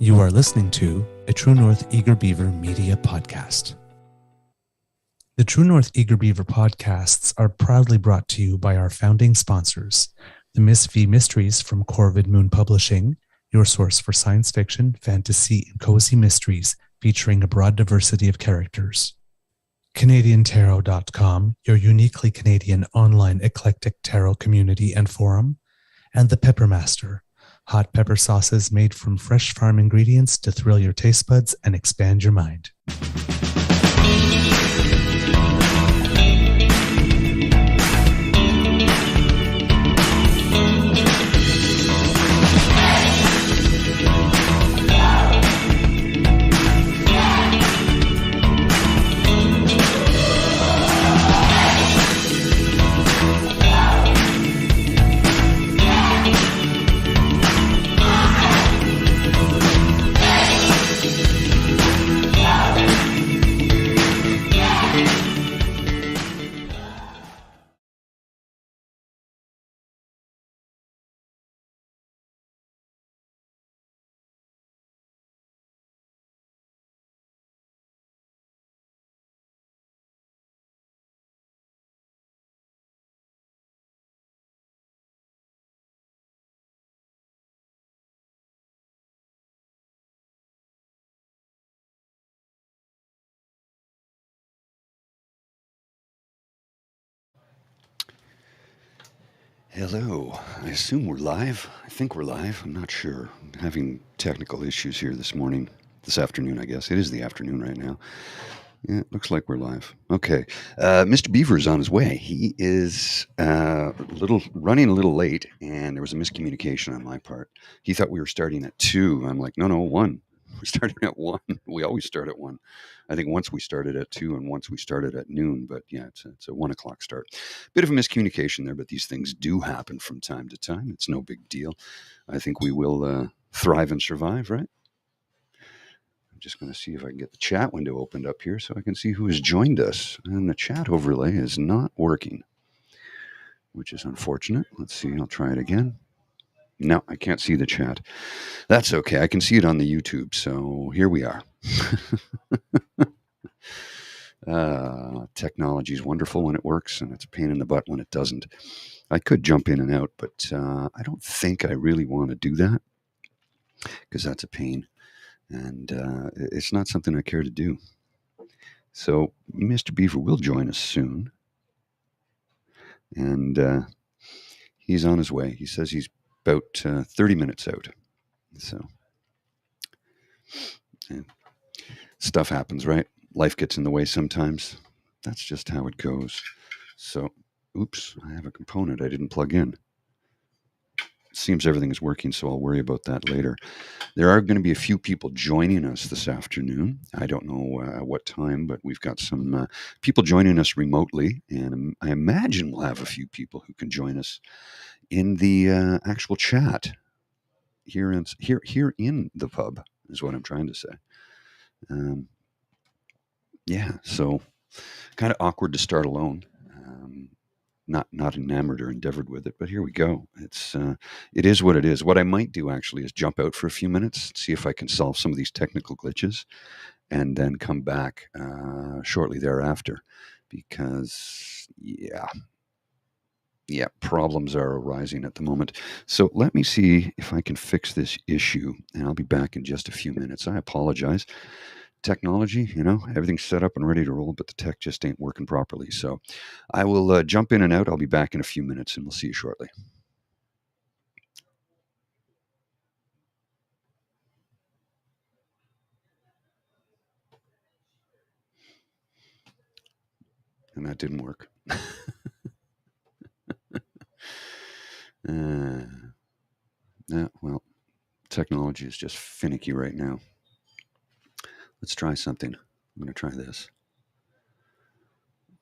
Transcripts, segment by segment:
You are listening to a True North Eager Beaver media podcast. The True North Eager Beaver podcasts are proudly brought to you by our founding sponsors, the Miss V Mysteries from Corvid Moon Publishing, your source for science fiction, fantasy, and cozy mysteries featuring a broad diversity of characters. CanadianTarot.com, your uniquely Canadian online eclectic tarot community and forum, and the Peppermaster, hot pepper sauces made from fresh farm ingredients to thrill your taste buds and expand your mind. Hello. I assume we're live. I think we're live. I'm not sure. I'm having technical issues here this afternoon, I guess. It is the afternoon right now. Yeah, it looks like we're live. Okay. Mr. Beaver is on his way. He is running a little late, and there was a miscommunication on my part. He thought we were starting at 2. I'm like, no, 1. We're starting at 1. We always start at 1. I think once we started at 2 and once we started at noon, but yeah, it's a 1 o'clock start. Bit of a miscommunication there, but these things do happen from time to time. It's no big deal. I think we will thrive and survive, right? I'm just going to see if I can get the chat window opened up here so I can see who has joined us. And the chat overlay is not working, which is unfortunate. Let's see. I'll try it again. No, I can't see the chat. That's okay. I can see it on the YouTube. So here we are. Technology is wonderful when it works, and it's a pain in the butt when it doesn't. I could jump in and out, but I don't think I really want to do that because that's a pain, and it's not something I care to do. So Mr. Beaver will join us soon, and he's on his way. He says he's about 30 minutes out. So yeah. Stuff happens, right? Life gets in the way sometimes. That's just how it goes. So, oops, I have a component I didn't plug in. Seems everything is working, so I'll worry about that later. There are going to be a few people joining us this afternoon. I don't know at what time, but we've got some people joining us remotely, and I imagine we'll have a few people who can join us in the actual chat here in the pub, is what I'm trying to say. Yeah, so kind of awkward to start alone. Not enamored or endeavored with it, but here we go. It is what it is. What I might do actually is jump out for a few minutes, see if I can solve some of these technical glitches, and then come back shortly thereafter, because problems are arising at the moment. So let me see if I can fix this issue, and I'll be back in just a few minutes. I apologize. Technology, everything's set up and ready to roll, but the tech just ain't working properly. So I will jump in and out. I'll be back in a few minutes, and we'll see you shortly. And that didn't work. Well, technology is just finicky right now. Let's try something. I'm going to try this.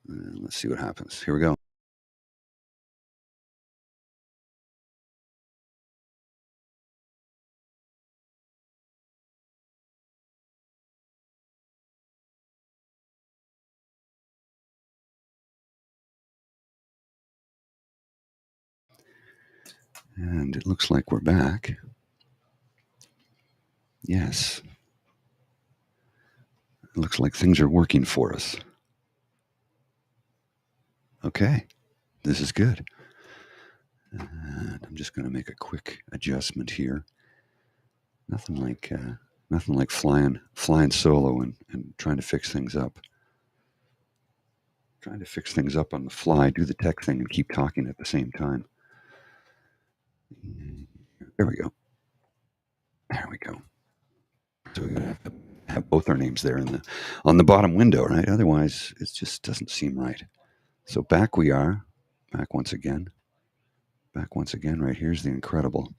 Let's see what happens. Here we go. And it looks like we're back. Yes. It looks like things are working for us. Okay. This is good. And I'm just going to make a quick adjustment here. Nothing like flying solo and trying to fix things up. Trying to fix things up on the fly, do the tech thing, and keep talking at the same time. There we go. There we go. So we gotta have both our names there on the bottom window, right? Otherwise, it just doesn't seem right. So back we are, back once again. Back once again, right here's the incredible.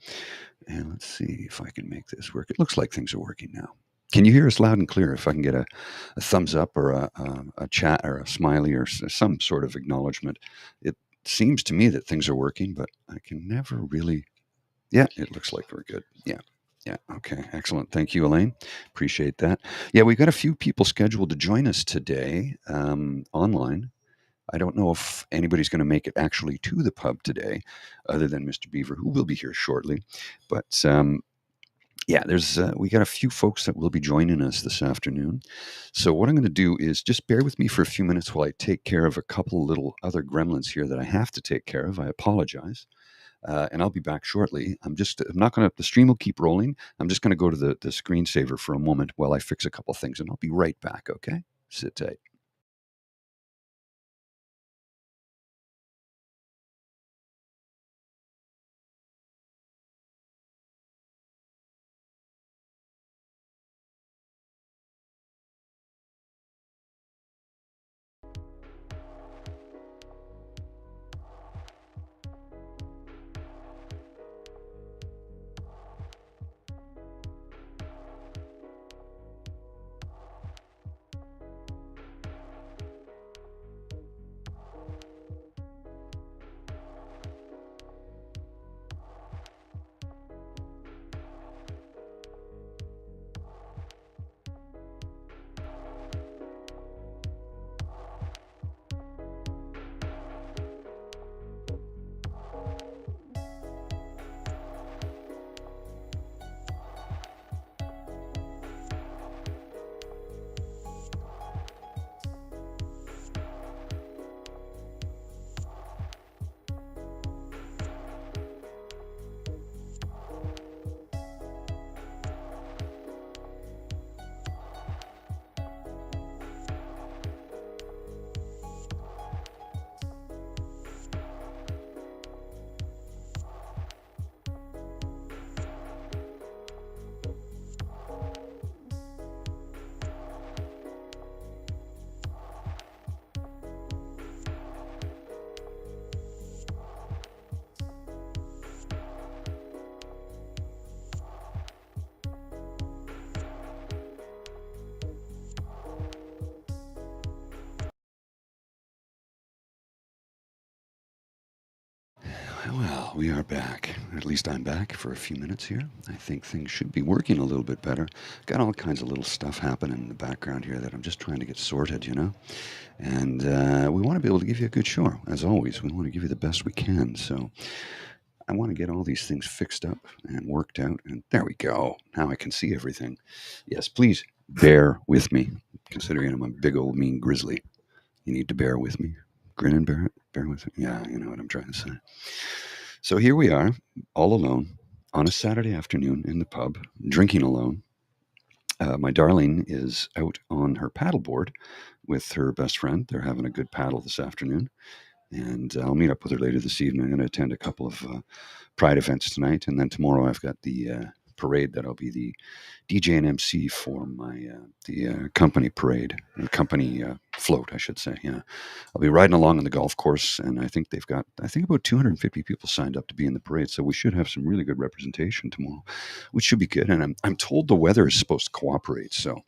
And let's see if I can make this work. It looks like things are working now. Can you hear us loud and clear? If I can get a thumbs up or a chat or a smiley or some sort of acknowledgement. It seems to me that things are working, but I can never really. Yeah, it looks like we're good. Yeah. Yeah. Okay. Excellent. Thank you, Elaine. Appreciate that. Yeah, we've got a few people scheduled to join us today online. I don't know if anybody's going to make it actually to the pub today, other than Mr. Beaver, who will be here shortly. But yeah, there's we got a few folks that will be joining us this afternoon. So what I'm going to do is just bear with me for a few minutes while I take care of a couple little other gremlins here that I have to take care of. I apologize. And I'll be back shortly. I'm not going to, the stream will keep rolling. I'm just going to go to the screensaver for a moment while I fix a couple things, and I'll be right back, okay? Sit tight. Well, we are back. At least I'm back for a few minutes here. I think things should be working a little bit better. Got all kinds of little stuff happening in the background here that I'm just trying to get sorted, you know? And we want to be able to give you a good show. As always, we want to give you the best we can. So I want to get all these things fixed up and worked out. And there we go. Now I can see everything. Yes, please bear with me, considering I'm a big old mean grizzly. You need to bear with me. Grin and bear with me. Yeah, you know what I'm trying to say. So here we are, all alone on a Saturday afternoon in the pub, drinking alone. My darling is out on her paddleboard with her best friend. They're having a good paddle this afternoon. And I'll meet up with her later this evening. I'm going to attend a couple of Pride events tonight. And then tomorrow I've got the parade that I'll be the DJ and MC for my the company parade, or company float, I should say. Yeah, I'll be riding along on the golf course, and I think about 250 people signed up to be in the parade, so we should have some really good representation tomorrow, which should be good. And I'm told the weather is supposed to cooperate, so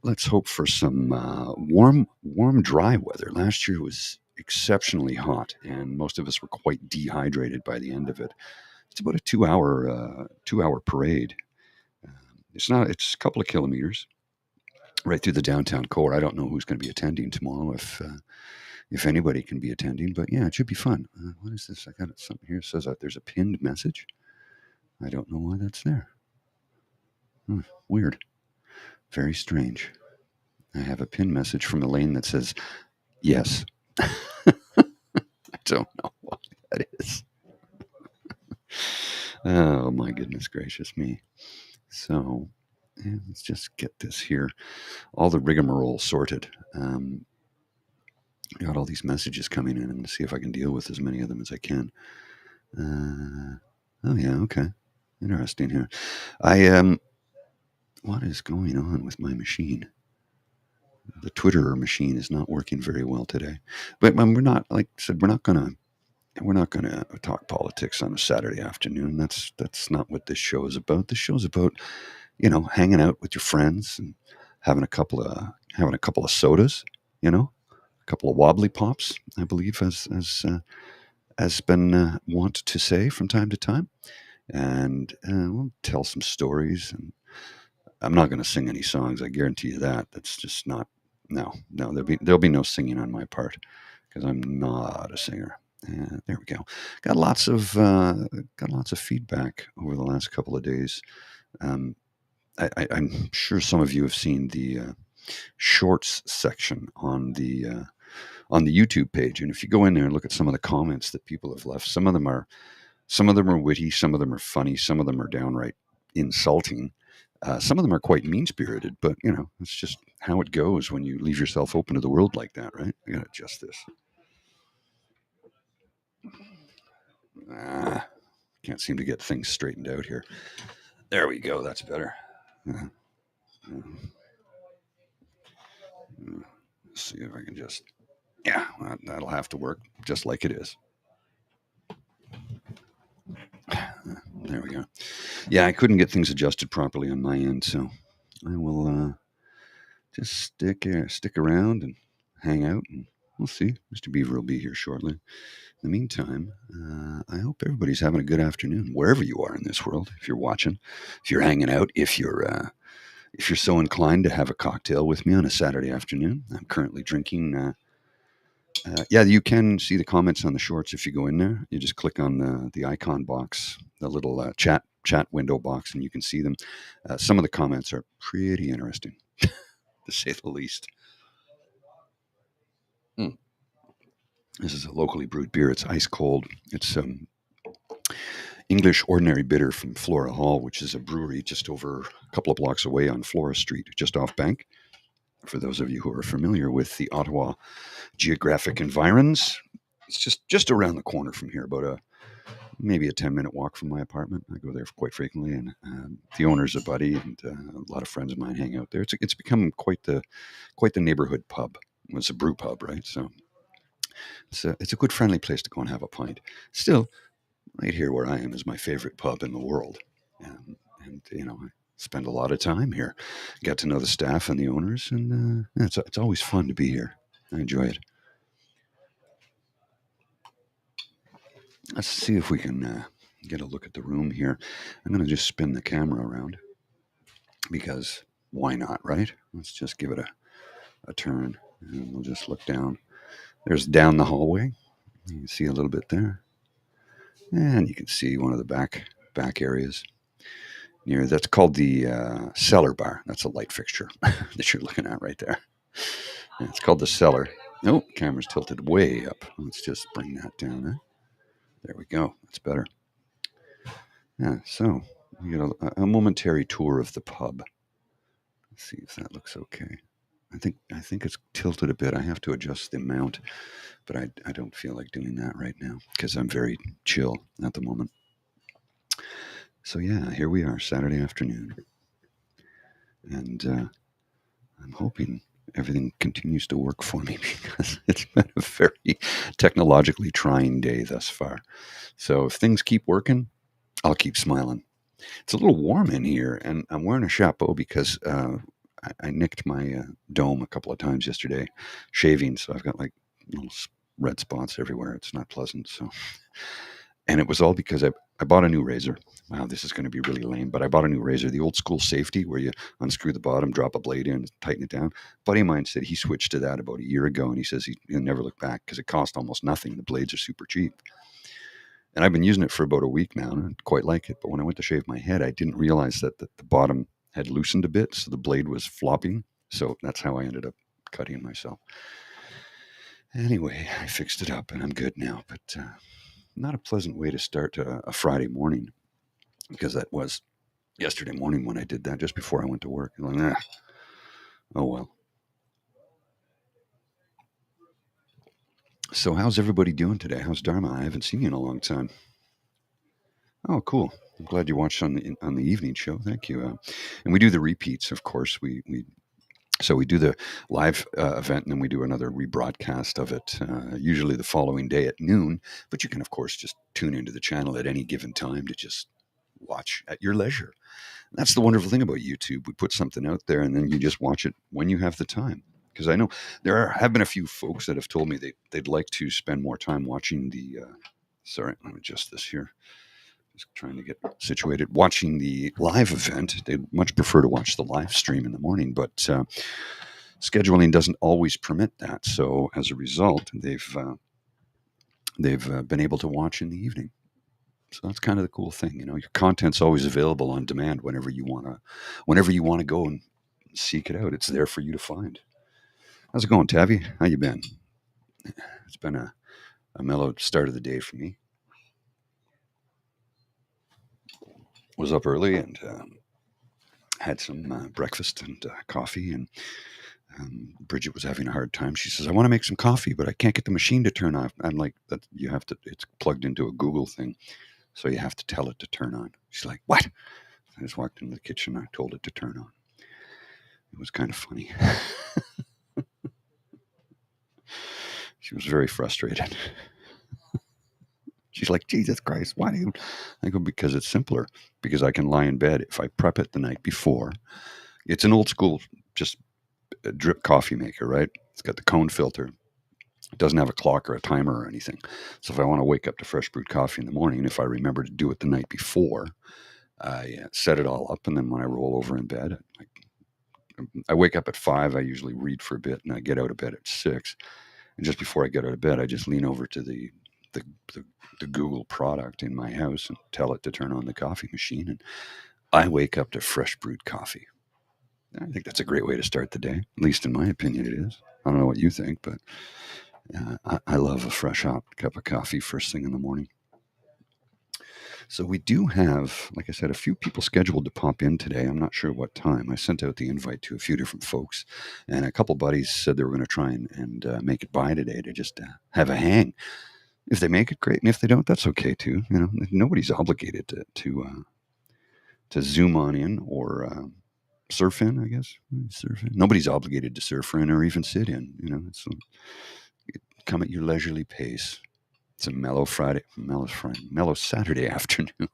let's hope for some warm, dry weather. Last year was exceptionally hot, and most of us were quite dehydrated by the end of it. It's about a 2 hour parade. It's a couple of kilometers right through the downtown core. I don't know who's going to be attending tomorrow, if anybody can be attending, but yeah, it should be fun. What is this? I got something here that says that there's a pinned message. I don't know why that's there. Weird. Very strange. I have a pin message from Elaine that says, yes. I don't know what that is. Oh, my goodness gracious me. So, let's just get this here. All the rigmarole sorted. Got all these messages coming in and see if I can deal with as many of them as I can. Oh, yeah, okay. Interesting here. What is going on with my machine? The Twitter machine is not working very well today. But we're not, like I said, we're not gonna talk politics on a Saturday afternoon. That's not what this show is about. This show is about, hanging out with your friends and having a couple of sodas, a couple of wobbly pops, I believe, has been wont to say from time to time, and we'll tell some stories. And I'm not going to sing any songs. I guarantee you that. That's just not. No. There'll be no singing on my part because I'm not a singer. There we go. Got lots of feedback over the last couple of days. I'm sure some of you have seen the shorts section on the YouTube page, and if you go in there and look at some of the comments that people have left, some of them are witty, some of them are funny, some of them are downright insulting. Some of them are quite mean-spirited, but it's just how it goes when you leave yourself open to the world like that, right? I gotta adjust this. Can't seem to get things straightened out here. There we go. That's better. Let's see if I can just. Yeah, that'll have to work just like it is. There we go. Yeah, I couldn't get things adjusted properly on my end, so I will just stick around and hang out, and we'll see. Mr. Beaver will be here shortly. In the meantime, I hope everybody's having a good afternoon, wherever you are in this world. If you're watching, if you're hanging out, if you're so inclined to have a cocktail with me on a Saturday afternoon, I'm currently drinking. You can see the comments on the shorts if you go in there. You just click on the icon box, the little chat window box, and you can see them. Some of the comments are pretty interesting, to say the least. This is a locally brewed beer. It's ice cold. It's English Ordinary Bitter from Flora Hall, which is a brewery just over a couple of blocks away on Flora Street, just off Bank. For those of you who are familiar with the Ottawa geographic environs, it's just around the corner from here, about maybe a 10-minute walk from my apartment. I go there quite frequently, and the owner's a buddy, and a lot of friends of mine hang out there. It's become quite the neighborhood pub. It's a brew pub, right? So it's a good, friendly place to go and have a pint. Still, right here where I am is my favorite pub in the world, and I spend a lot of time here. Get to know the staff and the owners, and it's always fun to be here. I enjoy it. Let's see if we can get a look at the room here. I'm going to just spin the camera around because why not, right? Let's just give it a turn, and we'll just look down. There's down the hallway. You can see a little bit there. And you can see one of the back areas. That's called the cellar bar. That's a light fixture that you're looking at right there. Yeah, it's called the cellar. Nope, camera's tilted way up. Let's just bring that down. There we go. That's better. Yeah, so we get a momentary tour of the pub. Let's see if that looks okay. I think it's tilted a bit. I have to adjust the mount, but I don't feel like doing that right now because I'm very chill at the moment. So yeah, here we are, Saturday afternoon, and I'm hoping everything continues to work for me because it's been a very technologically trying day thus far. So if things keep working, I'll keep smiling. It's a little warm in here, and I'm wearing a chapeau because I nicked my dome a couple of times yesterday shaving, so I've got like little red spots everywhere. It's not pleasant. So, and it was all because I bought a new razor. Wow, this is going to be really lame, but I bought a new razor, the old school safety where you unscrew the bottom, drop a blade in, tighten it down. A buddy of mine said he switched to that about a year ago, and he says he'll never look back because it cost almost nothing. The blades are super cheap. And I've been using it for about a week now, and I quite like it. But when I went to shave my head, I didn't realize that the bottom had loosened a bit, so the blade was flopping. So that's how I ended up cutting myself. Anyway, I fixed it up and I'm good now, but not a pleasant way to start a Friday morning, because that was yesterday morning when I did that just before I went to work. I'm like, oh well. So how's everybody doing today? How's Dharma? I haven't seen you in a long time. Oh, cool. I'm glad you watched on the evening show. Thank you. And we do the repeats, of course. So we do the live event, and then we do another rebroadcast of it, usually the following day at noon. But you can, of course, just tune into the channel at any given time to just watch at your leisure. And that's the wonderful thing about YouTube. We put something out there, and then you just watch it when you have the time. Because I know have been a few folks that have told me they'd like to spend more time watching the. Sorry, let me adjust this here. Just trying to get situated. Watching the live event, they'd much prefer to watch the live stream in the morning, but scheduling doesn't always permit that. So as a result, they've been able to watch in the evening. So that's kind of the cool thing, your content's always available on demand whenever you wanna go and seek it out. It's there for you to find. How's it going, Tavi? How you been? It's been a mellow start of the day for me. Was up early and had some breakfast and coffee, and Bridget was having a hard time. She says, I want to make some coffee, but I can't get the machine to turn off. I'm like, that you have to, it's plugged into a Google thing, so you have to tell it to turn on. She's like, what? I just walked into the kitchen. I told it to turn on. It was kind of funny. She was very frustrated. She's like, Jesus Christ, why do you? I go, because it's simpler. Because I can lie in bed. If I prep it the night before, it's an old school, just a drip coffee maker, right? It's got the cone filter. It doesn't have a clock or a timer or anything. So if I want to wake up to fresh brewed coffee in the morning, if I remember to do it the night before, I set it all up. And then when I roll over in bed, I wake up at 5. I usually read for a bit, and I get out of bed at 6. And just before I get out of bed, I just lean over to the Google product in my house and tell it to turn on the coffee machine, and I wake up to fresh brewed coffee. I think that's a great way to start the day. At least in my opinion, it is. I don't know what you think, but I love a fresh hot cup of coffee first thing in the morning. So we do have, like I said, a few people scheduled to pop in today. I'm not sure what time. I sent out the invite to a few different folks, and a couple buddies said they were going to try and make it by today to just have a hang. If they make it, great, and if they don't, that's okay too. Nobody's obligated to zoom on in or surf in. I guess surf in. Nobody's obligated to surf in or even sit in. It's come at your leisurely pace. It's a mellow Saturday afternoon.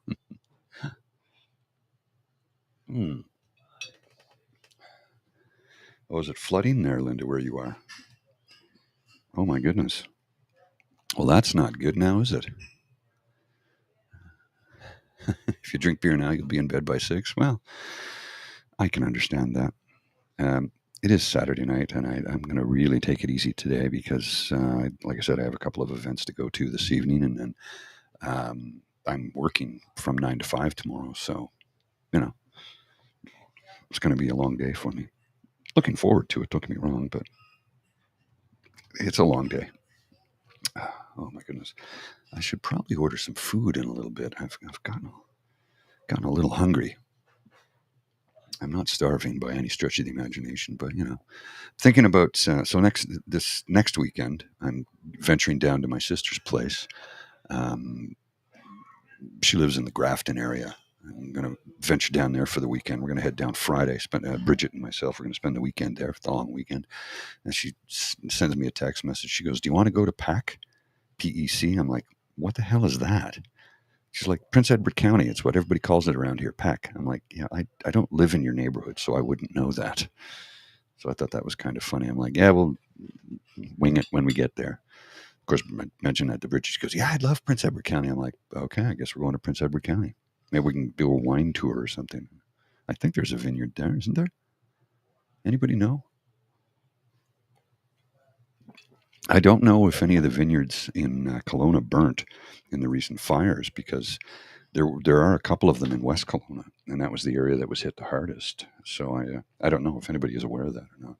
Oh, is it flooding there, Linda, where you are? Oh my goodness. Well, that's not good now, is it? If you drink beer now, you'll be in bed by 6. Well, I can understand that. It is Saturday night, and I'm going to really take it easy today because, like I said, I have a couple of events to go to this evening, and then I'm working from 9 to 5 tomorrow. So, it's going to be a long day for me. Looking forward to it, don't get me wrong, but it's a long day. Oh my goodness. I should probably order some food in a little bit. I've gotten a little hungry. I'm not starving by any stretch of the imagination, but thinking about this next weekend, I'm venturing down to my sister's place. She lives in the Grafton area. I'm going to venture down there for the weekend. We're going to head down Friday. Bridget and myself are going to spend the weekend there, the long weekend. And she sends me a text message. She goes, "Do you want to go to PAC? P-E-C?" I'm like, "What the hell is that?" She's like, "Prince Edward County. It's what everybody calls it around here, PAC." I'm like, "Yeah, I don't live in your neighborhood, so I wouldn't know that." So I thought that was kind of funny. I'm like, "Yeah, we'll wing it when we get there." Of course, I mentioned that to Bridget. She goes, "Yeah, I love Prince Edward County." I'm like, "Okay, I guess we're going to Prince Edward County. Maybe we can do a wine tour or something." I think there's a vineyard there, isn't there? Anybody know? I don't know if any of the vineyards in Kelowna burnt in the recent fires, because There are a couple of them in West Kelowna, and that was the area that was hit the hardest. So I don't know if anybody is aware of that or not.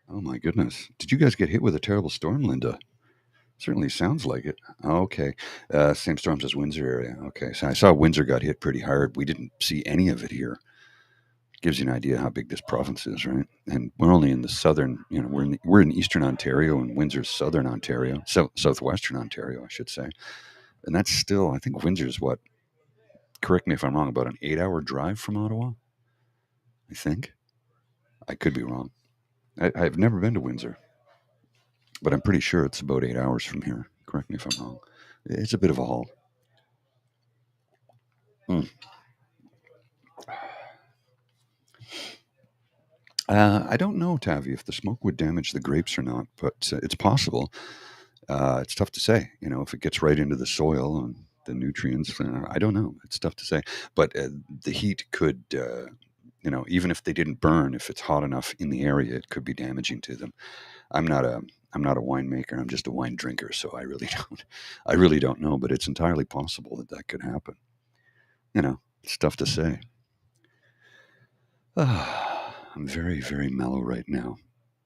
Oh my goodness! Did you guys get hit with a terrible storm, Linda? Certainly sounds like it. Okay. Same storms as Windsor area. Okay. So I saw Windsor got hit pretty hard. We didn't see any of it here. Gives you an idea how big this province is, right? And we're only in the southern, we're in eastern Ontario, and Windsor's southern Ontario, southwestern Ontario, I should say. And that's still, I think Windsor's what, correct me if I'm wrong, about an 8-hour drive from Ottawa, I think. I could be wrong. I've never been to Windsor, but I'm pretty sure it's about 8 hours from here. Correct me if I'm wrong. It's a bit of a haul. Mm. I don't know, Tavi, if the smoke would damage the grapes or not, but it's possible. It's tough to say, if it gets right into the soil and the nutrients. I don't know. It's tough to say. But the heat could, even if they didn't burn, if it's hot enough in the area, it could be damaging to them. I'm not a I'm not a winemaker. I'm just a wine drinker, so I really don't know. But it's entirely possible that that could happen. It's tough to say. I'm very, very mellow right now.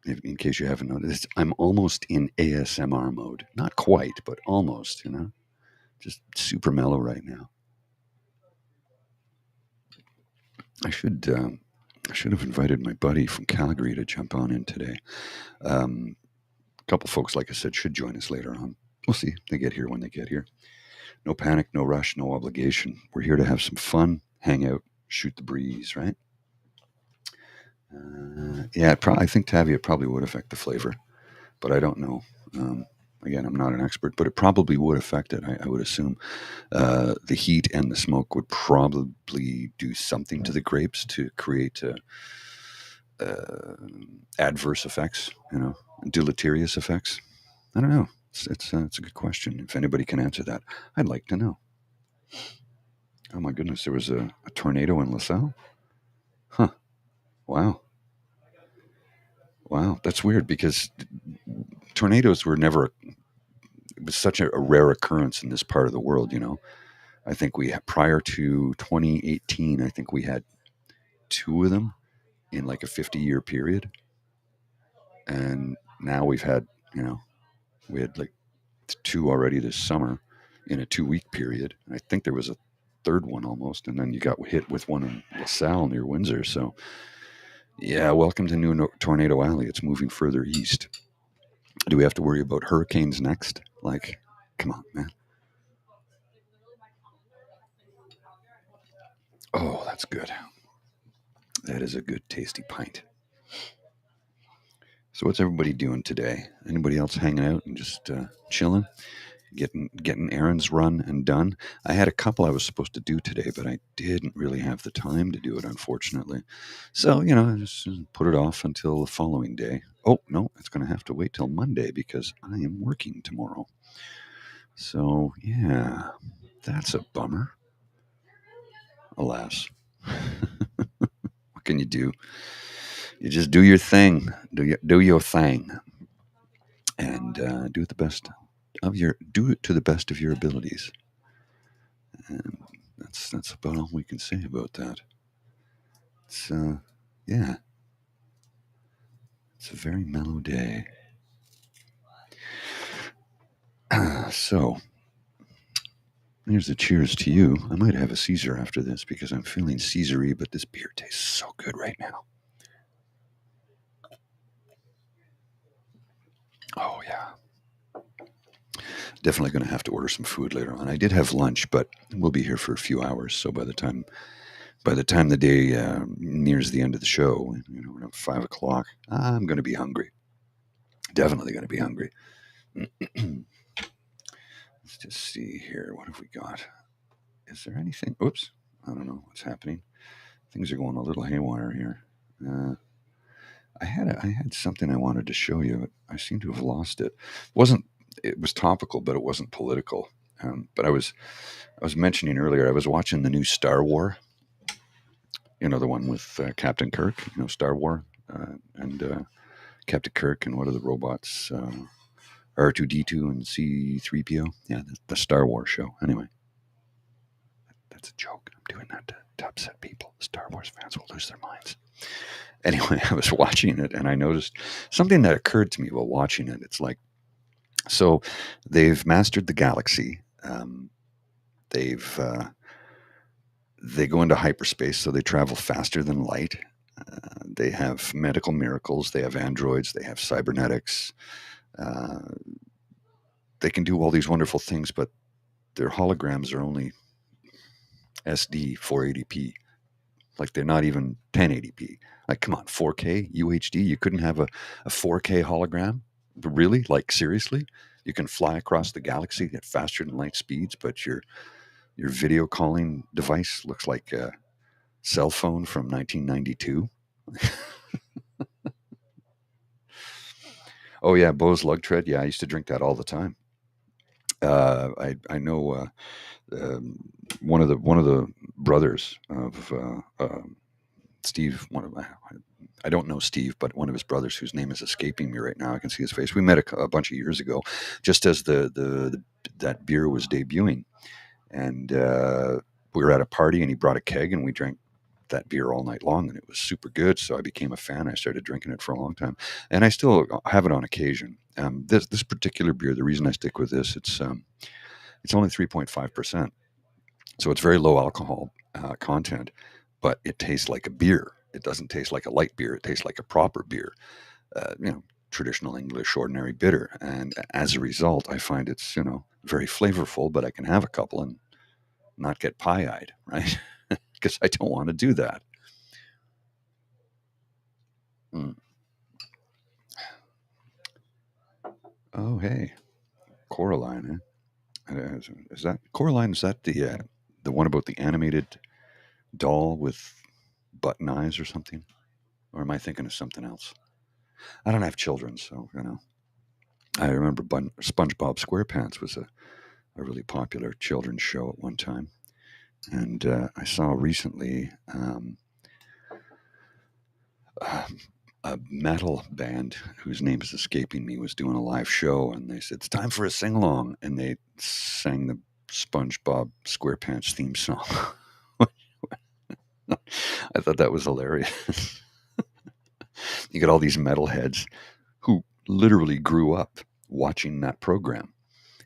In case you haven't noticed, I'm almost in ASMR mode. Not quite, but almost, just super mellow right now. I should have invited my buddy from Calgary to jump on in today. A couple folks, like I said, should join us later on. We'll see. They get here when they get here. No panic, no rush, no obligation. We're here to have some fun, hang out, shoot the breeze, right? Yeah, I think Tavia probably would affect the flavor, but I don't know. Again, I'm not an expert, but it probably would affect it. I would assume the heat and the smoke would probably do something to the grapes to create adverse effects, deleterious effects. I don't know. It's a good question. If anybody can answer that, I'd like to know. Oh my goodness, there was a tornado in LaSalle? Huh. Wow. Wow. That's weird because tornadoes were never, it was such a rare occurrence in this part of the world, I think prior to 2018, I think we had two of them in like a 50-year period. And now we had like two already this summer in a 2-week period. And I think there was a third one almost. And then you got hit with one in LaSalle near Windsor. So, yeah, welcome to New Tornado Alley. It's moving further east. Do we have to worry about hurricanes next? Like, come on, man. Oh, that's good. That is a good, tasty pint. So, what's everybody doing today? Anybody else hanging out and just chilling, getting errands run and done? I had a couple I was supposed to do today, but I didn't really have the time to do it, unfortunately. So, I just put it off until the following day. Oh no, it's going to have to wait till Monday because I am working tomorrow. So, yeah, that's a bummer. Alas. What can you do? You just do your thing. Do your thing, and do it to the best of your abilities. And that's about all we can say about that. It's yeah, it's a very mellow day. So here's a cheers to you. I might have a Caesar after this because I'm feeling Caesar-y, but this beer tastes so good right now. Oh yeah. Definitely going to have to order some food later on. I did have lunch, but we'll be here for a few hours. So by the time the day nears the end of the show, around 5 o'clock, I'm going to be hungry. Definitely going to be hungry. Let's just see here. What have we got? Is there anything? Oops. I don't know what's happening. Things are going a little haywire here. I had something I wanted to show you, but I seem to have lost it. It was topical, but it wasn't political. But I was mentioning earlier, I was watching the new Star Wars. The one with Captain Kirk. Star Wars and Captain Kirk and what are the robots? R2D2 and C3PO. Yeah, the Star Wars show. Anyway, that's a joke. I'm doing that to upset people. Star Wars fans will lose their minds. Anyway, I was watching it and I noticed something that occurred to me while watching it. It's like, so they've mastered the galaxy. They've they go into hyperspace, so they travel faster than light. They have medical miracles. They have androids. They have cybernetics. Uh, they can do all these wonderful things, but their holograms are only SD 480p. Like they're not even 1080p. Like, come on, 4K UHD. You couldn't have a 4K hologram, really? Like seriously? You can fly across the galaxy at faster than light speeds, but your video calling device looks like a cell phone from 1992. Oh yeah, Bose Lug Tread. Yeah, I used to drink that all the time. I know one of the brothers of Steve. I don't know Steve, but one of his brothers whose name is escaping me right now. I can see his face. We met a bunch of years ago, just as the that beer was debuting, and we were at a party, and he brought a keg, and we drank that beer all night long, and it was super good. So I became a fan. I started drinking it for a long time, and I still have it on occasion. This particular beer, the reason I stick with this, it's only 3.5%, so it's very low alcohol content, but it tastes like a beer. It doesn't taste like a light beer. It tastes like a proper beer. Traditional English ordinary bitter, and as a result, I find it's very flavorful. But I can have a couple and not get pie-eyed, right? Because I don't want to do that. Mm. Oh, hey, Coraline. Is that Coraline? Is that the one about the animated doll with button eyes or something? Or am I thinking of something else? I don't have children, so I remember SpongeBob SquarePants was a really popular children's show at one time, and I saw recently a metal band whose name is escaping me was doing a live show, and they said it's time for a sing along, and they sang the SpongeBob SquarePants theme song. I thought that was hilarious. You got all these metalheads who literally grew up watching that program,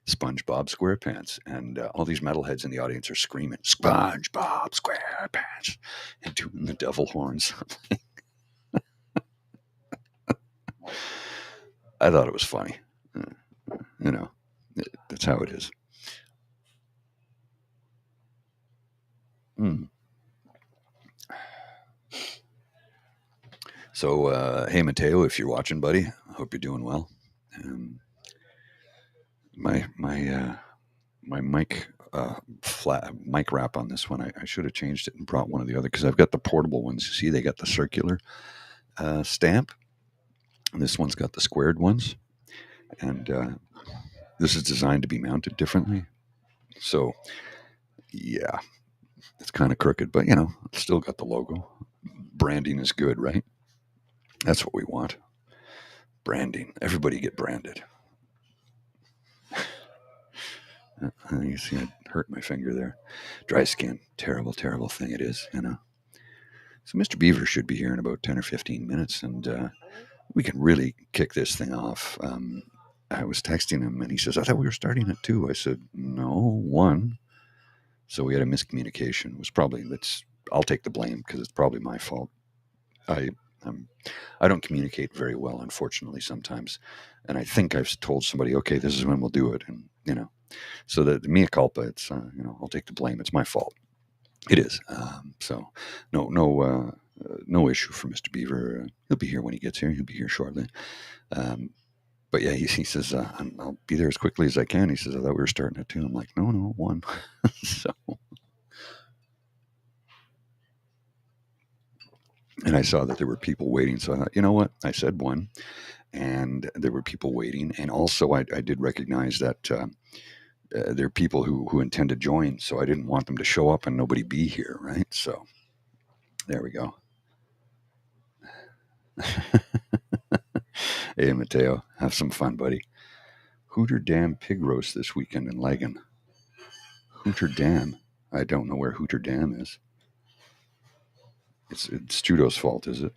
SpongeBob SquarePants, and all these metalheads in the audience are screaming SpongeBob SquarePants and doing the devil horns. I thought it was funny. That's how it is. Mm. So, hey Mateo, if you're watching, buddy, I hope you're doing well. My mic flat mic wrap on this one, I should have changed it and brought one of the other, because I've got the portable ones. You see, they got the circular stamp, and this one's got the squared ones, and this is designed to be mounted differently. So yeah, it's kind of crooked, but it's still got the logo. Branding is good, right? That's what we want. Branding. Everybody get branded. You see, I hurt my finger there. Dry skin. Terrible, terrible thing it is, So Mr. Beaver should be here in about 10 or 15 minutes, and we can really kick this thing off. I was texting him, and he says, I thought we were starting at 2. I said, no, 1. So we had a miscommunication. It was I'll take the blame, because it's probably my fault. I don't communicate very well, unfortunately, sometimes. And I think I've told somebody, okay, this is when we'll do it. And, so the mea culpa, it's, I'll take the blame. It's my fault. It is. So no issue for Mr. Beaver. He'll be here when he gets here. He'll be here shortly. But yeah, he says, I'll be there as quickly as I can. He says, I thought we were starting at 2. I'm like, no, 1. So. And I saw that there were people waiting. So I thought, you know what? I said 1, and there were people waiting. And also I did recognize that there are people who intend to join. So I didn't want them to show up and nobody be here, right? So there we go. Hey, Mateo, have some fun, buddy. Hooter Dam pig roast this weekend in Lagan. Hooter Dam. I don't know where Hooter Dam is. It's Trudeau's fault, is it?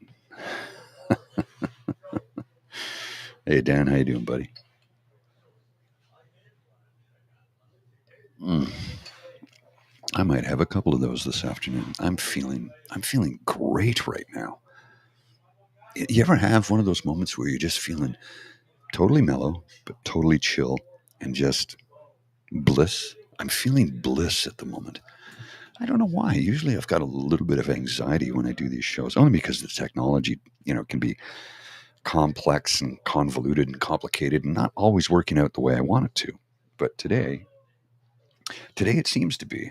Hey Dan, how you doing, buddy? I might have a couple of those this afternoon. I'm feeling great right now. You ever have one of those moments where you're just feeling totally mellow, but totally chill and just bliss? I'm feeling bliss at the moment. I don't know why. Usually I've got a little bit of anxiety when I do these shows, only because the technology, can be complex and convoluted and complicated and not always working out the way I want it to. But today it seems to be.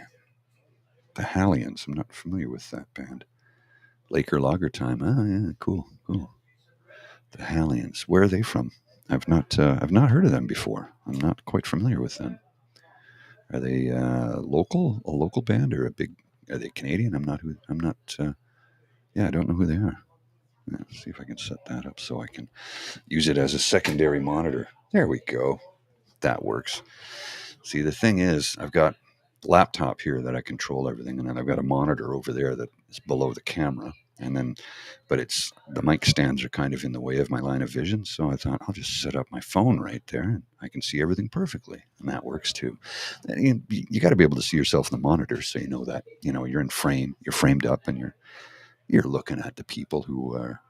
The Hallions. I'm not familiar with that band. Laker Lager Time. Oh yeah, cool. The Hallions. Where are they from? I've not heard of them before. I'm not quite familiar with them. Are they local? A local band or a big? Are they Canadian? I'm not. Yeah, I don't know who they are. Let's see if I can set that up so I can use it as a secondary monitor. There we go. That works. See, the thing is, I've got a laptop here that I control everything, and then I've got a monitor over there that is below the camera. And then, but the mic stands are kind of in the way of my line of vision. So I thought I'll just set up my phone right there and I can see everything perfectly. And that works too. And you got to be able to see yourself in the monitor. So you know that, you're in frame, you're framed up and you're looking at the people who are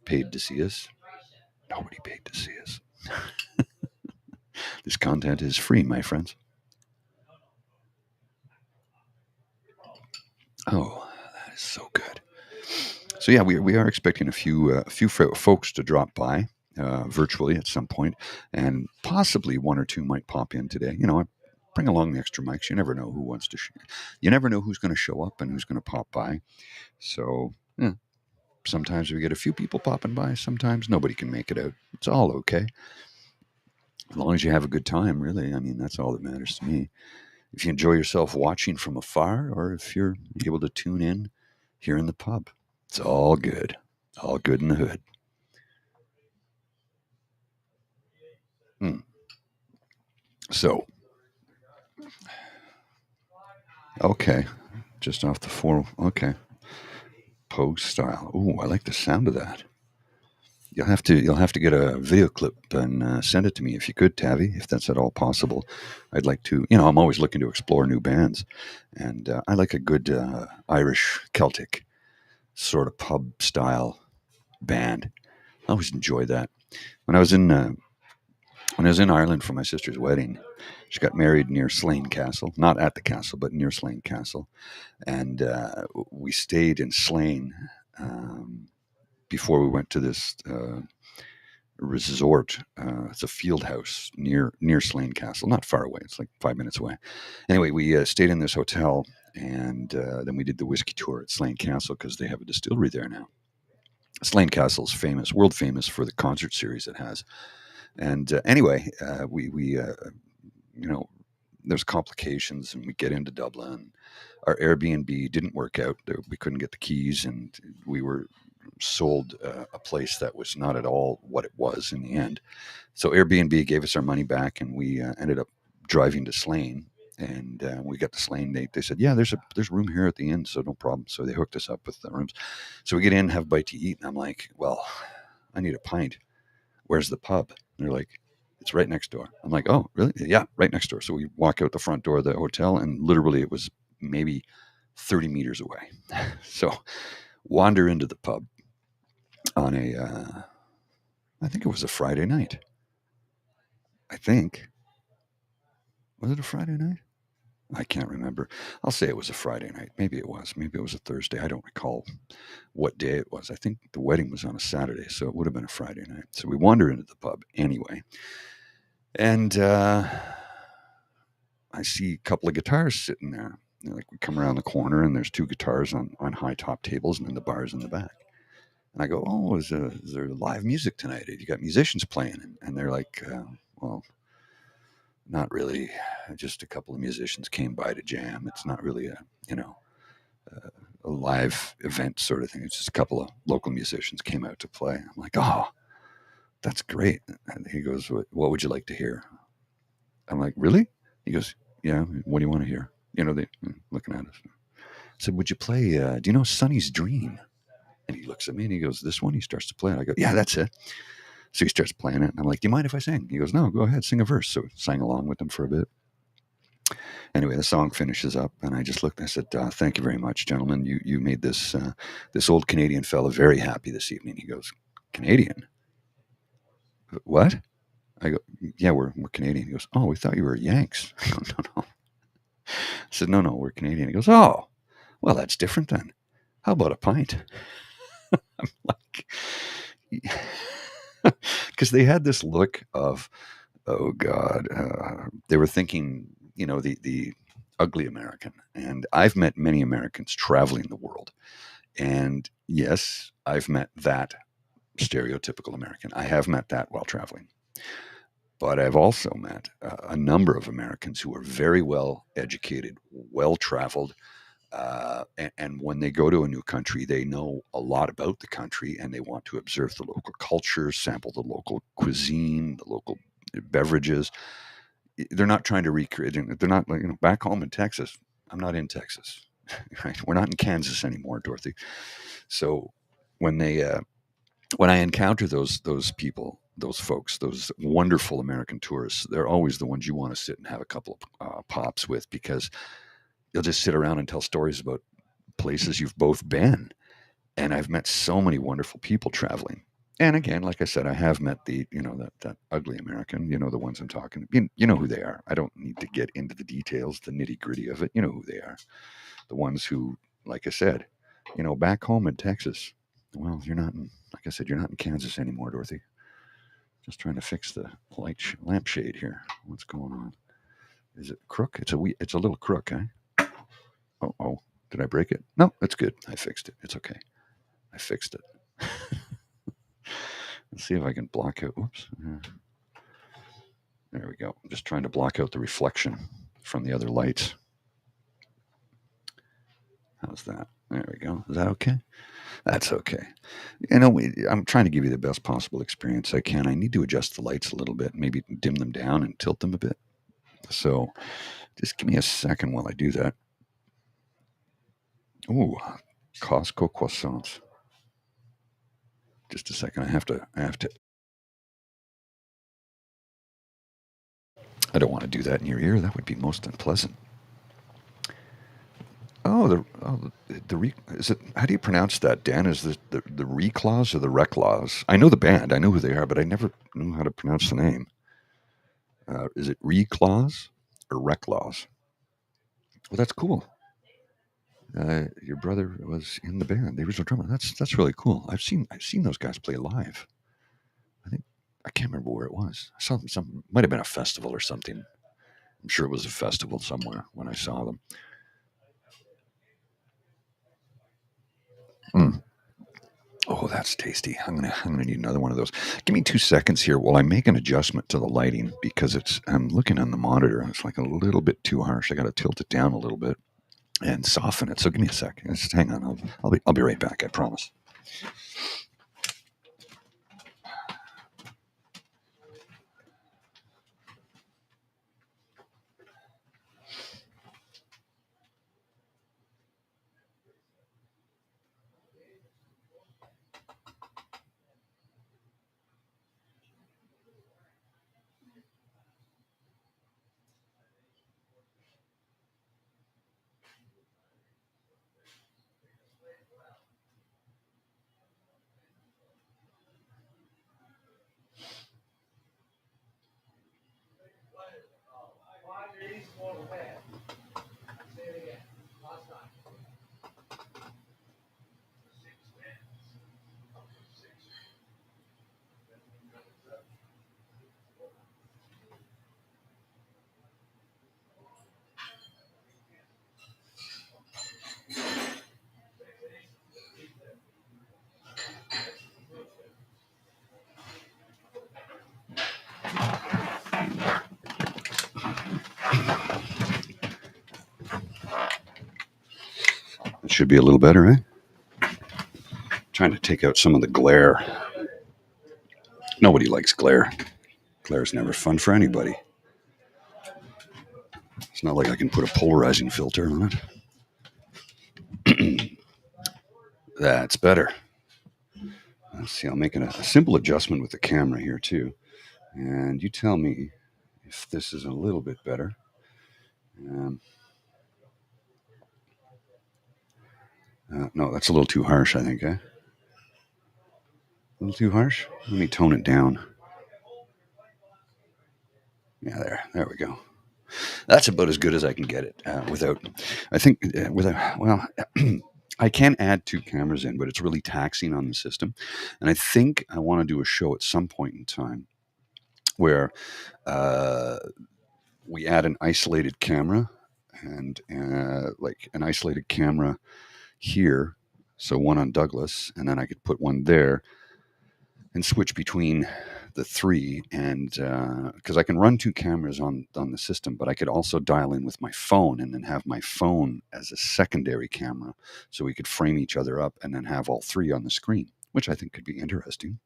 paid to see us. Nobody paid to see us. This content is free, my friends. Oh, that is so good. So yeah, we are expecting a few folks to drop by virtually at some point, and possibly one or two might pop in today. I bring along the extra mics. You never know who wants to. You never know who's going to show up and who's going to pop by. So yeah, sometimes we get a few people popping by. Sometimes nobody can make it out. It's all okay, as long as you have a good time. Really, I mean that's all that matters to me. If you enjoy yourself watching from afar, or if you're able to tune in here in the pub, it's all good. All good in the hood. So, okay, just off the four. Okay, Post style. Ooh, I like the sound of that. You'll have to get a video clip and send it to me if you could, Tavi, if that's at all possible. I'd like to. I'm always looking to explore new bands, and I like a good Irish Celtic sort of pub style band. I always enjoy that. When I was in Ireland for my sister's wedding, she got married near Slane Castle, not at the castle, but near Slane Castle, and we stayed in Slane before we went to this resort. It's a field house near Slane Castle, not far away. It's like 5 minutes away. Anyway, we stayed in this hotel, and then we did the whiskey tour at Slane Castle because they have a distillery there now. Slane Castle is famous, world famous for the concert series it has. And anyway, we there's complications, and we get into Dublin. Our Airbnb didn't work out. We couldn't get the keys, and we were sold a place that was not at all what it was in the end. So Airbnb gave us our money back, and we ended up driving to Slane. And we got to Slane. They said, yeah, there's room here at the inn, so no problem. So they hooked us up with the rooms. So we get in, have a bite to eat, and I'm like, well, I need a pint. Where's the pub? And they're like, it's right next door. I'm like, oh, really? Yeah, right next door. So we walk out the front door of the hotel, and literally it was maybe 30 meters away. So wander into the pub on I think it was a Friday night. I think. Was it a Friday night? I can't remember. I'll say it was a Friday night. Maybe it was. Maybe it was a Thursday. I don't recall what day it was. I think the wedding was on a Saturday, so it would have been a Friday night. So we wander into the pub anyway. And I see a couple of guitars sitting there. Like we come around the corner, and there's two guitars on high top tables, and then the bar's in the back. And I go, oh, is there live music tonight? Have you got musicians playing? And they're like, well, not really. Just a couple of musicians came by to jam. It's not really a live event sort of thing. It's just a couple of local musicians came out to play. I'm like, oh, that's great. And he goes, what would you like to hear? I'm like, really? He goes, yeah. What do you want to hear? They looking at us. I said, would you play, do you know Sonny's Dream? And he looks at me and he goes, this one? He starts to play it. I go, yeah, that's it. So he starts playing it. And I'm like, do you mind if I sing? He goes, no, go ahead, sing a verse. So I sang along with him for a bit. Anyway, the song finishes up, and I just looked and I said, thank you very much, gentlemen. You made this old Canadian fella very happy this evening. He goes, Canadian? What? I go, yeah, we're Canadian. He goes, oh, we thought you were Yanks. I go, no. I said, no, we're Canadian. He goes, oh, well, that's different then. How about a pint? I'm like, because they had this look of, oh God, they were thinking, the ugly American. And I've met many Americans traveling the world. And yes, I've met that stereotypical American. I have met that while traveling. But I've also met a number of Americans who are very well educated, well traveled, and when they go to a new country, they know a lot about the country and they want to observe the local culture, sample the local cuisine, the local beverages. They're not trying to recreate. They're not like, back home in Texas. I'm not in Texas, right? We're not in Kansas anymore, Dorothy. So when when I encounter those people, those folks, those wonderful American tourists, they're always the ones you want to sit and have a couple of pops with, because you'll just sit around and tell stories about places you've both been. And I've met so many wonderful people traveling. And again, like I said, I have met that ugly American, the ones I'm talking. You know who they are. I don't need to get into the details, the nitty gritty of it. You know who they are. The ones who, like I said, back home in Texas. Well, like I said, you're not in Kansas anymore, Dorothy. Just trying to fix the lampshade here. What's going on? Is it crook? It's a little crook, eh? Oh, did I break it? No, it's good. I fixed it. It's okay. I fixed it. Let's see if I can block out. Oops. There we go. I'm just trying to block out the reflection from the other lights. How's that? There we go. Is that okay? That's okay. I'm trying to give you the best possible experience I can. I need to adjust the lights a little bit, maybe dim them down and tilt them a bit. So just give me a second while I do that. Ooh, Costco croissants. Just a second. I have to. I don't want to do that in your ear. That would be most unpleasant. Is it? How do you pronounce that, Dan? Is the Reclaws or the Reclaws? I know the band. I know who they are, but I never knew how to pronounce the name. Is it Reclaws or Reclaws? Well, that's cool. Your brother was in the band, the original drummer. That's really cool. I've seen those guys play live. I can't remember where it was. I saw them. Some might have been a festival or something. I'm sure it was a festival somewhere when I saw them. Mm. Oh, that's tasty. I'm gonna need another one of those. Give me 2 seconds here while I make an adjustment to the lighting, because I'm looking on the monitor and it's like a little bit too harsh. I got to tilt it down a little bit and soften it. So give me a second. Just hang on. I'll be right back. I promise. It should be a little better, eh? Trying to take out some of the glare. Nobody likes glare. Glare is never fun for anybody. not like I can put a polarizing filter on it. That's better. Let's see, I'll make a simple adjustment with the camera here too. And you tell me if this is a little bit better. No, that's a little too harsh, I think, eh? A little too harsh? Let me tone it down. Yeah, there we go. That's about as good as I can get it without, I think, well, I can add 2 cameras in, but it's really taxing on the system. And I think I want to do a show at some point in time where we add an isolated camera and like an isolated camera here. So one on Douglas, and then I could put one there and switch between the 3, and because I can run 2 cameras on the system, but I could also dial in with my phone and then have my phone as a secondary camera, so we could frame each other up and then have all 3 on the screen, which I think could be interesting.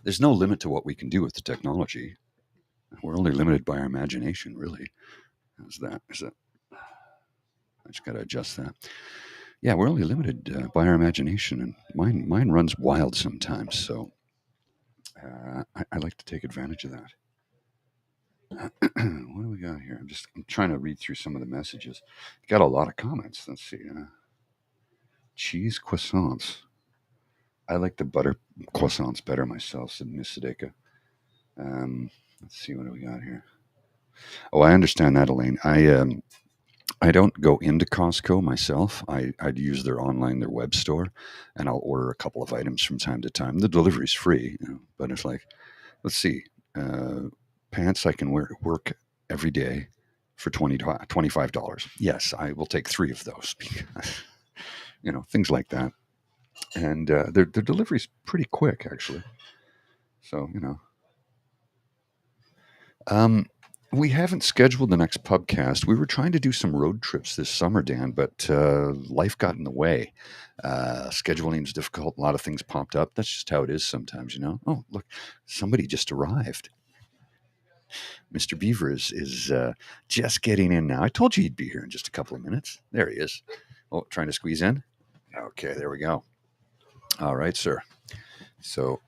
There's no limit to what we can do with the technology. We're only limited by our imagination, really. How's that? Is that? I just got to adjust that. Yeah, we're only limited by our imagination, and mine runs wild sometimes. So I like to take advantage of that. What do we got here? I'm trying to read through some of the messages. Got a lot of comments. Let's see. Cheese croissants. I like the butter croissants better myself, said Miss Sadeka. Let's see, what do we got here? Oh, I understand that, Elaine. I don't go into Costco myself. I'd use their web store, and I'll order a couple of items from time to time. The delivery's free, but it's like, let's see, pants I can work every day for $25. Yes, I will take 3 of those. Things like that. And their delivery's pretty quick, actually. So, we haven't scheduled the next PubCast. We were trying to do some road trips this summer, Dan, but life got in the way. Scheduling is difficult. A lot of things popped up. That's just how it is sometimes, Oh, look, somebody just arrived. Mr. Beaver is just getting in now. I told you he'd be here in just a couple of minutes. There he is. Oh, trying to squeeze in? Okay, there we go. All right, sir. So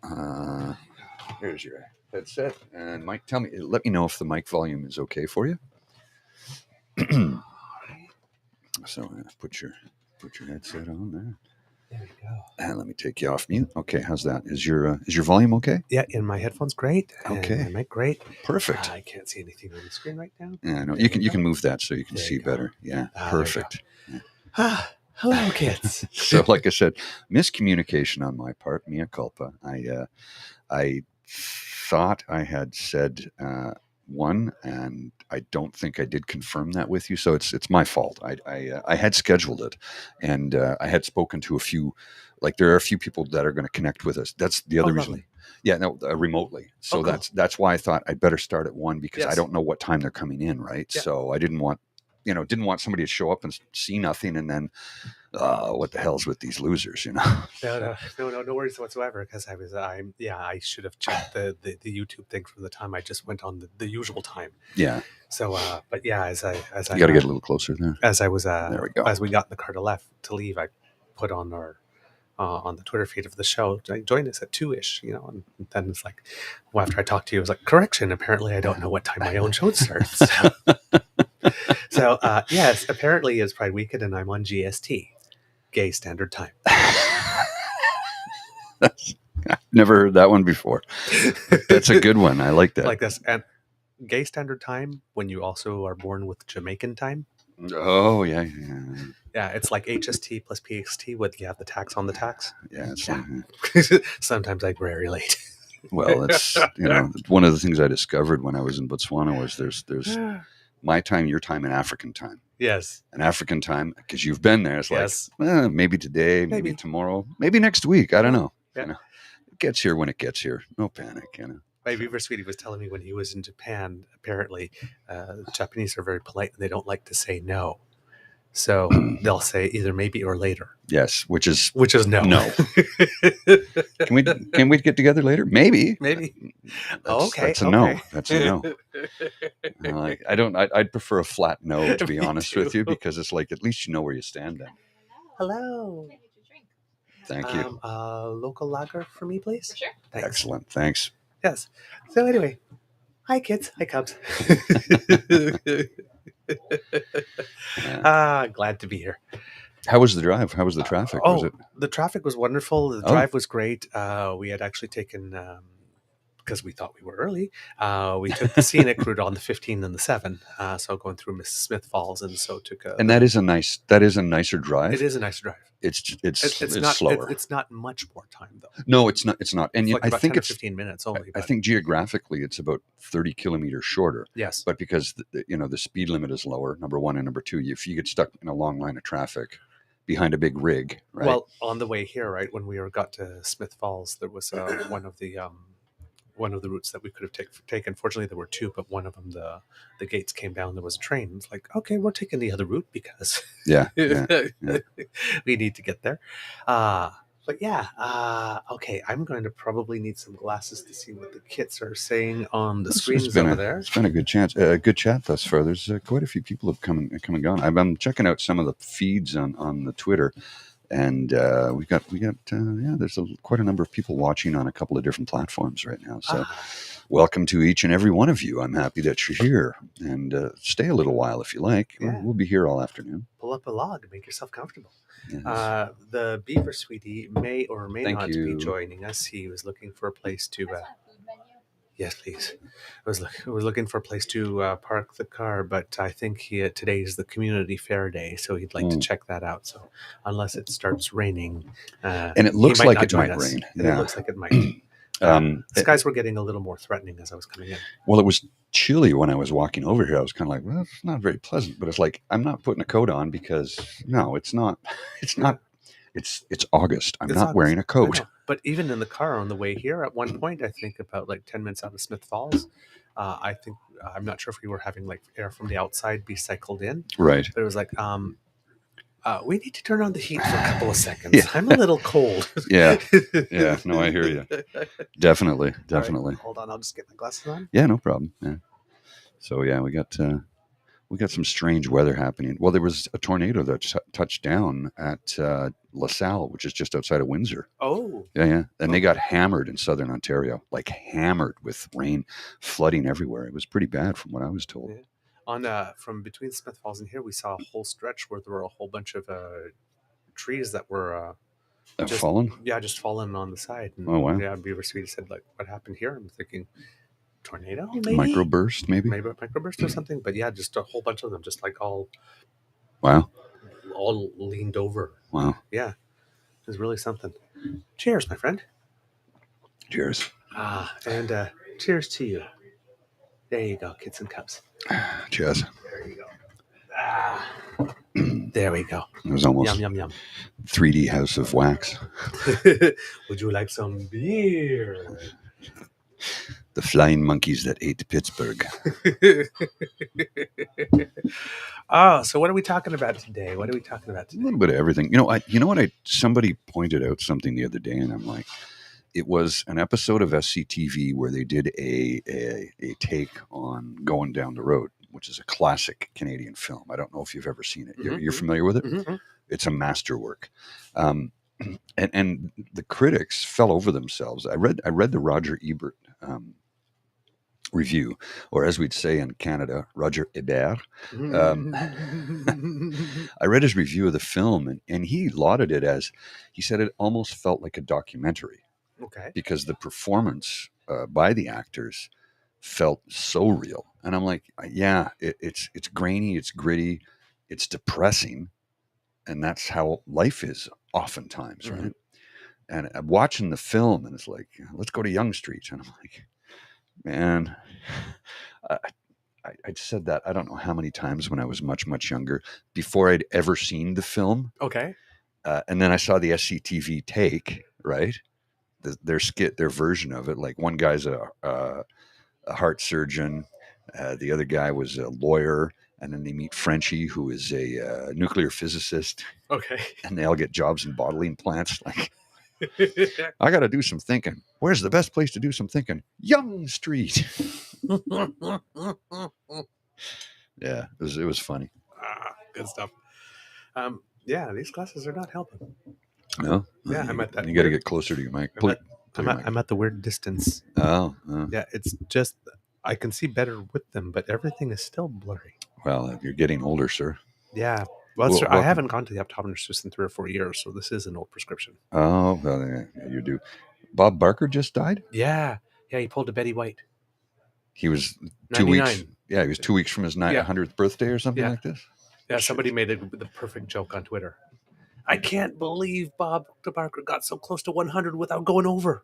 here's your headset. And Mike, let me know if the mic volume is okay for you. So put your headset on there. There we go. And let me take you off mute. Okay, how's that? Is your volume okay? Yeah, and my headphones great. Okay, and my mic great. Perfect. I can't see anything on the screen right now. Yeah, no, you can move that so you can see better. Yeah, perfect. Hello, kids. So, like I said, miscommunication on my part, mea culpa. I thought I had said 1, and I don't think I did confirm that with you. So it's my fault. I had scheduled it, and I had spoken to a few. Like, there are a few people that are going to connect with us. That's the other reason. Lovely. Yeah, no, remotely. So cool. that's why I thought I'd better start at 1, because Yes. I don't know what time they're coming in, right? Yeah. So I didn't want somebody to show up and see nothing, and then what the hell's with these losers, No worries whatsoever. Because I should have checked the YouTube thing from the time I just went on the usual time. Yeah. So, but yeah, as I you got to get a little closer there. As I was there we go. As we got in the car to leave, I put on our on the Twitter feed of the show, join us at 2-ish, and then it's like, well, after I talked to you, it was like, correction, apparently I don't know what time my own show starts. So yes, apparently it's Pride Weekend and I'm on GST, Gay Standard Time. I've never heard that one before. That's a good one. I like that. Like this. And Gay Standard Time, when you also are born with Jamaican time. Oh, yeah. Yeah, it's like HST plus PXT with you have the tax on the tax. Yeah, Sometimes I'm very late. Well, it's one of the things I discovered when I was in Botswana was there's my time, your time, and African time. Yes. And African time, because you've been there, it's like maybe today, maybe tomorrow, maybe next week. I don't know. Yeah. It gets here when it gets here. No panic. My Beaver sweetie was telling me when he was in Japan, apparently the Japanese are very polite and they don't like to say no. So they'll say either maybe or later, Yes, which is no. no. Can we get together later? Maybe. Maybe. That's a no. That's a no. I'd prefer a flat no, to be Me honest too. with you, because it's like at least you know where you stand then. Hello. Thank you. Local lager for me, please. For sure. Thanks. Excellent. Thanks. Yes. So anyway, hi kids, hi cubs. Glad to be here. How was the drive? How was the traffic? Was it? The traffic was wonderful. The Oh. drive was great. We had actually taken, because we thought we were early, we took the scenic route on the 15 and the 7. So going through Miss Smith Falls, and so took a. And that is a nicer drive. It is a nicer drive. It's not slower. It's not much more time though. No, it's not. It's not. And It's like I about think 10 or it's 15 minutes only. I think geographically it's about 30 kilometers shorter. Yes. But because the speed limit is lower, number one, and number two, if you get stuck in a long line of traffic behind a big rig, right? Well, on the way here, right when we got to Smith Falls, there was one of the routes that we could have taken. Fortunately, there were two, but one of them, the gates came down. There was a train. It's like, okay, we're taking the other route because yeah. we need to get there. Okay, I'm going to probably need some glasses to see what the kids are saying on the screens over there. It's been a good chat thus far. There's quite a few people have come and gone. I'm checking out some of the feeds on the Twitter. And we got there's quite a number of people watching on a couple of different platforms right now. So welcome to each and every one of you. I'm happy that you're here, and stay a little while if you like. Yeah. We'll be here all afternoon. Pull up a log, make yourself comfortable. Yes. The Beaver sweetie may or may Thank not you. be joining us. He was looking for a place to. Yes, please. I was looking for a place to park the car, but I think today is the community fair day, so he'd like to check that out. So unless it starts raining, and it looks like it might rain. Yeah. It looks like it might. Skies were getting a little more threatening as I was coming in. Well, it was chilly when I was walking over here. I was kind of like, well, it's not very pleasant, but it's like I'm not putting a coat on because no, it's not. It's not. It's August. I'm not wearing a coat. But even in the car on the way here, at one point, I think about like 10 minutes out of Smith Falls, I'm not sure if we were having like air from the outside be cycled in. Right. But it was like, we need to turn on the heat for a couple of seconds. Yeah. I'm a little cold. Yeah. No, I hear you. Definitely. Right, hold on, I'll just get my glasses on. Yeah, no problem. Yeah. So yeah, we got some strange weather happening. Well, there was a tornado that touched down at LaSalle, which is just outside of Windsor. Oh. Yeah. And they got hammered in southern Ontario, like hammered with rain, flooding everywhere. It was pretty bad from what I was told. Yeah. From between Smith Falls and here, we saw a whole stretch where there were a whole bunch of trees that were fallen? Yeah, just fallen on the side. And, oh, wow. Yeah, Beaver Sweetie said, like, what happened here? I'm thinking, tornado, maybe? Microburst, maybe a microburst or something, but yeah, just a whole bunch of them, just like all leaned over. Wow. Yeah, it was really something. Cheers, my friend. Cheers. And cheers to you. There you go, kids and cubs. Cheers. There you go. There we go. It was almost yum 3D House of Wax. Would you like some beer? The flying monkeys that ate Pittsburgh. So what are we talking about today? A little bit of everything. Somebody pointed out something the other day, and I'm like, it was an episode of SCTV where they did a take on Going Down the Road, which is a classic Canadian film. I don't know if you've ever seen it. You're familiar with it? Mm-hmm. It's a masterwork. And the critics fell over themselves. I read the Roger Ebert review, or as we'd say in Canada, Roger Ebert. I read his review of the film, and he lauded it as, he said it almost felt like a documentary. Okay. Because the performance by the actors felt so real. And I'm like, yeah, it's grainy, it's gritty, it's depressing. And that's how life is oftentimes, mm-hmm. right? And I'm watching the film, and it's like, let's go to Yonge Street. And I'm like, man, I said that I don't know how many times when I was much, much younger, before I'd ever seen the film. Okay. And then I saw the SCTV take, right? Their skit, their version of it. Like, one guy's a heart surgeon. The other guy was a lawyer. and then they meet Frenchie, who is a nuclear physicist, Okay. and they all get jobs in bottling plants. Like, I got to do some thinking. Where's the best place to do some thinking? Young Street. Yeah, it was funny. Good stuff. Yeah, these glasses are not helping. No, Yeah, I'm at that. You got to get closer to your mic. I'm at the weird distance. Oh, Yeah, it's just I can see better with them, but everything is still blurry. well, you're getting older, sir. Yeah. Well, sir, I haven't gone to the optometrist in 3 or 4 years, so this is an old prescription. Oh, well, yeah, you do. Bob Barker just died? Yeah. Yeah, he pulled a Betty White. He was 99. 2 weeks. Yeah, he was 2 weeks from his 100th birthday or something like this. Yeah, somebody made the perfect joke on Twitter. I can't believe Bob Barker got so close to 100 without going over.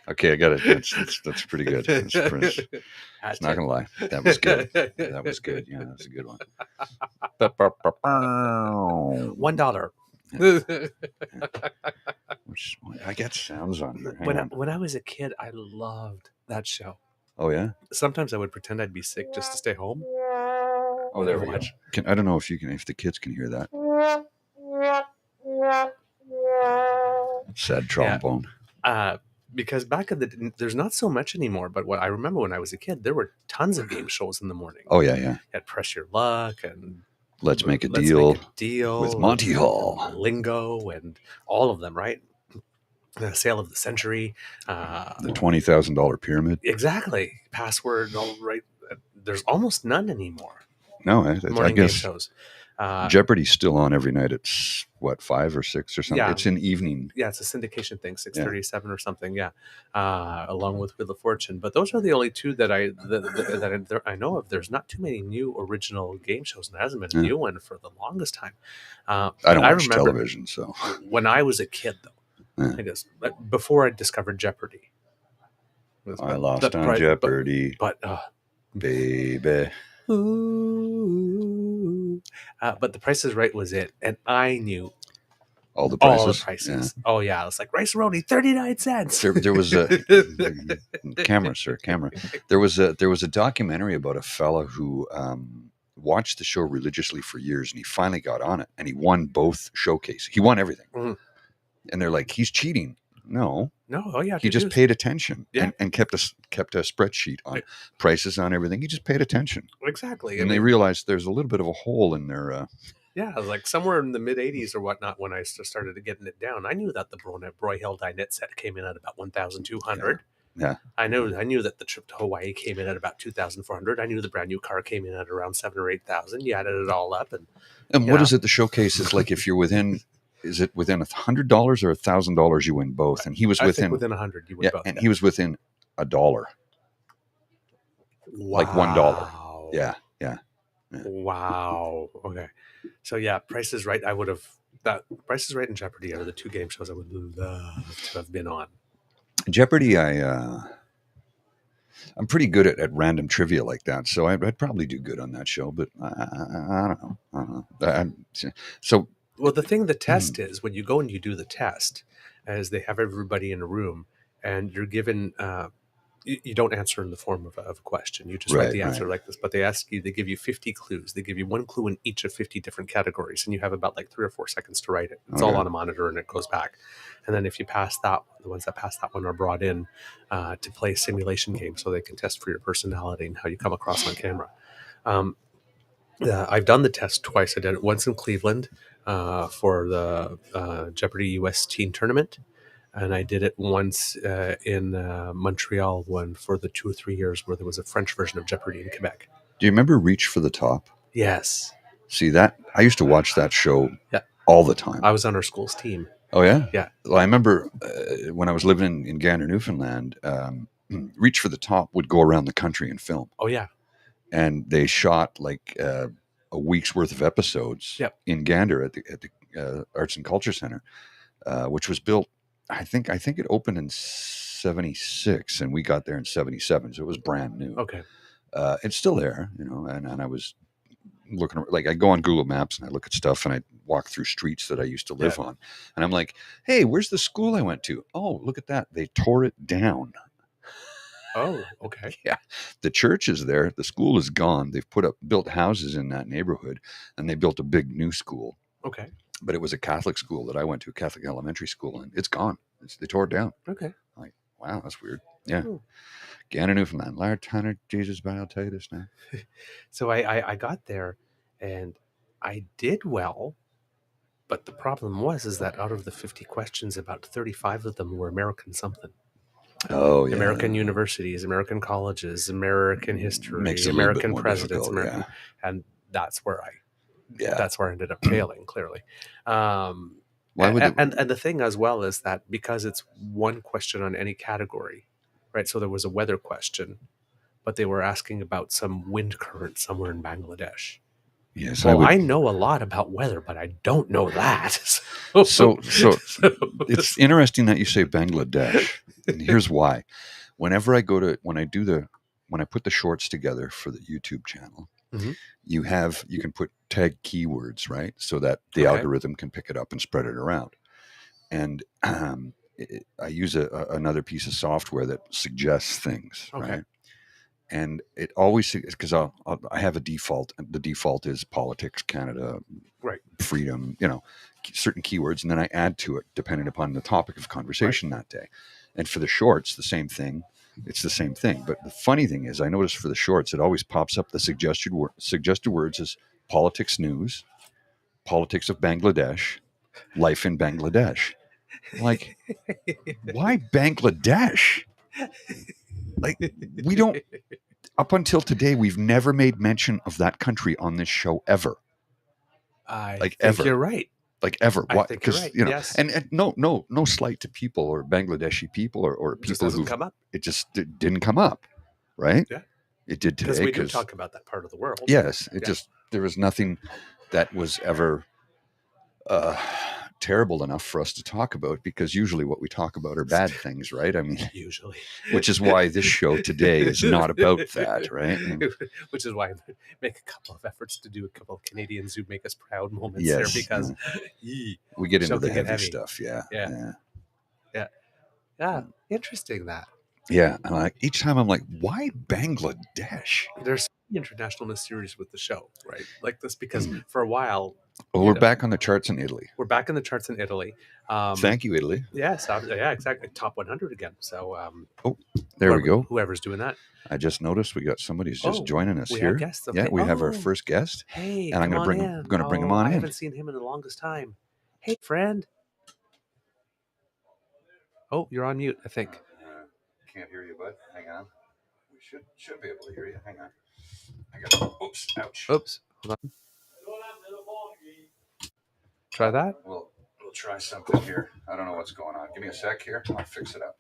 Okay, I got it. That's pretty good. It's not gonna lie. That was good. That was good. Yeah, that was a good one. $1. Which I got sounds on here. When I was a kid, I loved that show. Oh yeah. Sometimes I would pretend I'd be sick just to stay home. Oh, there we go. I don't know if the kids can hear that. Sad trombone. Yeah. Because back in there's not so much anymore, but what I remember when I was a kid, there were tons of game shows in the morning. Oh yeah. You had Press Your Luck and Let's Make a Deal with Monty Hall, Lingo, and all of them, right? The Sale of the Century, the $20,000 Pyramid. Exactly. Password, all right. There's almost none anymore. No, I guess game shows. Jeopardy's still on every night. It's what, 5 or 6 or something. Yeah. It's an evening. Yeah, it's a syndication thing, 6:37 or something. Yeah, along with Wheel of Fortune. But those are the only two that I know of. There's not too many new original game shows, and there hasn't been a new one for the longest time. I don't watch television, so when I was a kid, though, I guess before I discovered Jeopardy, I lost on Jeopardy, but baby. But The Price is Right was it, and I knew all the prices. Yeah. Oh yeah, it's like rice roni, 39 cents. There was a camera. There was a documentary about a fella who watched the show religiously for years, and he finally got on it, and he won both showcases. He won everything, and they're like, he's cheating. No. Oh yeah. He just paid attention and kept a spreadsheet on prices on everything. He just paid attention. Exactly. And they realized there's a little bit of a hole in their. Yeah, like somewhere in the mid 80s or whatnot, when I started getting it down, I knew that the Broyhill dinette set came in at about 1,200. Yeah. I knew that the trip to Hawaii came in at about 2,400. I knew the brand new car came in at around 7,000 or 8,000. You added it all up, and what is it? The showcase is like if you're within. Is it within $100 or $1,000 you win both? And he was within 100. You win both. And he was within $1. Wow. Like $1. Yeah. Wow. Okay. So yeah, Price is Right. Price is Right and Jeopardy are the two game shows I would love to have been on. Jeopardy, I'm pretty good at random trivia like that, so I'd probably do good on that show. But I don't know. Well, the test is when you go and you do the test, as they have everybody in a room, and you're given. You don't answer in the form of a question. You just write the answer like this. But they give you 50 clues. They give you one clue in each of 50 different categories. And you have about like 3 or 4 seconds to write it. It's all on a monitor and it goes back. And then if you pass that, the ones that pass that one are brought in to play a simulation game so they can test for your personality and how you come across on camera. I've done the test twice. I did it once in Cleveland for the Jeopardy US Teen Tournament. And I did it once in Montreal, one for the 2 or 3 years where there was a French version of Jeopardy in Quebec. Do you remember Reach for the Top? Yes. See that? I used to watch that show all the time. I was on our school's team. Oh, yeah? Yeah. Well, I remember when I was living in Gander, Newfoundland, Reach for the Top would go around the country and film. Oh, yeah. And they shot like a week's worth of episodes in Gander at the Arts and Culture Center, which was built. I think it opened in 76 and we got there in 77. So it was brand new. Okay. It's still there, and I was looking, like I go on Google Maps and I look at stuff and I walk through streets that I used to live on. And I'm like, hey, where's the school I went to? Oh, look at that. They tore it down. Oh, okay. Yeah. The church is there. The school is gone. They've built houses in that neighborhood, and they built a big new school. Okay. But it was a Catholic school that I went to, a Catholic elementary school, and it's gone. They tore it down. Okay. Like, wow, that's weird. Yeah. Hmm. Gana, Newfoundland. Lord Tanner, Jesus, but I'll tell you this now. So I got there and I did well, but the problem is that out of the 50 questions, about 35 of them were American something. Oh, yeah. American universities, American colleges, American history, Makes it a little bit American more presidents, difficult, American, and that's where I Yeah. ended up failing clearly. Why would and the thing as well is that because it's one question on any category, right? So there was a weather question, but they were asking about some wind current somewhere in Bangladesh. Yes, Well, I know a lot about weather, but I don't know that. So it's interesting that you say Bangladesh, and here's why. When I put the shorts together for the YouTube channel, Mhm. you can put tag keywords, right, so that the algorithm can pick it up and spread it around. And I use another piece of software that suggests things, right? And it always, because I have a default. The default is politics, Canada, right, freedom, certain keywords, and then I add to it depending upon the topic of conversation that day. And for the shorts, the same thing. It's the same thing. But the funny thing is, I noticed for the shorts, it always pops up the suggested words as politics news, politics of Bangladesh, life in Bangladesh. Like, why Bangladesh? Like, we don't. Up until today, we've never made mention of that country on this show ever. I think ever. You're right. Like ever. I think you're right. Yes. And no slight to people or Bangladeshi people or people who come up. It just didn't come up, right? Yeah. It did today because we do talk about that part of the world. Yes, just there was nothing that was ever terrible enough for us to talk about, because usually what we talk about are bad things, right? I mean, usually, which is why this show today is not about that, right? Which is why I make a couple of efforts to do a couple of Canadians who make us proud moments there, because we get into the heavy stuff. Yeah. Interesting that. Yeah, and each time I'm like, why Bangladesh? There's internationalness series with the show, right? Like this, because for a while. Well, we're back on the charts in Italy. We're back in the charts in Italy. Thank you, Italy. Yes, yeah, exactly. Top 100 again. So, there we go. Whoever's doing that. I just noticed we got somebody's just joining us here. Guests, okay. Yeah, we have our first guest. Hey, and I'm going to bring him on in. I haven't seen him in the longest time. Hey, friend. Oh, you're on mute, I think. Can't hear you, bud. Hang on. We should be able to hear you. Hang on. I got. Oops. Ouch. Oops. Hold on. Try that. We'll try something here. I don't know what's going on. Give me a sec here. I'll fix it up.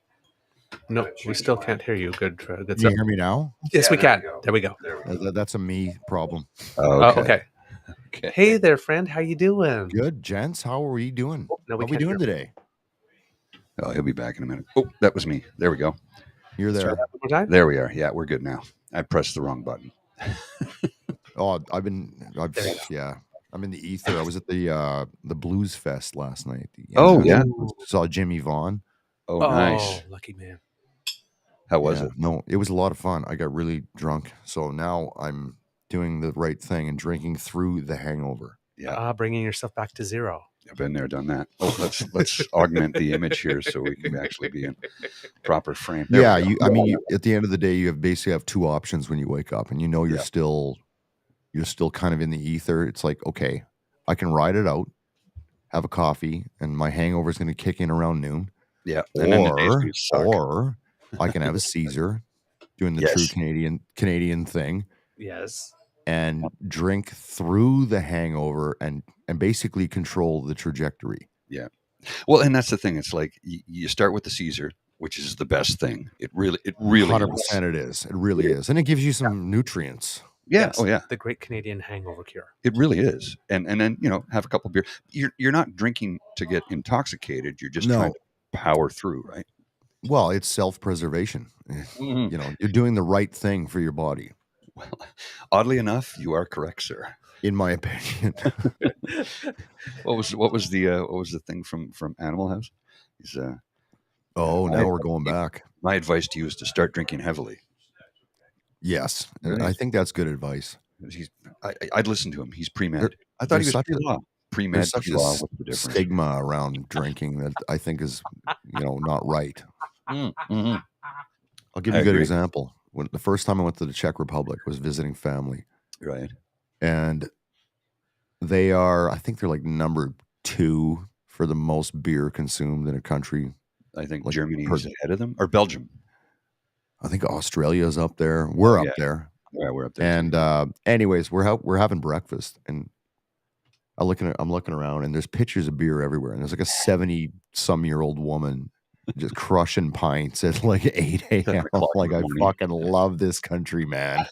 No, we still can't hear you. Good. Can you hear me now? Yes, we can. There we go. That's a me problem. Okay. Hey there, friend. How you doing? Good, gents. How are we doing? How are we doing today? Oh, he'll be back in a minute. Oh, that was me. There we go. You're there. There we are. Yeah, we're good now. I pressed the wrong button. I'm in the ether. I was at the Blues Fest last night. Yeah. Saw Jimmy Vaughn. Oh, nice. Lucky man. How was it? No, it was a lot of fun. I got really drunk. So now I'm doing the right thing and drinking through the hangover. Yeah. Bringing yourself back to zero. I've been there, done that. Oh, let's augment the image here so we can actually be in proper frame. There at the end of the day, you basically have two options when you wake up, and you're still kind of in the ether. It's like, okay, I can ride it out, have a coffee, and my hangover is going to kick in around noon. Yeah. Or I can have a Caesar, doing the true Canadian thing. Yes. And drink through the hangover and basically control the trajectory. Yeah. Well, and that's the thing. It's like you start with the Caesar, which is the best thing. It really 100% it is. It really is. And it gives you some nutrients. Yeah. Yes, oh yeah. The great Canadian hangover cure. It really is. And then, have a couple of beer. You're not drinking to get intoxicated. You're just trying to power through, right? Well, it's self-preservation. Mm-hmm. You're doing the right thing for your body. Well, oddly enough, you are correct, sir. In my opinion. What was the thing from Animal House? He's Oh, now we're going back. My advice to you is to start drinking heavily. Yes, and Right. I think that's good advice. I'd listen to him. He's pre-med. I thought he was pre-law. Pre-med, There's such pre-law. a What's the difference? stigma around drinking that I think is, not right. Mm-hmm. I'll give you a good example. When the first time I went to the Czech Republic was visiting family, Right. and I think they're like number 2 for the most beer consumed in a country. I think Like, Germany's ahead of them, or Belgium. I think Australia's up there. We're up there. Yeah, we're up there. And anyways, we're having breakfast, and I'm looking around, and there's pictures of beer everywhere, and there's like a 70-some-year-old woman just crushing pints at like 8 a.m. Like, I fucking love this country, man.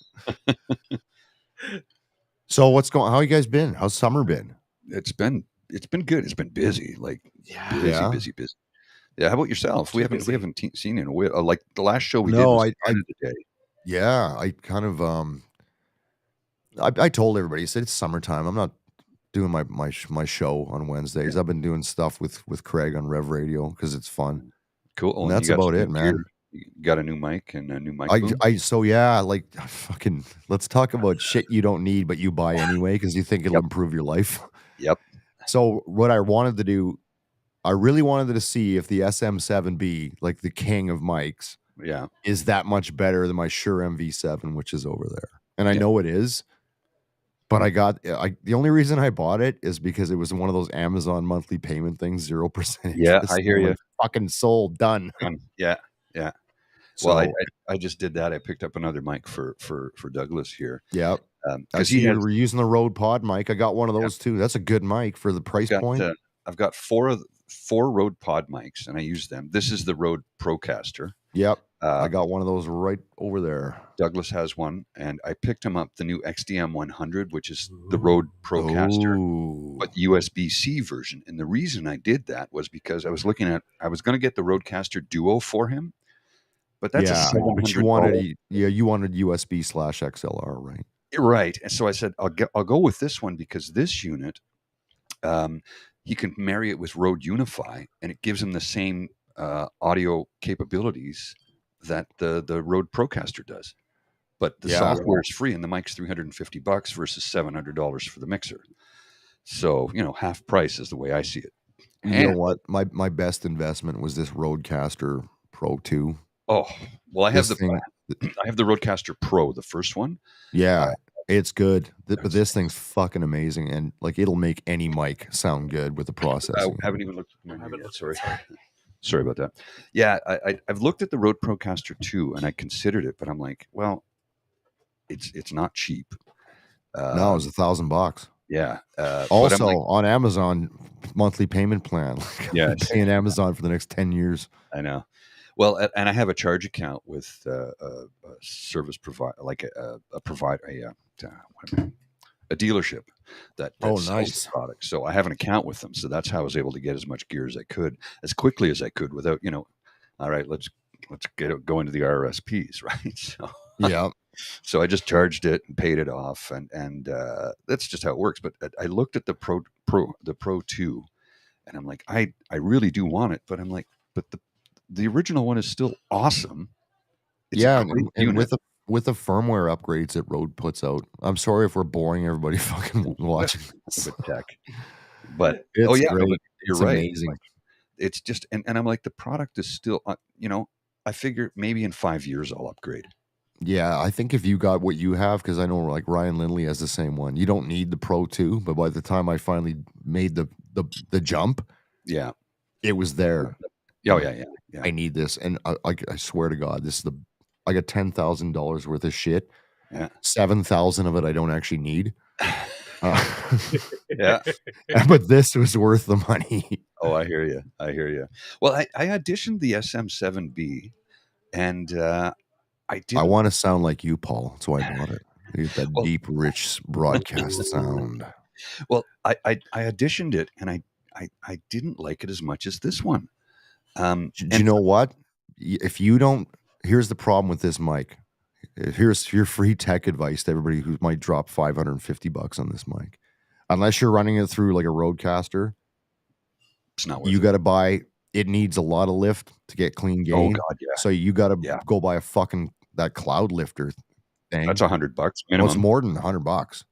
So how you guys been? How's summer been? It's been good. It's been busy, like busy. Yeah. How about yourself? We haven't seen you in a while. Like the last show we did was Canada Day. Yeah, I kind of I told everybody, I said it's summertime. I'm not doing my show on Wednesdays. I've been doing stuff with Craig on Rev Radio because it's fun. Cool. And that's about it, man. You got a new mic and a new microphone? Fucking let's talk about shit you don't need but you buy anyway because you think it'll improve your life. Yep. So what I wanted to do, I really wanted to see if the SM7B, like the king of mics, is that much better than my Shure MV7, which is over there. And I know it is. But the only reason I bought it is because it was one of those Amazon monthly payment things, 0%. Yeah, I hear you. Fucking sold, done. Yeah. So, well, I just did that. I picked up another mic for Douglas here. Yeah. Because you were using the Rode Pod mic. I got one of those too. That's a good mic for the price point. I've got four Rode Pod mics, and I use them. This is the Rode Procaster. Yep. I got one of those right over there. Douglas has one, and I picked him up the new XDM 100, which is the Rode Procaster, but USB-C version. And the reason I did that was because I was going to get the Rodecaster Duo for him, but that's but you wanted USB/XLR, right? Right. And so I said I'll go with this one because this unit, he can marry it with Rode Unify, and it gives him the same audio capabilities that the Rode Procaster does, but the software is free, and the mic's $350 versus $700 for the mixer. So half price is the way I see it. You know what? My best investment was this Rodecaster Pro 2. Oh well, I have the Rodecaster Pro, the first one. Yeah, it's good, but this thing's fucking amazing, and like it'll make any mic sound good with the processing. I haven't even looked at my yet. Sorry about that. Yeah, I've looked at the Rode Procaster 2, and I considered it, but I'm like, well, it's not cheap. No, it was $1,000. Yeah. Also on Amazon monthly payment plan. Yes. Paying Amazon for the next 10 years. I know. Well, and I have a charge account with a service provider, like a dealership that sells the product. So I have an account with them. So that's how I was able to get as much gear as I could, as quickly as I could, without all right, let's go into the RSPs, right? So yeah. So I just charged it and paid it off, and that's just how it works. But I looked at the Pro 2, and I'm like, I really do want it, but I'm like, but the original one is still awesome. It's and with the firmware upgrades that Rode puts out. I'm sorry if we're boring everybody fucking watching this. Tech. But you're right. Amazing. Like, it's just and I'm like, the product is still I figure maybe in 5 years I'll upgrade. Yeah, I think if you got what you have, because I know like Ryan Lindley has the same one. You don't need the Pro 2, but by the time I finally made the jump, it was there. Oh yeah. I need this, and I swear to God, I got $10,000 worth of shit. Yeah, 7,000 of it I don't actually need. Yeah, but this was worth the money. Oh, I hear you. Well, I auditioned the SM7B, and I want to sound like you, Paul. That's why I bought it. I get that deep, rich broadcast sound. Well, I auditioned it, and I didn't like it as much as this one. Do you know what? If you don't, here's the problem with this mic. Here's your free tech advice to everybody who might drop $550 on this mic. Unless you're running it through like a Rodecaster, it's not worth you it. got to buy it needs a lot of lift to get clean Oh gain. God, yeah. So you got to Yeah. go buy that cloud lifter thing. That's $100 Well, minimum. it's more than $100.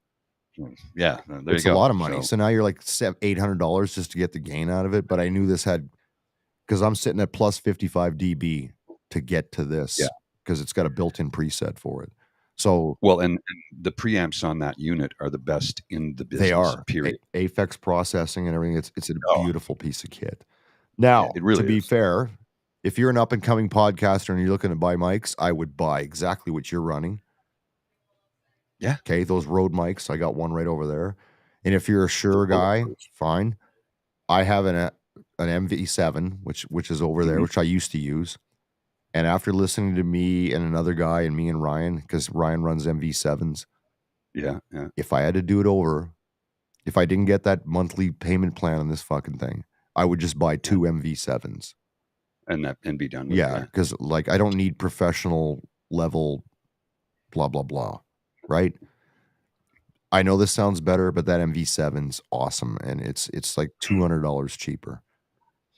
Yeah, there It's you a go. lot of money. So now you're like $800 just to get the gain out of it. But I knew this had, because I'm sitting at plus 55 dB to get to this. Yeah. Because it's got a built-in preset for it. So well, and the preamps on that unit are the best in the business. they are. Period. Aphex processing and everything. It's a beautiful piece of kit. Yeah, Now, it really to be is. fair, if you're an up-and-coming podcaster and you're looking to buy mics, I would buy exactly what you're running. Yeah. Okay, those Rode mics, I got one right over there. And if you're a Shure guy, fine. I have an MV7, which is over there, which I used to use. And after listening to me and another guy and me and Ryan, because Ryan runs MV7s. Yeah, yeah. If I had to do it over, if I didn't get that monthly payment plan on this fucking thing, I would just buy 2 MV7s. And be done with it. Yeah, because like I don't need professional level blah, blah, blah, right? I know this sounds better, but that MV7's awesome. And it's like $200 cheaper.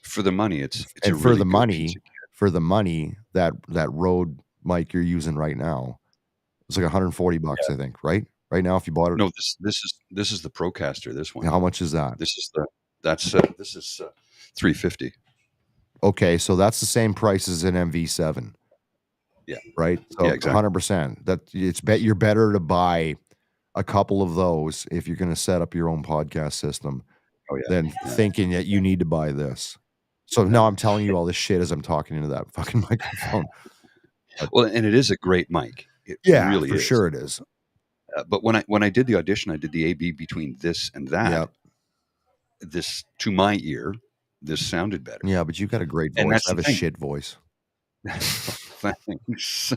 For the money, it's and a for really the good money, piece of kit. for the money, that Rode mic you're using right now, it's like $140, I think, right? Right now, if you bought it. No, this is the Procaster. This one. How much is that? This is $350. Okay, so that's the same price as an MV7. Yeah. Right. So yeah, exactly. 100%. That you're better to buy a couple of those if you're going to set up your own podcast system than thinking that you need to buy this. So now I'm telling you all this shit as I'm talking into that fucking microphone. Well, and it is a great mic. It really for is. sure it is. But when I did the audition, I did the A/B between this and that. Yep. This, to my ear, this sounded better. Yeah, but you've got a great voice. And that's I have the a thing. shit voice. Thanks.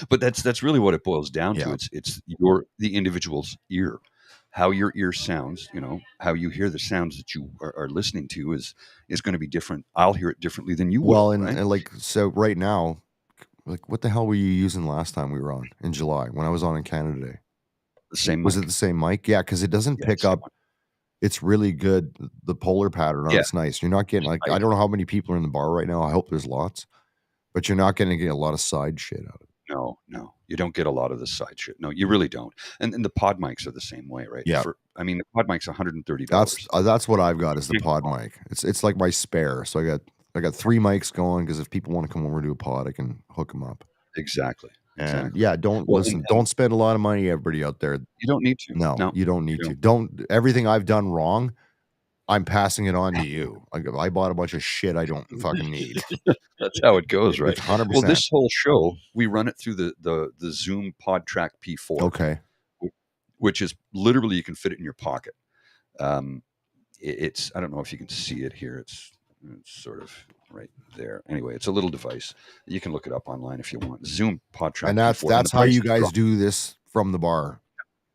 But that's really what it boils down to. It's the individual's ear. How your ear sounds, how you hear the sounds that you are listening to is going to be different. I'll hear it differently than you will. Well, and like, so right now, like, what the hell were you using last time we were on in July when I was on in Canada Day? The same mic. Was it the same mic? Yeah, because it doesn't pick up. It's really good. The polar pattern on it's nice. You're not getting like, I don't know how many people are in the bar right now. I hope there's lots, but you're not going to get a lot of side shit out of it. No, you don't get a lot of the side shit. No, you really don't. And the pod mics are the same way, right? Yeah. The pod mic's $130. That's what I've got is the pod mic. It's like my spare. So I got 3 mics going because if people want to come over to a pod, I can hook them up. Exactly. And don't spend a lot of money, everybody out there. You don't need to. No, you don't need to. Don't. Everything I've done wrong, I'm passing it on to you. I bought a bunch of shit I don't fucking need. That's how it goes, right? 100%. Well, this whole show, we run it through the Zoom PodTrack P4. Okay. Which is literally, you can fit it in your pocket. It's, I don't know if you can see it here. It's sort of right there. Anyway, it's a little device. You can look it up online if you want. Zoom PodTrack. And that's how you guys do this from the bar.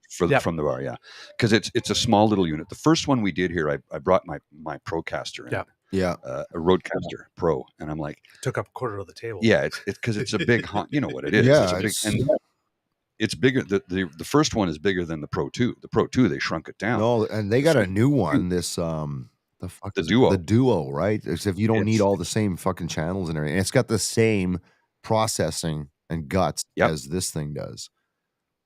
From the bar, yeah. Because it's a small little unit. The first one we did here, I brought my Procaster in. Yeah. A Rodecaster Pro. And I'm like, took up a quarter of the table. Yeah, it's because it's a big, you know what it is. Yeah, it's bigger. The first one is bigger than the Pro 2. The Pro 2, they shrunk it down. No, and they got a new one. This the Duo. The Duo, right? It's if you don't need all the same fucking channels and everything. And it's got the same processing and guts as this thing does.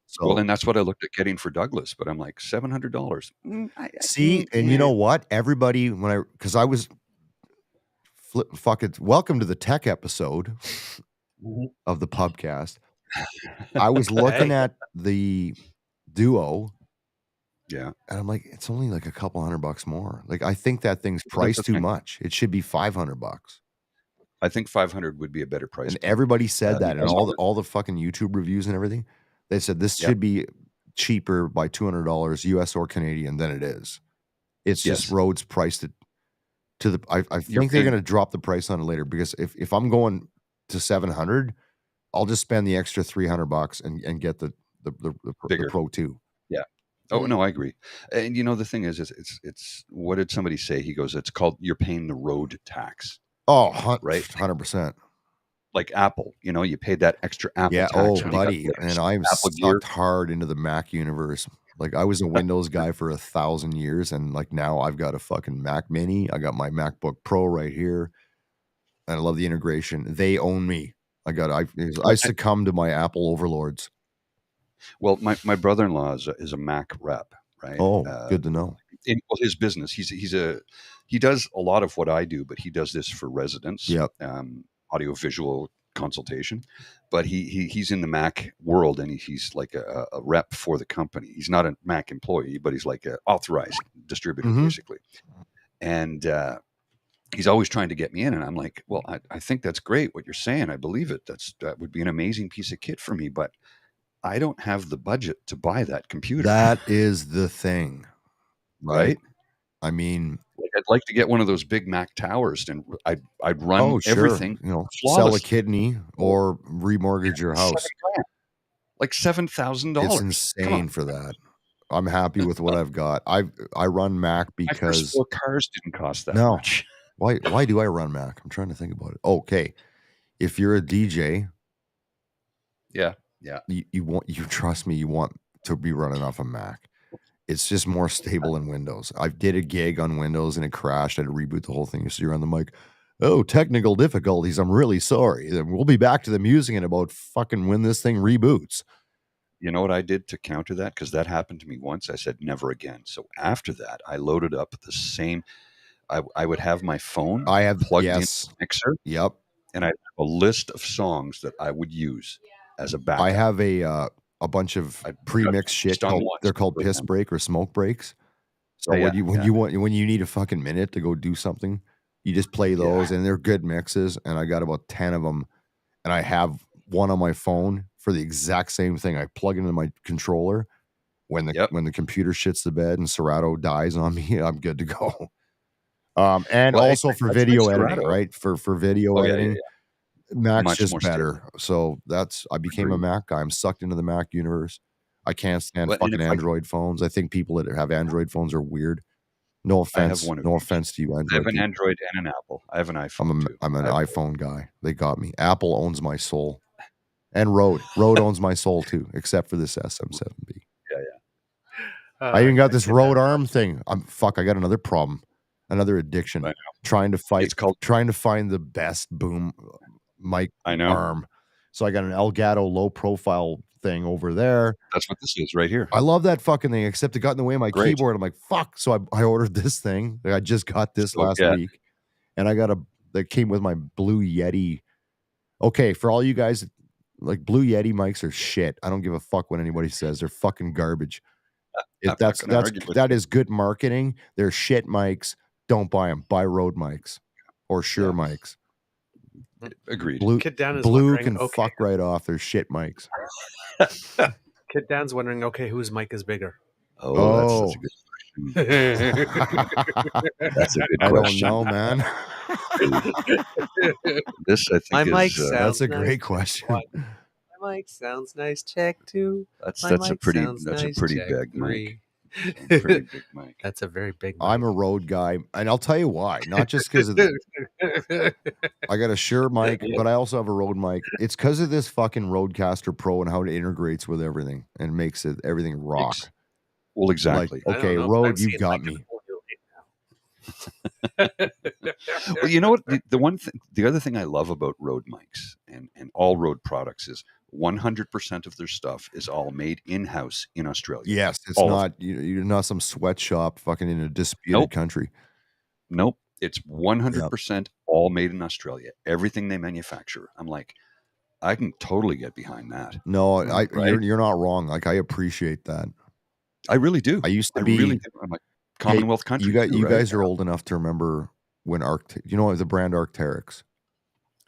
So, well, and that's what I looked at getting for Douglas, but I'm like $700. See, and you know what? Everybody, because I was welcome to the tech episode of the PubCast. I was looking at the Duo. Yeah. And I'm like, it's only like a couple $100 more. Like, I think that thing's priced too much. It should be $500. I think 500 would be a better price. And everybody said that, and all the fucking YouTube reviews and everything, they said this should be cheaper by $200 US or Canadian than it is. It's just Rhodes priced it to the. I think they're going to drop the price on it later because if I'm going to 700, I'll just spend the extra $300 and get the Pro 2. Yeah. Oh no, I agree. And the thing is it's what did somebody say? He goes, it's called, you're paying the road tax. Oh, right, 100%. Like Apple, you paid that extra Apple tax. Oh, buddy, and I'm sucked hard into the Mac universe. Like, I was a Windows guy for 1,000 years, and like now I've got a fucking Mac Mini. I got my MacBook Pro right here. and I love the integration. They own me. I succumb to my Apple overlords. Well, my brother-in-law is a Mac rep, right? Oh, good to know. Well, his business, he does a lot of what I do, but he does this for residents, Yep. audio visual consultation. But he's in the Mac world, and he's like a rep for the company. He's not a Mac employee, but he's like an authorized distributor, basically. And he's always trying to get me in, and I'm like, well, I think that's great what you're saying. I believe it. That would be an amazing piece of kit for me, but I don't have the budget to buy that computer. That is the thing, right? I mean, I'd like to get one of those big Mac towers, and I'd run everything. Sell a kidney or remortgage your house. Like $7,000. It's insane for that. I'm happy with what I've got. I run Mac because my first 4 cars didn't cost that much. Why do I run Mac? I'm trying to think about it. Okay, if you're a DJ, yeah, you trust me, you want to be running off a Mac. It's just more stable than Windows. I did a gig on Windows and it crashed. I had to reboot the whole thing. So you're on the mic. Oh, technical difficulties. I'm really sorry. We'll be back to the music in about fucking when this thing reboots. You know what I did to counter that? Because that happened to me once. I said never again. So after that, I loaded up the same. I would have my phone. I have plugged in the mixer. Yep. And I have a list of songs that I would use as a backup. I have a bunch of pre-mixed shit. They're called piss break or smoke breaks. So when you need a fucking minute to go do something, you just play those, and they're good mixes. And I got about 10 of them, and I have one on my phone for the exact same thing. I plug it into my controller when the computer shits the bed and Serato dies on me. I'm good to go. And also for video editing, right? For video editing. Mac's just better. So I became a Mac guy. I'm sucked into the Mac universe. I can't stand fucking Android phones. I think people that have Android phones are weird. No offense. No offense to you, Android. I have an Android and an Apple. I have an iPhone too. I'm an iPhone guy. They got me. Apple owns my soul. And Rode owns my soul too, except for this SM7B. Yeah. I even got this Rode arm thing. I got another problem. Another addiction. Trying to find the best boom mic arm. So I got an Elgato low profile thing over there. That's what this is right here. I love that fucking thing, except it got in the way of my keyboard. I'm like, fuck. So I ordered this thing. I just got this last week. And I got that came with my Blue Yeti. Okay, for all you guys, like Blue Yeti mics are shit. I don't give a fuck what anybody says. They're fucking garbage. That is good marketing. They're shit mics. Don't buy them. Buy Rode mics or Shure mics. Agreed. Blue can fuck right off. They're shit mics. Kid Dan's wondering, okay, whose mic is bigger? Oh, that's a good question. That's a good question. I don't know, man. This, I think, that's a great question. My mic sounds nice. Check 2. That's a pretty big mic. Pretty big mic. That's a very big mic. I'm a Rode guy, and I'll tell you why. Not just because of I got a Shure mic, but I also have a Rode mic. It's because of this fucking Rodecaster Pro and how it integrates with everything and makes everything rock. Well, exactly. Like, okay, Rode, you got me. Well, you know what? The other thing I love about Rode mics and all Rode products is 100% of their stuff is all made in-house in Australia. Yes, it's not you're not some sweatshop fucking in a disputed country. Nope, it's 100% all made in Australia. Everything they manufacture. I'm like, I can totally get behind that. No, you're not wrong. Like, I appreciate that. I really do. I used to be. Really do. I'm like, Commonwealth country. You guys are old enough to remember when the brand Arc'teryx.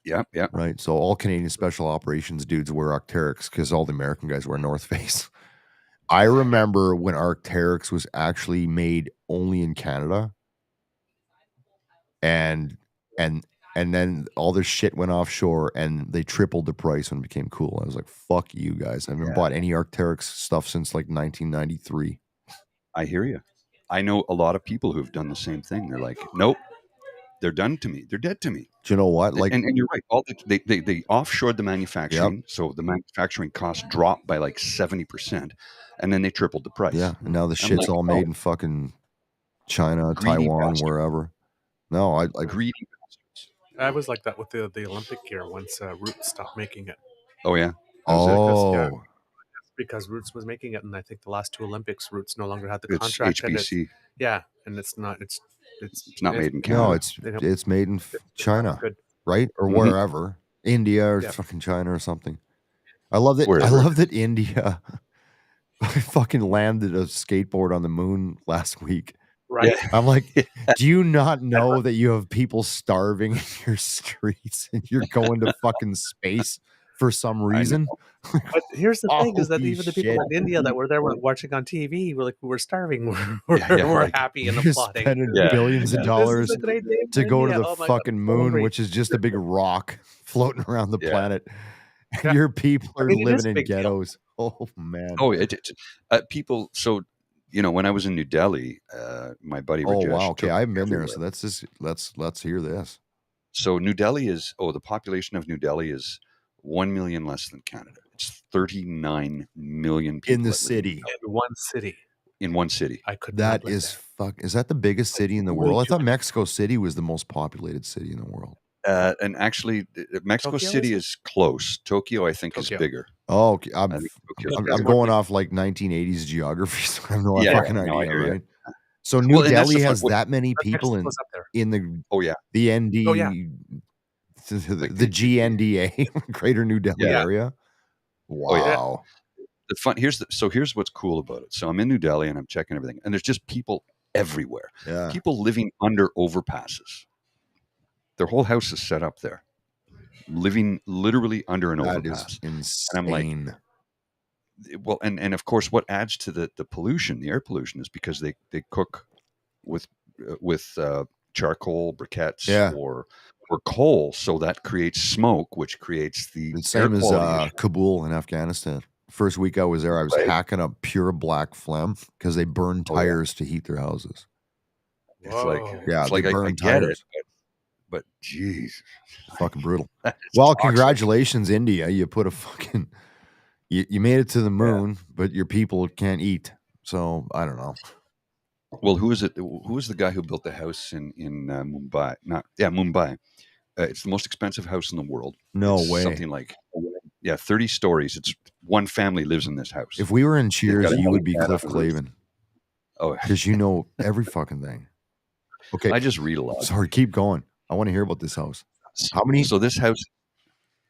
Yeah. Right. So all Canadian special operations dudes wear Arc'teryx because all the American guys wear North Face. I remember when Arc'teryx was actually made only in Canada, and then all this shit went offshore, and they tripled the price when it became cool. I was like, "Fuck you guys! I haven't bought any Arc'teryx stuff since like 1993." I hear you. I know a lot of people who've done the same thing. They're like, "Nope, they're done to me. They're dead to me." Do you know what? Like, and you're right. They offshored the manufacturing, so the manufacturing costs dropped by like 70%, and then they tripled the price. Yeah, and now the shit's all made in fucking China, Taiwan, bastard. wherever. No, greedy bastards. I was like that with the Olympic gear once Roots stopped making it. Oh yeah. How's that? Oh, Because Roots was making it, and I think the last two Olympics, Roots no longer had the It's contract. And HBC. and it's not. It's Not made in Canada. no, they don't- it's made in it's not China, good. right? Or Mhm. wherever, India or Yeah. fucking China or something. I love that. I Wherever. love that India fucking landed a skateboard on the moon last week. Right? I'm like, do you not know that you have people starving in your streets and you're going to fucking space for some reason? But here's the thing: is that Holy even the people shit. in India that were there were watching on TV, were like, "We're starving. We're like, happy and You're applauding." spending Yeah. billions of Yeah. dollars This is a great day to for go to India. the Oh my God, fucking I'm moon, hungry. which is just a big rock floating around the Yeah. planet. And Yeah. your people are I mean, it is living a in big deal. ghettos. Oh man. Oh, people. So, when I was in New Delhi, my buddy Oh Rajesh wow. Okay, took I me haven't been there, everywhere. so let's hear this. So New Delhi is the population of New Delhi is 1 million less than Canada. It's 39 million people In the that live city. In one city, in one city. I could That not live is there. is that the biggest city in the way world? I too thought many Mexico City was the most populated city in the world. And actually, Mexico Tokyo, City is it? is close. Tokyo, I think, is Tokyo. bigger. Oh, okay. I think Tokyo's But bigger. I'm more going people. off like 1980s geography, so I have no Yeah, fucking no, I idea, hear ya. right? So New Well, and that's Delhi the fun. has that many But people Mexico's up there. in the Oh yeah, ND Oh, yeah. the GNDA, Greater New Delhi Yeah. area. Oh, yeah. Wow. the fun. Here's what's cool about it. So I'm in New Delhi and I'm checking everything, and there's just people everywhere. Yeah. People living under overpasses. Their whole house is set up there, living literally under an That overpass. is insane. And I'm like, well, and of course, what adds to the pollution, the air pollution, is because they cook with charcoal briquettes Yeah. or coal, so that creates smoke, which creates the The air same as quality issue. Kabul in Afghanistan. First week I was there, I was Right. hacking up pure black phlegm because they burn Oh, yeah. tires to heat their houses. It's like, Whoa. Yeah, it's they like I burn get tires. it, but geez, Fucking brutal. that's Well, toxic. congratulations, India. You put a fucking you made it to the moon, but your people can't eat. So I don't know. Well, who is it? Who is the guy who built the house in Mumbai? Mumbai. It's the most expensive house in the world. No It's way. Something like 30 stories. It's one family lives in this house. If we were in Cheers, got a you would be helipad Cliff on the roof. Clavin Oh, because you know every fucking thing. Okay, I just read a lot. sorry, keep going. I want to hear about this house. How many? So this house,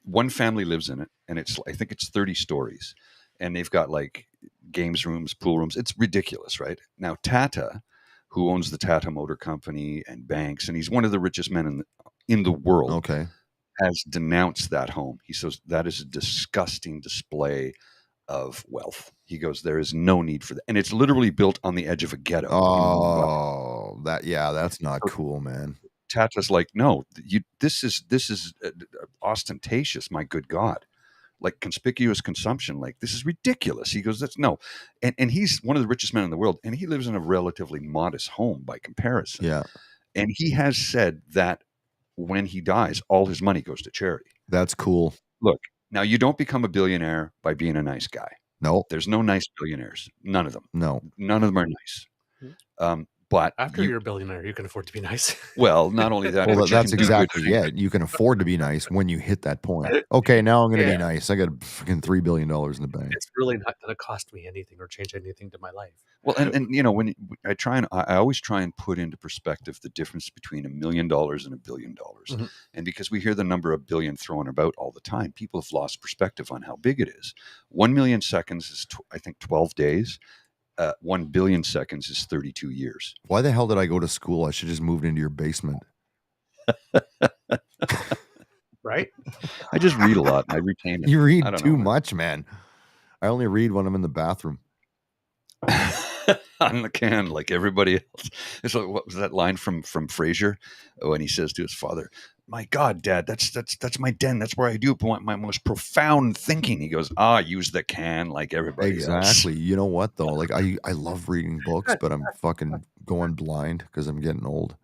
one family lives in it, and I think it's 30 stories, and they've got like games rooms, pool rooms. It's ridiculous, right? Now Tata, who owns the Tata Motor Company and banks, and he's one of the richest men in the world, Okay. has denounced that home. He says that is a disgusting display of wealth. He goes, there is no need for that, and it's literally built on the edge of a ghetto. in Mumbai. Oh, that's not cool, man. Tata's like, no, this is ostentatious. My good God, like conspicuous consumption. Like this is ridiculous. He goes, that's no, and he's one of the richest men in the world, and he lives in a relatively modest home by comparison. Yeah, And he has said that when he dies, all his money goes to charity. that's cool. Look, now you don't become a billionaire by being a nice guy. No, There's no nice billionaires. None of them. no. None of them are nice. But After you're a billionaire, you can afford to be nice. well, not only that, Well, but you that's can do good exactly things. it. You can afford to be nice when you hit that point. Okay, now I'm going to Yeah. be nice. I got fucking $3 billion in the bank. It's really not going to cost me anything or change anything to my life. Well, and when I always try and put into perspective the difference between $1 million and $1 billion. Mhm. And because we hear the number of billion thrown about all the time, people have lost perspective on how big it is. 1 million seconds is, I think, 12 days. 1 billion seconds is 32 years. Why the hell did I go to school? I should just moved into your basement. Right? I just read a lot and I retain it. You read I don't too know, man. much, man. I only read when I'm in the bathroom. On the can, like everybody else. It's like, what was that line from Frasier when he says to his father, "My God, Dad, that's my den. That's where I do my most profound thinking." He goes, use the can like everybody else. Exactly. You know what though? Like I love reading books, but I'm fucking going blind because I'm getting old.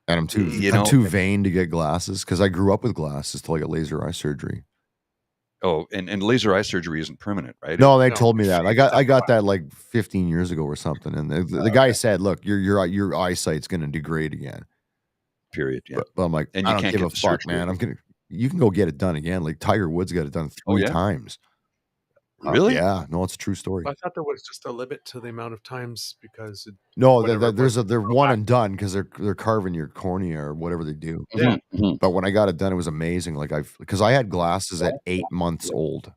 And I'm too vain to get glasses because I grew up with glasses till I got laser eye surgery. Oh, and laser eye surgery isn't permanent, right? No, they No. told me that. I got that like 15 years ago or something. And the guy said, "Look, your eyesight's going to degrade again." period. Yeah. But I'm like, And I you don't can't give get a the fuck, surgery. man. You can go get it done again. Like Tiger Woods got it done Oh, 3 yeah? times. Really? Yeah, no, it's a true story. I thought there was just a limit to the amount of times because No, whatever it there's was, they're go one back. and done because they're carving your cornea or whatever they do. Yeah. Mhm. But when I got it done, it was amazing. Like because I had glasses at 8 months old.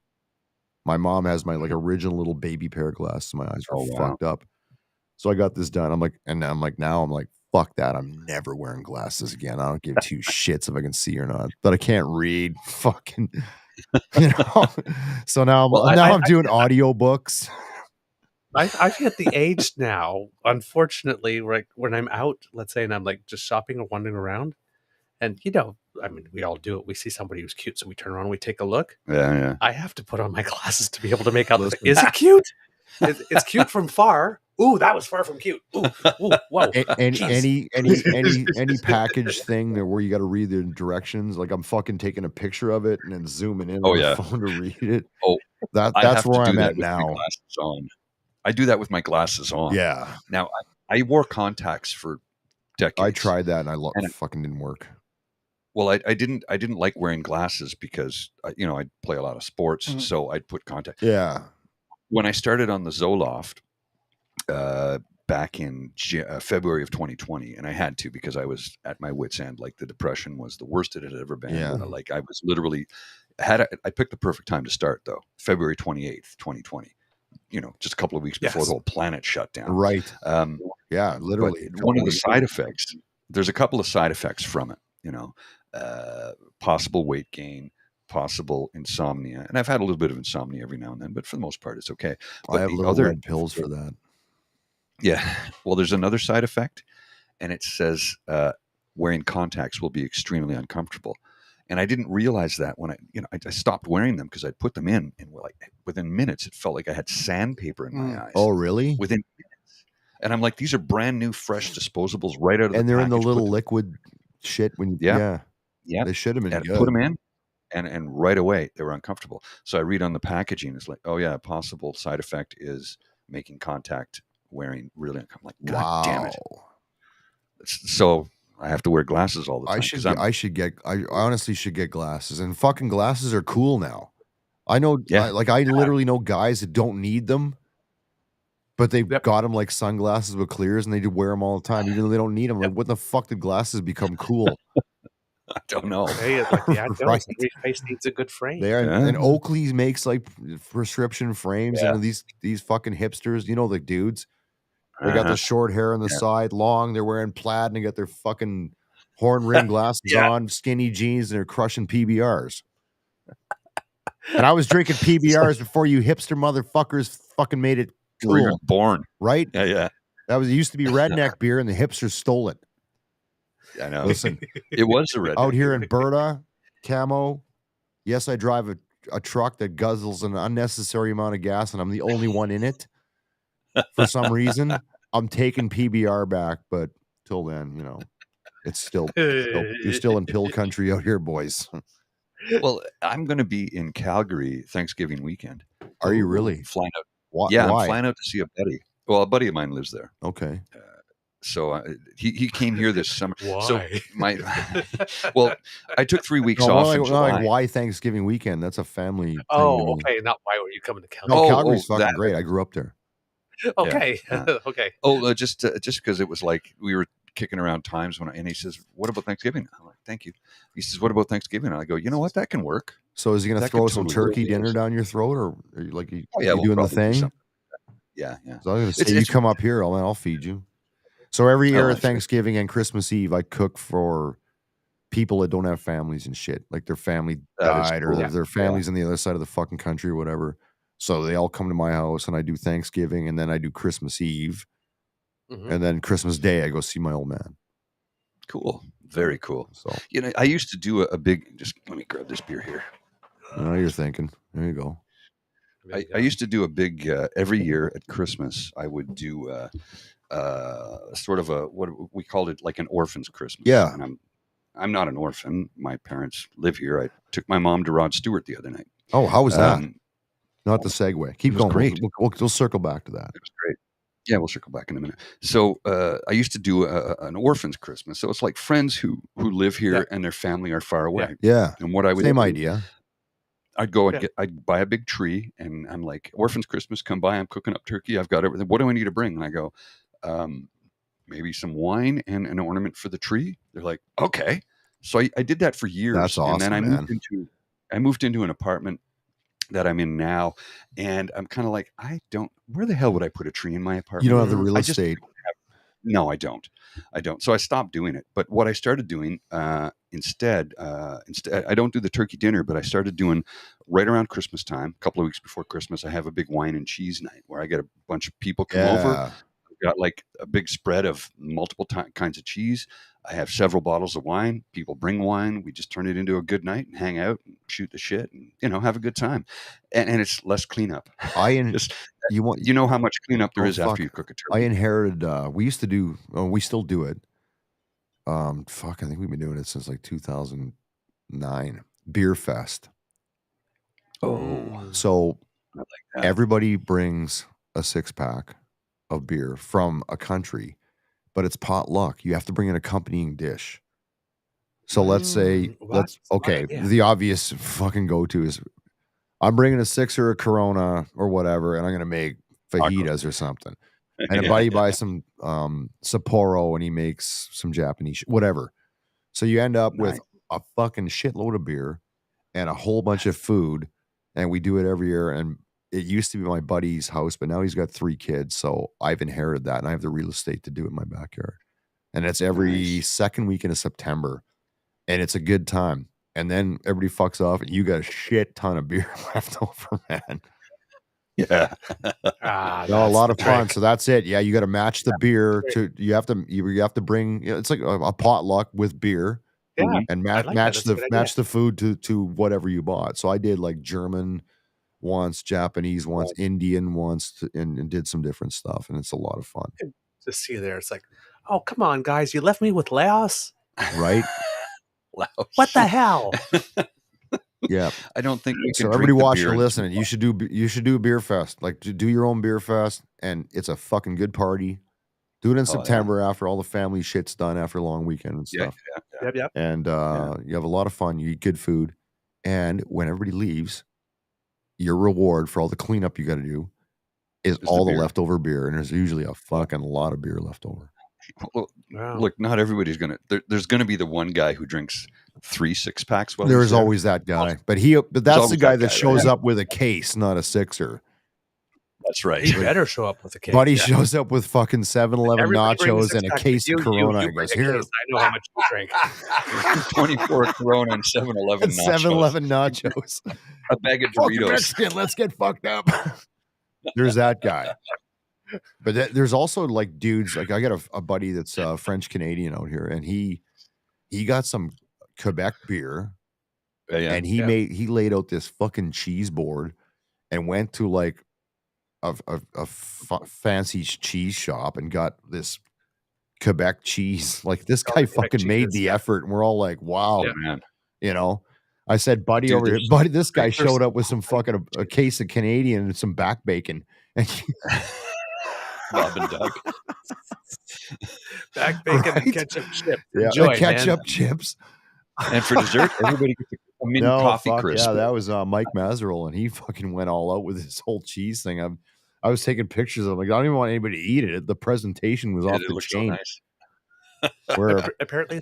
My mom has my like original little baby pair of glasses. My eyes were Oh, wow. fucked up. So I got this done. Now I'm like, fuck that. I'm never wearing glasses again. I don't give two shits if I can see or not. But I can't read. Fucking, you know. So now Well, I'm doing audiobooks. I've hit the age now, unfortunately, like when I'm out, let's say, and I'm like just shopping or wandering around, and I mean, we all do it. We see somebody who's cute, so we turn around, and we take a look. Yeah. I have to put on my glasses to be able to make out. Listen. Is it cute? It's cute from far. Ooh, that was far from cute. Ooh, whoa. Any package thing that where you got to read the directions, like I'm fucking taking a picture of it and then zooming in Oh, on yeah. the phone to read it. Oh, I that's have where to do I'm that at with my now. glasses on. I do that with my glasses on. Yeah, Now, I wore contacts for decades. I tried that and it fucking didn't work. Well, I didn't like wearing glasses because I'd play a lot of sports, so I'd put contact. Yeah. When I started on the Zoloft back in February of 2020, and I had to because I was at my wit's end. Like the depression was the worst it had ever been. Yeah. Like I was literally I picked the perfect time to start though, February 28th, 2020. Just a couple of weeks before the whole planet shut down. Right. Yeah, literally. But one of the side effects, there's a couple of side effects from it, possible weight gain, possible insomnia. And I've had a little bit of insomnia every now and then, but for the most part, it's okay. But I have little red pills for that. Yeah. Well, there's another side effect, and it says wearing contacts will be extremely uncomfortable. And I didn't realize that when I stopped wearing them because I'd put them in, and within minutes, it felt like I had sandpaper in my eyes. Oh, really? Within minutes. And I'm like, these are brand new, fresh disposables right out of the package. And they're in the little liquid shit when yeah. They should have been good. Put them in, and right away they were uncomfortable. So I read on the packaging, it's like, oh yeah, a possible side effect is making contact wearing really. I'm like, God damn it! So I have to wear glasses all the time. I honestly should get glasses, and fucking glasses are cool now. I know, Yeah. I literally know guys that don't need them, but they've got them like sunglasses with clears, and they do wear them all the time, even though they don't need them. Like, what the fuck did glasses become cool? I don't know. Hey, like the ad goes, every face needs a good frame. They are, and Oakley makes like prescription frames, and these fucking hipsters, the dudes. They got the short hair on the side, long. They're wearing plaid, and they got their fucking horn ring glasses on, skinny jeans, and they're crushing PBRs. And I was drinking PBRs before you hipster motherfuckers fucking made it cool. Where you're born, right? Yeah. It used to be redneck beer, and the hipsters stole it. I know. Listen, it was a redneck out here in Berta, camo. Yes, I drive a truck that guzzles an unnecessary amount of gas, and I'm the only one in it. For some reason, I'm taking PBR back, but till then, it's still you're still in pill country out here, boys. Well, I'm going to be in Calgary Thanksgiving weekend. Are you really flying out? Why? I'm flying out to see a buddy. Well, a buddy of mine lives there. Okay. So he came here this summer. Why? So I took 3 weeks off in July. Why Thanksgiving weekend? That's a family thing. Oh, okay. Not why were you coming to Calgary? No, Calgary's fucking great. I grew up there. Okay. Okay. Oh, just because it was like we were kicking around times and he says, "What about Thanksgiving?" I'm like, "Thank you." He says, "What about Thanksgiving?" And I go, "You know what? That can work." So is he going to throw some turkey dinner down your throat, or are you like you we'll doing the thing? Yeah. So I'm going to say, you come up here, I'll feed you. So every year at Thanksgiving and Christmas Eve, I cook for people that don't have families and shit. Like their family died, or their families on the other side of the fucking country or whatever. So they all come to my house, and I do Thanksgiving, and then I do Christmas Eve. And then Christmas Day, I go see my old man. Cool. Very cool. So, I used to do a big, just let me grab this beer here. Now you're thinking. There you go. I used to do a big, every year at Christmas, I would do sort of what we called it, like an orphan's Christmas. Yeah. And I'm not an orphan. My parents live here. I took my mom to Rod Stewart the other night. Oh, how was that? Not the segue. Keep going. Great. We'll circle back to that. It was great. Yeah, we'll circle back in a minute. So I used to do an orphan's Christmas. So it's like friends who live here and their family are far away. Yeah. And what I would Same do, idea. I'd go and I'd buy a big tree, and I'm like, orphan's Christmas, come by. I'm cooking up turkey. I've got everything. What do I need to bring? And I go, maybe some wine and an ornament for the tree. They're like, okay. So I did that for years. That's awesome, and then man. I moved into an apartment that I'm in now, and I'm kind of like, where the hell would I put a tree in my apartment? You don't have the real estate. No, I don't. So I stopped doing it. But what I started doing instead, I don't do the turkey dinner, but I started doing right around Christmas time, a couple of weeks before Christmas, I have a big wine and cheese night where I get a bunch of people come over. I've got like a big spread of multiple kinds of cheese. I have several bottles of wine. People bring wine. We just turn it into a good night and hang out and shoot the shit and, have a good time. And it's less cleanup. You know how much cleanup there is after you cook a turkey. I inherited, we used to do, we still do it. I think we've been doing it since like 2009. Beer Fest. Oh. So I like that. Everybody brings a 6-pack of beer from a country, but it's potluck. You have to bring an accompanying dish. So let's say, the obvious fucking go-to is I'm bringing a 6 or a Corona or whatever, and I'm going to make fajitas or something. And a buddy buys some Sapporo, and he makes some Japanese, whatever. So you end up with a fucking shitload of beer and a whole bunch of food, and we do it every year. And it used to be my buddy's house, but now he's got 3 kids, so I've inherited that, and I have the real estate to do it in my backyard. And it's every second weekend of September, and it's a good time. And then everybody fucks off, and you got a shit ton of beer left over, man. Yeah. A lot of fun. So that's it. Yeah, you got to match the beer to. You have to bring. It's like a potluck with beer. Yeah, and match the food to whatever you bought. So I did like German once, Japanese once, Indian once, and did some different stuff, and it's a lot of fun. To see there, it's like, oh come on, guys, you left me with Laos, right? Laos. What the hell? Yeah, I don't think we can. So everybody watching and listening, you should do a beer fest. Like do your own beer fest, and it's a fucking good party. Do it in September after all the family shit's done after a long weekend and stuff. Yep. And you have a lot of fun. You eat good food, and when everybody leaves, your reward for all the cleanup you got to do is all the leftover beer, and there's usually a fucking lot of beer left over. Well, look, not everybody's gonna. There's gonna be the one guy who drinks 3 6-packs. There's always that guy, but that's the guy that shows up with a case, not a 6er. That's right. He better show up with a case. Buddy shows up with fucking 7-Eleven nachos and a case of Corona. You goes, here. I know how much you drink. 24 Corona and 7-Eleven nachos. 7-Eleven nachos. A bag of Doritos. Let's get fucked up. There's that guy. But there's also like dudes, like I got a buddy that's French Canadian out here, and he got some Quebec beer, and he laid out this fucking cheese board and went to like a fancy cheese shop and got this Quebec cheese. Like this guy fucking made the effort, and we're all like, wow, man. I said, buddy, over here, buddy, this guy showed up with some fucking a case of Canadian and some back bacon. Bob and Doug. Back bacon and ketchup chips. Yeah, Enjoy, ketchup chips. And for dessert, everybody gets a mini coffee crisp. Yeah, that was Mike Mazerel, and he fucking went all out with his whole cheese thing. I was taking pictures of him. Like, I don't even want anybody to eat it. The presentation was off the chain. So nice. Where apparently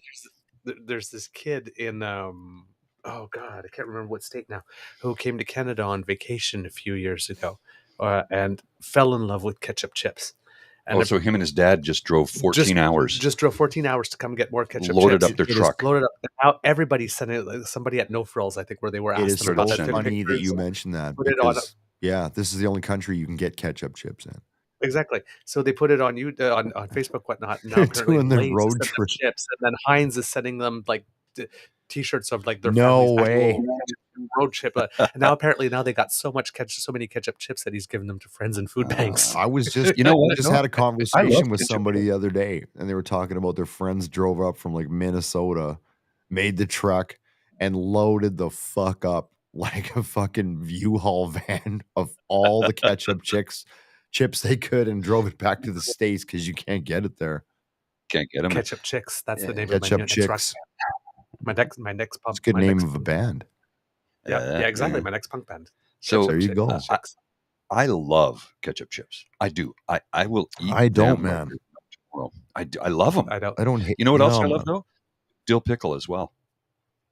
there's this kid in oh god, I can't remember what state now, who came to Canada on vacation a few years ago, and fell in love with ketchup chips. And so him and his dad just drove 14 hours. Just drove 14 hours to come get more ketchup loaded chips. up their truck. Loaded up. Now everybody's sending it. Somebody at No Frills, I think, where they were asked them about that. Funny that you mentioned that. Because, this is the only country you can get ketchup chips in. Exactly. So they put it on on Facebook, whatnot. And now they're doing their road trip chips, and then Heinz is sending them like T-shirts of like their road trip. And now apparently they got so many ketchup chips that he's giving them to friends and food banks. I was just, had a conversation with somebody the other day, and they were talking about their friends drove up from like Minnesota, made the truck, and loaded the fuck up like a fucking U-Haul van of all the ketchup chips chips they could and drove it back to the States because you can't get it there. Can't get them. Ketchup Chicks. That's the name Ketchup of my next rock Chicks. band. My next pub. It's a good my name next, of a band. Yeah, exactly. My next punk band. So there you go. I love ketchup chips. I do. I will eat. I don't, them man. Tomorrow. I love them. I don't. I don't hate. You know what else I love though? Dill pickle as well.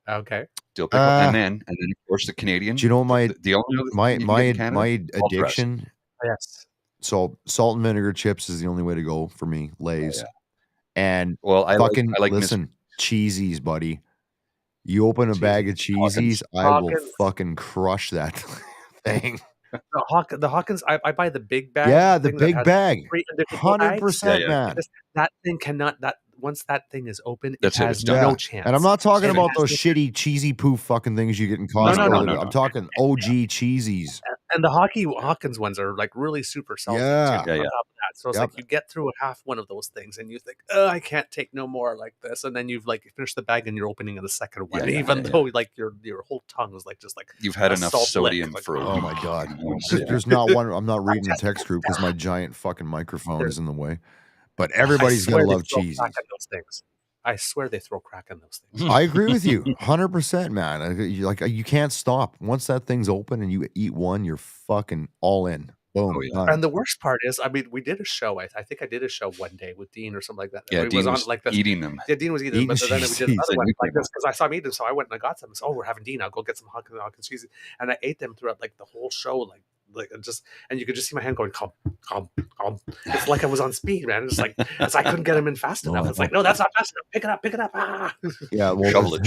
Okay. Dill pickle, and then of course the Canadian. Do you know my the only other thing you can get in Canada? my addiction? Yes. So salt and vinegar chips is the only way to go for me. Lay's. Yeah. And I like listen, cheesies, buddy. You open a bag of cheesies, I will fucking crush that thing. The Hawkins, I buy the big bag. Yeah, the big bag. 100%, man. That thing cannot. That once that thing is open, That's it has it, no chance. And I'm not talking about those shitty cheesy poof fucking things you get in Costco. No. I'm talking OG cheesies. And the Hawkins ones are like really super salty. Yeah. Too, on top of that. So it's like you get through half one of those things and you think, oh, I can't take no more like this. And then you've like finished the bag and you're opening the second one, even though like your whole tongue is like just like you've had enough sodium for. Oh my god! There's not one. I'm not reading the text group because my giant fucking microphone is in the way. But everybody's gonna love cheesies. I swear they throw crack in those things. I agree with you 100%, man. You can't stop. Once that thing's open and you eat one, you're fucking all in. Boom. And the worst part is, I mean, we did a show. I think I did a show one day with Dean or something like that. Yeah, Dean was like eating them. Yeah, Dean was eating them, but then we did another one like this because I saw him eat them. So I went and I got some. So, we're having Dean. I'll go get some Hawkins cheese, and I ate them throughout like the whole show, like and you could just see my hand going, calm. It's like I was on speed, man. It's like I couldn't get him in fast enough. It's like, no, that's not fast enough. Pick it up. Ah. Yeah, well,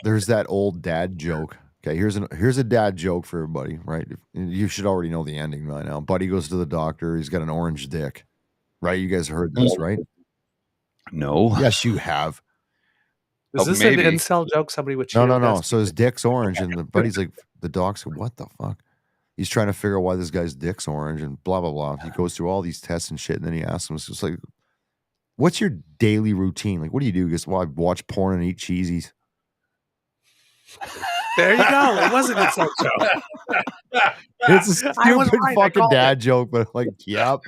there's that old dad joke. Okay, here's a dad joke for everybody, right? You should already know the ending by now. Buddy goes to the doctor. He's got an orange dick, right? You guys heard this, right? No. Yes, you have. Is this an incel joke? Somebody would no. So his dick's orange, and the buddy's like, the doc's like, what the fuck? He's trying to figure out why this guy's dick's orange, and blah blah blah. He goes through all these tests and shit, and then he asks him, it's just like, what's your daily routine? Like, what do you do? He goes, well, I watch porn and eat cheesies. There you go. It wasn't a joke. It's a stupid fucking dad joke, but like, yep.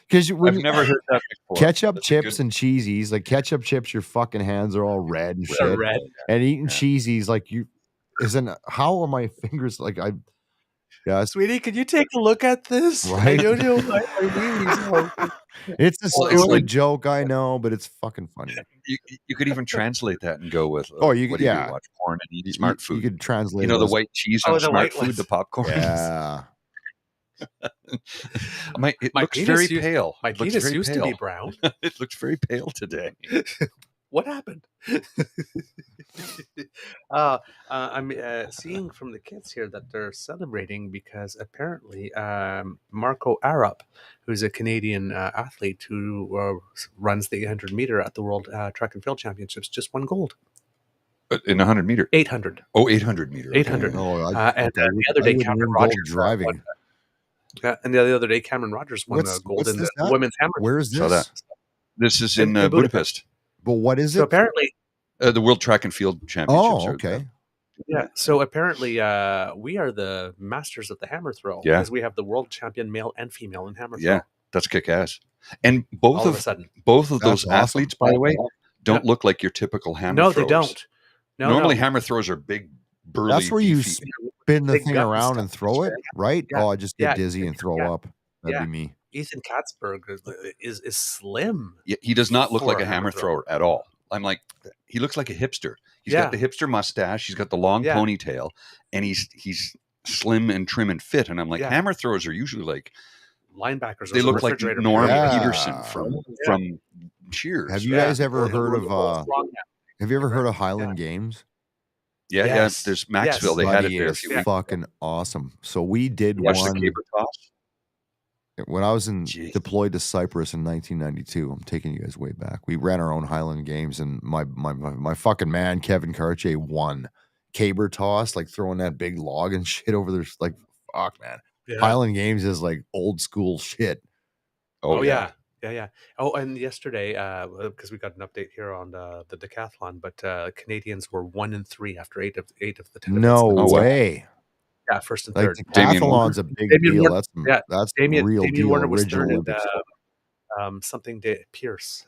Because I've never heard that before. Ketchup chips and cheesies, like ketchup chips, your fucking hands are all red and shit. Red. And eating cheesies, like how are my fingers like Sweetie, can you take a look at this? Right? I don't know why my knees are. It's a stupid joke, I know, but it's fucking funny. You could even translate that and go with, you could watch porn and eat smart food. You could translate, the white cheese on smart food, the popcorn. Yeah. It looks very pale. My penis used to be brown. It looks very pale today. What happened? I'm seeing from the kids here that they're celebrating because apparently Marco Arup, who's a Canadian athlete who runs the 800 meter at the World Track and Field Championships, just won gold. In 100 meter? 800. Oh, 800 meter. 800. And the other day, Cameron Rogers driving. And the other day, Cameron Rogers won gold in the women's hammer. Where is this? This is in Budapest. But what is it? So apparently, the World Track and Field Championships. Oh, okay. Yeah. So apparently, we are the masters of the hammer throw. Yeah. Because we have the world champion, male and female, in hammer throw. Yeah, that's kick ass. And both of those athletes, by the way, don't look like your typical hammer throwers. No, they don't. Normally, hammer throws are big, burly. That's where you spin the thing around and throw it, right? Yeah. Oh, I just get dizzy and throw up. That'd be me. Ethan Katzberg is slim. Yeah, he does not look like a hammer thrower at all. I'm like, he looks like a hipster. He's got the hipster mustache. He's got the long ponytail, and he's slim and trim and fit. And I'm like, hammer throwers are usually like linebackers. They look like Norm Peterson from Cheers. Have you guys ever heard of? Have you ever heard of Highland Games? Yeah, yes. There's Maxville. They had it there. Fucking awesome. So we did one. The caber toss. When I was deployed to Cyprus in 1992, I'm taking you guys way back. We ran our own Highland Games, and my fucking man Kevin Cartier won caber toss, like throwing that big log and shit over there. Like, fuck, man. Yeah. Highland Games is like old school shit. Oh yeah. Oh, and yesterday, because we got an update here on the decathlon, but Canadians were 1-3 after eight of the 10 No events. way. Yeah, first and Like third. the Damian decathlon's a big deal. Warner, yeah, That's Damian real deal. Warner was third, Original and Olympics. something Pierce.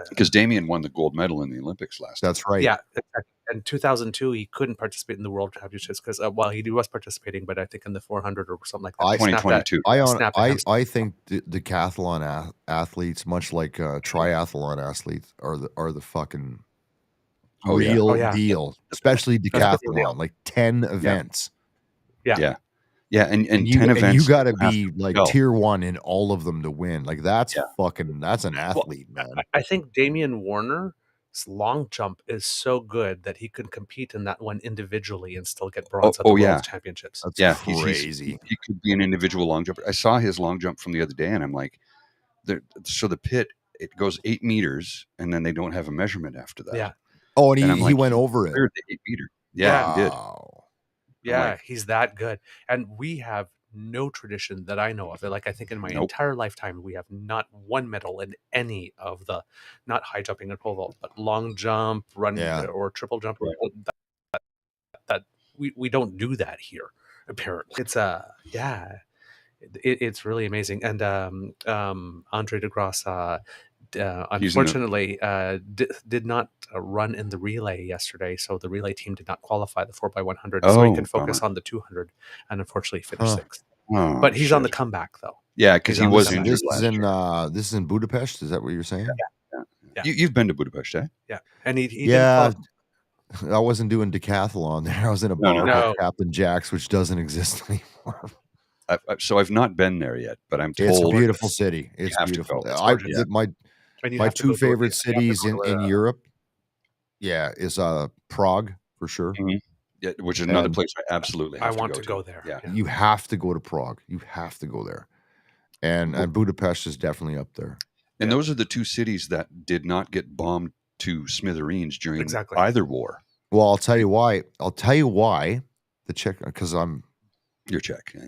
Because Damian won the gold medal in the Olympics last time. That's right. Yeah, exactly. In 2002, he couldn't participate in the World Championships because, well, he was participating, but I think in the 400 or something like that. I- He snapped that- 2022. I think the decathlon athletes, much like triathlon athletes, are the fucking Oh, yeah. real Oh, yeah. deal. Especially That's the real decathlon, like 10 events. Yeah. Yeah, and 10 you events. got to you have be like go. tier 1 in all of them to win. Like that's Yeah. that's an athlete, man. I think Damian Warner's long jump is so good that he could compete in that one individually and still get bronze at the World Championships. That's Yeah, crazy. he could be an individual long jumper. I saw his long jump from the other day, and I'm like, so the pit, it goes 8 meters, and then they don't have a measurement after that. Yeah. Oh, and I'm he like, went over it. cleared the 8 meter. Yeah, he did. Wow. Yeah, like- he's that good. And we have no tradition that I know of. Like, I think in my Nope. entire lifetime, we have not one medal in any of the, not high jumping and pole vault, but long jump, run, Yeah. or triple jump. Right. That we don't do that here, apparently. It's it's really amazing. And Andre DeGrasse unfortunately did not run in the relay yesterday, so the relay team did not qualify the 4x100, so he Oh, could focus bummer. on the 200 and unfortunately finished sixth. Oh, But he's on the shit. comeback though. Yeah, because he's he on the was comeback. injured This is last in year. this is in Budapest. Is that what you're saying? Yeah. You've been to Budapest, eh? Yeah, and he Yeah. didn't I wasn't doing decathlon there. I was in a No, bar no. called Captain Jack's, which doesn't exist anymore. So I've not been there yet, but I'm told It's a beautiful city. It's have to beautiful. go. It's gorgeous. Yeah. My and you my have to two go to- favorite you have to cities go to in a- Europe, is Prague for sure. Yeah, which is another And place I absolutely have I want to to go there. Yeah. You have to go to Prague. You have to go there. And Budapest is definitely up there. And Yeah. those are the two cities that did not get bombed to smithereens during Exactly. either war. Well, I'll tell you why. The Czech, because I'm You're Czech. Yeah.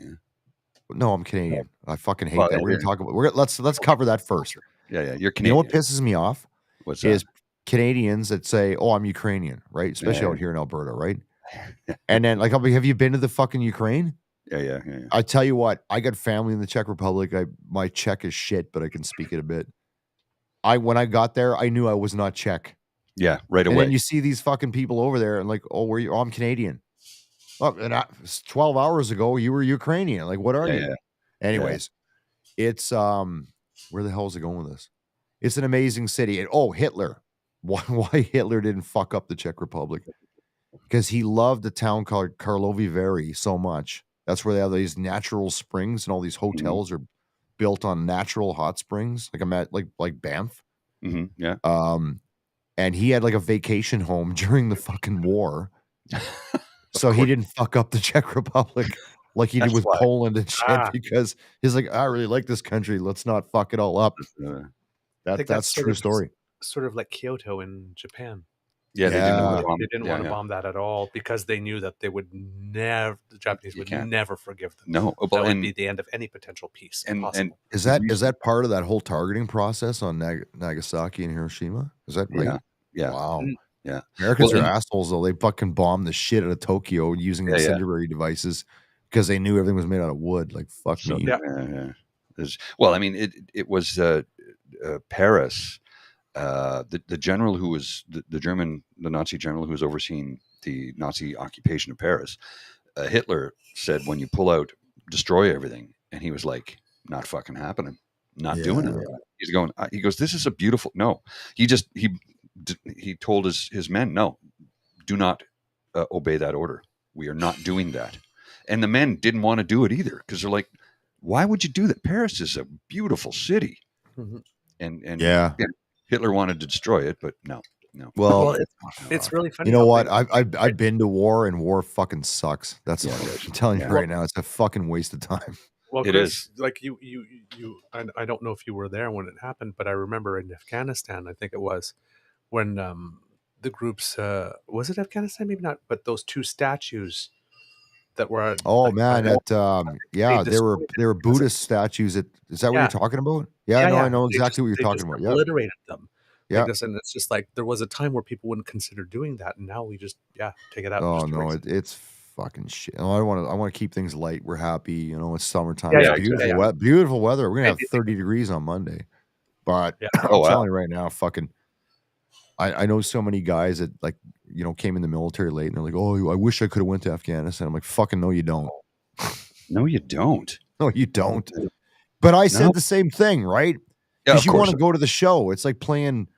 no, I'm Canadian. I fucking hate Well, that. We're yeah. gonna talk about. Let's cover that first. Yeah. You're You Canadian. know what pisses me off What's that? is Canadians that say, "Oh, I'm Ukrainian," right? Especially Yeah. out here in Alberta, right? And then like, I'll be, have you been to the fucking Ukraine? Yeah. I tell you what, I got family in the Czech Republic. My Czech is shit, but I can speak it a bit. When I got there, I knew I was not Czech. Yeah, right And away. then you see these fucking people over there and like, oh, where you? Oh, I'm Canadian. Oh, and 12 hours ago, you were Ukrainian. Like, what are you? Yeah. Anyways, it's where the hell is it going with this? It's an amazing city. And Hitler. Why Hitler didn't fuck up the Czech Republic? Because he loved a town called Karlovy Vary so much. That's where they have these natural springs, and all these hotels are built on natural hot springs, like Banff. Yeah. And he had like a vacation home during the fucking war. So he didn't fuck up the Czech Republic like he did with Poland and shit, because he's like, I really like this country. Let's not fuck it all up. I think That's true story. Sort of like Kyoto in Japan. Yeah, they didn't want to bomb. They didn't want to bomb that at all because they knew that they would never, the Japanese would never forgive them. No, that would be the end of any potential peace. And is that part of that whole targeting process on Nagasaki and Hiroshima? Is that right? Yeah. Wow. Yeah. Americans are assholes though. They fucking bombed the shit out of Tokyo using incendiary devices because they knew everything was made out of wood. Like fuck me. Yeah. Well, I mean, it was Paris. The general who was the Nazi general who was overseeing the Nazi occupation of Paris, Hitler said, when you pull out, destroy everything. And he was like, not fucking happening. Not doing it. He goes, this is a beautiful, no. He told his men, no, do not obey that order. We are not doing that. And the men didn't want to do it either, because they're like, why would you do that? Paris is a beautiful city. Mm-hmm. And Hitler wanted to destroy it, but no. Well, it's really funny. You know what? I've been to war, and war fucking sucks. That's what I'm telling you right now. It's a fucking waste of time. Well, it is. Like you. I don't know if you were there when it happened, but I remember in Afghanistan, I think it was when the groups was it Afghanistan? Maybe not, but those two statues that were. There were Buddhist statues. Is that what you're talking about? I know exactly what you're talking about. Yeah, obliterated them. Yeah, and it's just like there was a time where people wouldn't consider doing that, and now we just take it out. Oh no, it's fucking shit. I want to keep things light. We're happy. You know, it's summertime. Yeah, It's yeah, beautiful, beautiful weather. We're gonna have 30 degrees on Monday. But I'm telling you right now, fucking, I know so many guys that like, you know, came in the military late and they're like, oh, I wish I could have went to Afghanistan. I'm like, fucking no, you don't. No, you don't. No, you don't. But I said the same thing, right? Because you want to go to the show. It's like playing,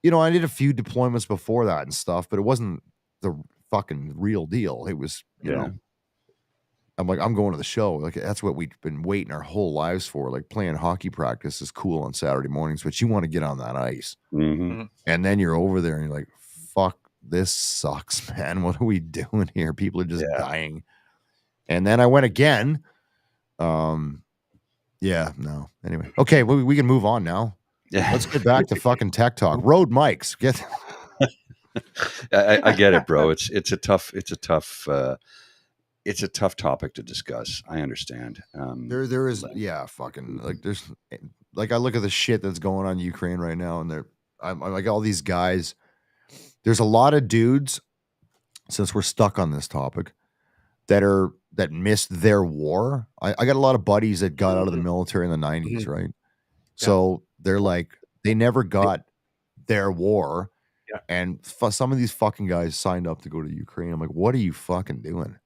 you know, I did a few deployments before that and stuff, but it wasn't the fucking real deal. It was, you know, I'm like, I'm going to the show. Like, that's what we've been waiting our whole lives for. Like, playing hockey practice is cool on Saturday mornings, but you want to get on that ice. Mm-hmm. And then you're over there and you're like, fuck, this sucks, man. What are we doing here? People are just dying. And then I went again. Yeah, no. Anyway. Okay, we can move on now. Yeah. Let's get back to fucking tech talk. Road mics. I get it, bro. It's a tough topic to discuss. I understand. There is fucking like there's like I look at the shit that's going on in Ukraine right now, and I'm like all these guys. There's a lot of dudes, since we're stuck on this topic, that missed their war. I got a lot of buddies that got out of the military in the 90s, right? So they're like, they never got their war. Yeah. And some of these fucking guys signed up to go to Ukraine. I'm like, what are you fucking doing?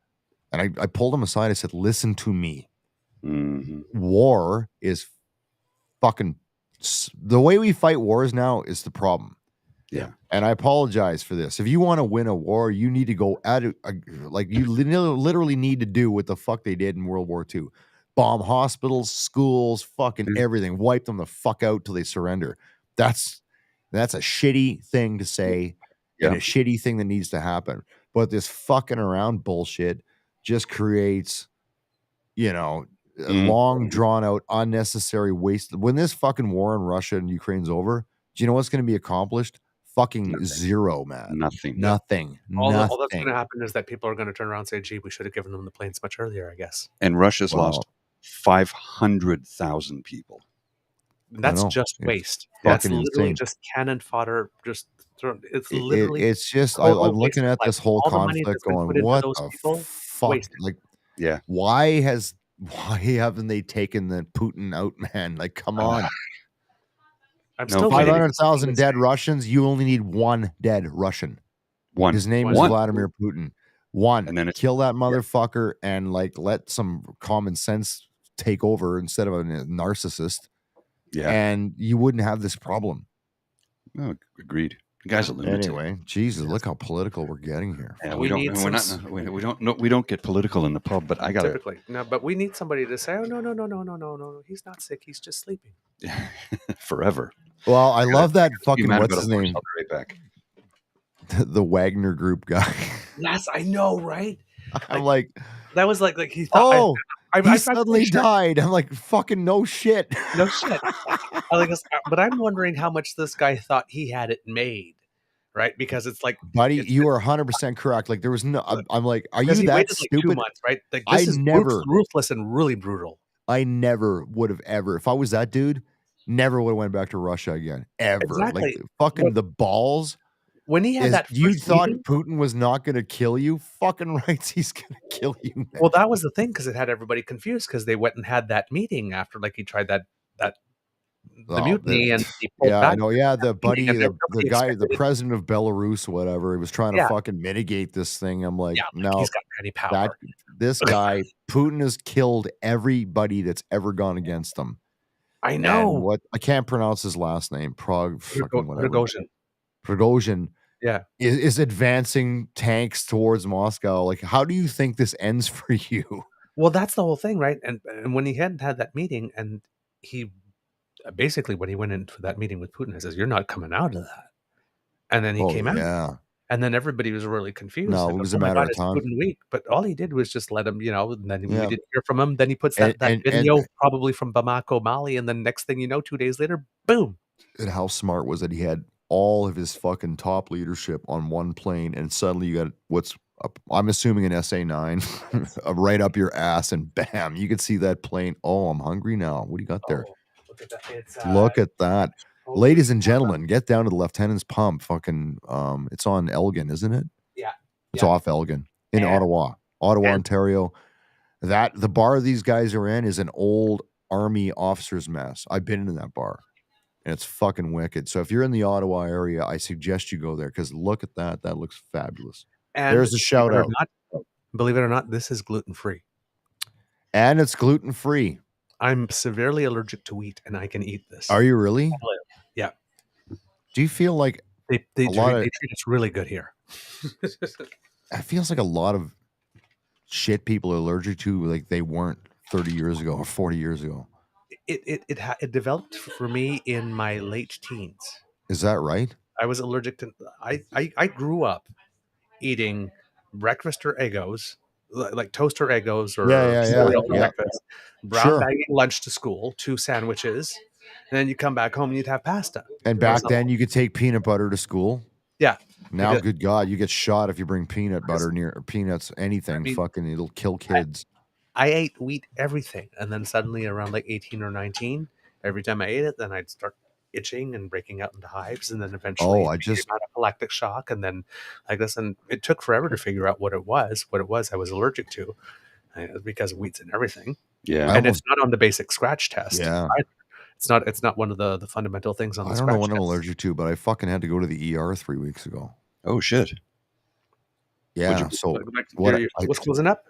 And I pulled them aside. I said, listen to me. Mm-hmm. War is fucking, the way we fight wars now is the problem. Yeah. And I apologize for this. If you want to win a war, you need to go at it. Like you literally need to do what the fuck they did in World War II. Bomb hospitals, schools, fucking everything. Wipe them the fuck out till they surrender. That's a shitty thing to say and a shitty thing that needs to happen. But this fucking around bullshit just creates, you know, long drawn out, unnecessary waste. When this fucking war in Russia and Ukraine's over, do you know what's going to be accomplished? Fucking zero, man. Nothing. All that's going to happen is that people are going to turn around and say, gee, we should have given them the planes much earlier, I guess. And Russia's lost 500,000 people. That's just waste. That's literally just cannon fodder. It's literally. It's just, I'm looking at this whole conflict going, what the fuck? Wasted. Like, why haven't they taken the Putin out, man? Like, come on. I'm still 500,000 dead Russians. You only need one dead Russian. One. His name is Vladimir Putin. One. And then kill that motherfucker and like let some common sense take over instead of a narcissist. Yeah. And you wouldn't have this problem. Oh, agreed. The guy's a lunatic. Anyway, Jesus, look how political we're getting here. Yeah, we don't get political in the pub, but I got typically no. But we need somebody to say, "Oh no, he's not sick. He's just sleeping." Forever. Well, I love that fucking what's his name? I'll be right back. The Wagner Group guy. Yes, I know, right? I'm like, that was like he thought. Oh. He suddenly died. I'm like, fucking no shit. No shit. But I'm wondering how much this guy thought he had it made, right? Because it's like, buddy, you are 100% correct. Like there was no. I'm like, are you that stupid? Like 2 months, right? Like this is ruthless and really brutal. I never would have ever, if I was that dude, never would have went back to Russia again, ever. Exactly. Like fucking the balls. When he had that, you thought Putin was not going to kill you? Fucking rights, he's going to kill you. Man. Well, that was the thing because it had everybody confused because they went and had that meeting after, like he tried the mutiny and he pulled back. I know. Yeah, the buddy, the guy, the president of Belarus, whatever, he was trying to fucking mitigate this thing. I'm like, no, he's got any power. This guy, Putin, has killed everybody that's ever gone against him. I know. And I can't pronounce his last name. Prigozhin. Is advancing tanks towards Moscow. Like, how do you think this ends for you? Well, that's the whole thing, right? And when he hadn't had that meeting, and he basically, when he went into that meeting with Putin, he says, "You're not coming out of that." And then he came out. Yeah. And then everybody was really confused. No, it was a matter of time. Week. But all he did was just let him, and then we didn't hear from him. Then he puts that video probably from Bamako, Mali, and then next thing you know, 2 days later, boom. And how smart was it? He had all of his fucking top leadership on one plane, and suddenly you got I'm assuming an SA-9 right up your ass, and bam, you could see that plane. Oh, I'm hungry now. What do you got there? Look at that. Look at that. Ladies and gentlemen, get down to the Lieutenant's Pump. Fucking, it's on Elgin, isn't it? Yeah. It's off Elgin in Ottawa. Ottawa, Ontario. That the bar these guys are in is an old army officers' mess. I've been in that bar, and it's fucking wicked. So if you're in the Ottawa area, I suggest you go there because look at that. That looks fabulous. And There's a shout out. Believe it or not, this is gluten-free. And it's gluten-free. I'm severely allergic to wheat, and I can eat this. Are you really? Yeah. Do you feel like they treat us really good here? It feels like a lot of shit people are allergic to, like they weren't 30 years ago or 40 years ago. It developed for me in my late teens. Is that right? I was allergic to. I grew up eating breakfast or Eggos, like toaster Eggos or cereal for breakfast, brown bagging lunch to school, 2 sandwiches, and then you come back home and you'd have pasta. And back then you could take peanut butter to school. Yeah. Now, good God, you get shot if you bring peanut butter near or peanuts, anything. I mean, fucking, it'll kill kids. I ate wheat everything, and then suddenly around like 18 or 19, every time I ate it, then I'd start itching and breaking out into hives, and then eventually anaphylactic shock, and then like this, and it took forever to figure out what it was I was allergic to, because wheat's in everything. Yeah, and it's not on the basic scratch test. Yeah, it's not one of the fundamental things on the scratch test. I don't know what I'm allergic to, but I fucking had to go to the ER 3 weeks ago. Oh shit. Yeah. What's closing up?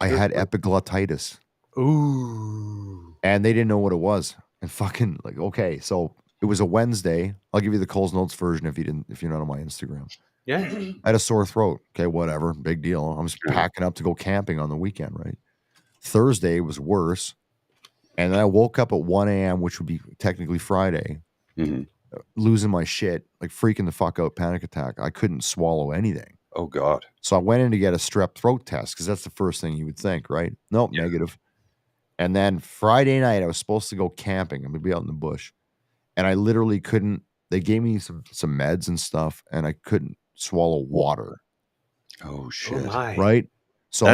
I had epiglottitis. Ooh. And they didn't know what it was. And fucking like, okay, so it was a Wednesday. I'll give you the Coles Notes version if you're not on my Instagram. Yeah. I had a sore throat. Okay, whatever. Big deal. I was packing up to go camping on the weekend, right? Thursday was worse. And then I woke up at 1 a.m., which would be technically Friday, losing my shit, like freaking the fuck out, panic attack. I couldn't swallow anything. Oh, God. So I went in to get a strep throat test because that's the first thing you would think, right? Nope, negative. And then Friday night, I was supposed to go camping. I'm going to be out in the bush. And I literally couldn't. They gave me some meds and stuff, and I couldn't swallow water. Oh, shit. Oh, my. Right? So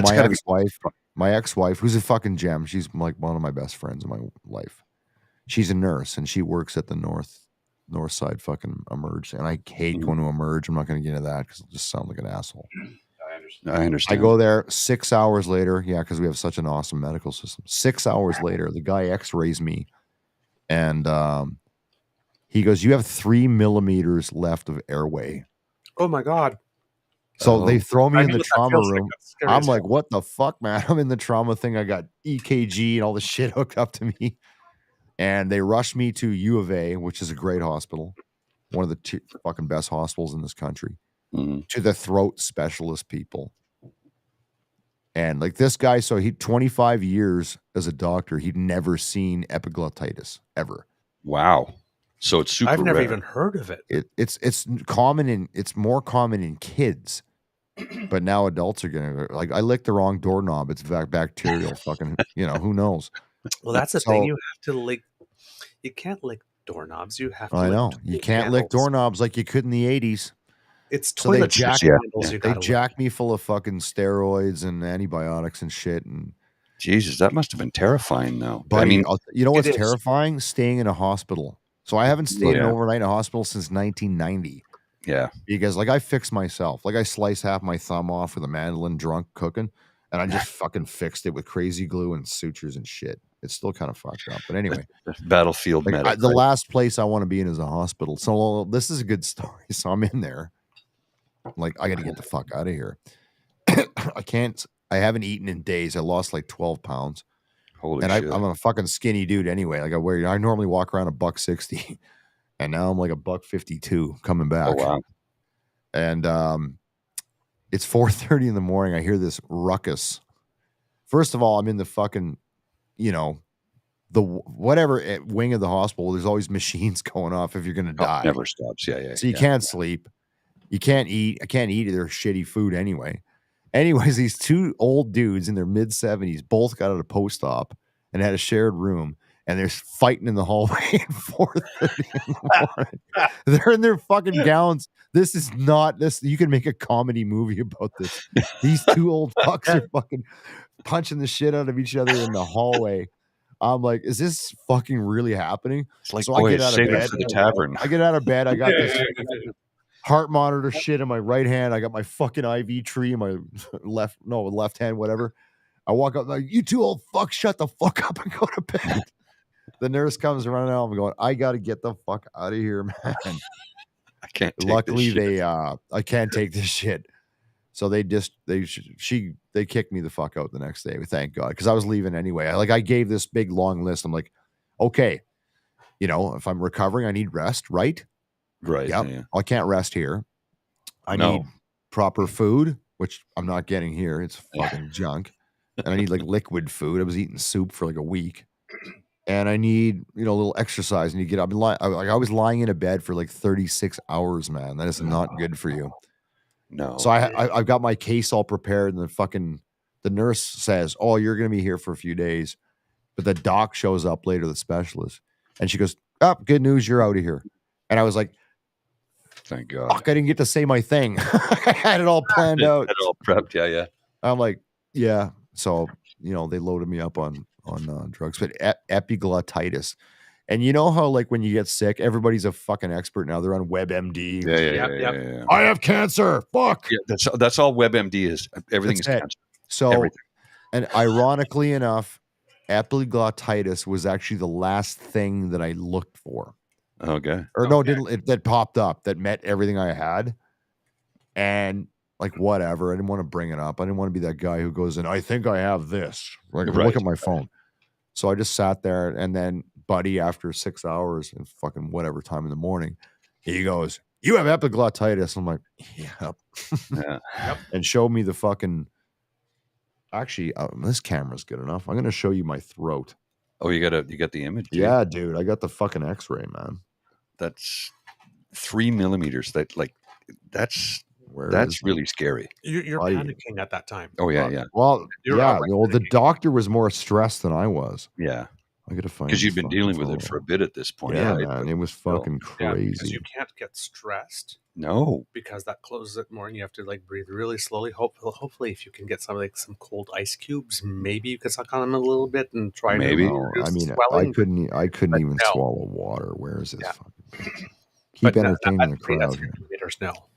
my ex-wife, who's a fucking gem, she's like one of my best friends in my life. She's a nurse, and she works at the north side fucking Emerge. And I hate going to Emerge. I'm not going to get into that because it'll just sound like an asshole. I understand. I go there 6 hours later. Yeah, because we have such an awesome medical system. 6 hours later, the guy x-rays me. And he goes, you have 3 millimeters left of airway. Oh, my God. So they throw me in the trauma room. I'm like, what the fuck, man? I'm in the trauma thing. I got EKG and all the shit hooked up to me. And they rushed me to U of A, which is a great hospital. One of the fucking best hospitals in this country. To the throat specialist people. And like this guy, so he 25 years as a doctor, he'd never seen epiglottitis ever. Wow. So it's super I've never rare. even heard of it. It's common it's more common in kids. But now adults are gonna like I licked the wrong doorknob. It's bacterial fucking, who knows? Well, that's the thing. You have to lick. You can't lick doorknobs. You have to. I know. You can't lick doorknobs like you could in the 80s. It's toilet they jacked me full of fucking steroids and antibiotics and shit. And Jesus, that must have been terrifying, though. But I mean, you know what's terrifying? Staying in a hospital. So I haven't stayed overnight in a hospital since 1990. Yeah. Because like I fixed myself. Like I sliced half my thumb off with a mandolin drunk cooking. And I just fucking fixed it with crazy glue and sutures and shit. It's still kind of fucked up. But anyway. Battlefield medic. The last place I want to be in is a hospital. So this is a good story. So I'm in there. Like, I got to get the fuck out of here. I haven't eaten in days. I lost like 12 pounds. Holy shit. I'm a fucking skinny dude anyway. Like I normally walk around $160. And now I'm like $152 coming back. Oh, wow. And it's 4:30 in the morning. I hear this ruckus. First of all, I'm in the fucking, the whatever wing of the hospital. There's always machines going off if you're going to die. It never stops. Yeah. So you can't sleep. You can't eat. I can't eat their shitty food anyway. Anyways, these 2 old dudes in their mid-70s both got out of post-op and had a shared room. And they're fighting in the hallway at 4:30 in the morning. They're in their fucking gowns. This is not this. You can make a comedy movie about this. These 2 old fucks are fucking punching the shit out of each other in the hallway. I'm like, is this fucking really happening? It's like, so I get out of bed. For the tavern. I get out of bed. I got this. heart monitor shit in my right hand. I got my fucking IV tree in my left hand, whatever. I walk up like, you two old fuck, shut the fuck up and go to bed. The nurse comes running out. I'm going, I got to get the fuck out of here, man. I can't take Luckily, this shit. I can't take this shit. So they kicked me the fuck out the next day. Thank God, because I was leaving anyway. I gave this big long list. I'm like, okay, if I'm recovering, I need rest, right? Right. Yep. Yeah. I can't rest here. I need proper food, which I'm not getting here. It's fucking junk. And I need liquid food. I was eating soup for a week. And I need, a little exercise. And you get up. I was lying in a bed for 36 hours, man. That is not good for you. No. So I've got my case all prepared, and the nurse says, "Oh, you're going to be here for a few days," but the doc shows up later, the specialist, and she goes, "Oh, good news, you're out of here." And I was like, "Thank God, fuck, I didn't get to say my thing. I had it all planned out, had it all prepped." Yeah. I'm like, yeah. So they loaded me up on drugs, but epiglottitis. And you know how when you get sick, everybody's a fucking expert now. They're on WebMD. Yeah. I have cancer. Fuck. Yeah, that's all WebMD is. Everything is cancer. So, everything. And ironically enough, epiglottitis was actually the last thing that I looked for. Okay. Or no, that popped up that met everything I had. And whatever. I didn't want to bring it up. I didn't want to be that guy who goes in, I think I have this. Look at my phone. So I just sat there, and then Buddy, after 6 hours and fucking whatever time in the morning, he goes, "You have epiglottitis." I'm like, "Yep." Yeah. And showed me the fucking. Actually, this camera's good enough. I'm gonna show you my throat. Oh, you got the image? Dude? Yeah, dude, I got the fucking X-ray, man. That's 3 millimeters. That's really scary. You're panicking at that time. Oh yeah. Well, the doctor was more stressed than I was. Yeah. I gotta find, because you've been dealing with it for a bit at this point. Yeah, right? man, it was fucking crazy. Because you can't get stressed. No, because that closes it more, and you have to breathe really slowly. Hopefully, if you can get some cold ice cubes, maybe you could suck on them a little bit and try. Maybe. I mean, I couldn't even swallow water. Where is this? Yeah. Keep entertaining the crowd.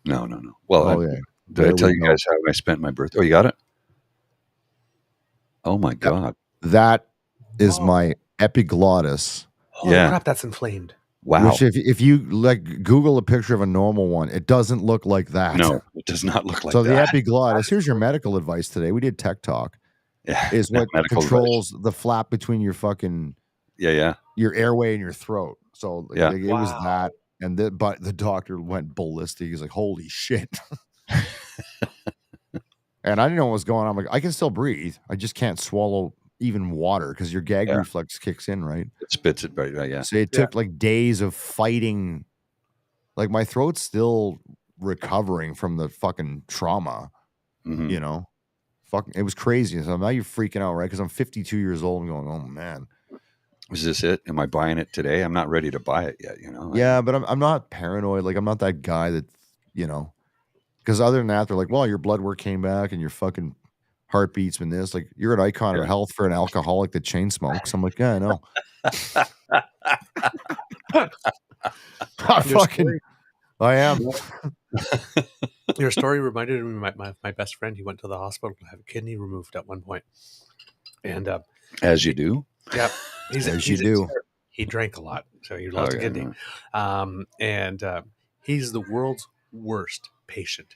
No. Well, did I tell you guys how I spent my birthday? Oh, you got it? Oh my God. That is my epiglottis. Oh crap, that's inflamed. Wow. Which if you Google a picture of a normal one, it doesn't look like that. No, it does not look like that. So the epiglottis, here's your medical advice today. We did tech talk. Yeah. Is what controls the flap between your fucking your airway and your throat. So it was that. And but the doctor went ballistic. He's like, holy shit. And I didn't know what was going on. I'm like, I can still breathe. I just can't swallow even water because your gag reflex kicks in, right? It spits it right, yeah. So it took days of fighting. My throat's still recovering from the fucking trauma. Mm-hmm. Fucking, it was crazy. So now you're freaking out, right? Because I'm 52 years old and going, oh man. Is this it? Am I buying it today? I'm not ready to buy it yet, Yeah, but I'm not paranoid. I'm not that guy that, because other than that, they're like, well, your blood work came back and your fucking heartbeat's been this. You're an icon of health for an alcoholic that chain smokes. I'm like, yeah, I know. I am. Your story reminded me of my best friend. He went to the hospital to have a kidney removed at one point. And as you do. Yeah. do. He drank a lot, so he lost a kidney. No. And he's the world's worst patient.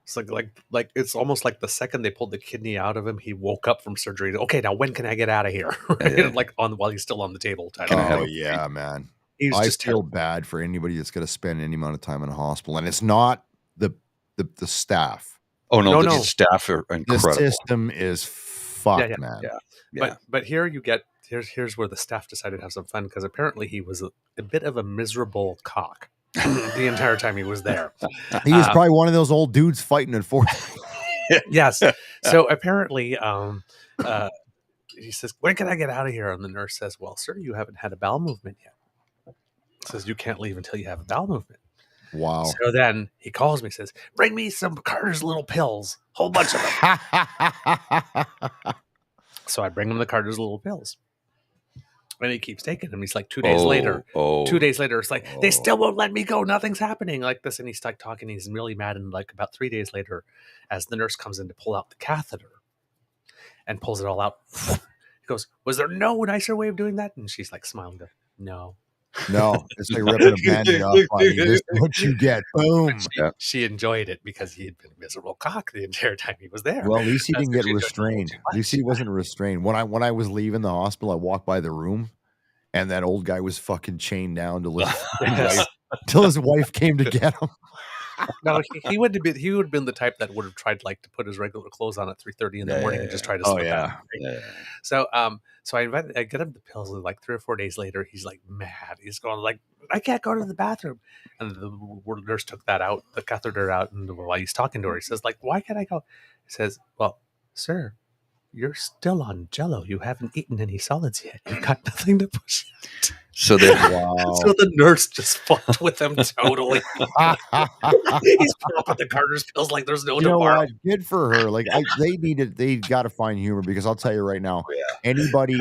It's like it's almost like the second they pulled the kidney out of him, he woke up from surgery. Okay, now when can I get out of here? While he's still on the table. Man. I feel bad for anybody that's going to spend any amount of time in a hospital, and it's not the staff. Oh no, the staff are incredible. The system is fucked, man. Yeah. But here's where the staff decided to have some fun, because apparently he was a bit of a miserable cock the entire time he was there. He was probably one of those old dudes fighting at Fort. Yes. So apparently, he says, when can I get out of here? And the nurse says, well, sir, you haven't had a bowel movement yet. Says, you can't leave until you have a bowel movement. Wow. So then he calls me, says, bring me some Carter's little pills, whole bunch of them. So I bring him the Carter's little pills. And he keeps taking him. He's like 2 days later. 2 days later, it's like, they still won't let me go. Nothing's happening like this. And he's like talking. He's really mad. And like about 3 days later, as the nurse comes in to pull out the catheter and pulls it all out, he goes, was there no nicer way of doing that? And she's like smiling. No. It's like ripping a band-aid off. Buddy. This is what you get. Boom. She enjoyed it because he had been a miserable cock the entire time he was there. Well, at least he didn't get restrained. At least he wasn't restrained. When I was leaving the hospital, I walked by the room, and that old guy was fucking chained down till his wife came to get him. No, he would have been the type that would have tried like to put his regular clothes on at 3:30 in the morning and just try to slip out. So I get him the pills, and like 3 or 4 days later, he's like mad. He's going like, I can't go to the bathroom. And the nurse took that out, the catheter out, and while he's talking to her, he says like, why can't I go? He says, well, sir, you're still on Jell-O. You haven't eaten any solids yet. You've got nothing to push out. So so the nurse just fucked with him totally. He's popping the Carter's pills like there's no tomorrow. Good for her. Like they got to find humor, because I'll tell you right now, anybody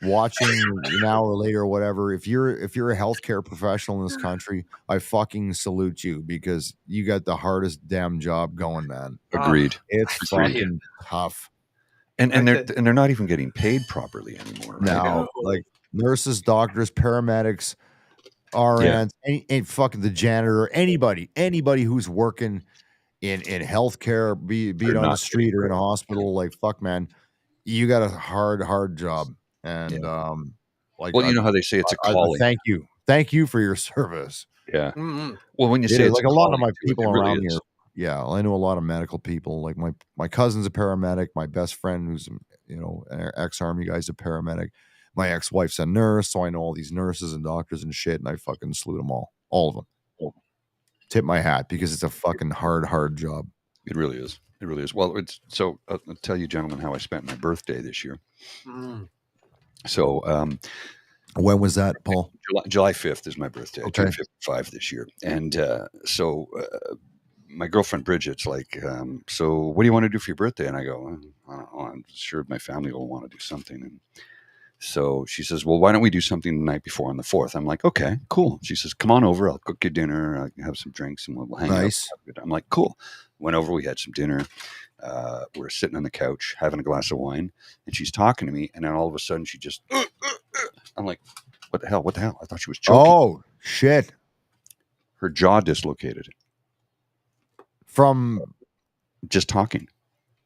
watching now or later or whatever, if you're a healthcare professional in this country, I fucking salute you, because you got the hardest damn job going, man. Agreed. It's fucking tough. And they're not even getting paid properly anymore. Right? No, like nurses, doctors, paramedics, RNs, any fucking the janitor, anybody who's working in healthcare, be it on the street or in a hospital, like fuck, man, you got a hard job. And like, well, you know how they say it's a calling. Thank you for your service. Yeah. Mm-hmm. Well, when you say it's like a lot of my people around here. Yeah, I know a lot of medical people. Like my cousin's a paramedic. My best friend, who's an ex-army guy's a paramedic. My ex-wife's a nurse, so I know all these nurses and doctors and shit. And I fucking salute them all of them. Tip my hat, because it's a fucking hard job. It really is. It really is. Well, so I'll tell you, gentlemen, how I spent my birthday this year. So, when was that, Paul? July 5th is my birthday. I turned 55 this year, and my girlfriend Bridget's like, so what do you want to do for your birthday? And I go, I don't know, I'm sure my family will want to do something. And so she says, well, why don't we do something the night before on the 4th? I'm like, okay, cool. She says, come on over. I'll cook you dinner. I'll have some drinks, and we'll hang out. I'm like, cool. Went over. We had some dinner. We're sitting on the couch having a glass of wine, and she's talking to me. And then all of a sudden she just, I'm like, what the hell? I thought she was choking. Oh, shit. Her jaw dislocated. From just talking.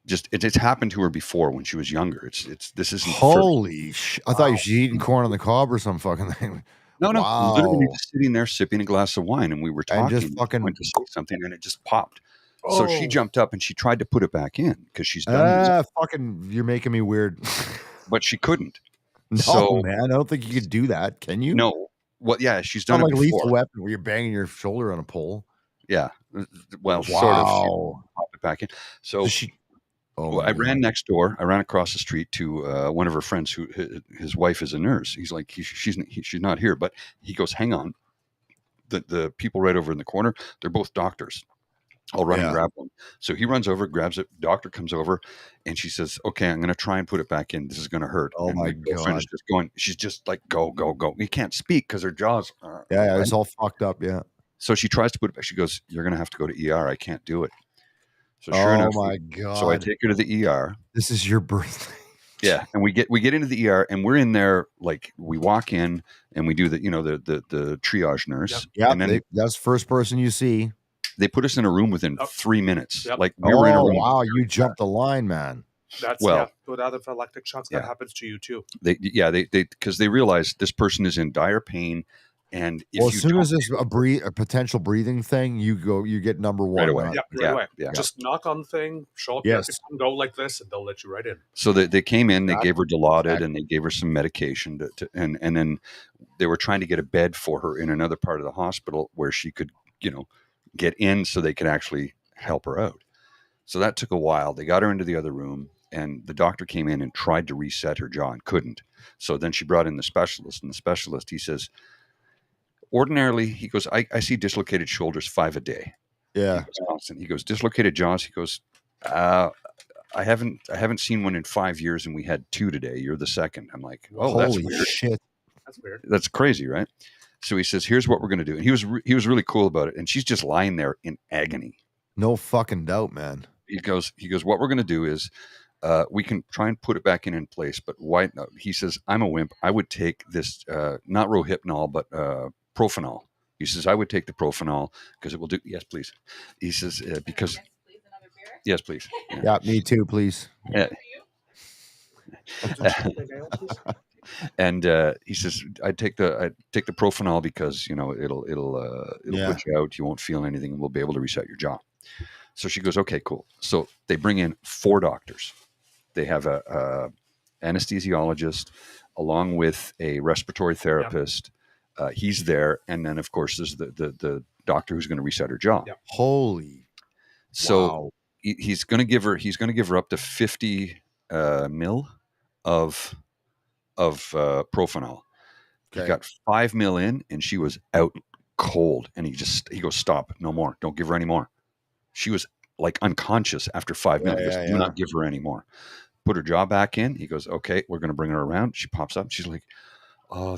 It's happened to her before when she was younger. This isn't holy shit. I thought she was eating corn on the cob or some fucking thing. No, literally just sitting there sipping a glass of wine, and we were talking. And just fucking went to say something, and it just popped. So she jumped up and she tried to put it back in because she's done. Fucking, you're making me weird. But she couldn't. No, man, I don't think you could do that. Can you? No. Well, yeah, she's done it like before. Lethal Weapon, where you're banging your shoulder on a pole. Yeah. Well, sort of. She popped it back in. So I ran next door. I ran across the street to one of her friends who his wife is a nurse. He's like, she's not here, but he goes, hang on. The people right over in the corner, they're both doctors. I'll run and grab one. So he runs over, grabs it. Doctor comes over, and she says, okay, I'm going to try and put it back in. This is going to hurt. Oh, and my God. Is just going, she's just like, go. He can't speak because her jaws are. Yeah, it's all fucked up, yeah. So she tries to put it back. She goes, you're going to have to go to ER. I can't do it. So sure enough. Oh, my God. So I take her to the ER. This is your birthday. Yeah, and we get into the ER, and we're in there, like, we walk in, and we do the triage nurse. Yeah, and then that's the first person you see. They put us in a room within 3 minutes. Yep. Like we were in a room. Wow, you jumped the line, man. That's with other electric shocks, that happens to you too. They because they realize this person is in dire pain, and if as soon as there's a potential breathing thing, you get number one right away. Right away. Yeah. Just knock on the thing, show up, go like this, and they'll let you right in. So they came in, they gave her Dilaudid, and they gave her some medication and then they were trying to get a bed for her in another part of the hospital where she could, get in so they could actually help her out. So that took a while. They got her into the other room, and the doctor came in and tried to reset her jaw and couldn't. So then she brought in the specialist, and the specialist, he says, ordinarily, he goes, I see dislocated shoulders 5 a day. Yeah. He goes, dislocated jaws. He goes, I haven't seen one in 5 years, and we had 2 today. You're the second. I'm like, oh, that's weird. Shit. That's weird. That's crazy, right? So he says, here's what we're going to do. And he was really cool about it. And she's just lying there in agony. No fucking doubt, man. He goes, what we're going to do is we can try and put it back in place, but why? No. He says, I'm a wimp. I would take this, not Rohypnol, but Propanol. He says, I would take the Propanol because it will do. Yes, please. He says, because. Yes, please. Yeah, me too, please. Yeah. And he says, I'd take the Propanol because it'll put you out. You won't feel anything, and we'll be able to reset your jaw. So she goes, okay, cool. So they bring in 4 doctors. They have a anesthesiologist along with a respiratory therapist. Yep. He's there, and then of course there's the doctor who's going to reset her jaw. Yep. Holy! So wow. He's going to give her up to 50 mil of Propanol. Okay. He got 5 mil in, and she was out cold. And he goes, stop, no more. Don't give her any more. She was like unconscious after 5 mil. He goes, do not give her any more. Put her jaw back in. He goes, okay, we're going to bring her around. She pops up. She's like, oh,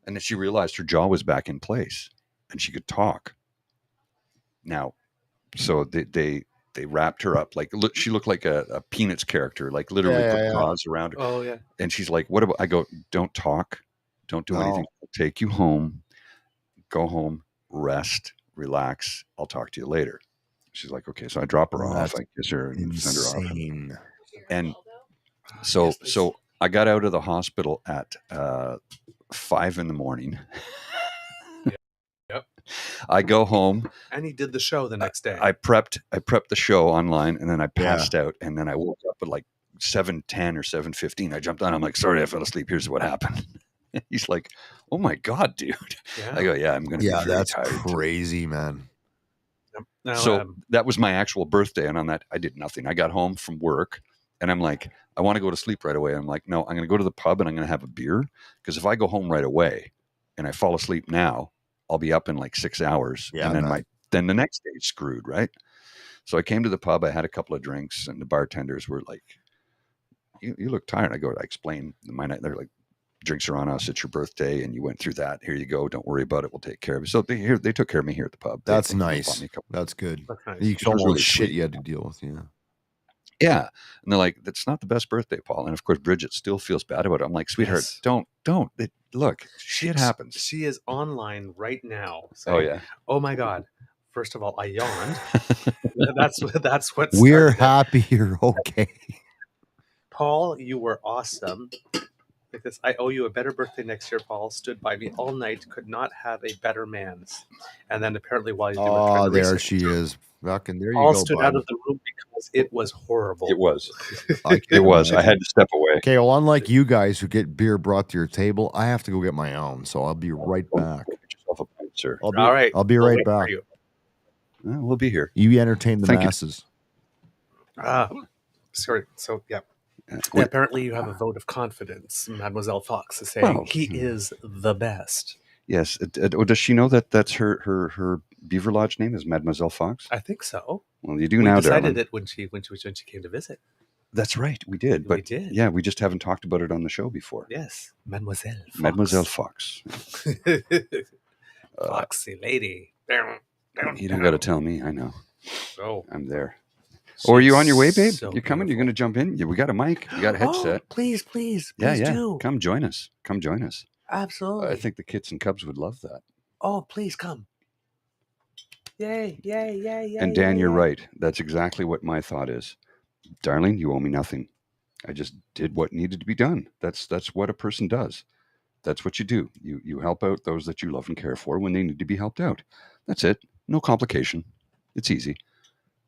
and then she realized her jaw was back in place and she could talk. Now, so they wrapped her up. Like, she looked like a Peanuts character, like literally put gauze around her. Oh, yeah. And she's like, what about, I go, don't talk. Don't do anything. I'll take you home. Go home, rest, relax. I'll talk to you later. She's like, okay. So I drop her off. I kiss her and send her off. And so I got out of the hospital at 5 a.m. Yep. I go home. And he did the show the next day. I prepped the show online, and then I passed out. And then I woke up at like 7:10 or 7:15. I jumped on. I'm like, sorry, I fell asleep. Here's what happened. He's like, oh my God, dude. Yeah. I go, yeah, I'm going to be very that's tired crazy, man. Now, so that was my actual birthday. And on that, I did nothing. I got home from work and I'm like, I want to go to sleep right away. I'm like, no, I'm going to go to the pub and I'm going to have a beer. Because if I go home right away and I fall asleep now, I'll be up in like 6 hours. Yeah, and then the next day is screwed, right? So I came to the pub. I had a couple of drinks and the bartenders were like, you look tired. I explain my night. They're like, drinks are on us. It's your birthday, and you went through that. Here you go. Don't worry about it. We'll take care of it. So they took care of me here at the pub. That's nice. That's good. Nice. You saw all the shit you had to deal with. Yeah. And they're like, that's not the best birthday, Paul. And of course, Bridget still feels bad about it. I'm like, sweetheart, don't. Look, shit happens. She is online right now. Saying, oh my God. First of all, I yawned. That's what. We're happy you're okay. Paul, you were awesome. Like this, I owe you a better birthday next year, Paul. Stood by me all night. Could not have a better man's. And then apparently while you were there she is. Fucking there you Paul go. Stood out of the room because it was horrible. It was. It was. I had to step away. Okay, well, unlike you guys who get beer brought to your table, I have to go get my own. So I'll be right back. Get yourself a pint, sir. All right. I'll be right back. We'll be here. You entertain the masses. Sorry. So yeah. Apparently, you have a vote of confidence. Mademoiselle Fox is saying he is the best. Yes. Does she know that that's her Beaver Lodge name is Mademoiselle Fox? I think so. Well, you do now, darling. We decided it when she came to visit. That's right. We did. But we did. Yeah, we just haven't talked about it on the show before. Yes, Mademoiselle Fox. Mademoiselle Fox. Foxy lady. You don't got to tell me. I know. Oh, I'm there. Or are you on your way, babe? You're coming? You're going to jump in? Yeah, we got a mic. You got a headset. Oh, please do. Come join us. Absolutely. I think the Kits and Cubs would love that. Oh, please come. Yay. And Dan, you're right. That's exactly what my thought is. Darling, you owe me nothing. I just did what needed to be done. That's what a person does. That's what you do. You help out those that you love and care for when they need to be helped out. That's it. No complication. It's easy.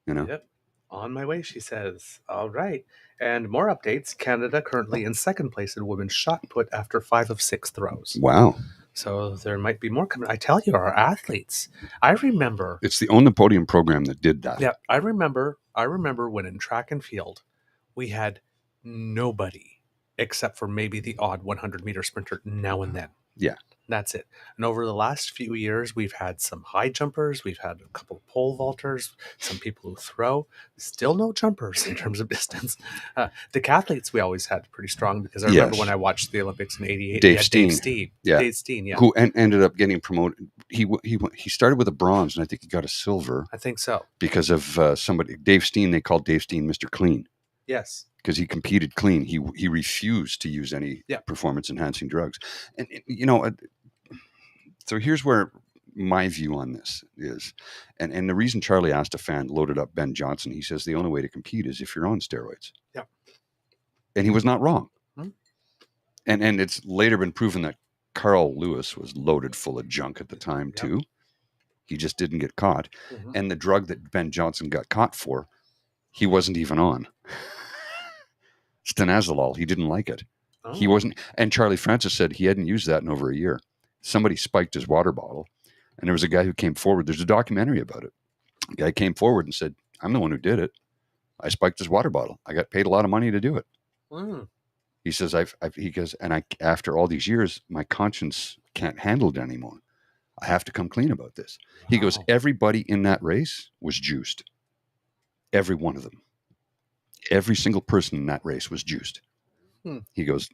Yep. On my way, she says. All right. And more updates. Canada currently in second place in women's shot put after 5 of 6 throws. Wow. So there might be more coming. I tell you, our athletes. I remember. It's the On the Podium program that did that. Yeah. I remember when in track and field, we had nobody except for maybe the odd 100-meter sprinter now and then. Yeah. That's it. And over the last few years, we've had some high jumpers. We've had a couple of pole vaulters, some people who throw. Still no jumpers in terms of distance. Decathletes we always had pretty strong because I remember when I watched the Olympics in '88. Dave Steen. Dave Steen, yeah. Who ended up getting promoted. He started with a bronze, and I think he got a silver. I think so. Because of somebody, Dave Steen. They called Dave Steen Mr. Clean. Yes. Because he competed clean. He refused to use any performance-enhancing drugs. And, so here's where my view on this is. And the reason Charlie asked a fan loaded up Ben Johnson, he says the only way to compete is if you're on steroids. Yeah. And he was not wrong. And it's later been proven that Carl Lewis was loaded full of junk at the time too. He just didn't get caught. And the drug that Ben Johnson got caught for, he wasn't even on. Stanozolol, he didn't like it. He wasn't. And Charlie Francis said he hadn't used that in over a year. Somebody spiked his water bottle, and there was a guy who came forward. There's a documentary about it. A guy came forward and said, "I'm the one who did it. I spiked his water bottle. I got paid a lot of money to do it." He says, he goes, and after all these years, my conscience can't handle it anymore. I have to come clean about this. He goes, everybody in that race was juiced. Every one of them. Every single person in that race was juiced. He goes,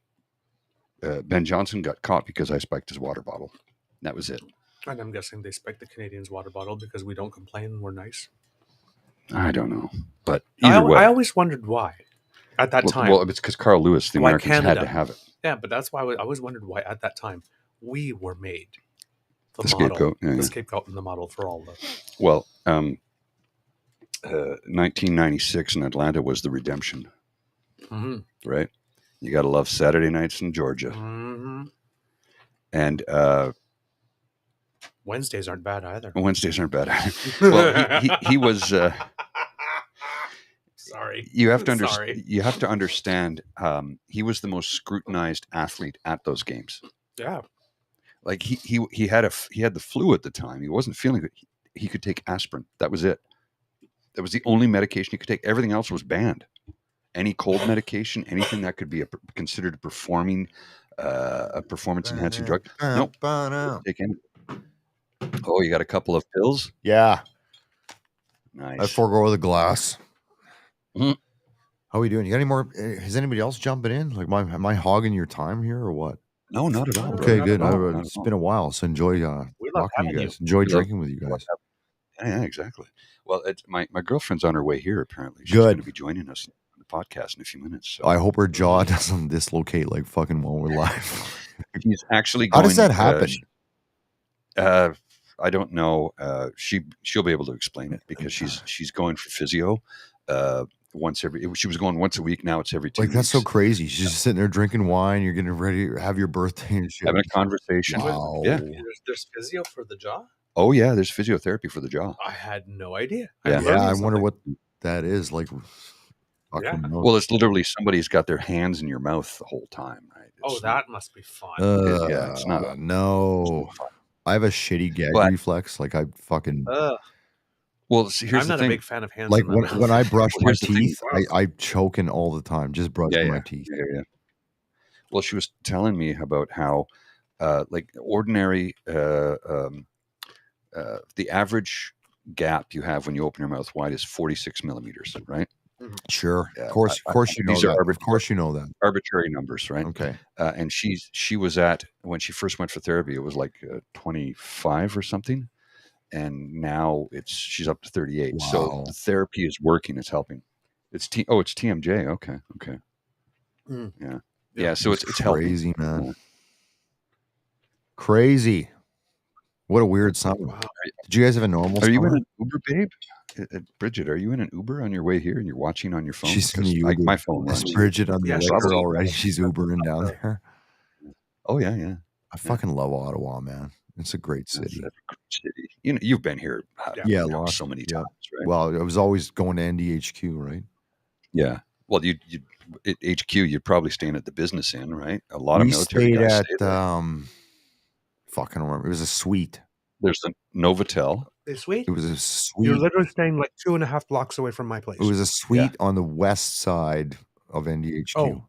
Ben Johnson got caught because I spiked his water bottle. That was it. And I'm guessing they spiked the Canadians' water bottle because we don't complain. We're nice. I don't know. But either way. I always wondered why at that time. Well, it's because Carl Lewis, the Americans, had to have it. Yeah, but that's why I always wondered why at that time we were made the model, scapegoat. the scapegoat and the model for all the... Well, 1996 in Atlanta was the redemption. Right? You got to love Saturday nights in Georgia. And Wednesdays aren't bad either. Wednesdays aren't bad either. Well, he was... Sorry. You have to understand he was the most scrutinized athlete at those games. Yeah. Like he had the flu at the time. He wasn't feeling good. He could take aspirin. That was it. That was the only medication he could take. Everything else was banned. Any cold medication, anything that could be considered a performance-enhancing drug. Nope. Take any. Oh, you got a couple of pills? Yeah. Nice. I forego the glass. How are we doing? You got any more? Is anybody else jumping in? Like, am I hogging your time here or what? No, not at all. Okay, good. It's been a while, so enjoy talking to you guys. Enjoy drinking with you guys. Yeah, exactly. Well, my girlfriend's on her way here. Apparently, she's going to be joining us on the podcast in a few minutes. So. I hope her jaw doesn't dislocate like fucking while we're live. She's actually. How does that happen? I don't know. She'll be able to explain it because she's going for physio. She was going once a week. Now it's every 2 weeks. That's so crazy. She's just sitting there drinking wine. You're getting ready to have your birthday and shit. Having a conversation. Wow. Yeah. There's physio for the jaw? Oh yeah, there's physiotherapy for the jaw. I had no idea. Yeah, I wonder what that is like. Well, it's literally somebody's got their hands in your mouth the whole time, right? That must be fun. Yeah, it's not. No, I have a shitty gag reflex. Like I fucking. Well, see, here's I'm not the thing. a big fan of hands. Like when I brush my teeth, I choke in all the time. Just brushing my teeth. Yeah. Well, she was telling me about how, like ordinary, the average gap you have when you open your mouth wide is 46 millimeters, right? Sure. Of course you know that. Of course you know that. Arbitrary numbers, right? Okay. And she was at, when she first went for therapy, it was like 25 or something. And now she's up to 38. Wow. So the therapy is working. It's helping. It's TMJ. Okay. Yeah. So it's crazy, helping. Man. Crazy. What a weird summer. Wow. Did you guys have a normal summer? Are you in an Uber, babe? Bridget, are you in an Uber on your way here and you're watching on your phone? She's in the Uber. My phone runs. Is Bridget on the Uber already? She's Ubering down there. Oh, yeah. I fucking love Ottawa, man. It's a great city. It's a great city. You've been here so many times, right? Well, I was always going to NDHQ, right? Yeah. Well, at HQ, you're probably staying at the Business Inn, right? A lot of military guys stayed at fucking remember. It was a suite. There's a Novotel. A suite? It was a suite. You're literally staying like 2.5 blocks away from my place. It was a suite on the west side of NDHQ.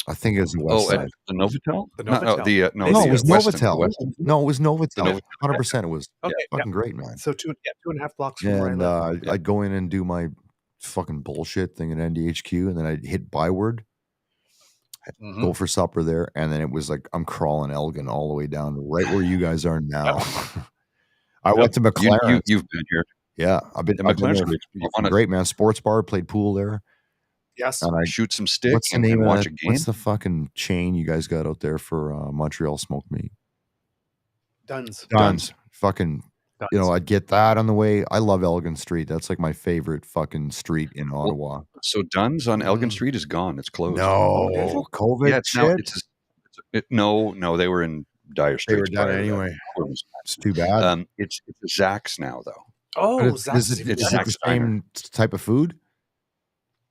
I think it's the west Oh, at side. the Novotel? The No, Novotel. no, No, the it was Westin. The Novotel. Westin. No, it was Novotel. Novotel. 100%. It was Okay, fucking great, man. So 2.5 blocks from where I And live. Yeah. I'd go in and do my fucking bullshit thing at NDHQ, and then I'd hit Byward, Mhm. go for supper there, and then it was like I'm crawling Elgin all the way down to right where you guys are now. I went to McLaren. You've been here. Yeah, I've been McLaren's there. great. You want to Great, man. Sports bar, played pool there. Yes. And I shoot some stick what's the and name of watch that? a game? What's the fucking chain you guys got out there for Montreal smoked meat? Duns. Fucking, Duns. you know, I'd get that on the way. I love Elgin Street. That's like my favorite fucking street in Ottawa. So Dunn's on Elgin Street is gone. It's closed. No, COVID Yeah, shit. No, they were in dire They were straits. done prior to that. anyway. It's too bad. It's a Zach's now though. Oh, But is it It's the same type of food?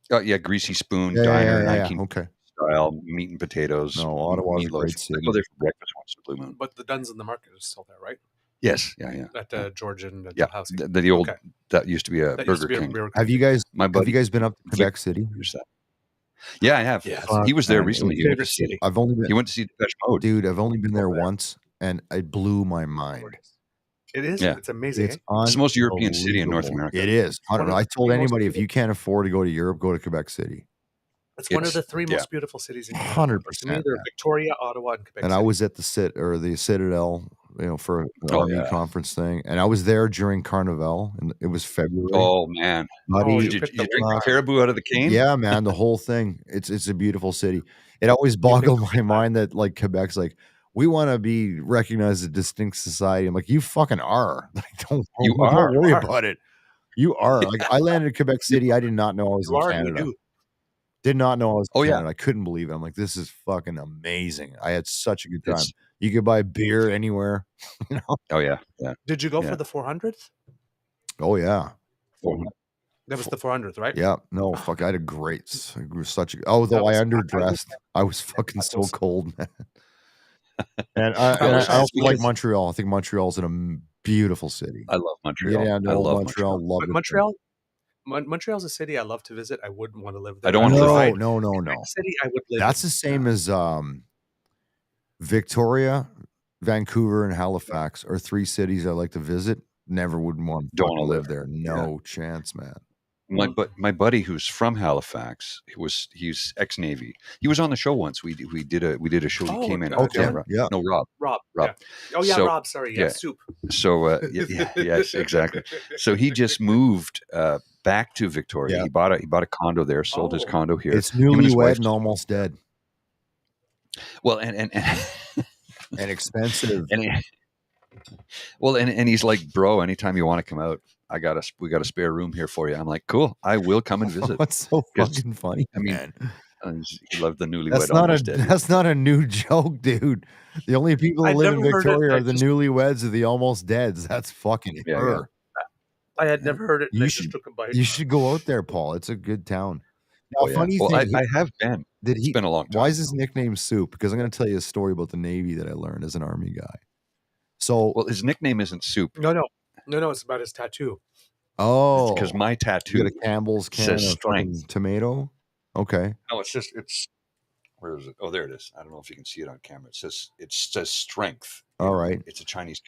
Oh yeah, Greasy Spoon Yeah, Diner, yeah, yeah, 19 okay. style meat and potatoes. No, Ottawa's a meatloaf. great I city. go there for breakfast once in Blue Moon. But the Duns in the Market is still there, right? Yes, yeah. At George and Yeah, Dalhousie. the old Okay. that used to be a That used to Burger be a King. Burger Have you guys My have buddy you guys been up to Quebec City? Here's that. Yeah, I have. Yes. He was there Man, recently. it was He went, favorite to see, city. I've only been he went to see Depeche Mode. dude, I've only been there Oh, yeah. once and it blew my mind. It is. Yeah. It's amazing. It's It's the most European city in North unbelievable. America. It is. One of the I told three most anybody if you can't afford to go to Europe, go to Quebec City. It's one of the three yeah. most beautiful cities in Canada. 100%, To me, they're man. Victoria, Ottawa, and Quebec And City. I was at the Citadel, you know, for an Oh, army yeah. conference thing, and I was there during Carnival, and it was February. Oh man, Buddy, Oh, did you picked the drink wrong- the caribou out of the cane? yeah, man, the whole thing. It's a beautiful city. It always boggled my mind that like Quebec's like, we want to be recognized as a distinct society. I'm like, you fucking are. Like, don't worry about it. You are. Like, I landed in Quebec City. I did not know I was You in are, and you Canada. do. Did not know I was in Oh, yeah. Canada. I couldn't believe it. I'm like, this is fucking amazing. I had such a good time. It's- You could buy beer anywhere. You know? Oh yeah, yeah. Did you go Yeah. for the 400th? Oh yeah. That was the 400th, right? Yeah. No, fuck. I had a great such a although I underdressed. I was fucking so cold, man. And I was also like because- Montreal. I think Montreal's a beautiful city. I love Montreal. Yeah, I no, love Montreal. Love But it. Montreal, Montreal's a city I love to visit. I wouldn't want to live there. I don't want to live No, there. no. Quebec City, I would live. That's in. the same as Victoria, Vancouver, and Halifax are three cities I like to visit. Never would want Don't to wanna live live there. No chance, man. My buddy who's from Halifax, he's ex Navy. He was on the show once. We did a show. Oh, He came in. okay. Yeah. No, Rob. Rob. Rob. Yeah. Oh yeah, So- Rob. Sorry. Yeah, yeah. soup. So yes, exactly. So he just moved back to Victoria. Yeah. He bought a condo there, sold his Oh. condo here. It's Him and his wife newlywed and almost dead Well, and and expensive. and he, and he's like, bro, anytime you want to come out, we got a spare room here for you. I'm like, cool, I will come and visit. What's so 'Cause, fucking funny? I mean, man? And he loved the newlywed. That's not a new joke, dude. The only people that I've live in never heard it. Victoria I are the just- newlyweds or the almost deads. That's fucking Yeah, her. I had never heard it. And You I should- just took a bite. You should go out there, Paul. It's a good town. Now, Oh, yeah. funny Well, thing, I have been. did It's he? been a long time. Why is his nickname Soup? Because I'm going to tell you a story about the Navy that I learned as an Army guy. So, Well, his nickname isn't Soup. No. It's about his tattoo. oh, Because my you tattoo. got a Campbell's can says of fucking strength. tomato. Okay, No, it's. Where is it? Oh, there it is. I don't know if you can see it on camera. It says strength. all right. It's a Chinese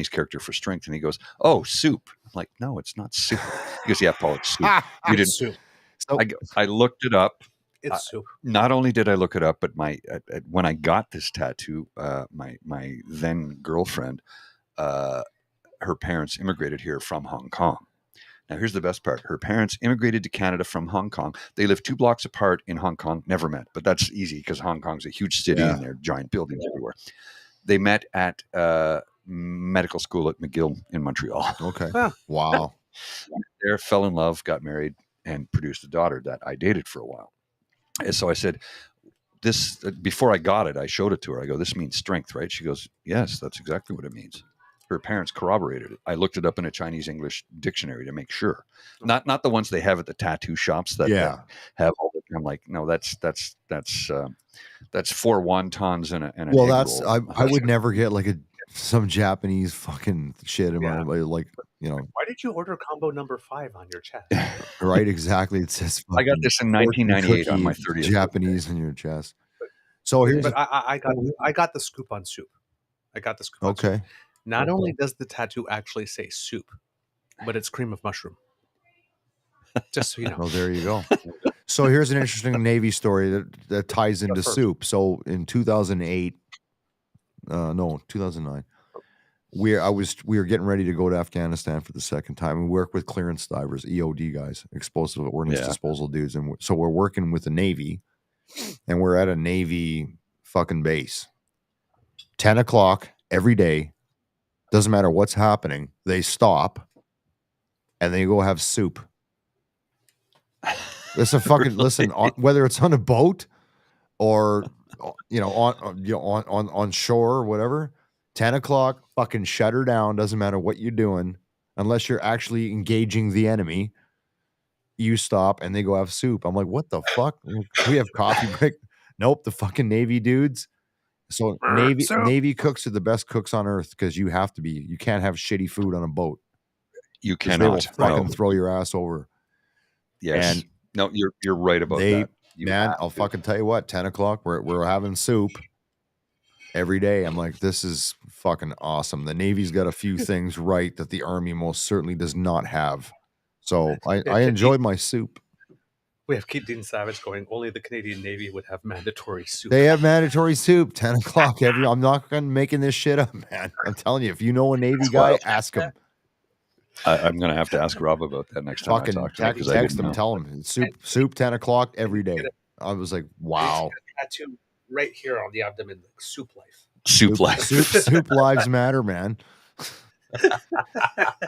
character for strength, and he goes, "Oh, soup." I'm like, "No, it's not soup." He goes, "Yeah, Paul, it's soup." You didn't. Soup. So, I looked it up. It's soup. Not only did I look it up, but when I got this tattoo, my then girlfriend, her parents immigrated here from Hong Kong. Now, here's the best part. Her parents immigrated to Canada from Hong Kong. They live 2 blocks apart in Hong Kong, never met, but that's easy because Hong Kong's a huge city Yeah. and there are giant buildings everywhere. They met at medical school at McGill in Montreal. okay. Huh. Wow. There, fell in love, got married, and produced a daughter that I dated for a while. And so I said, this, before I got it, I showed it to her. I go, this means strength, right? She goes, yes, that's exactly what it means. Her parents corroborated it. I looked it up in a Chinese English dictionary to make sure. Not the ones they have at the tattoo shops that have all the, I'm like, no, that's 4 wontons and an Well, egg that's roll. I would never get like some Japanese fucking shit in my like Why did you order combo number 5 on your chest? Right, exactly. It says I got this in 1998 on my 30th Japanese birthday. in your chest. So here's but I got the scoop on soup. I got the scoop on soup. okay. Not only does the tattoo actually say soup, but it's cream of mushroom. Just so you know. Well, there you go. So here's an interesting Navy story that ties into soup. So in 2008, 2009, we were getting ready to go to Afghanistan for the second time. We work with clearance divers, EOD guys, explosive ordnance disposal dudes, and so we're working with the Navy, and we're at a Navy fucking base. 10 o'clock every day, doesn't matter what's happening. They stop, and they go have soup. Listen, fucking listen. Whether it's on a boat or on shore or whatever, 10 o'clock, fucking shut her down. Doesn't matter what you're doing, unless you're actually engaging the enemy. You stop and they go have soup. I'm like, what the fuck? We have coffee break. Nope, the fucking Navy dudes. So Navy cooks are the best cooks on earth because you have to be. You can't have shitty food on a boat. You cannot. They will fucking throw your ass over. Yes. And no, you're right about that. I'll fucking tell you what. 10 o'clock, we're having soup every day. I'm like, this is fucking awesome. The Navy's got a few things right that the Army most certainly does not have. So I enjoyed my soup. We have Keith Dean Savage going, only the Canadian Navy would have mandatory soup. They have mandatory soup, 10 o'clock I'm not making this shit up, man. I'm telling you, if you know a Navy guy, ask him. I'm going to have to ask Rob about that next time fucking I talk to him. Text him, tell him. Soup 10 o'clock every day. I was like, wow. Tattoo right here on the abdomen, like soup life. Soup life. Soup lives matter, man.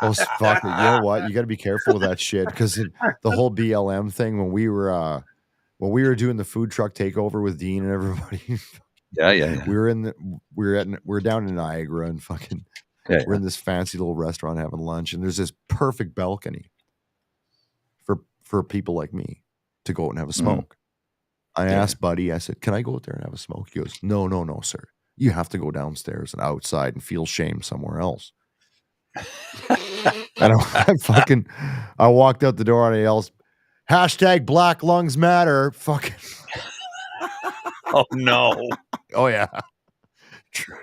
Oh, fuck it. You know what? You got to be careful with that shit because the whole BLM thing when we were doing the food truck takeover with Dean and everybody. Yeah. We're down in Niagara and fucking we're in this fancy little restaurant having lunch and there's this perfect balcony for people like me to go out and have a smoke. I asked Buddy, I said, "Can I go out there and have a smoke?" He goes, "No, sir. You have to go downstairs and outside and feel shame somewhere else." And I walked out the door and I yelled, # Black Lungs Matter. Fucking. Oh no. Oh yeah. True.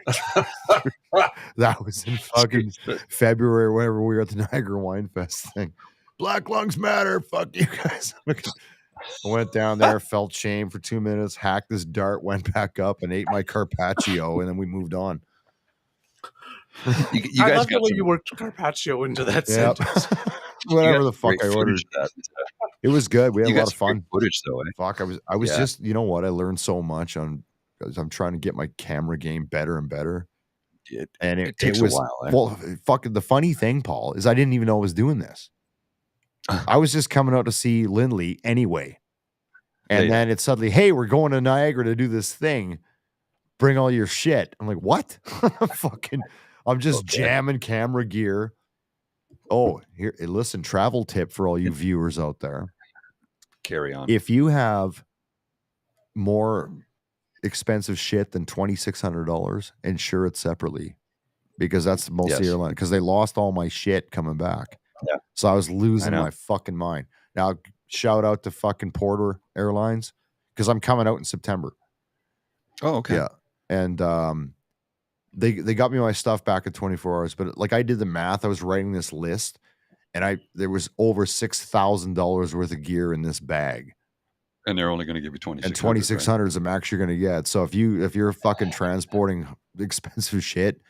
That was in fucking February, whenever we were at the Niagara Wine Fest thing. Black Lungs Matter. Fuck you guys. I went down there, felt shame for 2 minutes, hacked this dart, went back up and ate my carpaccio, and then we moved on. You guys I love the way you worked carpaccio into that sentence. Whatever the fuck I ordered. It was good. We had a lot of fun. Footage though. Eh? Fuck, I was just, you know what? I learned so much because I'm trying to get my camera game better and better. It takes a while. Eh? Well, fucking the funny thing, Paul, is I didn't even know I was doing this. I was just coming out to see Lindley anyway. And then it's suddenly, hey, we're going to Niagara to do this thing. Bring all your shit. I'm like, what? I'm just jamming camera gear. Oh, here, listen, travel tip for all you viewers out there. Carry on. If you have more expensive shit than $2,600, insure it separately because that's most of the airline. Because they lost all my shit coming back. Yeah. So I was losing my fucking mind. Now, shout out to fucking Porter Airlines because I'm coming out in September. Oh, okay. Yeah. And they got me my stuff back in 24 hours. But like I did the math, I was writing this list and there was over $6,000 worth of gear in this bag. And they're only going to give you 2,600. And 2,600 is the max you're going to get. So if you're fucking transporting expensive shit,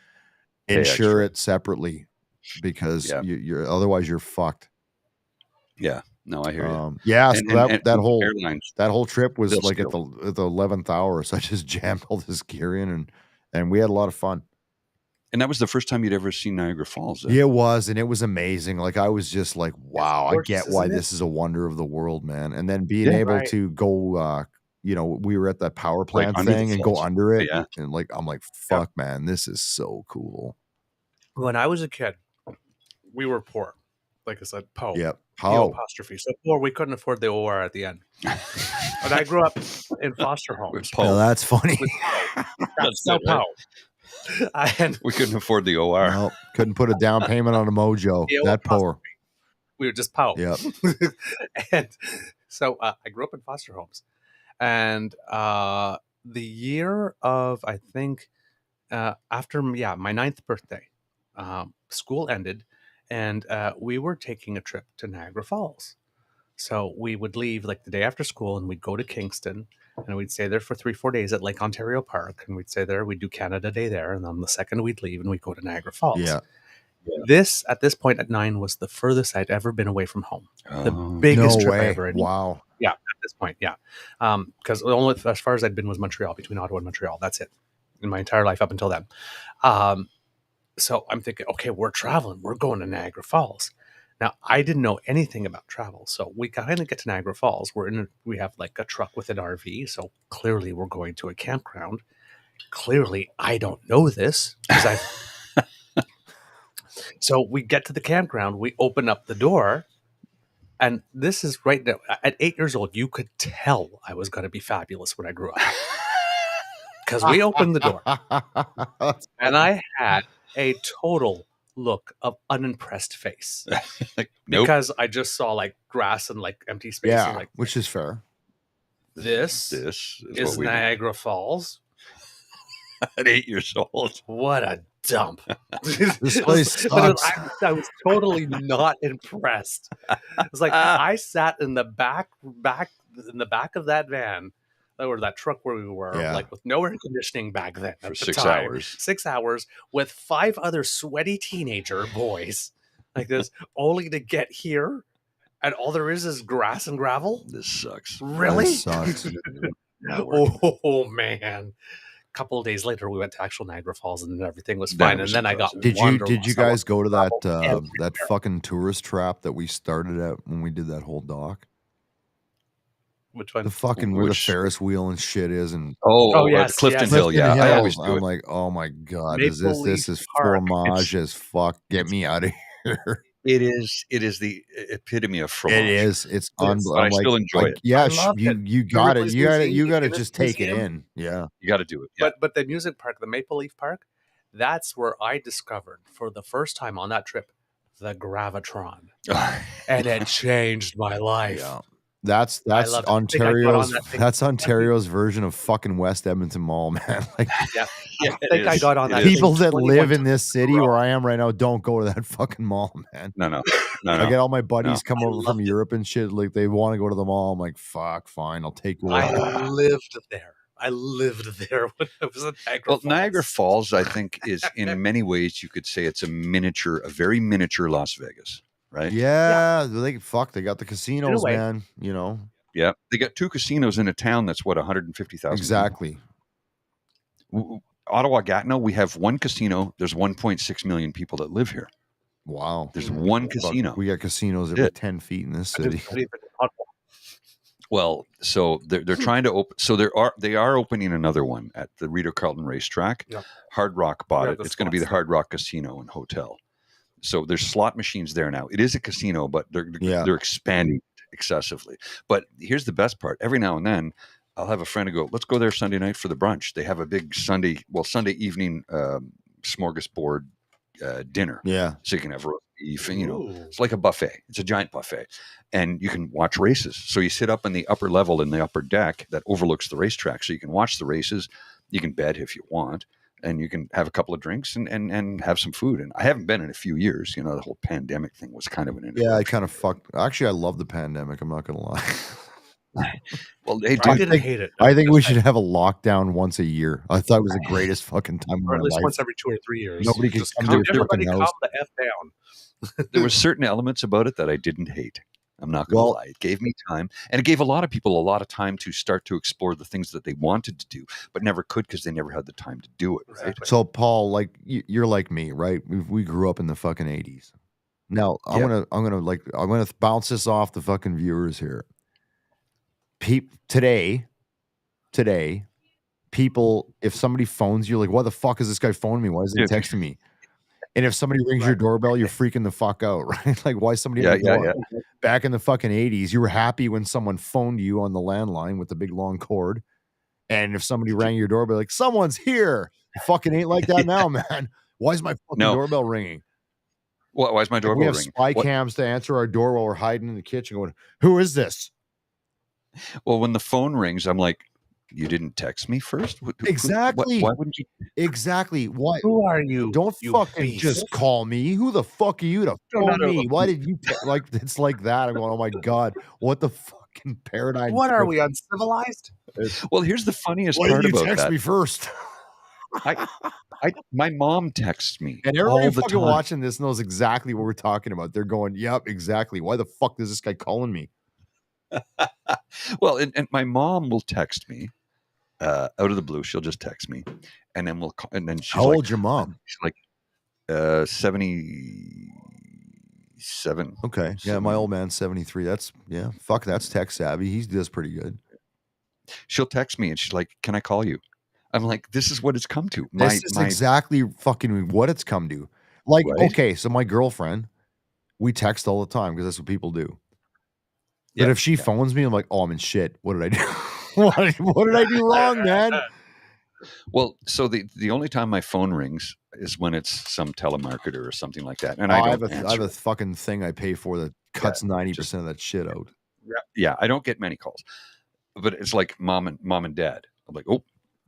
insure it separately. Because you're otherwise you're fucked. Yeah, no, I hear you. Yeah, so that whole trip was like at the 11th hour. So I just jammed all this gear in, and we had a lot of fun. And that was the first time you'd ever seen Niagara Falls. It was, and it was amazing. Like I was just like, wow, I get why this is a wonder of the world, man. And then being able to go, we were at that power plant thing and go under it, and like I'm like, fuck, man, this is so cool. When I was a kid, we were poor. Like I said, Po. Yep. Po apostrophe. So poor, we couldn't afford the OR at the end. But I grew up in foster homes. Oh, that's funny. That's so Po. And We couldn't afford the OR. No, couldn't put a down payment on a Mojo. Yeah, That poor. we would just pout. Yep. And so I grew up in foster homes, and the year of, I think, after my 9th birthday, school ended, and we were taking a trip to Niagara Falls. So we would leave like the day after school, and we'd go to Kingston, and we'd stay there for 3-4 days at Lake Ontario Park, and we'd stay there. We'd do Canada Day there, and on the second we'd leave, and we'd go to Niagara Falls. Yeah. This, at this point at 9, was the furthest I'd ever been away from home. The Oh, biggest No trip I way. ever had. Wow. Yeah, at this point, yeah. Because only as far as I'd been was Montreal, between Ottawa and Montreal. That's it in my entire life up until then. So I'm thinking, okay, we're traveling. We're going to Niagara Falls. Now, I didn't know anything about travel. So we kind of get to Niagara Falls. We have like a truck with an RV. So clearly we're going to a campground. Clearly, I don't know this because I've... So we get to the campground, we open up the door, and this is right now. At 8 years old, you could tell I was going to be fabulous when I grew up. Because we opened the door, and I had a total look of unimpressed face. like, nope. Because I just saw like grass and like empty space. Yeah, And, like, which is fair. this is is what we do. Niagara Falls. At 8 years old. What a dump. This place But sucks. I was totally not impressed. It's like I sat in the back of that van or that truck where we were, Yeah. like with no air conditioning back then For at the 6 time. hours. 6 hours with 5 other sweaty teenager boys like this, only to get here and all there is grass and gravel. This sucks. Really? This sucks. Oh man. Couple of days later, we went to actual Niagara Falls, and everything was fine. was And then I got impressive. Did you guys go to that everywhere. that fucking tourist trap that we started at when we did that whole dock? Which one? The fucking where the Which- Ferris wheel and shit is, and Oh, yes, Clifton yes. Hill. Yeah, Clifton I Hills. always do I'm it. like, oh my god, Maple is this Leaf is Park. fromage as fuck? Get me out of here. It is the epitome of fromage. It is. It's But un- I I'm still enjoy it. Yeah, I love it. you got it. Ripley's You got it. Museum, You got to Guinness just take it Museum. in. Yeah. You got to do it. Yeah. But the music park, the Maple Leaf Park, that's where I discovered for the first time on that trip the Gravitron, and it changed my life. Yeah. That's love it. I think I got on Ontario's that thing. version of fucking West Edmonton Mall, man. Like Yeah, Yeah, I think I is. got on It that. is. people thing that 21 live in this times city in a row. where I am right now don't go to that fucking mall, man. No. I get all my buddies No. come I over from loved it. Europe and shit. Like they want to go to the mall. I'm like, fuck, fine, I'll take you. I away. lived there. I lived there when I was at Niagara Well, Falls. Niagara Falls, I think, is in many ways you could say it's a very miniature Las Vegas, right? Yeah, they got the casinos, way. man. You know Yeah. They got 2 casinos in a town that's 150,000. exactly. Ottawa Gatineau, we have 1 casino. There's 1.6 million people that live here. Wow. There's 1 Fuck, casino. we got casinos every Yeah. 10 feet in this I didn't- city. I didn't even know. Well, so they're trying to open. So they are opening another one at the Rita Carlton Racetrack. Yeah. Hard Rock bought Yeah, it. the It's going to be the slots. Hard Rock Casino and Hotel. So there's slot machines there now. It is a casino, but they're expanding excessively. But here's the best part. Every now and then, I'll have a friend who go, let's go there Sunday night for the brunch. They have a big Sunday evening smorgasbord dinner. Yeah. So you can have roast beef and, Ooh. it's like a buffet. It's a giant buffet. And you can watch races. So you sit up in the upper level in the upper deck that overlooks the racetrack. So you can watch the races. You can bet if you want. And you can have a couple of drinks and have some food. And I haven't been in a few years. The whole pandemic thing was kind of an Yeah, I kind of fucked. Actually, I love the pandemic. I'm not going to lie. Well, hey, I dude, didn't hate it. I think we should have a lockdown once a year. I thought it was the greatest fucking time or of at my least life. once every 2 or 3 years. Nobody can Just come calm, to your everybody fucking calm house. the F down. there were certain elements about it that I didn't hate. I'm not going to Well- lie. It gave me time, and it gave a lot of people a lot of time to start to explore the things that they wanted to do, but never could because they never had the time to do it. Right? Exactly. So, Paul, like you're like me, right? We grew up in the fucking 80s. Now, I'm Yeah. gonna bounce this off the fucking viewers here. Today, people, if somebody phones you, like, why the fuck is this guy phoning me? Why is he Yeah. texting me? And if somebody rings your doorbell, you're freaking the fuck out, right? Like, why is somebody? Yeah, at the yeah, door? Back in the fucking 80s, you were happy when someone phoned you on the landline with the big long cord. And if somebody rang your doorbell, like, someone's here. It fucking ain't like that now, man. Why is my fucking doorbell ringing? Why is my doorbell we have ringing? spy cams to answer our door while we're hiding in the kitchen going, who is this? Well, when the phone rings, I'm like, you didn't text me first? Exactly. Why wouldn't you? Exactly. Why? Who are you? Don't you fucking beast? just call me. Who the fuck are you to phone me? Why did you like? It's like that. I'm going, oh my god, what the fucking paradigm? What are we, uncivilized? Well, here's the funniest Why part did you about text that. me first? My mom texts me, and everybody all the fucking time. watching this knows exactly what we're talking about. They're going, yep, exactly. Why the fuck is this guy calling me? Well, and my mom will text me out of the blue. She'll just text me, and then she's how like, old's your mom? She's like 77. Okay, yeah, my old man's 73. That's that's tech savvy. He does pretty good. She'll text me and she's like, "Can I call you?" I'm like, "This is what it's come to." This is exactly fucking what it's come to. Like, right? Okay, so my girlfriend, we text all the time because that's what people do. But if she phones me, I'm like, oh, I'm in shit. What did I do? what did I do wrong, man? Well, so the only time my phone rings is when it's some telemarketer or something like that, and I I have don't a fucking thing I pay for that cuts 90% of that shit out. Yeah, I don't get many calls, but it's like mom and dad. I'm like, oh,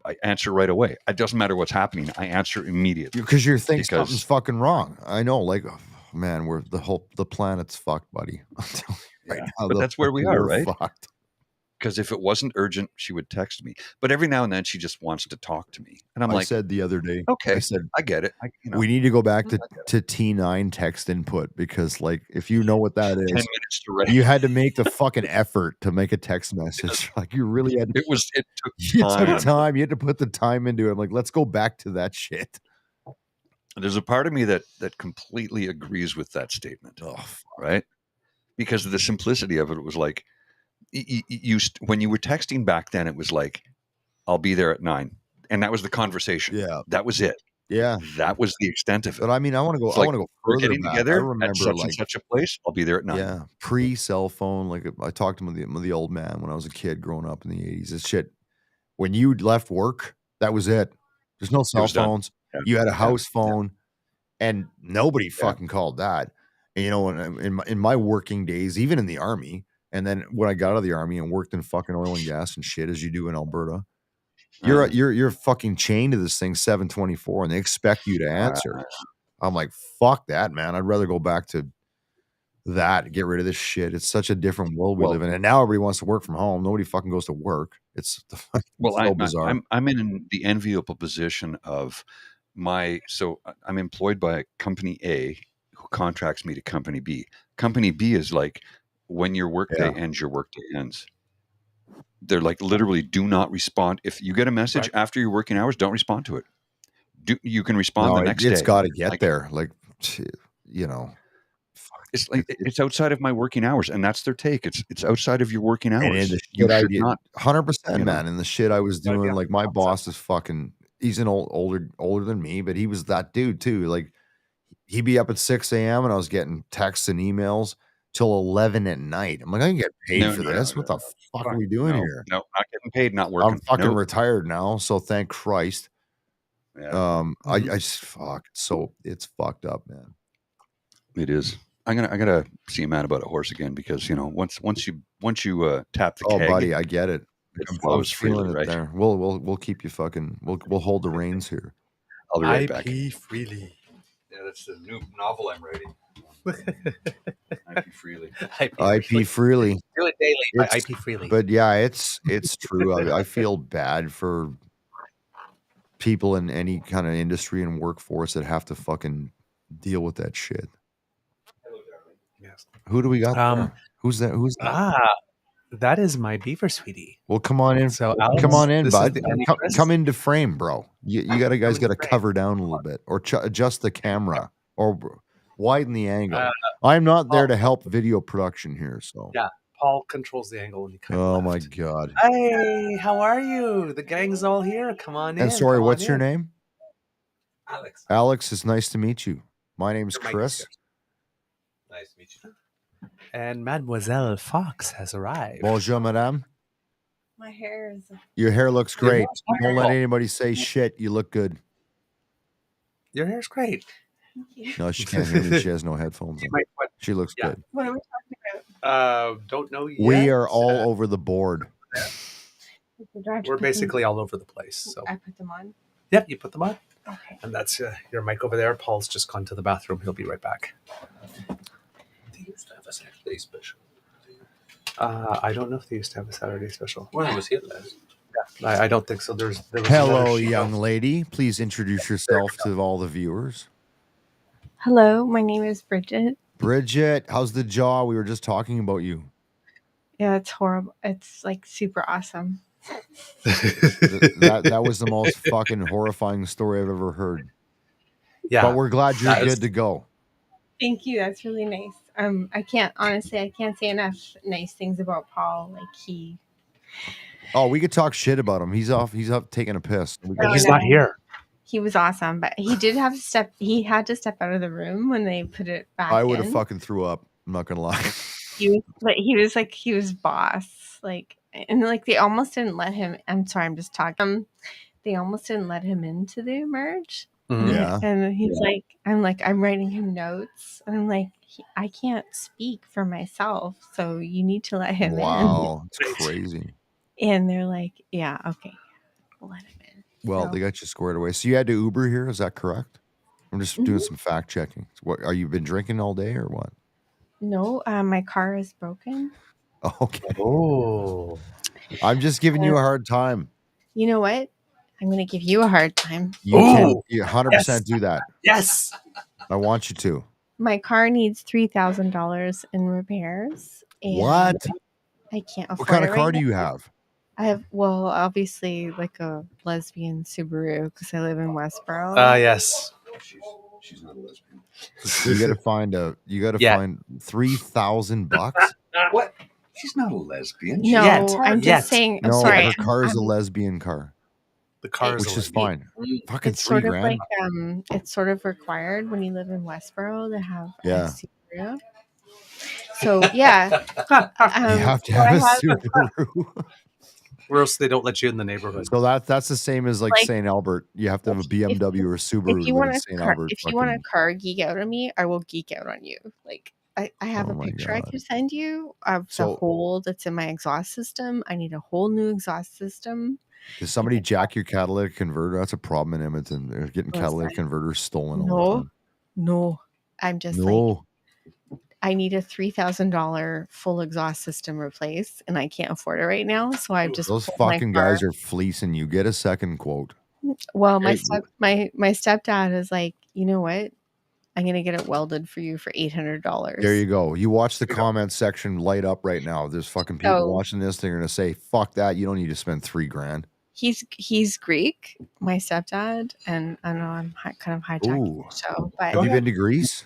I answer right away. It doesn't matter what's happening. I answer immediately because you think something's fucking wrong. I know, like, oh, man, the planet's fucked, buddy. Right now, but that's where we are, right? Fucked. Because if it wasn't urgent, she would text me. But every now and then, she just wants to talk to me, and I said the other day, okay, I said, I get it. We need to go back to T9 text input because, like, if you know what that is, 10 minutes to write. You had to make the fucking effort to make a text message. Like, you really had to. It took time. You had to put the time into it. I'm like, let's go back to that shit. There's a part of me that completely agrees with that statement. Right? Because of the simplicity of it. It was like, when you were texting back then, it was like, I'll be there at 9. And that was the conversation. Yeah. That was it. Yeah. That was the extent of it. But I mean, I want to go, I want to go we're further getting back. together I remember at such and such a place. I'll be there at 9. Yeah. Pre-cell phone. Like, I talked to the old man when I was a kid growing up in the 80s. This shit, when you left work, that was it. There's no cell phones. Yeah. You had a house phone and nobody fucking called that. And, you know, in my working days, even in the army, and then when I got out of the army and worked in fucking oil and gas and shit, as you do in Alberta, you're fucking chained to this thing 7/24, and they expect you to answer. I'm like, fuck that, man. I'd rather go back to that, get rid of this shit. It's such a different world we live in, and now everybody wants to work from home. Nobody fucking goes to work. It's so bizarre. I'm in the enviable position of so I'm employed by Company A, who contracts me to Company B. Company B is like, when your workday ends, your workday ends. They're like, literally, do not respond. If you get a message after your working hours, don't respond to it. You can respond the next day. It's got to get there. Like, you know, it's like it's outside of my working hours, and that's their take. It's outside of your working hours. And you should not 100%, man. And the shit I was doing, like, my boss is fucking. He's older than me, but he was that dude too. Like, he'd be up at 6 a.m. and I was getting texts and emails till 11 at night. I'm like, I can get paid for this. What the fuck are we doing here? No, not getting paid, not working. I'm fucking retired now, so thank Christ. Yeah. I just it's fucked up, man. It is. I gotta see a man about a horse again, because, you know, once you tap the keg, buddy, I get it. It flows freely, right? There. We'll keep you fucking. We'll hold the reins here. I'll be right back. IP freely. Yeah, that's the new novel I'm writing. IP freely. IP freely. Do it daily. IP freely. But yeah, it's true. I feel bad for people in any kind of industry and workforce that have to fucking deal with that shit. Hello, darling. Yes. Who do we got there? Who's that? Who's that? That is my Beaver sweetie. Well, come on in. So Alex, come on in, bud. Come into frame, bro. You guys got to cover down a little bit, or adjust the camera, or widen the angle. I'm not there to help video production here, so yeah. Paul controls the angle when he comes. Oh my god! Hey, how are you? The gang's all here. Come on in. And sorry, what's your name? Alex. Alex, it's nice to meet you. My name's Chris. Nice to meet you. And Mademoiselle Fox has arrived. Bonjour, madame. My hair is. Your hair looks great. Your Don't let anybody say shit. You look good. hair's great. Thank you. No, she can't hear me. She has no headphones You on. might She looks Yeah. good. What are we talking about? don't know yet. We are all over the board. Do I have to We're put them- basically all over the place. So I put them on. yep, you put them on, Okay. and that's your mic over there. Paul's just gone to the bathroom. He'll be right back. They used to have a Saturday special. I don't know if they used to have a Saturday special. When I was here last. I don't think so. There was Hello, another show. young lady. Please introduce yourself to all the viewers. Hello, my name is Bridget. Bridget, how's the jaw? We were just talking about you. Yeah, it's horrible. It's like super awesome. That was the most fucking horrifying story I've ever heard. Yeah, But we're glad you're that is- good to go. Thank you. That's really nice. I can't say enough nice things about Paul. Like he. Oh, we could talk shit about him. He's off taking a piss. We Oh, can- he's no. not here. He was awesome, but he did have to step. He had to step out of the room when they put it back. I would have in. fucking threw up. I'm not gonna lie. He was boss. Like, and like they almost didn't let him. I'm sorry, I'm just talking. They almost didn't let him into the merge. Mhm. Yeah. And he's like, I'm writing him notes, and I'm like, I can't speak for myself, so you need to let him Wow, it's crazy. in. And they're like, yeah, okay, we'll let him in. Well, So- they got you squared away. So you had to Uber here, is that correct? I'm just doing some fact checking. What are you been drinking all day or what? No, my car is broken. Okay. Oh, I'm just giving you a hard time. You know what? I'm gonna give you a hard time. You Ooh, can 100% yes. do that. yes. I want you to. My car needs $3,000 in repairs. And What? I can't afford What kind it of car right do now. you have? I have, well, obviously like a lesbian Subaru because I live in Westboro. Yes. She's not a lesbian. You got to find Yeah. find $3,000. What? She's not a lesbian. No, Yet. I'm just Yet. saying. I'm No, sorry. her car is a I'm- lesbian car, The car which a is lesbian. fine. Fucking It's $3 sort of grand. like it's sort of required when you live in Westboro to have Yeah. a Subaru. So yeah, You have to so have I a have- Subaru. Or else they don't let you in the neighborhood. So that's the same as like Like, St. Albert. You have to have a BMW or a Subaru If to you live want in to St. car, Albert. if you want to fucking- car geek out on me, I will geek out on you. Like I have Oh a my picture I God. could send you of So- the hole that's in my exhaust system. I need a whole new exhaust system. Does somebody jack your catalytic converter? That's a problem in Edmonton. They're getting Listen. catalytic converters stolen all the No, time. no, I'm just like No. I need a $3,000 full exhaust system replaced, and I can't afford it right now. So I've just Those pulled my fucking car. guys are fleecing you. Get a second quote. Well, Hey, my stepdad is like, you know what? I'm gonna get it welded for you for $800. There you go. You watch the comment section light up right now. There's fucking people So- watching this. They're gonna say, "Fuck that! You don't need to spend $3,000." He's Greek, my stepdad, and I know I'm kind of hijacking Ooh. the show, but Have you been to Greece?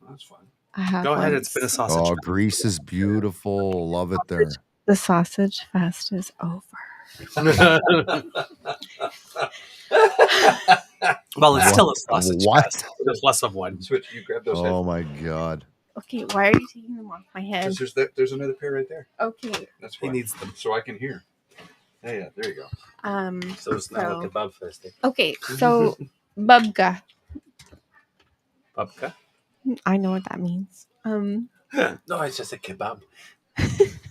That's fine. I have. Go ahead. once. It's been a sausage. Oh, Greece is beautiful. Love it there. The sausage fest is over. Well, it's still a sausage What? fest. There's less of one. Switch. You grab those. Oh my god. Okay, why are you taking them off my head? Because there's another pair right there. Okay, That's He why. needs them. So I can hear. Yeah, there you go. So it's now a kebab fest. okay, so babka. Babka. I know what that means. No, it's just a kebab.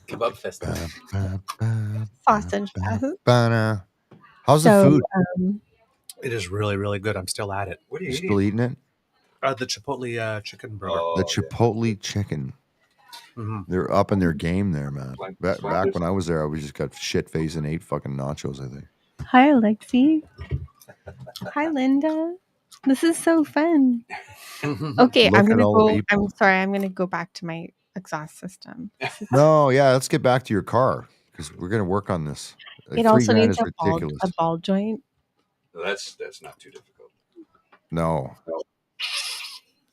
Kebab fest. Sausage fest. Ba-na. How's the So, food? It is really, really good. I'm still at it. What are You you still eating? eating it? The Chipotle chicken burger. Oh, The yeah. Chipotle chicken. Mhm. They're up in their game there, man. Like Back Flanders? when I was there, we just got shit faced and ate fucking nachos, I think. Hi, Alexi. Hi, Linda. This is so fun. Okay, Look I'm at gonna all the go. people. I'm sorry. I'm gonna go back to my exhaust system. No, yeah, let's get back to your car because we're gonna work on this. Like, It also $3,000 needs is a ridiculous. ball joint. That's not too difficult. No,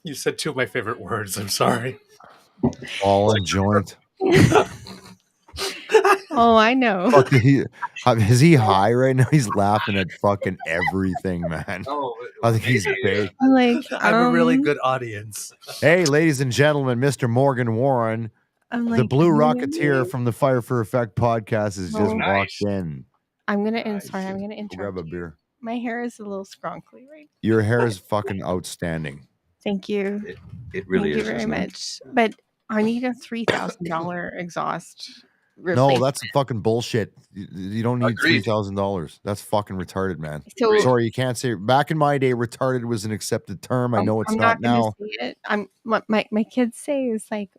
You said two of my favorite words. I'm sorry. ball and joint. Oh, I know. Fuck, is he high right now? He's laughing at fucking everything, man. Oh, I think he's big. I'm like, I'm a really um, good audience. Hey, ladies and gentlemen, Mr. Morgan Warren. I'm like, The Blue I'm gonna Rocketeer leave. from the Fire for Effect podcast has just Oh, walked in. I'm gonna. Nice. Sorry, I'm gonna Go interrupt grab a you. beer. My hair is a little scrunkly, right? Your hair is fucking outstanding. Thank you. It really Thank is. you very isn't it? much. But I need a $3,000 exhaust. No, replacement. that's fucking bullshit. You don't need Agreed. $3,000. That's fucking retarded, man. So Sorry, you can't say. Back in my day, retarded was an accepted term. I know it's I'm not gonna now. say it. I'm what my kids say is like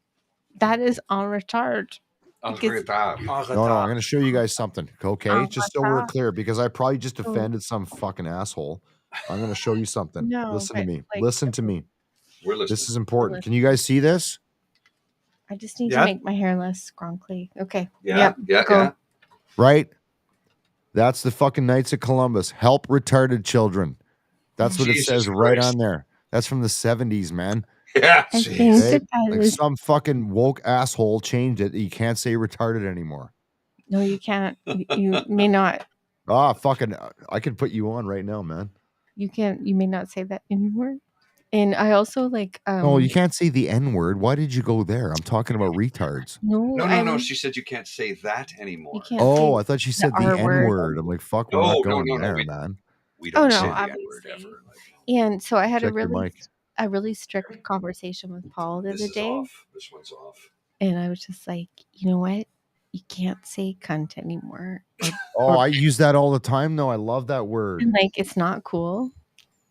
that is on retard. En Because- retard. No, I'm going to show you guys something. Okay, Oh, just so we're what's clear, because I probably just Oh. offended some fucking asshole. I'm going to show you something. No, Listen to but, me. like, Listen to me. We're listening. This is important. Can you guys see this? I just need Yeah. to make my hair less scrunkly. Okay. Yeah, Yep. yeah. Right? That's the fucking Knights of Columbus. Help retarded children. That's what Jesus it says right Christ. on there. That's from the 70s, man. Yeah. I Jeez. think Hey, that like is some fucking woke asshole changed it. You can't say retarded anymore. no, you can't. You may not. Fucking, I could put you on right now, man. You can't. You may not say that anymore. And I also like. Oh, you can't say the N word. Why did you go there? I'm talking about retards. No. She said you can't say that anymore. You can't. Oh, say I thought you said the R N word. word. I'm like, fuck, we're No, not no, going no, there, we- man. We don't Oh, no, say the N-word obviously. ever. Like, And so I had Check your mic. a really strict conversation with Paul the this other is day, off. This one's off. and I was just like, you know what? You can't say cunt anymore. Oh, I use that all the time, though. I love that word. And like, it's not cool.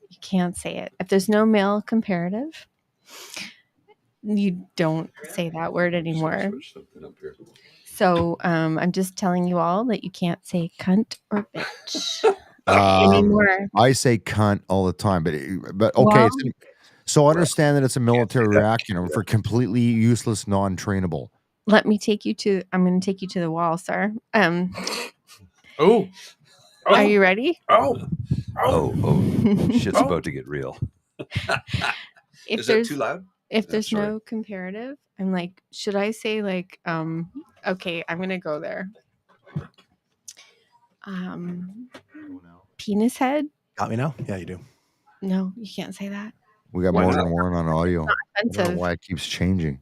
You can't say it. If there's no male comparative, you don't say that word anymore. Switch something up here. So I'm just telling you all that you can't say cunt or bitch Um, anymore. I say cunt all the time, but okay. Well- So understand that it's a military acronym for completely useless, non-trainable. Let me take you to. I'm going to take you to the wall, sir. Oh. Are you ready? Oh. Shit's about to get real. If Is that there's too loud? if Yeah, there's sorry. no comparative, I'm like, should I say like okay, I'm gonna go there. Penis head? Got me now? Yeah, you do. No, you can't say that. We got Why more not? than one on audio. I don't know Offensive. why it keeps changing.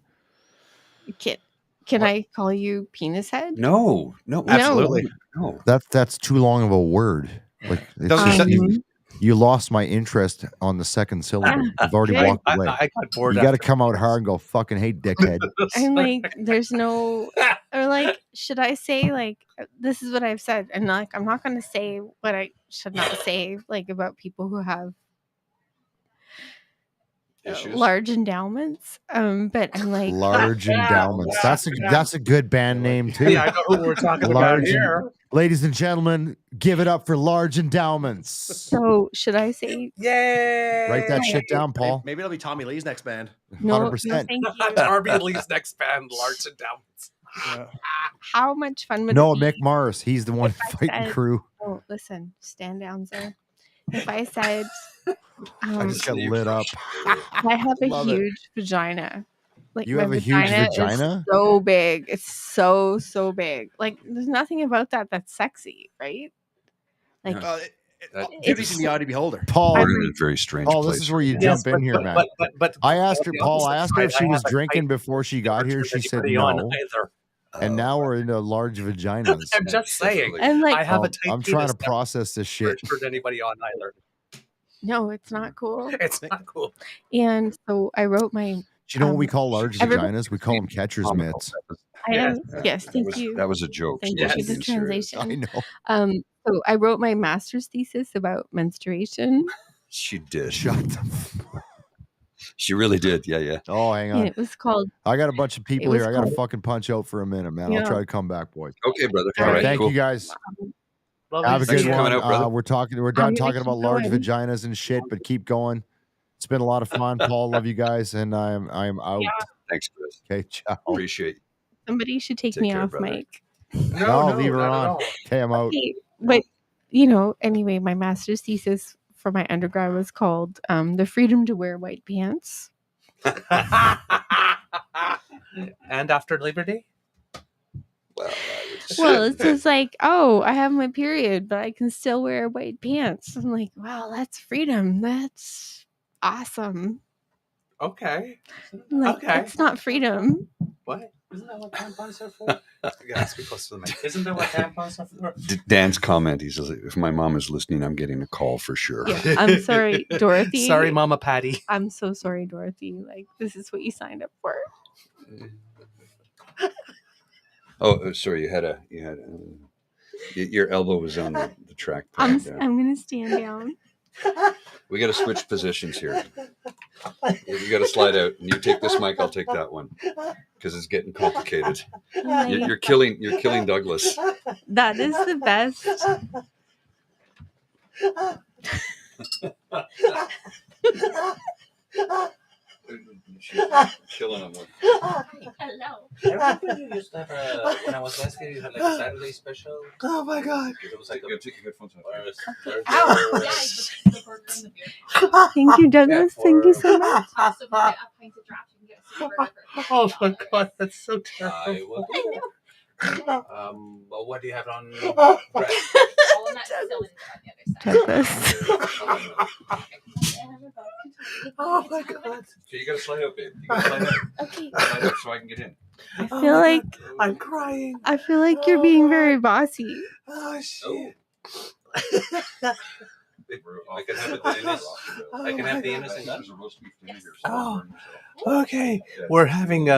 Can I call you penis head? No. Absolutely. No. That's too long of a word. Like it's Doesn't- just, Um, you lost my interest on the second syllable. You've already Okay. walked away. I got bored. You got to after come out this. hard and go fucking hey dickhead. I'm like, there's no, or like, should I say like, this is what I've said, and like, I'm not gonna say what I should not say, like about people who have Issues? large endowments. But I'm like, Large endowments. That's a good band name too. Yeah, I know who we're talking about Large here. Ladies and gentlemen, give it up for large endowments. so should I say Yay! Write that shit down, Paul. Maybe it'll be Tommy Lee's next band. no? 100%. No, thank you. Darby and Lee's next band, Large Endowments. How much fun would No, it be? Mick Morris. He's the one If I fighting said- crew. Oh, listen, stand down, sir. If I said, I just got lit up. I have a Love it. huge vagina. Like You my have a huge is vagina? so big. It's so big. Like there's nothing about that that's sexy, right? Like Beauty's in the eye of the beholder. Paul, We're in a very strange Paul, place. this is where you right jump in here, man. But I asked her, on the Paul, I opposite asked her if side, she I was have a drinking tight before she got here. never She turned said anybody on no. either. And now we're into large vaginas. I'm just saying. I'm like, I have Oh, a tight I'm trying to penis, process this never shit. turned anybody on either. no, it's not cool. It's not cool. And so I wrote my. Do you know what we call large everybody- vaginas? We call them catcher's mitts. I am Yeah, yes, that thank was, you. That was a joke. Thank She you for wasn't the being serious. translation. I know. So I wrote my master's thesis about menstruation, She did. Shut the She really did. Yeah. Oh, hang and on. it was called. I got a bunch of people was here. I got to called- fucking punch out for a minute, man. I'll Yeah. try to come back, boys. Okay, brother. All All right, right, Thank cool. you guys. Lovely Have a to good see you. one. coming out, brother. We're done gonna talking keep about large going. vaginas and shit, but keep going. It's been a lot of fun, Paul. Love you guys, and I'm out. Yeah. Thanks, Chris. Okay, ciao. Appreciate you. Somebody should take Take me care, off brother. mic. No, leave her not at on. all. Okay, I'm out. Okay, but you know, anyway, my master's thesis for my undergrad was called "The Freedom to Wear White Pants." And after Labor Day? Well, I would Well, say- it's just like, oh, I have my period, but I can still wear white pants. I'm like, wow, that's freedom. That's awesome. Okay. I'm like, Okay. it's not freedom. What? Isn't that what tampons are for? Yeah, speak close to the mic. Isn't that what tampons are for? Dan's comment, he says, if my mom is listening, I'm getting a call for sure. Yeah, I'm sorry, Dorothy. Sorry, Mama Patty. I'm so sorry, Dorothy. Like, this is what you signed up for. Oh, sorry, your elbow was on the trackpad there. I'm gonna stand down. We got to switch positions here. You got to slide out, and you take this mic. I'll take that one because it's getting complicated. You're killing Douglas. That is the best. She's killing him. Hello. Everybody used to have when I was last here, you had like a Saturday special. Oh my God. It was like Take your headphones off. Thank you, Douglas. Yeah, Thank you so much. Oh my God, that's so terrible. I will do that. Well, what do you have on bread? Douglas. Oh my God. So you got to slide out, babe. You got to slide out. Okay. Slide out so I can get in. I Oh feel my like God. I'm crying. I feel like you're being very bossy. Oh shit. I can have it the innocent. I can have the innocent gun. Oh, okay. We're having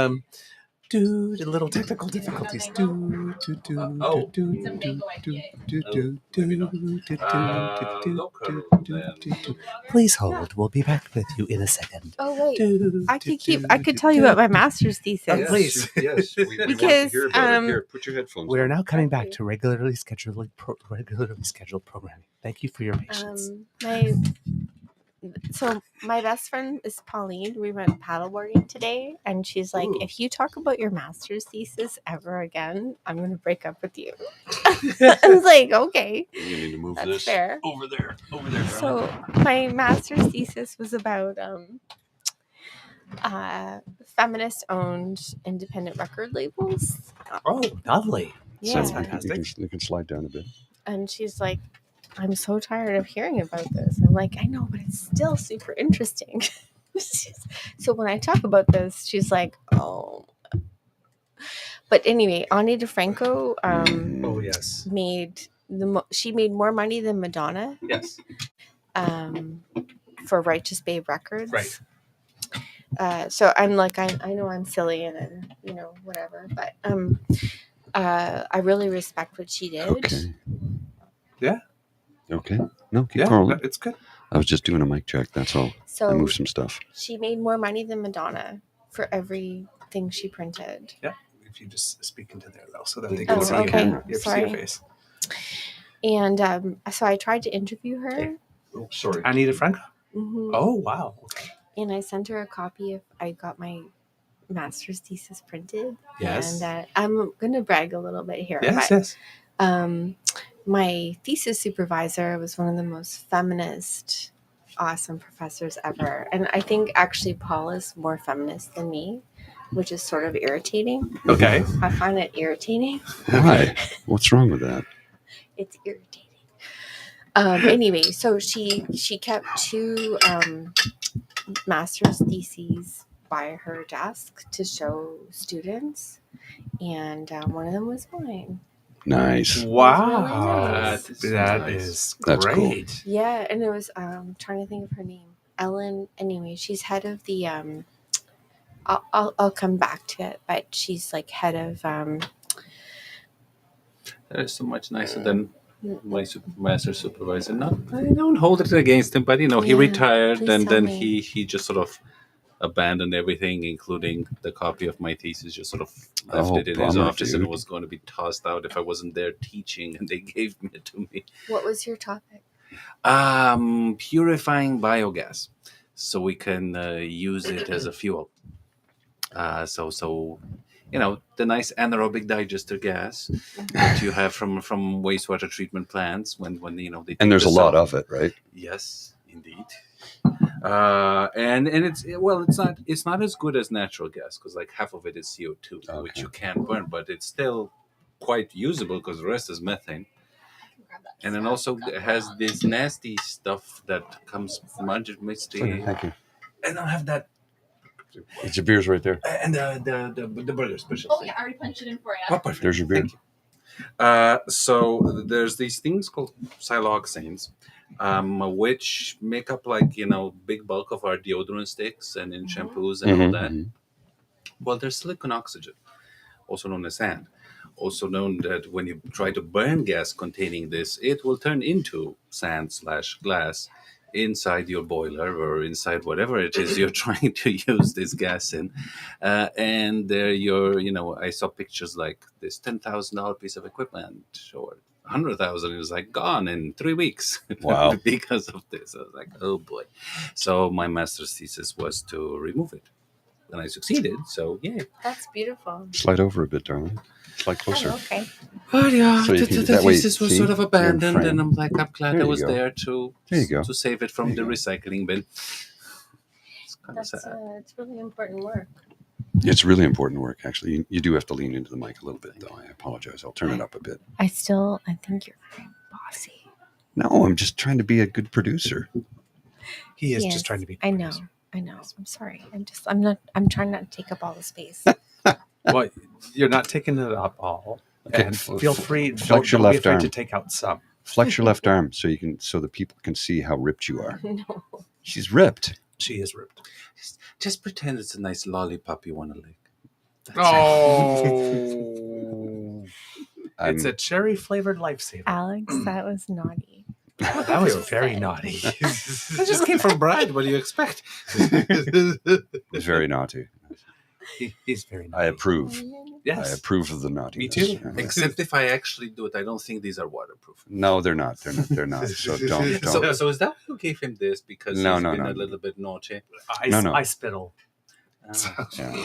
little technical difficulties. Please hold. We'll be back with you in a second. Oh wait, I could tell you about my master's thesis. Oh, please. Yes. We want to Because, hear about it. Here, put your headphones We're on. now coming back to regularly scheduled programming. Thank you for your patience. My best friend is Pauline. We went paddleboarding today, and she's like, Ooh. "If you talk about your master's thesis ever again, I'm going to break up with you." I was like, "Okay, You need to move that's this fair." over there. So my master's thesis was about feminist-owned independent record labels. Oh, lovely. Yeah. Sounds fantastic. You can slide down a bit. And she's like, "I'm so tired of hearing about this." I'm like, "I know, but it's still super interesting." So when I talk about this, she's like, "Oh." But anyway, Ani DeFranco Oh yes. she made more money than Madonna Yes. for Righteous Babe Records. Right. So I'm like, I know I'm silly and whatever, but I really respect what she did. Okay. Yeah. Okay. No, keep Yeah, rolling. it's good. I was just doing a mic check. That's all. I So moved some stuff. she made more money than Madonna for everything she printed. Yeah. If you just speak into there though, so that they Oh, can see okay. you. See Sorry. your face. And so I tried to interview her. Okay. Oh, sorry. Annie DeFranco. Mhm. Oh wow. Okay. And I sent her a copy if I got my master's thesis printed. Yes. And I'm going to brag a little bit here. Yes. But, Yes. my thesis supervisor was one of the most feminist, awesome professors ever. And I think actually Paul is more feminist than me, which is sort of irritating. Okay. I find it irritating. Why? What's wrong with that? It's irritating. Anyway, so she kept two master's theses by her desk to show students, and one of them was mine. Nice. Wow. That That is That's cool. great. Yeah, and it was trying to think of her name, Ellen. Anyway, she's head of the I'll come back to it, but she's like head of That is so much nicer than my master supervisor. No, I don't hold it against him, but he Yeah, retired, please and tell then me. he just sort of abandoned everything, including the copy of my thesis. Just sort of left Oh, it in his bummer, office, and dude. it was going to be tossed out if I wasn't there teaching, and they gave it to me. What was your topic? Purifying biogas, so we can use it as a fuel. So the nice anaerobic digester gas that you have from wastewater treatment plants when they take And there's the a lot soft- of it, right? Yes, indeed. And it's not as good as natural gas because like half of it is CO2, which Okay. you can't burn, but it's still quite usable because the rest is methane. And then also it has this nasty stuff that comes from under Thank you. I don't have that It's your beers right there. And the burger special. Oh, yeah, I already punched it in for you. Oh, perfect. There's your beer. Thank you. So there's these things called siloxanes, which make up big bulk of our deodorant sticks and in shampoos and all that. Well, there's silicon oxygen, also known as sand. Also known that when you try to burn gas containing this, it will turn into sand/glass inside your boiler or inside whatever it is you're trying to use this gas in. And there I saw pictures like this $10,000 piece of equipment or 100,000 is like gone in 3 weeks. Wow. Because of this. I was like, oh boy. So my master's thesis was to remove it. And I succeeded, so yay. That's beautiful. Slide over a bit, darling. Slide closer. Oh, okay. Oh yeah, So you the can- that way, thesis was see? sort of You're in abandoned, frame. and I'm glad There I you was go. there to There you go. to save it from There the you go. recycling bin. It's kind of That's sad. it's really important work. It's really important work, actually. You do have to lean into the mic a little bit, though. I apologize. I'll turn it up a bit. I think you're very bossy. No, I'm just trying to be a good producer. He is Yes, just trying to be. I know. I'm sorry. I'm trying not to take up all the space. Well, you're not taking it up all. Okay, And feel free. flex Don't your be left afraid arm. to take out some. Flex your left arm so the people can see how ripped you are. No. She's ripped. She is ripped. Just pretend it's a nice lollipop you want to lick. Oh, I'm- it's a cherry flavored lifesaver. Alex, that was naughty. That was very naughty. That just came from Brad. What do you expect? It's very naughty. He's very naughty. I approve. I Yes. approve of the naughtiness. Me too. Except if I actually do it, I don't think these are waterproof. No, they're not. They're not. So don't. So is that why you gave him this? Because No, he's no, been no. a little bit naughty. No. I spittle. Yeah.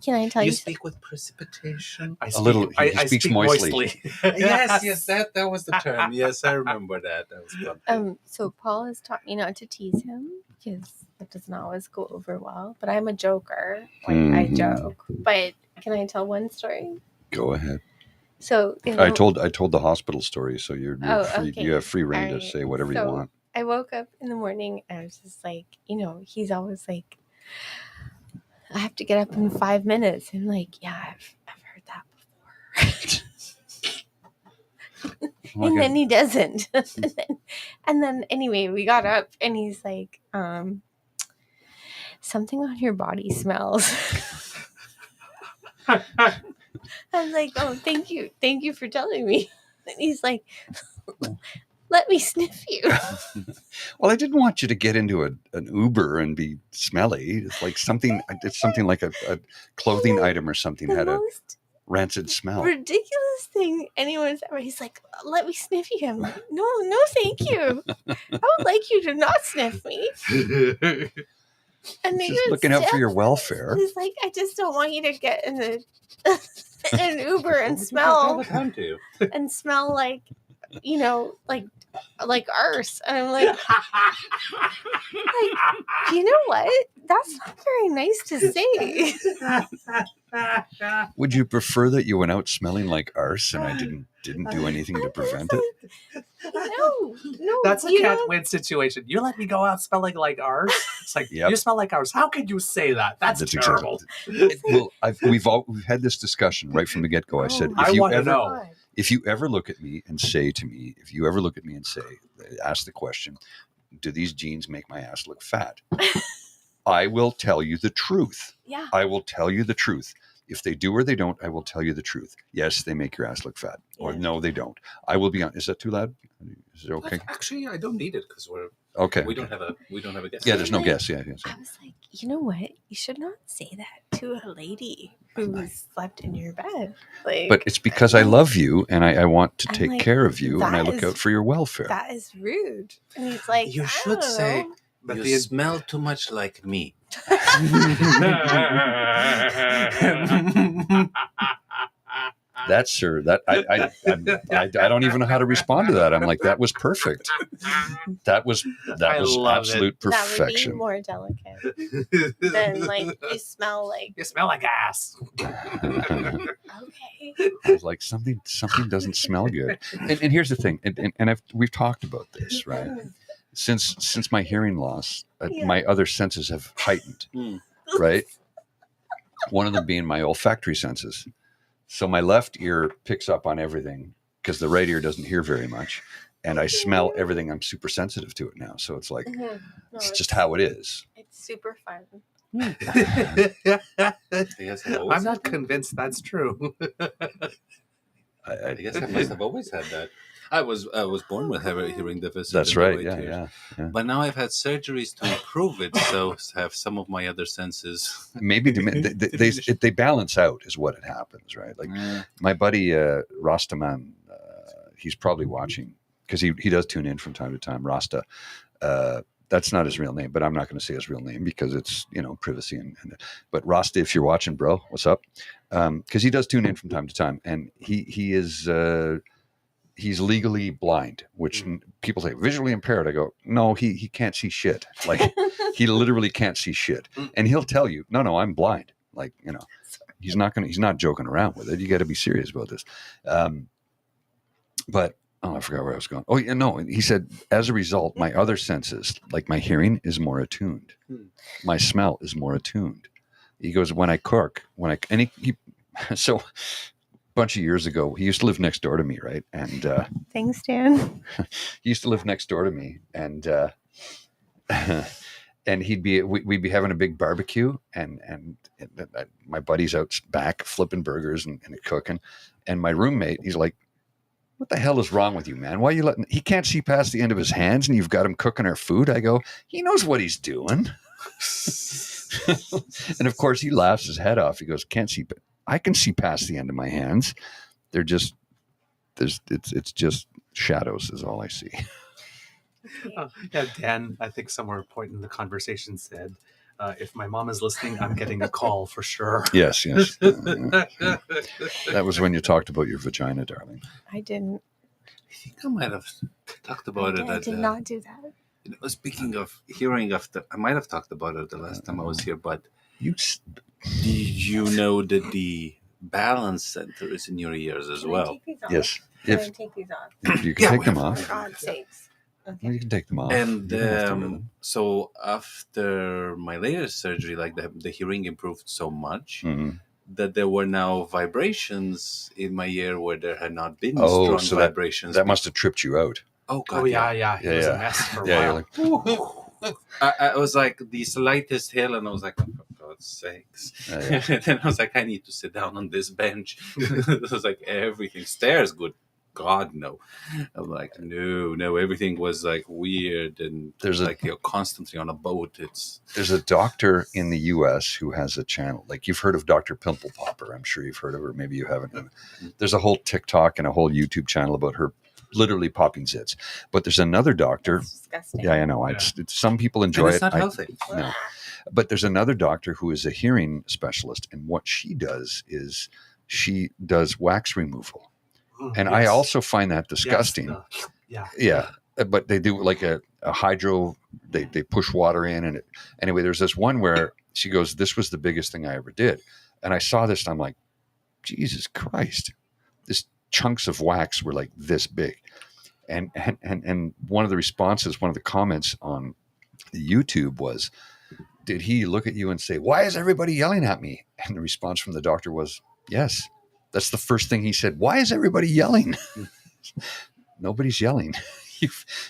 Can I tell You you? speak with precipitation. I A little- he I speaks speak moistly. yes, that was the term. Yes, I remember that. That was fun. So Paul has taught me not to tease him because that doesn't always go over well. But I'm a joker. Like I Mhm. joke. But can I tell one story? Go ahead. So I told the hospital story, so you're Oh, free. okay. You have free reign to Alright. say whatever you So- want. I woke up in the morning and I was just like, he's always like, I have to get up in 5 minutes. I'm like, yeah, I've heard that before. And then he doesn't. and then anyway, we got up and he's like, something on your body smells. I'm like, oh, thank you. Thank you for telling me. And he's like, let me sniff you. Well, I didn't want you to get into an Uber and be smelly. It's like something. It's something like a clothing item or something The had a most rancid smell. ridiculous thing anyone's ever. He's like, let me sniff you. I'm like, no, thank you. I would like you to not sniff me. And they Just would looking out for still- your welfare. He's like, I just don't want you to get in an Uber and All smell the time to you. and smell like arse. And I'm like, you know what? That's not very nice to say. Would you prefer that you went out smelling like arse and I didn't do anything to prevent it? No. That's a you cat don't- win situation. You let me go out smelling like ours. It's like Yep. you smell like ours. How could you say that? That's terrible. Well, we've had this discussion right from the get go. I said, I if you wanna ever know. if you ever look at me and say to me, ask the question, do these jeans make my ass look fat? I will tell you the truth. Yeah. I will tell you the truth. If they do or they don't, I will tell you the truth. Yes, they make your ass look fat. Or Yeah. no, they don't. I will be on. Is that too loud? Is it okay? Actually, I don't need it because Okay. we don't have a guest. Yeah, there's no guess. Yeah, yes. I was like, you know what? You should not say that to a lady who slept in your bed. Like, But it's because I love you and I want to I'm take like, care of you and I that look is- out for your welfare. that is rude. And he's like, You I should don't say, know. But you the smell too much like me. That's sir. That I don't even know how to respond to that. I'm like, that was perfect. That was I love absolute That would be perfection. more delicate than like you smell like. you smell like ass. Okay. I was like, something doesn't smell good. And here's the thing, and we've talked about this, right? Since my hearing loss, Yeah. my other senses have heightened. right? One of them being my olfactory senses. So my left ear picks up on everything because the right ear doesn't hear very much. And I smell everything. I'm super sensitive to it now. So it's like, it's just how it is. It's super fun. I'm not convinced that's true. I guess I must have always had that. I was born with hearing deficit. That's right. Yeah. But now I've had surgeries to improve it, so I have some of my other senses. Maybe they balance out is what it happens, right? Like my buddy Rastaman, he's probably watching because he does tune in from time to time. Rasta, that's not his real name, but I'm not going to say his real name because it's privacy. But Rasta, if you're watching, bro, what's up? Because he does tune in from time to time, and he is. He's legally blind, which people say visually impaired. I go, no, he can't see shit. Like he literally can't see shit. And he'll tell you, no, I'm blind. Like, he's not joking around with it. You got to be serious about this. But I forgot where I was going. Oh yeah, no. He said, as a result, my other senses, like my hearing is more attuned. My smell is more attuned. He goes, when I cook, so bunch of years ago, he used to live next door to me, right? And Thanks, Dan. he used to live next door to me, and and we'd be having a big barbecue, and my buddy's out back flipping burgers and cooking, and my roommate, he's like, "What the hell is wrong with you, man? Why are you letting? He can't see past the end of his hands, and you've got him cooking our food." I go, "He knows what he's doing." And of course, he laughs his head off. He goes, "Can't see, but I can see past the end of my hands. They're just it's just shadows is all I see." Yeah, Dan, I think somewhere point in the conversation said, if my mom is listening, I'm getting a call for sure. Yes. That was when you talked about your vagina, darling. I didn't. I think I might have talked about it. I did not do that. Speaking of hearing, I might have talked about it the last time I was here, but You did you know that the balance center is in your ears as well? yes. Can I take these off? You can take them For off. God's sakes. Okay. You can take them off. And You don't have to really. so after my latest surgery, like the hearing improved so much Mhm. that there were now vibrations in my ear where there had not been Oh, strong so vibrations. that must have tripped you out. Oh God! Oh yeah. It was a mess for a Yeah, while. you're like, I was like the slightest hill, and I was like, oh, for God's sakes! Yeah. And then I was like, I need to sit down on this bench. It was like everything stairs. Good God, no! I'm like, no. Everything was like weird, and There's like you're constantly on a boat. There's a doctor in the U.S. who has a channel. Like you've heard of Dr. Pimple Popper. I'm sure you've heard of her. Maybe you haven't. There's a whole TikTok and a whole YouTube channel about her literally popping zits. But there's another doctor. That's disgusting. Yeah, I know. Yeah. It's some people enjoy and it's it. not healthy. No. But there's another doctor who is a hearing specialist, and what she does is she does wax removal. And I also find that disgusting. Yeah. But they do like a hydro, they push water in. And anyway, there's this one where she goes, this was the biggest thing I ever did. And I saw this and I'm like, Jesus Christ, this chunks of wax were like this big. And one of the responses, one of the comments on the YouTube was, did he look at you and say, why is everybody yelling at me? And the response from the doctor was, yes. That's the first thing he said. Why is everybody yelling? Nobody's yelling.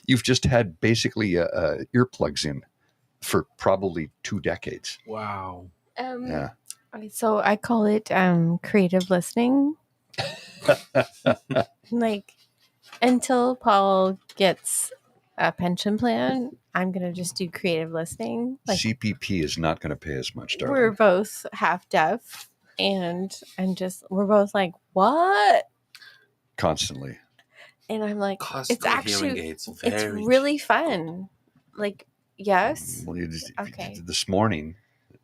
You've just had basically earplugs in for probably 2 decades. Wow. Yeah. So I call it creative listening. Like until Paul gets a pension plan, I'm gonna just do creative listening. Like CPP is not going to pay as much, darling. we're both half deaf, and we're both like, what? Constantly. And I'm like, Cost it's of actually hearing aids, it's very really fun. Like, yes. Well, Okay. This morning.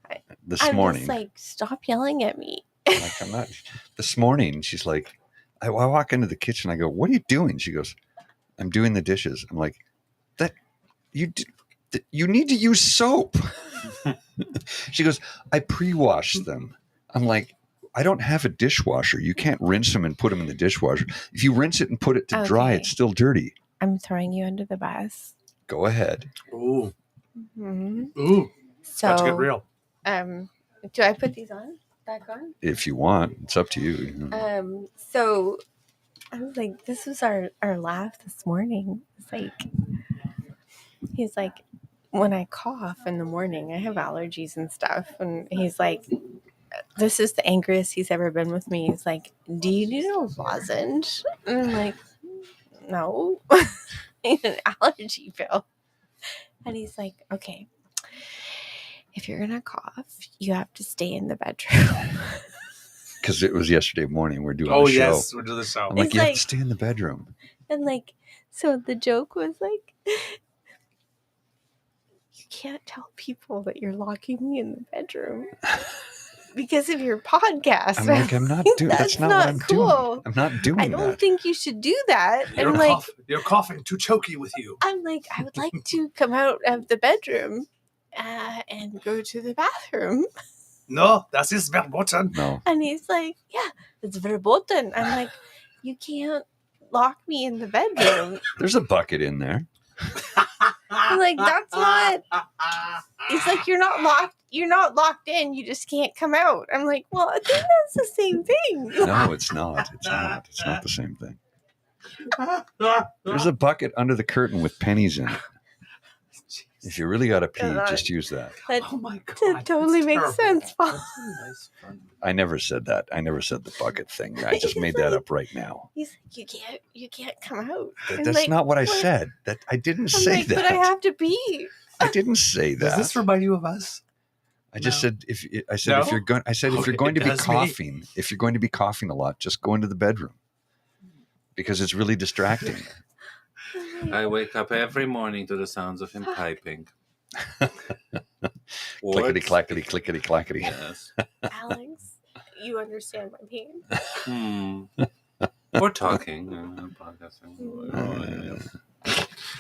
I'm just like, stop yelling at me. Like, I'm not. This morning, she's like, I walk into the kitchen. I go, what are you doing? She goes, I'm doing the dishes. I'm like, you need to use soap. She goes, I pre-wash them. I'm like, I don't have a dishwasher. You can't rinse them and put them in the dishwasher. If you rinse it and put it to dry, it's still dirty. I'm throwing you under the bus. Go ahead. Ooh. Mm-hmm. Ooh. So Let's get real. Do I put these on? Back on? If you want, it's up to you. So I was like, this was our laugh this morning. It's like, he's like, when I cough in the morning, I have allergies and stuff. And he's like, this is the angriest he's ever been with me. He's like, do you need a lozenge? And I'm like, no. I need an allergy pill. And he's like, okay, if you're going to cough, you have to stay in the bedroom. Because it was yesterday morning. We're doing the show. Yes, we're doing the show. I'm like, It's you have like- to stay in the bedroom. And like, so the joke was like, you can't tell people that you're locking me in the bedroom because of your podcast. I'm like, I'm not doing. That's not what I'm doing. I'm not doing I don't that. think you should do that. You're, And like, you're coughing too choky with you. I'm like, I would like to come out of the bedroom and go to the bathroom. No, das ist verboten. No. And he's like, yeah, it's verboten. I'm like, you can't lock me in the bedroom. There's a bucket in there. I'm like, that's not. He's like, you're not locked in. You just can't come out. I'm like, well, I think that's the same thing. No, it's not. It's not. It's not the same thing. There's a bucket under the curtain with pennies in it. If you really got to pee, just use that. That, Oh my god, that totally makes sense, Paul. I never said that. I never said the bucket thing. I just made that up right now. He's like, you can't come out. I'm That's like, not what I "What?" said. That I didn't I'm say like, that. but I have to pee. I didn't say that. Does this remind you of us? I just No. said if No? you're going if you're Okay, going to it be does me. coughing, if you're going to be coughing a lot, just go into the bedroom because it's really distracting. I wake up every morning to the sounds of him piping. Clickety clackety, clickety clackety. Yes. Alex, you understand my pain. We're talking. Podcasting.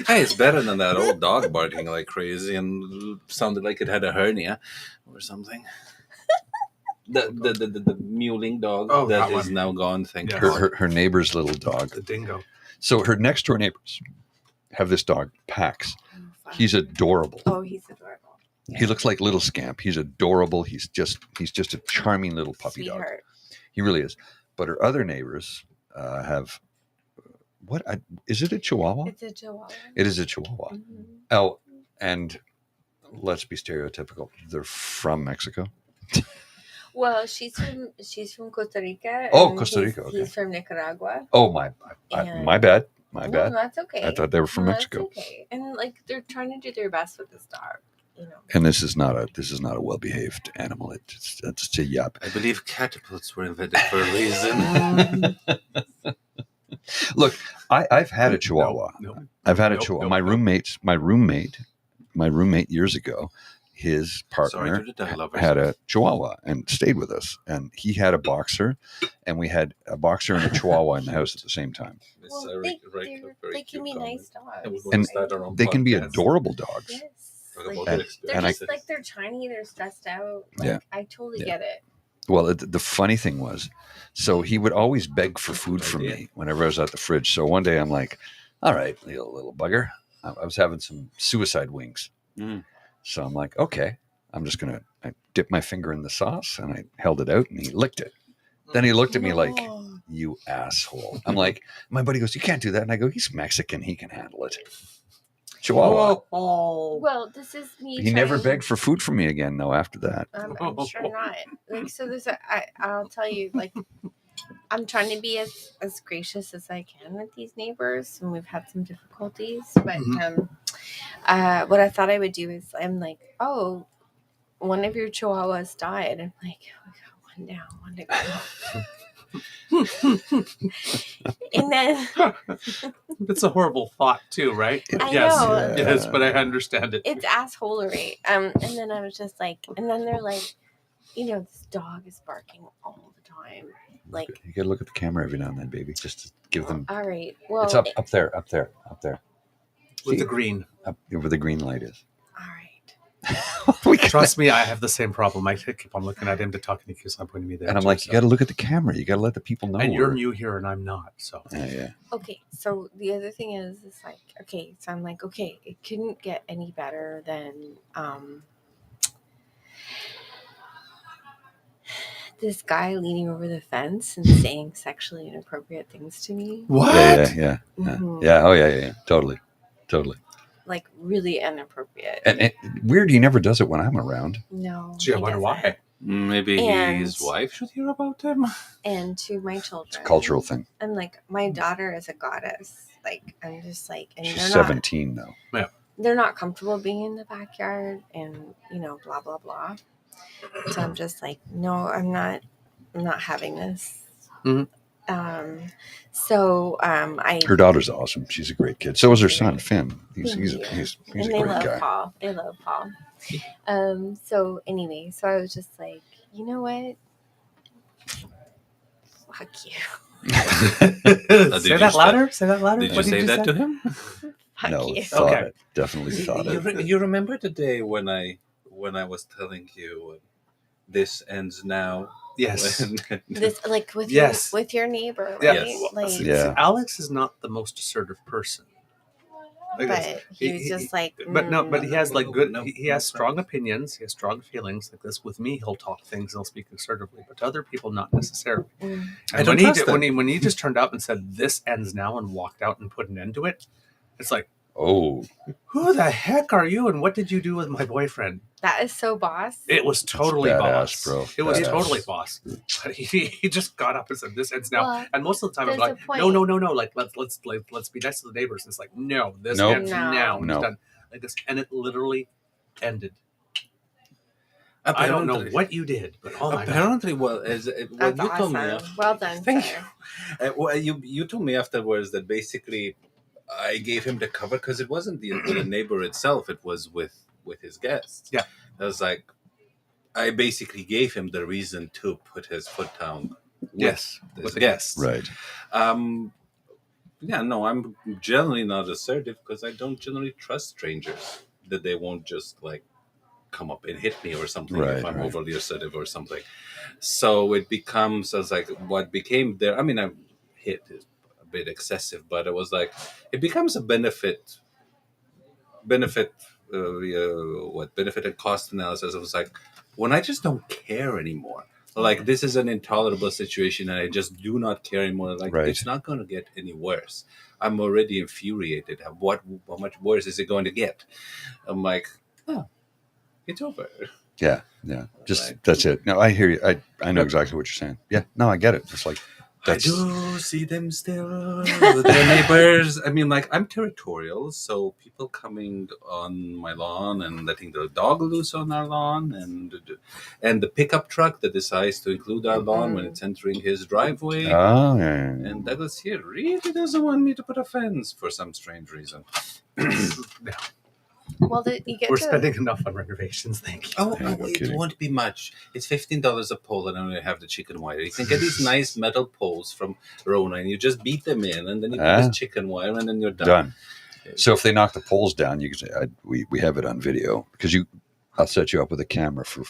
Hey, it's better than that old dog barking like crazy and sounded like it had a hernia or something. The mewling dog Oh, that that is one. now gone. Thank Yeah. you. Her neighbor's little dog. The dingo. So her next door neighbors have this dog, Pax. He's adorable. Oh, he's adorable. He looks like Little Scamp. He's adorable. He's just a charming little puppy dog. Sweetheart. He really is. But her other neighbors have is it a Chihuahua? It's a chihuahua. It is a Chihuahua. Mhm. Oh, and let's be stereotypical. They're from Mexico. Well, she's from Costa Rica. Oh, and Costa Rica, okay. He's from Nicaragua. Oh my And- my bad. My No, bad. that's okay. I thought they were from No, Mexico. That's okay. And like they're trying to do their best with this dog, you know. And this is not a well behaved animal. It's a yap. I believe catapults were invented for a reason. Look, I've had a Chihuahua. No. I've had a Nope, Chihuahua. nope, My roommate years ago, his partner Sorry to the dog lovers. had a Chihuahua and stayed with us. And he had a boxer, and we had a boxer and a Chihuahua in the house at the same time. It's Well, a they very can cute be comment. nice dogs. And we're going And to start our own they can be podcast. adorable dogs. Yes. Talk Like, about And- their they're and I- just like they're tiny, they're stressed out. Like, Yeah. I totally Yeah. get it. Well, the funny thing was, so he would always beg for food from me whenever I was at the fridge. So one day I'm like, all right, you little bugger. I was having some suicide wings. Mm. So I'm like, okay, I'm just going to I dipped my finger in the sauce and I held it out and he licked it. Then he looked at me like, No. you asshole. I'm like, my buddy goes, you can't do that. And I go, he's Mexican. He can handle it. Chihuahua. Oh. Well, this is me. He never trying- begged for food from me again, though, after that. I'm sure not. Like, so there's I'll tell you, like, I'm trying to be as gracious as I can with these neighbors, and we've had some difficulties. But what I thought I would do is, I'm like, oh, one of your chihuahuas died. I'm like, we got one down, one to go. And then It's a horrible thought too, right? I yes, know. yes, but I understand it. it's assholery. And then I was just like, and then they're like, this dog is barking all the time. Like, You got to look at the camera every now and then, baby, just to give them. all right, well, It's up there. With See? the green. Up where the green light is. all right. We got- Trust me, I have the same problem. I keep on looking at him to talk, and he keeps on pointing me there. and I'm too, like, you so- got to look at the camera. You got to let the people know. And you're we're- new here, and I'm not. So Yeah. Okay, so the other thing is like, okay, so I'm like, okay, it couldn't get any better than this guy leaning over the fence and saying sexually inappropriate things to me. What? Yeah. Mhm. Yeah. Oh, yeah. Totally. Like really inappropriate. And weird, he never does it when I'm around. No. Gee, I he wonder doesn't. why. Maybe And- his wife should hear about him. And to my It's children. a cultural thing. I'm like, my daughter is a goddess. Like, I'm just like, and She's they're 17 now. they're not comfortable being in the backyard and, blah, blah, blah. So I'm just like, no, I'm not having this. Mhm. Her daughter's awesome. She's a great kid. So is her son, Finn. He's Thank a you. he's And a they great love guy. Paul. They love Paul. So anyway, so I was just like, you know what? Fuck you. Say that louder. Say that louder. Did you What say that to him? Fuck No, you. thought Okay. it. Definitely thought it. You remember the day when I was telling you this ends now? Yes. This like with Yes. with your neighbor, right? Yes. Like, Yeah. Alex is not the most assertive person. Like this. but he was just like, But he has like good. No. He has strong opinions. He has strong feelings. Like this with me, he'll talk things. He'll speak assertively, but to other people, not necessarily. mm. And don't trust that. when he just turned up and said this ends now and walked out and put an end to it, it's like, Oh, who the heck are you and what did you do with my boyfriend? That is so boss. It was totally badass, boss, bro. It was Badass. totally boss. But he just got up and said, "This ends now." Well, and most of the time, I'm there's like, a point. "No, like let's be nice to the neighbors." And it's like, "No, this Nope. ends No. now." And No. it's done like this, and it literally ended. I don't know what you did, but oh my god! Apparently, well, That's you told me. awesome. Well done, Thank sir. Well, you told me afterwards that basically I gave him the cover because it wasn't the neighbor itself; it was with his guests. Yeah. I was like, I basically gave him the reason to put his foot down. Yes, with the guests. right. Yeah, no, I'm generally not assertive because I don't generally trust strangers that they won't just like come up and hit me or something Right, if I'm right. overly assertive or something. So it becomes as like what became there. I mean, I hit is a bit excessive, but it was like it becomes a benefit and cost analysis. It was like when I just don't care anymore. Like this is an intolerable situation, and I just do not care anymore. Like Right. it's not going to get any worse. I'm already infuriated. How much worse is it going to get? I'm like, oh, it's over. Yeah. Just Right. that's it. No, I hear you. I know exactly what you're saying. Yeah. No, I get it. It's like I that's do see them still. Their neighbors. I mean, like I'm territorial, so people coming on my lawn and letting their dog loose on our lawn, and the pickup truck that decides to include our lawn when it's entering his driveway. oh yeah. And Douglas here really doesn't want me to put a fence for some strange reason. Well, you get We're to spending enough on renovations. Thank you. Oh, Yeah, no it kidding. won't be much. It's $15 a pole, and I only have the chicken wire. You can get these nice metal poles from Rona, and you just beat them in, and then you put this chicken wire, and then you're done. So if they knock the poles down, you can say we have it on video because I'll set you up with a camera for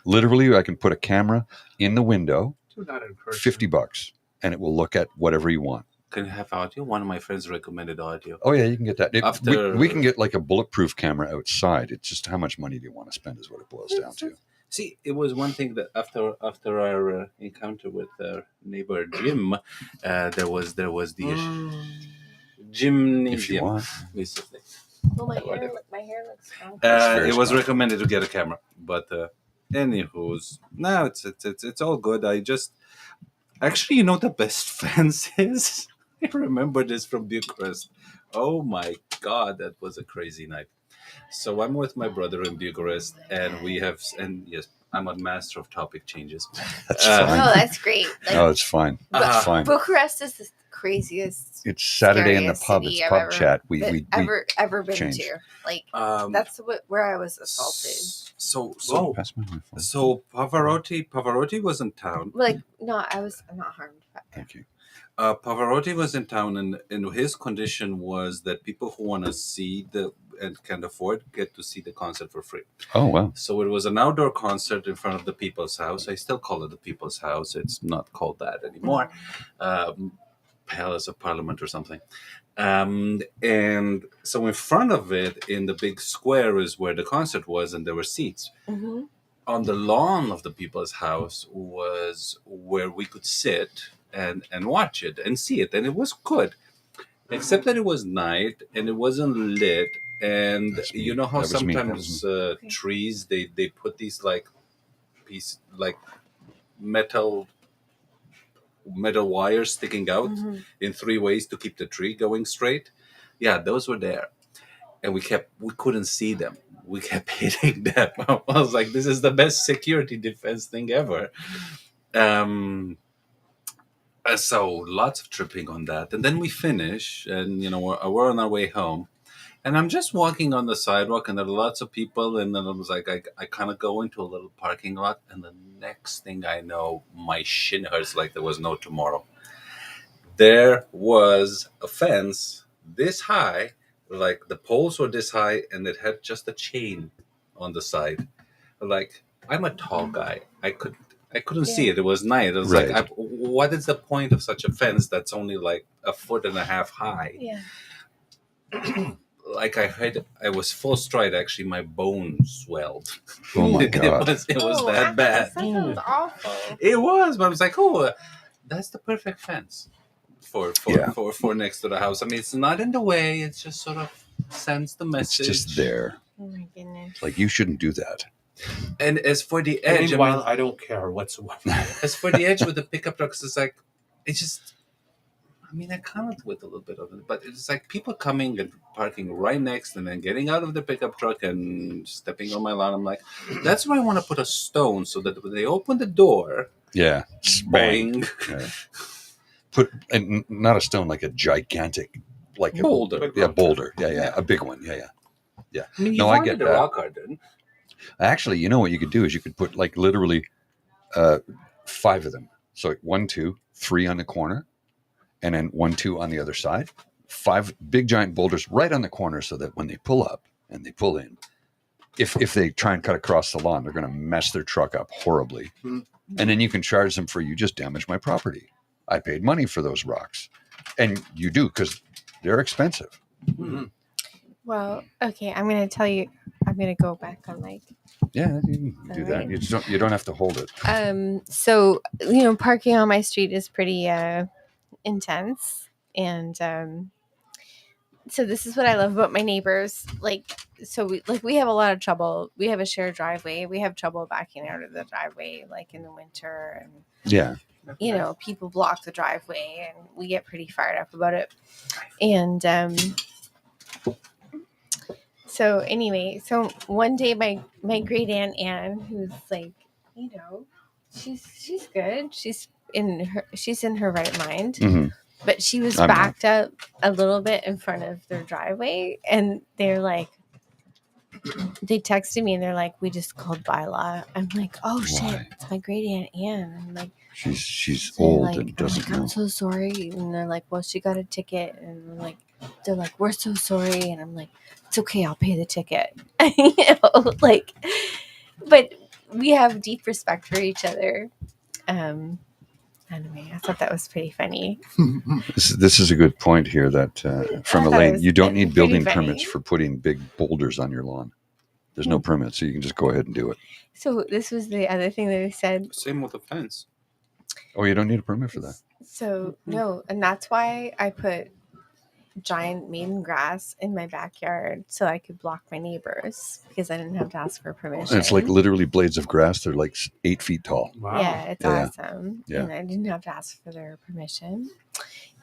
literally. I can put a camera in the window, Do not encourage $50, and it will look at whatever you want. Can you have audio? One of my friends recommended audio. Oh yeah, you can get that. After- we can get like a bulletproof camera outside. It's just how much money do you want to spend is what it boils down to. See, it was one thing that after our encounter with our neighbor Jim, there was the If you gymnasium, want. basically. well, my hair looks strong. very It was smart. recommended to get a camera, but anywho's no, it's all good. I just actually, you know, the best fence is. I remember this from Bucharest. Oh my God, that was a crazy night. So I'm with my brother in Bucharest, and yes, I'm a master of topic changes. That's Uh, fine. Oh, that's great. Like, No, it's fine. It's fine. Bucharest is the craziest It's Saturday in the scariest pub. city It's I've pub ever- chat. We ever been changed. to. Like Um, that's where I was assaulted. So pass my phone. so Pavarotti was in town. Like no, I'm not harmed. Thank you. Pavarotti was in town, and his condition was that people who want to see and can afford get to see the concert for free. Oh wow. So it was an outdoor concert in front of the People's House. I still call it the People's House. It's not called that anymore. Palace of Parliament or something. And so in front of it, in the big square, is where the concert was, and there were seats. Mm-hmm. on the lawn of the people's house was where we could sit and watch it and see it, and it was good, except that it was night and it wasn't lit. And That's me. you know how That was me. That sometimes was trees they put these like metal wires sticking out in 3 ways to keep the tree going straight. Yeah, those were there, and we couldn't see them. We kept hitting them. I was like, this is the best security defense thing ever. So lots of tripping on that, and then we finish, and we're on our way home, and I'm just walking on the sidewalk, and there are lots of people, and then I was like, I kind of go into a little parking lot, and the next thing I know, my shin hurts like there was no tomorrow. There was a fence this high, like the poles were this high, and it had just a chain on the side. Like, I'm a tall guy. I couldn't see it. It was night. It was Right. like, what is the point of such a fence that's only like 1.5 feet high? Yeah. Like I was full stride. Actually, my bones swelled. Oh my God. It was that bad. That sounds awful. It was, but I was like, that's the perfect fence for next to the house. I mean, it's not in the way. It's just sort of sends the message. It's just there. Oh my goodness. Like, you shouldn't do that. And as for the And edge, meanwhile, I don't care whatsoever. as for the edge with the pickup trucks, it's like, it's just, I mean, I kind of with a little bit of it, but it's like people coming and parking right next and then getting out of the pickup truck and stepping on my lawn. I'm like, that's where I want to put a stone so that when they open the door, Yeah. Bang. bang. Yeah. Put, and not a stone, like a gigantic, like Boulder. A boulder. Yeah. A big one. Yeah. I mean, you No, I wanted get the that. rock garden. Actually, you know what you could do is you could put like literally 5 of them. So 1, 2, 3 on the corner, and then 1, 2 on the other side. 5 big giant boulders right on the corner, so that when they pull up and they pull in, if they try and cut across the lawn, they're going to mess their truck up horribly. Mm-hmm. And then you can charge them for, you just damaged my property. I paid money for those rocks, and you do, because they're expensive. Mm-hmm. Well, okay, I'm going to tell you, I'm going to go back on like, Yeah, you can do that. Alright. You don't have to hold it. so, parking on my street is pretty intense. And so this is what I love about my neighbors. We have a lot of trouble. We have a shared driveway. We have trouble backing out of the driveway, like in the winter. And, Yeah. people block the driveway and we get pretty fired up about it. And so anyway, so one day my great aunt Anne, who's like, she's good. She's in her right mind. Mm-hmm. But she was I'm backed up a little bit in front of their driveway, and they're like, they texted me and they're like, we just called bylaw. I'm like, oh shit, Why? it's my great aunt Anne. I'm like, She's so they're old like, and doesn't know. I'm so sorry. And they're like, well, she got a ticket. And they're like, we're so sorry. And I'm like, it's okay, I'll pay the ticket. But we have deep respect for each other. Anyway, I thought that was pretty funny. This is a good point here that from I thought it Elaine, was you don't need pretty building funny. permits for putting big boulders on your lawn. There's no permit, so you can just go ahead and do it. So this was the other thing that they said. Same with the fence. Oh, you don't need a permit for that. So no, and that's why I put giant maiden grass in my backyard so I could block my neighbors because I didn't have to ask for permission. And it's like literally blades of grass. They're like 8 feet tall. Wow. Yeah, it's Yeah. awesome. Yeah. And I didn't have to ask for their permission.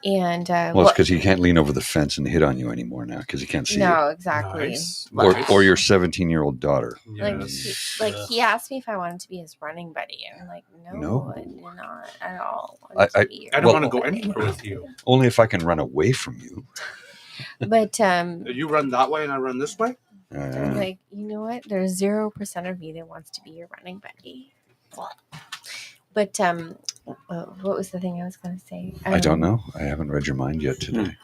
And Well, it's because he can't lean over the fence and hit on you anymore now because he can't see no, exactly. Nice. you. Or your 17-year-old daughter. He asked me if I wanted to be his running buddy, and I'm like, no, No. I do not at all. I be I your don't Well- want to go running anywhere buddy. with you. Only if I can run away from you. But You run that way and I run this way? I'm like, you know what? There's 0% of me that wants to be your running buddy. But what was the thing I was going to say? I don't know. I haven't read your mind yet today.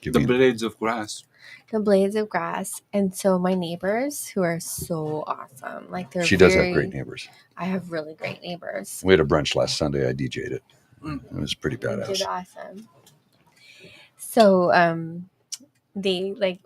Give The me blades of grass. The blades of grass, and so my neighbors, who are so awesome, like they're. She does have great neighbors. I have really great neighbors. We had a brunch last Sunday. I DJ'd it. It was pretty They did badass. awesome. So they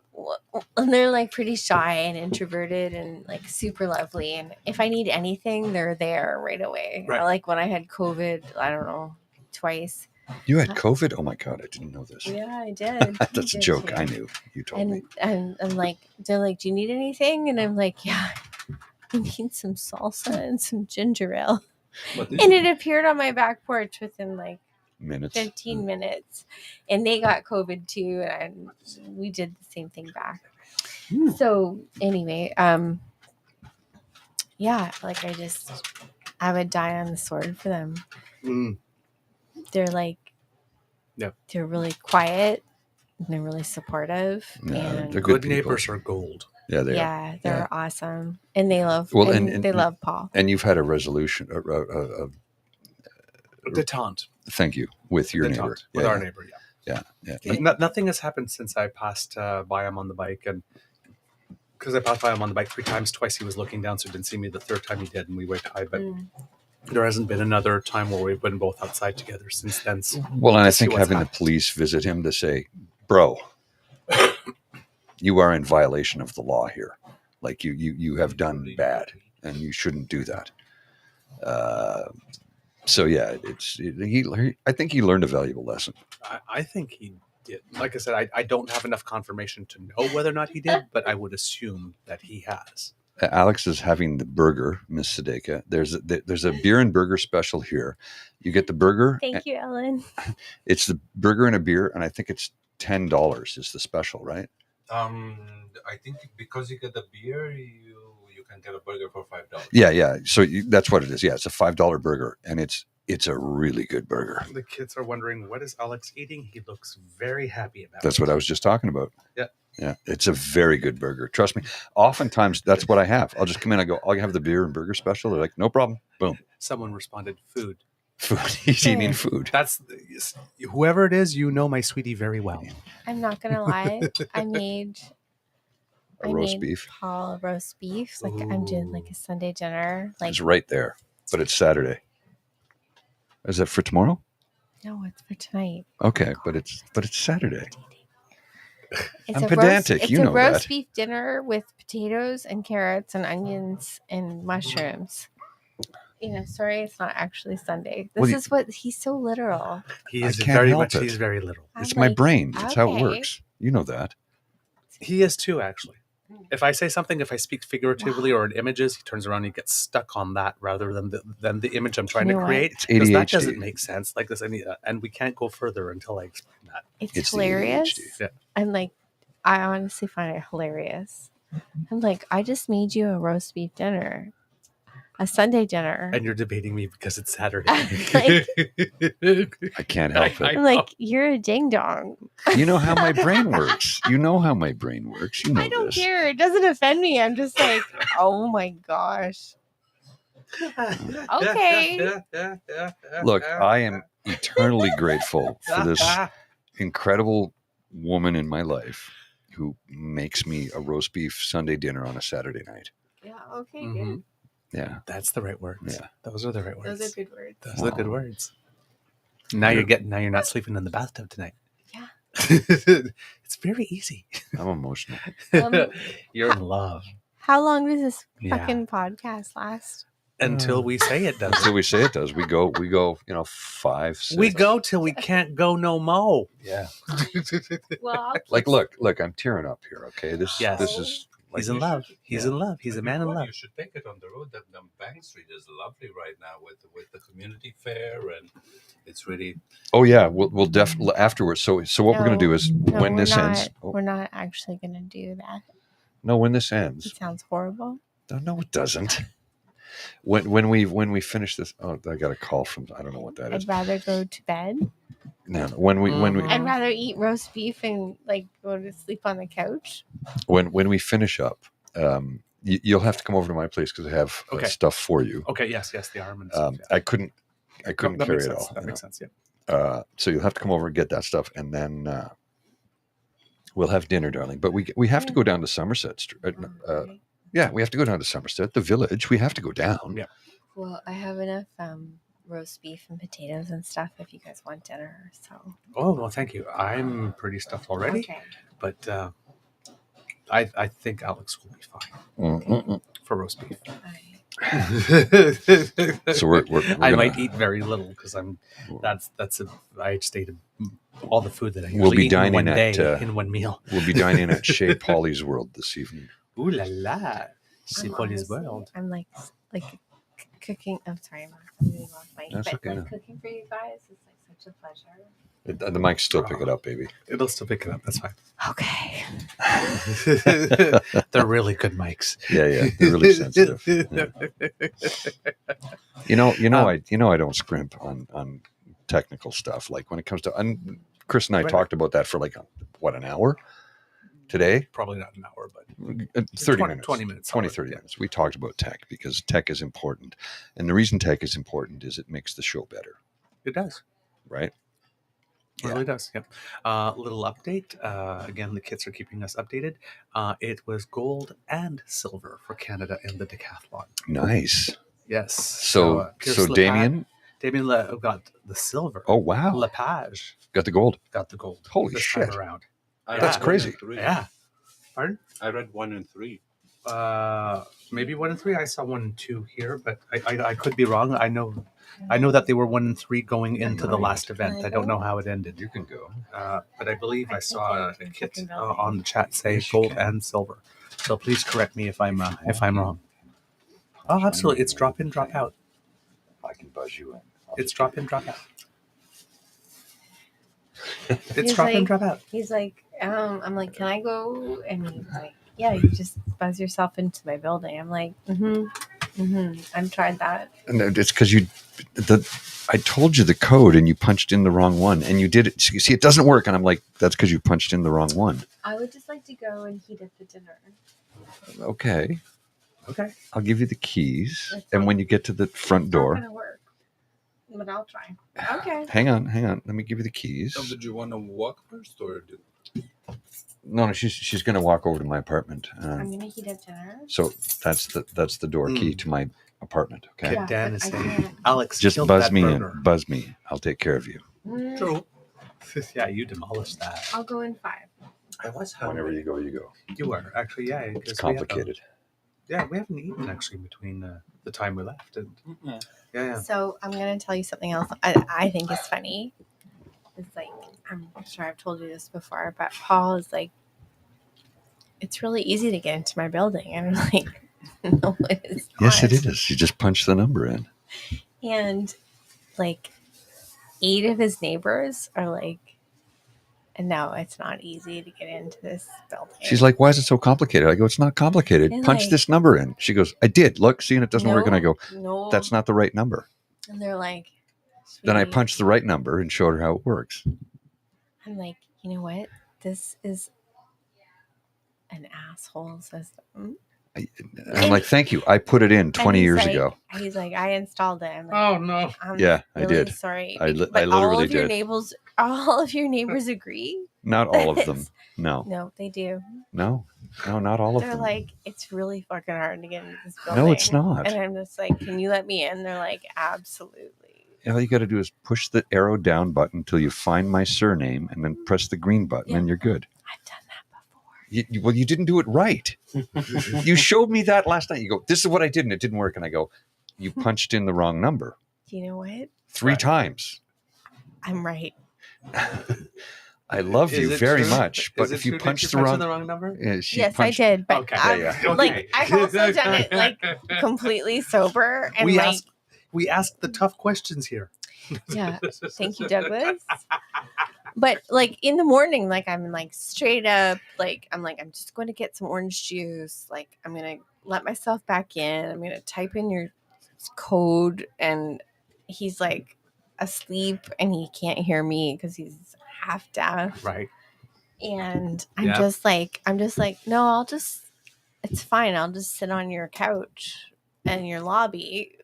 and they're like pretty shy and introverted and like super lovely. And if I need anything, they're there right away. Right. Like when I had COVID, I don't know, twice. You had COVID? Oh my God, I didn't know this. Yeah, I did. That's a joke. I knew. You told me. And like, they're like, do you need anything? And I'm like, yeah, I need some salsa and some ginger ale. And it appeared on my back porch within like Minutes. 15 minutes. And they got COVID too. And we did the same thing back. So anyway, yeah, like I would die on the sword for them. They're like, they're really quiet and they're really supportive. Yeah, and they're Good people. neighbors are gold. Yeah, they are. yeah, they're awesome. And they love, they love Paul. And you've had a resolution, Detente. thank you, with your Detente. neighbor. With Yeah, our neighbor, yeah. Nothing has happened since I passed by him on the bike. And because I passed by him on the bike 3 times, twice he was looking down, so he didn't see me. The third time he did, and we waved hi. But there hasn't been another time where we've been both outside together since then. Well, and I think having the police visit him to say, bro, you are in violation of the law here. Like you have done bad and you shouldn't do that. So yeah, I think he learned a valuable lesson. I think he did. Like I said, I don't have enough confirmation to know whether or not he did, but I would assume that he has. Alex is having the burger, Miss Sadeka. There's a beer and burger special here. You get the burger. Thank you, Ellen. It's the burger and a beer, and I think it's $10 is the special, right? I think because you get the beer, you can get a burger for $5. Yeah. So that's what it is. Yeah, it's a $5 burger, and it's a really good burger. The kids are wondering, what is Alex eating? He looks very happy about That's it. what I was just talking about. Yeah. Yeah, it's a very good burger. Trust me. Oftentimes, that's what I have. I'll just come in. I go, I'll have the beer and burger special. They're like, no problem. Boom. Someone responded, food. Food. He's eating food. That's whoever it is. You know my sweetie very well. I'm not gonna lie. I made roast beef. Paul a roast beef. Like I'm doing like a Sunday dinner. Like It's right there, but it's Saturday. Is that for tomorrow? no, it's for tonight. Okay, but it's Saturday. It's I'm a pedantic. Roast, You it's know a roast that. beef dinner with potatoes and carrots and onions and mushrooms. Sorry, it's not actually Sunday. This is what he's so literal. He I is can't very help much. it. He's very little. It's my brain. That's how it okay. works. You know that. He is too, actually. If I say something, if I speak figuratively or in images, he turns around and he gets stuck on that rather than the image I'm trying to create. It's Because that ADHD. doesn't make sense. Like this, and we can't go further until I explain that. It's hilarious. Yeah. I'm like, I honestly find it hilarious. I'm like, I just made you a roast beef dinner, a Sunday dinner. And you're debating me because it's Saturday. Like- I can't help it. I'm like, you're a ding dong. You know how my brain works. You know how my brain works. You know I don't this. care. It doesn't offend me. I'm just like, oh my gosh. Okay. Look, I am eternally grateful for this incredible woman in my life who makes me a roast beef Sunday dinner on a Saturday night. Yeah. Okay. Mhm. Good. Yeah. That's the right words. Yeah. Those are the right words. Those are good words. Those are the good words. Now you're not sleeping in the bathtub tonight. Yeah. It's very easy. I'm emotional. You're in love How long does this Yeah. fucking podcast last? until we say it does. Until we say it does. We go, 5, 6. We go till we can't go no more. Yeah. Well, Like, look, I'm tearing up here. Okay. This is. Like, He's in love. He's in love. He's a man in love. You should take it on the road. The Bank Street is lovely right now with the community fair, and it's really. Oh yeah, we'll definitely afterwards. So what we're gonna do is when this ends. We're not actually gonna do that. No, when this ends. It sounds horrible. No, it doesn't. When we finish this, I got a call from I don't know what that is. I'd rather go to bed. No, when we I'd rather eat roast beef and like go to sleep on the couch. when we finish up, you'll have to come over to my place because I have stuff for you. Okay. Yes. The arm and stuff. I couldn't that carry makes it sense. all. That makes sense. Yeah. So you'll have to come over and get that stuff, and then we'll have dinner, darling. But we have to go down to Somerset Street. Yeah, we have to go down to Somerset, the village. We have to go down. Yeah. Well, I have enough roast beef and potatoes and stuff if you guys want dinner. So. Oh well, thank you. I'm pretty stuffed already, Okay. but I think Alex will be fine for roast beef. So we're I gonna, might eat very little because I just ate all the food that I usually We'll be eat in dining one at, day in one meal. We'll be dining at Chez Polly's World this evening. Ooh la la! See Polly's honestly, World. I'm like cooking. I'm sorry, I'm moving off mic, That's but okay. like cooking for you guys is like such a pleasure. The mics still pick it up, baby. It'll still pick it up. That's fine. Okay. They're really good mics. Yeah, they're really sensitive. Yeah. I don't scrimp on technical stuff. Like when it comes to, and Chris and I talked about that for like an hour today. Probably not an hour, but 30 minutes. 20 minutes. 30 minutes. We talked about tech because tech is important. And the reason tech is important is it makes the show better. It does. Right? It really does. Yep. Little update. Again, the kits are keeping us updated. It was gold and silver for Canada in the decathlon. Nice. Yes. So Damien got the silver. Oh, wow. Lepage Got the gold. got the gold. Holy this shit. time around. That's crazy. Yeah. Pardon? I read 1 and 3. Maybe 1 and 3. I saw 1 and 2 here, but I could be wrong. I know that they were 1 and 3 going into the last event. I don't know how it ended. You can go. But I believe I saw a kit fucking on the chat say gold and silver. So please correct me if I'm wrong. Oh, absolutely! It's drop in, drop out. I can buzz you in. It's drop in, drop out. It's He's drop in, like- drop out. He's like, I'm like, can I go? And he's like, yeah, you just buzz yourself into my building. I'm like, I've tried that. And it's because I told you the code and you punched in the wrong one and you did it. So you see, it doesn't work. And I'm like, that's because you punched in the wrong one. I would just like to go and heat up the dinner. Okay. Okay. I'll give you the keys. That's And fine. when you get to the front It's door, not gonna work, but I'll try. Okay. hang on. Let me give you the keys. So did you want to walk first or do? No, she's going to walk over to my apartment. I'm gonna heat up dinner. So that's the door key to my apartment. Okay. Yeah, Dan but is I saying, can't. Alex, Just killed buzz that me burger. in. Buzz me. I'll take care of you. True. Yeah, you demolished that. I'll go in 5. I was Whenever you go, you go. You were actually, yeah. It's complicated. We haven't eaten actually between the time we left. And, yeah. So I'm gonna tell you something else. I think is funny. It's like, I'm sure I've told you this before, but Paul is like, it's really easy to get into my building, and I'm like, no, it is not. Yes, it is. You just punch the number in. And like 8 of his neighbors are like, no, it's not easy to get into this building. She's like, why is it so complicated? I go, it's not complicated. And Punch like- this number in. She goes, I did. Look, see, and it doesn't work. And I go, no, that's not the right number. And they're like, Then I "Sweetie." punched the right number and showed her how it works. I'm like, you know what? This is an asshole system. I'm like, thank you. I put it in 20 he's years like- ago. He's like, I installed it. I'm like, Oh no. I'm Yeah, I really did. Sorry, I but literally all of your did. all of your neighbors agree. Not all of them. No, No, they do. not all of They're them. like, it's really fucking hard to get into this building. No, it's not. And I'm just like, can you let me in? They're like, absolutely. All you got to do is push the arrow down button until you find my surname and then press the green button Yeah. and you're good. I've done that before. Well, you didn't do it right. You showed me that last night. You go, this is what I did, and it didn't work. And I go, you punched in the wrong number Do you know what? 3 times. I'm right. I love Is you it very true? much, but Is it if you true that punch you the punched wrong, in the wrong number? she Yes, punched, I did. But Okay. Yeah. like I've also done it like completely sober and we like ask the tough questions here. yeah. Thank you, Douglas. But like in the morning, like I'm like straight up, like I'm just going to get some orange juice. Like I'm gonna let myself back in. I'm gonna type in your code, and he's like asleep and he can't hear me because he's half deaf. Right. And I'm Yeah. just like, no, it's fine. I'll just sit on your couch and your lobby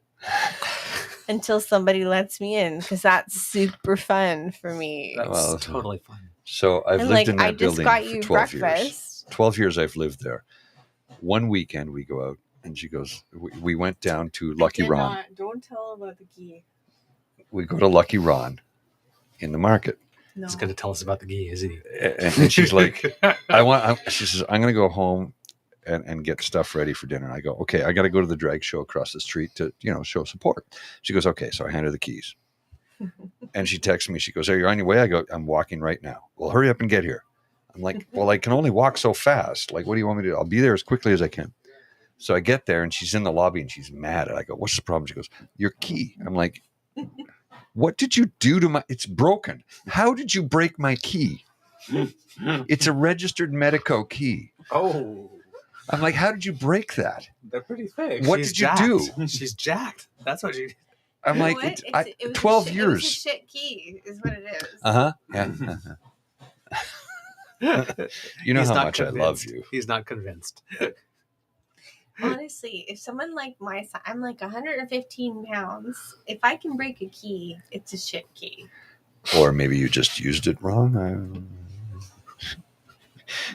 until somebody lets me in because that's super fun for me. That's Well, totally fine. So I've And lived like, in that I just building got for you 12 years. breakfast. 12 years I've lived there. One weekend we go out and she goes, we went down to Lucky Ron. Don't tell about the key. We go to Lucky Ron in the market. No. He's going to tell us about the ghee, is he? And she's like, she says, I'm going to go home and get stuff ready for dinner. And I go, okay, I got to go to the drag show across the street to, show support. She goes, okay. So I hand her the keys. And she texts me. She goes, are you on your way? I go, I'm walking right now. Well, hurry up and get here. I'm like, well, I can only walk so fast. Like, what do you want me to do? I'll be there as quickly as I can. So I get there and she's in the lobby and she's mad. And I go, what's the problem? She goes, your key. I'm like, what did you do to my, it's broken. How did you break my key? It's a registered Medico key. Oh. I'm like, how did you break that? They're pretty thick. What did you do? She's jacked. That's what she. I'm like, What? It was 12 It years. was a shit key, is what it is. Uh-huh. Yeah. You know He's how not much I love convinced. you. He's not convinced. Honestly, if someone like my size, I'm like 115 pounds. If I can break a key, it's a shit key. Or maybe you just used it wrong.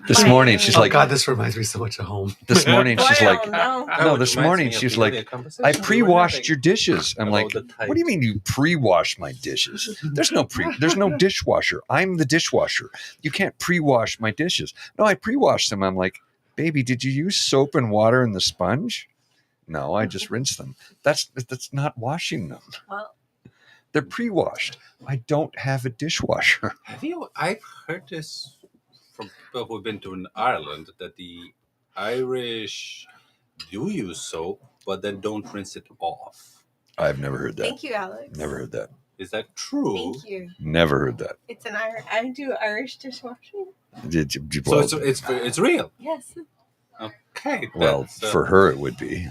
This Fine. morning, she's Oh like, God, this reminds me so much of home. this morning, she's Well, like, no. no, this morning she's like, I pre-washed your dishes. I'm like, what do you mean you pre-wash my dishes? There's no dishwasher. I'm the dishwasher. You can't pre-wash my dishes. No, I pre-washed them. I'm like, baby, did you use soap and water in the sponge? No, I just rinsed them. That's not washing them. Well, They're pre-washed. I don't have a dishwasher. I've heard this from people who've been to Ireland, that the Irish do use soap, but then don't rinse it off. I've never heard that. thank you, Alex. Never heard that. Is that true? Thank you. Never heard that. It's an I do Irish dishwashing. So it's real. Yes. Okay. Well, that's, for her it would be.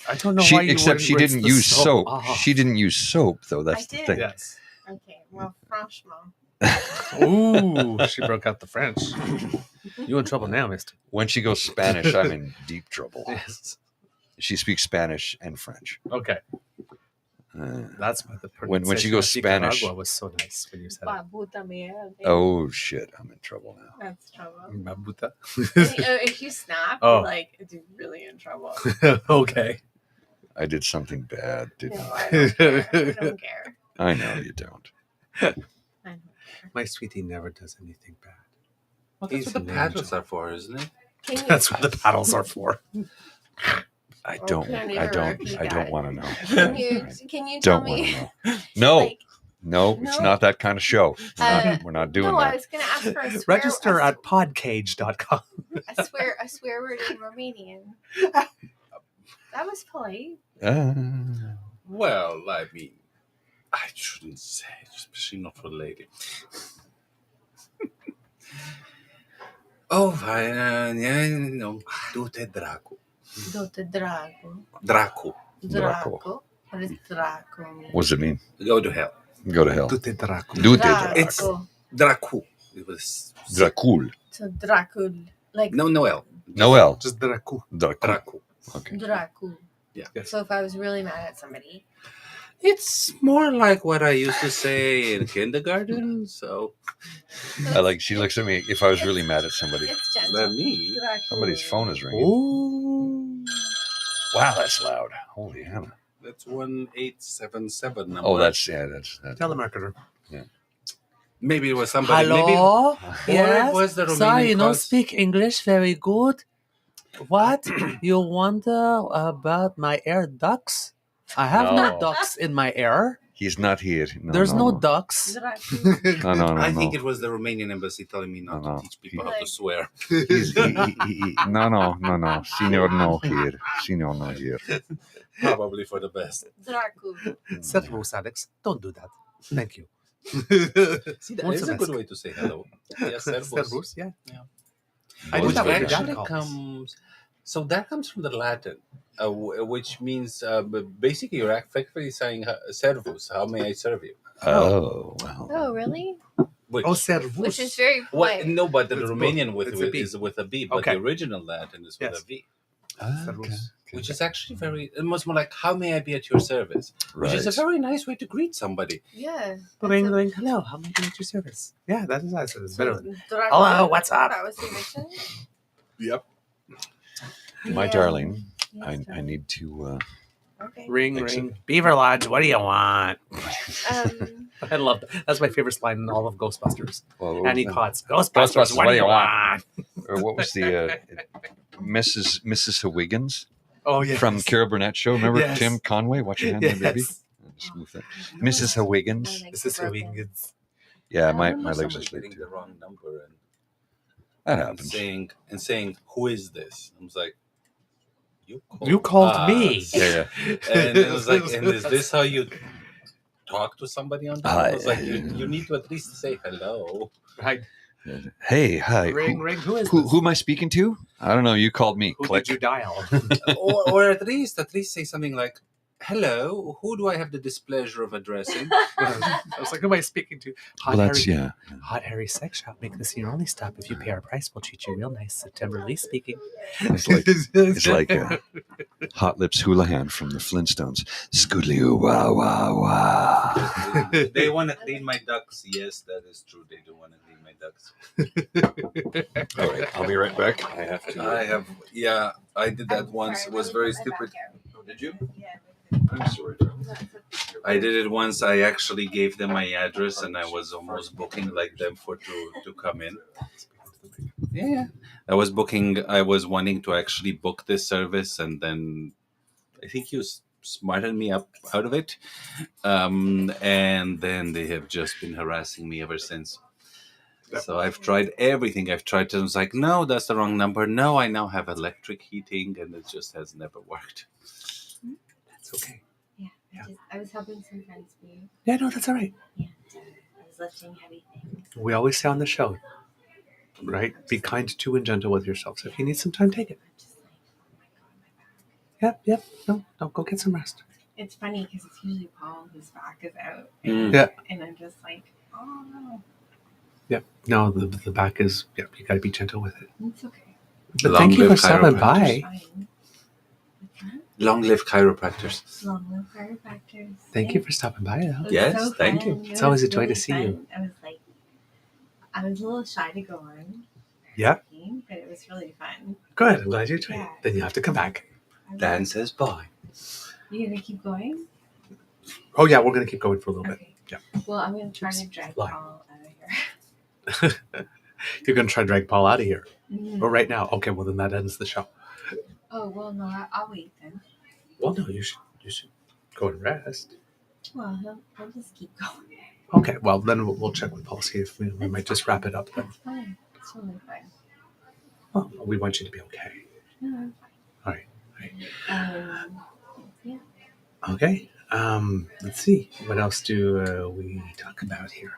I don't know why you Except she wouldn't didn't rinse the use soap. Oh. She didn't use soap, though. That's I the did. thing. Yes. Okay. Well, franchement. Ooh, she broke out the French. You in trouble now, mister. When she goes Spanish, I'm in deep trouble. Yes. She speaks Spanish and French. Okay. Uh, That's why the When she goes pronunciation of Spanish- Nicaragua was so nice when you said it. Babuta mierda. oh, shit. I'm in trouble now. That's trouble. Babuta. If you snap, Oh. you're like, it's really in trouble. Okay. I did something bad, didn't No, I? I don't care. I don't care. I know you don't. I don't care. My sweetie never does anything bad. Well, that's He's what the an paddles angel. are for, isn't it? Can you, That's what the paddles are for. I Oh, don't. can you I never don't. repeat I don't that? want to know. can you tell Don't want me? to know. No, Like, no, it's No. not that kind of show. We're not doing no, I that. was going to ask for a swear. Register at podcage.com. a swear word in Romanian. That was polite. Well, I mean, I shouldn't say, especially not for a lady. Oh, fine. No, du-te dracu. Do-te drago. Dracu. Draco. What does Draco mean? What does it mean? Go to hell. Go to hell. Tutte Dracu. Do it, It's- Dracu. It was Dracul. So Dracul. Like no Noel. Noel. Just Dracu. Dracul. Dracu. Okay. Dracul. Yeah. So if I was really mad at somebody. It's more like what I used to say in kindergarten. So I like. She looks at me. If I was really mad at somebody, It's gentle. let me. Dracul. somebody's phone is ringing. Ooh. Wow, that's loud. Holy Hannah. That's 1877 number. Oh, that's that's. Telemarketer. maybe it was somebody. Hello? Maybe, or it was the Romanian Sorry, you don't cons- speak English very good. What? You wonder about my air ducts? I have no, No. ducts in my air. He's not here. No, There's no, no. ducts. Dracul. No. I think it was the Romanian embassy telling me not No. to teach people how Like- to swear. No. Senior, no here. Senior, no here. Probably for the best. Dracul. Servus, Alex. Don't do that. Thank you. See, that What's is the a good best? way to say hello. Yes, servus. Yeah. I I Which did have a actually Russian calls. comes. So that comes from the Latin, which means basically you're effectively saying servus. How may I serve you? Oh, well. Oh, really? Which, Oh, servus. Which is very what? polite. No, but the It's Romanian both. with It's a B. is with a B, but Okay. the original Latin is with Yes. a V, Okay. Servus. which is actually very. It was more like, "How may I be at your service?" Which is a Right. very nice way to greet somebody. Yeah. Ring, That's a- ring. Hello. How may I get your service? Yeah, that is nice. It's better. Dracul. Hello, what's up? That was the mission. Yep. My Yeah. darling, Yes, I darling. need to Okay. Ring. Beaver Lodge, what do you want? Um, I love that. That's my favorite line in all of Ghostbusters. Well, Annie Potts. Ghostbusters, what do you want? Or what was the Mrs. Higgins Oh, yeah. from Carol Burnett show? Remember Yes. Tim Conway watching Hand My Baby? Yes. I'll just move that. Mrs. Higgins. my legs Is this are who broken. gets? Yeah, my Um, legs are Somebody asleep getting too. the wrong number That and happens. saying, who is this? I was like, You called me. us." Yeah. And it was like, and is this how you talk to somebody on the phone? I was like, you need to at least say hello. Right. Hey, hi. Ring. Who is Who this? am I speaking to? I don't know. You called me. Who Click. did you dial? or at least say something like, hello, who do I have the displeasure of addressing? I was like, who am I speaking to? Well, that's yeah. Hot Harry Sex Shop. Make this your only stop. If you pay our price, we'll treat you real nice. September Lee speaking. It's like Hot Lips Houlihan from the Flintstones. Scoodly wow wow wow. They want to clean my ducks. Yes, that is true. They do want to clean my ducks. All right, I'll be right back. I did that once. It was very stupid. Did you? Yeah. I'm sorry. I did it once. I actually gave them my address, and I was almost booking like them to come in. Yeah, I was booking. I was wanting to actually book this service, and then I think you smartened me up out of it. And then they have just been harassing me ever since. So I've tried everything. I've tried to. I was like, no, that's the wrong number. No, I now have electric heating, and it just has never worked. That's okay. Yeah. I was helping some friends move. Yeah, no, that's all right. Yeah. I was lifting heavy things. We always say on the show, right? Be kind to and gentle with yourself. So if you need some time, take it. I'm just like, oh my god, my back. Yep. No, go get some rest. It's funny because it's usually Paul whose back is out. Mm. Yeah. And I'm just like, oh no. Yep. No, the back is, yep, you got to be gentle with it. It's okay. But Long thank you for live stopping chiropractors. by. Fine. Long live chiropractors. Long live chiropractors. Thank you for stopping by, though. It was Yes, so thank fun. you. It's It always was a joy to really see you. fun. I was a little shy to go on. Yeah. But it was really fun. Good. I'm glad you enjoyed it. Yeah. Then you have to come back. Dan says bye. You gonna keep going? Oh, yeah, we're going to keep going for a little bit. Okay. Yeah. Well, I'm gonna try to drag Lie. Paul out of here. You're going to try to drag Paul out of here. Mhm. Or right now. Okay, well, then that ends the show. Oh well, no, I'll wait then. Well, no, you should go and rest. Well, he'll just keep going. Okay, well, then we'll check with Paul, see if we might just wrap it up then. That's fine. It's totally fine. Well, we want you to be okay. No, I'm All right. fine. Yeah. Okay. Let's see. What else do we talk about here?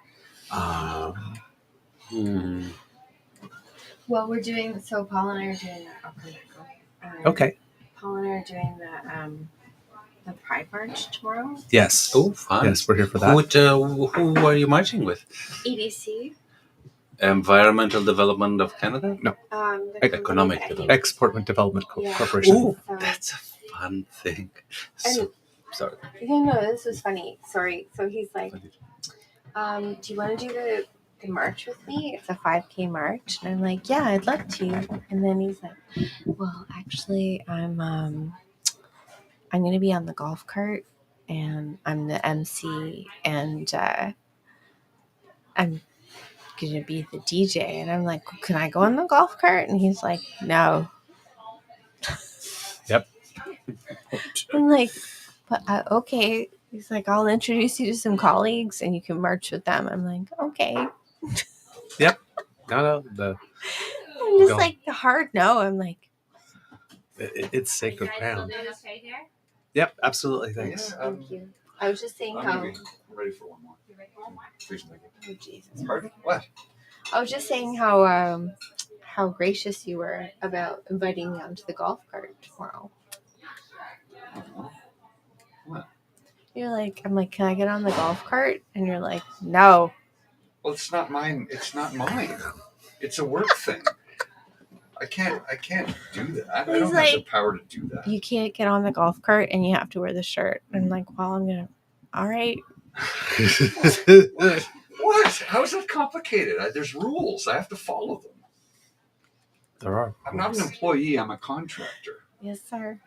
Well, we're doing. So Paul and I are doing that. I'll come back. Okay. Paul and I are doing the Pride March tomorrow. Yes. Oh, fun. Yes, we're here for that. Who are you marching with? EDC. Environmental Development of Canada? No. The Economic company that I development. Export Development Yeah. Corporation. Oh, So- that's a fun thing. And- Sorry. No, this was funny. Sorry. So he's like, do you want to do the march with me? It's a 5K march. And I'm like, yeah, I'd love to. And then he's like, well, actually, I'm going to be on the golf cart and I'm the MC and I'm going to be the DJ. And I'm like, can I go on the golf cart? And he's like, no. Yep. I'm like, but okay. He's like, I'll introduce you to some colleagues and you can march with them. I'm like, okay. No. I'm just Go. like the hard no. I'm like, It's sacred ground. Yep, absolutely. Thanks. thank you. I was just saying how. I'm ready for one more. Please make it. Oh, Jesus. Pardon? What? I was just saying how gracious you were about inviting me onto the golf cart tomorrow. What? You're like, I'm like, can I get on the golf cart? And you're like, no. Well, it's not mine. It's not mine. It's a work thing. I can't do that. I He's don't have the like- power to do that. You can't get on the golf cart and you have to wear the shirt. And I'm like, well, I'm gonna. All right. What? How is that complicated? There's rules. I have to follow them. There are. I'm not an employee. I'm a contractor. Yes, sir.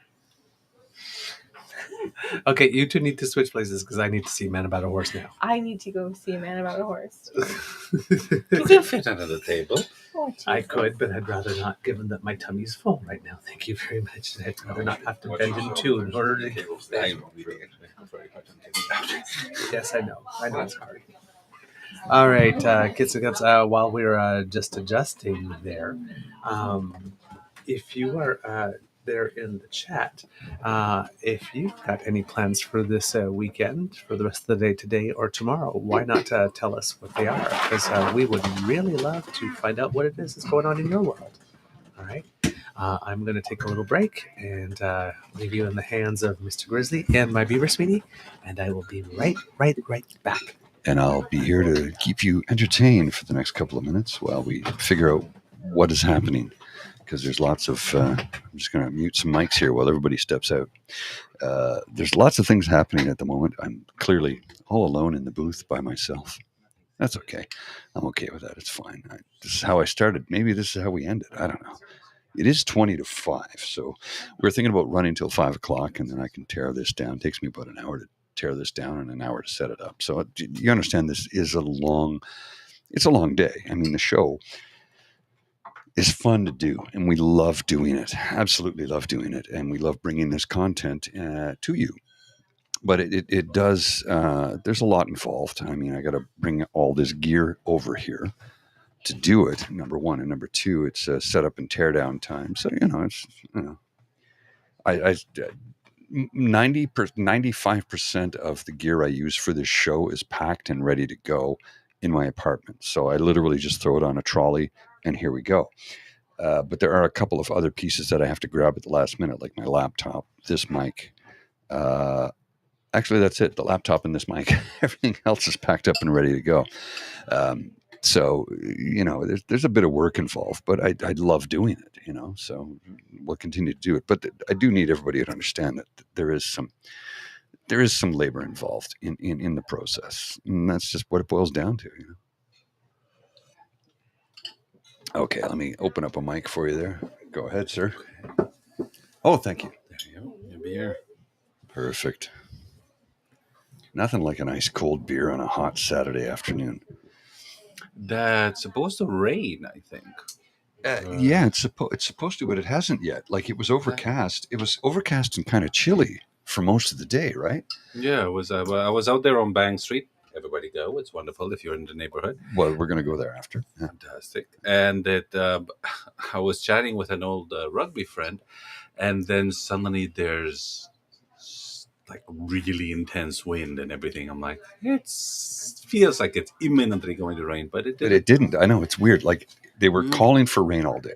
Okay, you two need to switch places because I need to see Man About a Horse now. I need to go see a man about a horse. You can fit under the table. Oh, I Jesus. could, but I'd rather not, given that my tummy's full right now. Thank you very much. I'd rather not have to bend in two in order to. Yes, I know. I know it's hard. All right, kids and cubs, while we're just adjusting there, if you are there in the chat, if you've got any plans for this weekend, for the rest of the day today or tomorrow, why not tell us what they are? Because we would really love to find out what it is that's going on in your world. All right. I'm going to take a little break and leave you in the hands of Mr. Grizzly and my Beaver sweetie, and I will be right back. And I'll be here to keep you entertained for the next couple of minutes while we figure out what is happening. Because there's lots of, I'm just going to mute some mics here while everybody steps out. There's lots of things happening at the moment. I'm clearly all alone in the booth by myself. That's okay. I'm okay with that. It's fine. This is how I started. Maybe this is how we ended. I don't know. It is 20 to 5. So we're thinking about running till 5 o'clock, and then I can tear this down. It takes me about an hour to tear this down and an hour to set it up. So you understand this is it's a long day. I mean, the show is fun to do, and we love doing it. Absolutely love doing it, and we love bringing this content to you. But it does. There's a lot involved. I mean, I got to bring all this gear over here to do it. Number one, and number two, it's set up and tear down time. So it's I 95% of the gear I use for this show is packed and ready to go in my apartment. So I literally just throw it on a trolley and here we go. But there are a couple of other pieces that I have to grab at the last minute, like my laptop, this mic. Actually, that's it. The laptop and this mic. Everything else is packed up and ready to go. So, there's a bit of work involved, but I love doing it, so we'll continue to do it. But I do need everybody to understand that there is some labor involved in the process. And that's just what it boils down to, Okay, let me open up a mic for you there. Go ahead, sir. Oh, thank you. There you go. Your beer. Perfect. Nothing like a nice cold beer on a hot Saturday afternoon. That's supposed to rain, I think. Yeah, it's supposed to, but it hasn't yet. Like, it was overcast. It was overcast and kind of chilly for most of the day, right? Yeah, it was. I was out there on Bank Street. Everybody go. It's wonderful if you're in the neighborhood. Well, we're going to go there after. Yeah. Fantastic. And I was chatting with an old rugby friend, and then suddenly there's like really intense wind and everything. I'm like, it feels like it's imminently going to rain, but it didn't. But it didn't. I know, it's weird. Like, they were calling for rain all day,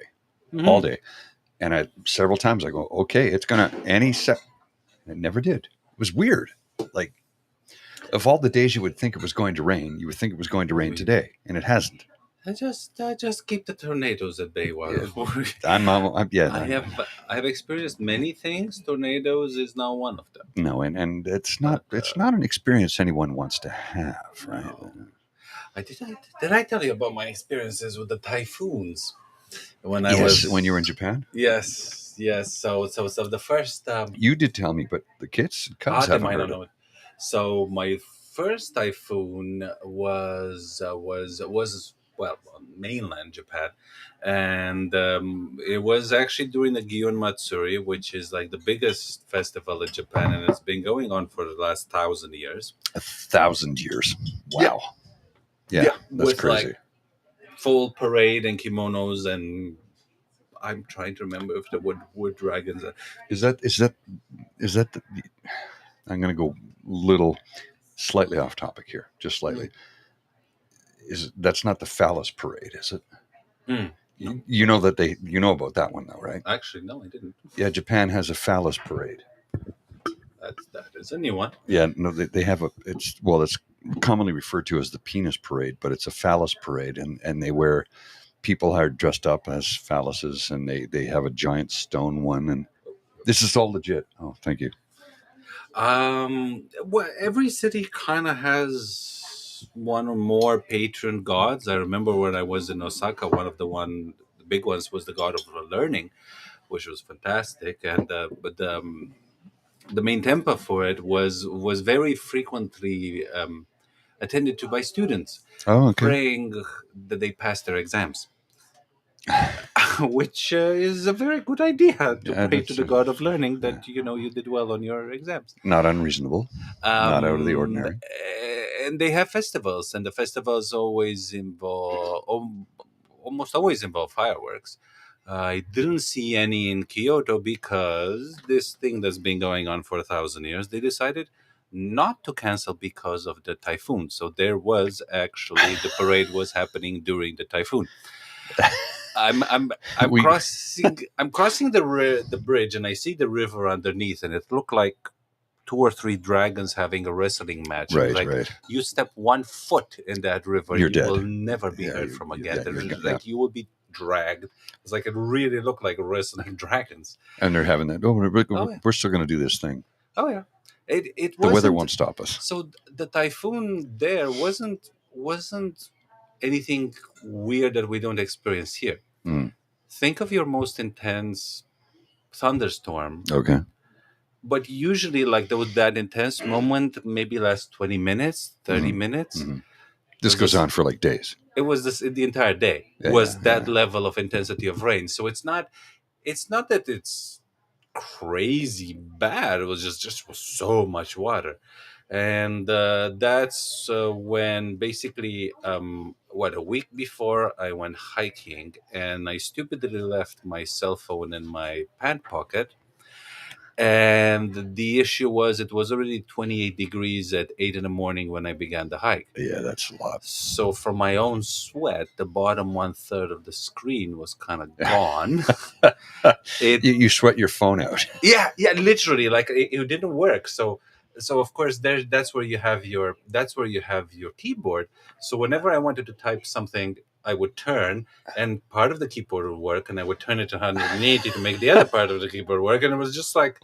all day. And several times I go, okay, it's going to any sec. It never did. It was weird. Like, of all the days you would think it was going to rain, you would think it was going to rain today, and it hasn't. I just keep the tornadoes at bay while I have experienced many things. Tornadoes is not one of them. No, and it's not an experience anyone wants to have, right? No. Did I tell you about my experiences with the typhoons when you were in Japan? Yes. So the first you did tell me, but the kids cubs haven't heard it. So my first typhoon was on mainland Japan, and it was actually during the Gion Matsuri, which is like the biggest festival in Japan, and it's been going on for the last 1,000 years. 1,000 years! Wow. Yeah, that's crazy. Like full parade and kimonos, and I'm trying to remember if there were dragons. Is that the, I'm going to go slightly off topic here, just slightly. That's not the phallus parade, is it? No. You know about that one though, right? Actually, no, I didn't. Yeah, Japan has a phallus parade. That is a new one. Yeah, no, they have it's commonly referred to as the penis parade, but it's a phallus parade, and people are dressed up as phalluses, and they have a giant stone one, and this is all legit. Oh, thank you. Well, every city kind of has one or more patron gods. I remember when I was in Osaka, the big ones was the god of learning, which was fantastic. And the main temper for it was very frequently attended to by students praying that they pass their exams. Which is a very good idea to pray to the God of learning that you did well on your exams. Not unreasonable, not out of the ordinary. And they have festivals, and the festivals always almost always involve fireworks. I didn't see any in Kyoto because this thing that's been going on for 1,000 years, they decided not to cancel because of the typhoon. So there was actually the parade was happening during the typhoon. I'm crossing the bridge, and I see the river underneath, and it looked like 2 or 3 dragons having a wrestling match. Right. You step 1 foot in that river, You're you dead. will never be heard from again. You will be dragged. It's like it really looked like wrestling dragons. And they're having that. We're still going to do this thing. Oh yeah, the weather won't stop us. So the typhoon there wasn't anything weird that we don't experience here. Think of your most intense thunderstorm. Okay. But usually, like that intense moment maybe lasts 20 minutes, 30 minutes. This goes on for like days. It was the entire day that level of intensity of rain. So it's not that it's crazy bad. It was just so much water. And that's when basically, a week before I went hiking, and I stupidly left my cell phone in my pant pocket. And the issue was it was already 28 degrees at 8 in the morning when I began the hike. Yeah, that's a lot. So from my own sweat, the bottom 1/3 of the screen was kind of gone. You sweat your phone out. Yeah, literally, like it didn't work. So of course that's where you have your keyboard. So whenever I wanted to type something, I would turn, and part of the keyboard would work, and I would turn it to 180 to make the other part of the keyboard work, and it was just like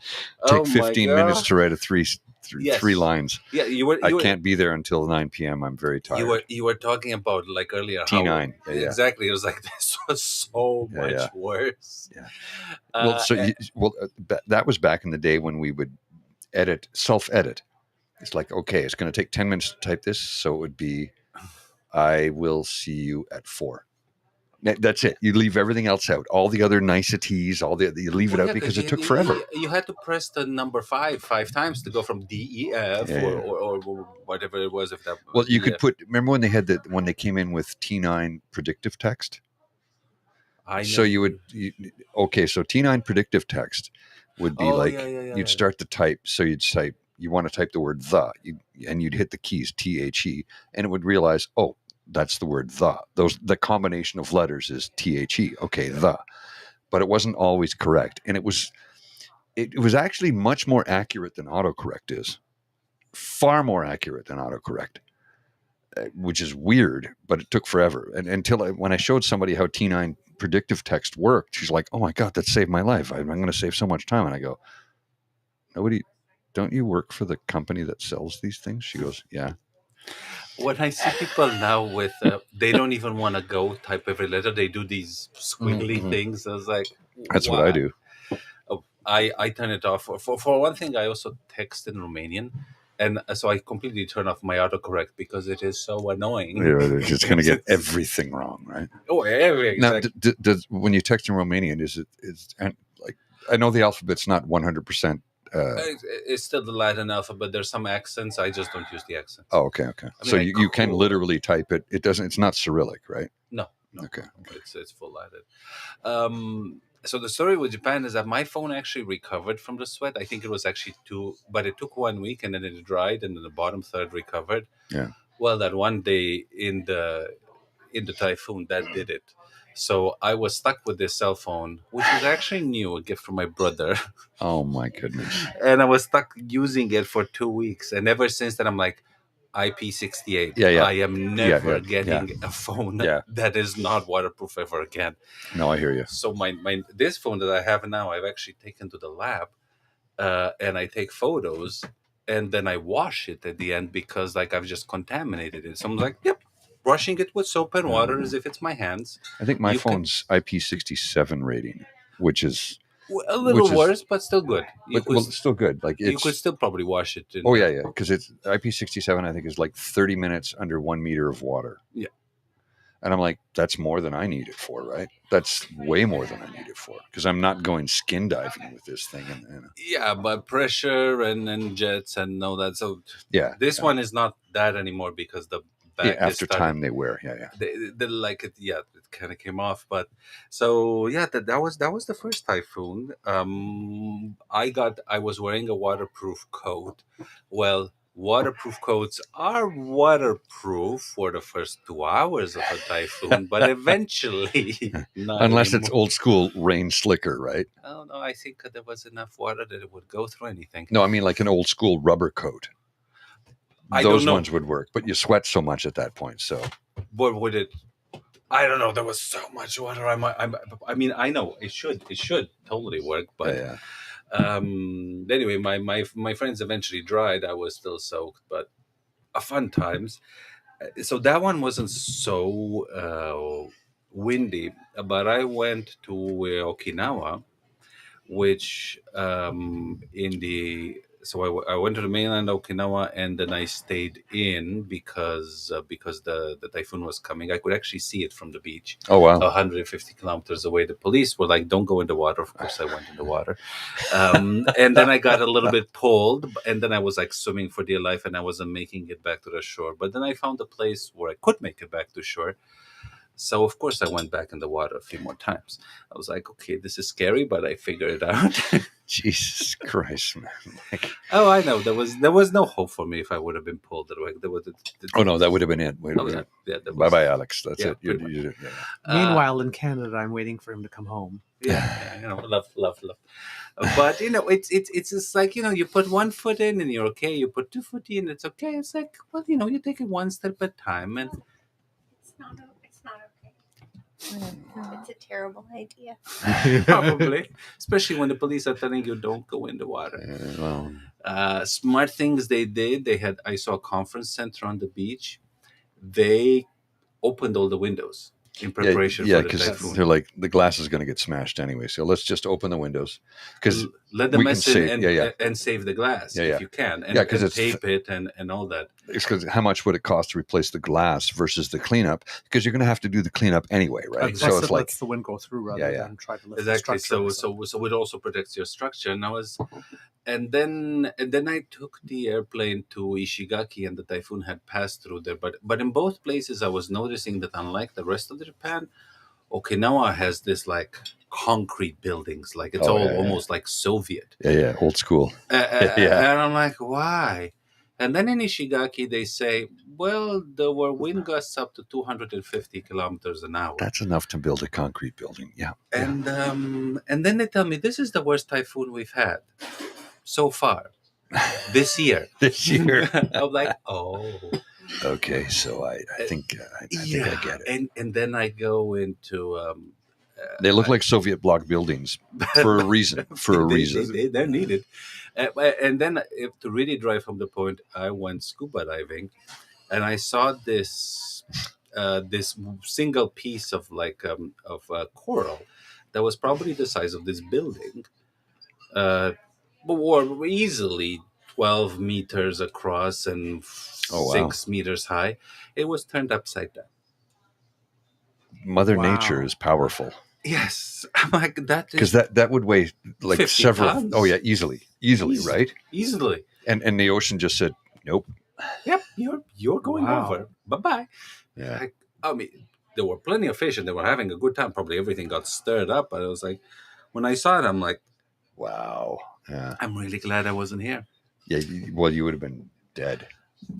take 15 minutes to write three lines. Yeah, I can't be there until 9 p.m. I'm very tired. You were talking about like earlier T9. Exactly. It was like this was so much worse. Yeah. That was back in the day when we would self-edit. It's like, okay, it's going to take 10 minutes to type this, so it would be, I will see you at 4. That's it. You leave everything else out. All the other niceties, you leave it out because it took forever. You had to press the number 5 times to go from D, E, F, or whatever it was. You could put. Remember when when they came in with T9 predictive text? So you would. So T9 predictive text would be you'd start to type. So you'd type. You want to type the word the, and you'd hit the keys THE, and it would realize, oh, that's the word the. The combination of letters is THE. Okay, the. But it wasn't always correct, and it was actually much more accurate than autocorrect is. Far more accurate than autocorrect, which is weird. But it took forever, and when I showed somebody how T9 predictive text worked, she's like, "Oh my god, that saved my life! I'm going to save so much time." And I go, "Nobody." Don't you work for the company that sells these things? She goes, yeah. When I see people now with, they don't even want to go type every letter. They do these squiggly things. I was like, that's what I do. Oh, I turn it off. For one thing, I also text in Romanian. And so I completely turn off my autocorrect because it is so annoying. You're just going to get everything wrong, right? Oh, everything. Now, when you text in Romanian, like, I know the alphabet's not 100%. It's still the Latin alphabet. There's some accents. I just don't use the accents. Oh, okay. So you can literally type it. It's not Cyrillic, right? No. Okay. It's full Latin. So the story with Japan is that my phone actually recovered from the sweat. I think it was actually 2, but it took 1 week, and then it dried, and then the bottom third recovered. Yeah. Well, that one day in the typhoon, that did it. So I was stuck with this cell phone, which was actually new, a gift from my brother. Oh my goodness. And I was stuck using it for 2 weeks. And ever since then, I'm like, IP68. Yeah. I am never getting a phone that is not waterproof ever again. No, I hear you. So this phone that I have now, I've actually taken to the lab, and I take photos, and then I wash it at the end because I've just contaminated it. So I'm like, yep. Brushing it with soap and water as if it's my hands. I think my phone's IP67 rating, which is A little Which is- worse, but still good. But well, it's still good. Like you it's. could still probably wash it. Oh yeah, because it's IP67. I think is like 30 minutes under 1 meter of water. Yeah. And I'm like, that's more than I need it for, right? That's way more than I need it for because I'm not going skin diving with this thing. And Yeah, but pressure and jets and all that. So yeah, this one is not that anymore because the back after time they wear. Yeah. they like it. Yeah, it kind of came off. But so yeah, that was the first typhoon. I was wearing a waterproof coat. Well, waterproof coats are waterproof for the first 2 hours of a typhoon, but eventually, not Unless it's anymore. old school rain slicker, right? Oh no, I think there was enough water that it would go through anything. No, I mean like an old school rubber coat. I don't Those know. ones would work, but you sweat so much at that point. So What would it? I don't know. There was so much water. I mean, I know it should totally work, but yeah. anyway, my friends eventually dried. I was still soaked, but fun times. So that one wasn't so windy, but I went to Okinawa, which in the so I went to the mainland Okinawa, and then I stayed in because the typhoon was coming. I could actually see it from the beach. Oh wow. 150 kilometers away. The police were like, "Don't go in the water." Of course, I went in the water, and then I got a little bit pulled, and then I was like swimming for dear life, and I wasn't making it back to the shore. But then I found a place where I could make it back to shore. So of course I went back in the water a few more times. I was like, okay, this is scary, but I figured it out. Jesus Christ, man. Oh, I know. There was no hope for me if I would have been pulled away. There was Oh no, that would have been it. Wait, Oh, yeah. Yeah, there Bye was- bye, Alex. That's Yeah, it. pretty much. Meanwhile, in Canada, I'm waiting for him to come home. Yeah, love. But it's just like, you put one foot in and you're okay. You put 2 foot in, it's okay. It's like, well, you take it one step at a time, and It's not okay. It's a terrible idea. probably, especially when the police are telling you don't go in the water. Well, Smart things they did. I saw a conference center on the beach. They opened all the windows in preparation yeah, for the because typhoon. they're like the glass is going to get smashed anyway. So let's just open the windows because Let them we can mess in save- and save the glass Yeah, if you can, and, Yeah, 'cause and it's tape it and all that. it's because how much would it cost to replace the glass versus the cleanup? Because you're going to have to do the cleanup anyway, right? Plus, So it's it like lets the wind go through rather Yeah. than try to lift the Exactly. structure. So it also protects your structure. And then I took the airplane to Ishigaki, and the typhoon had passed through there. But in both places, I was noticing that unlike the rest of Japan, Okinawa has this like concrete buildings, like it's almost like Soviet. yeah, old school. Yeah. And I'm like, why? And then in Ishigaki, they say, well, there were wind gusts up to 250 kilometers an hour. That's enough to build a concrete building. Yeah. And then they tell me this is the worst typhoon we've had so far this year. This year. I'm like, oh, Okay, so I think I get it. And then I go into They look like Soviet bloc buildings for a reason. They're needed. And then, to really drive home the point, I went scuba diving, and I saw this single piece of coral that was probably the size of this building, or easily 12 meters across and 6 meters high. It was turned upside down. Mother Nature is powerful. Yes, I'm like that because that would weigh like 50 several. tons. Oh yeah, easily, right? Easily. And the ocean just said nope. Yep, you're going over. Bye bye. Yeah. I mean, there were plenty of fish and they were having a good time. Probably everything got stirred up, but it was like when I saw it, I'm like, wow. Yeah. I'm really glad I wasn't here. Yeah. Well, you would have been dead.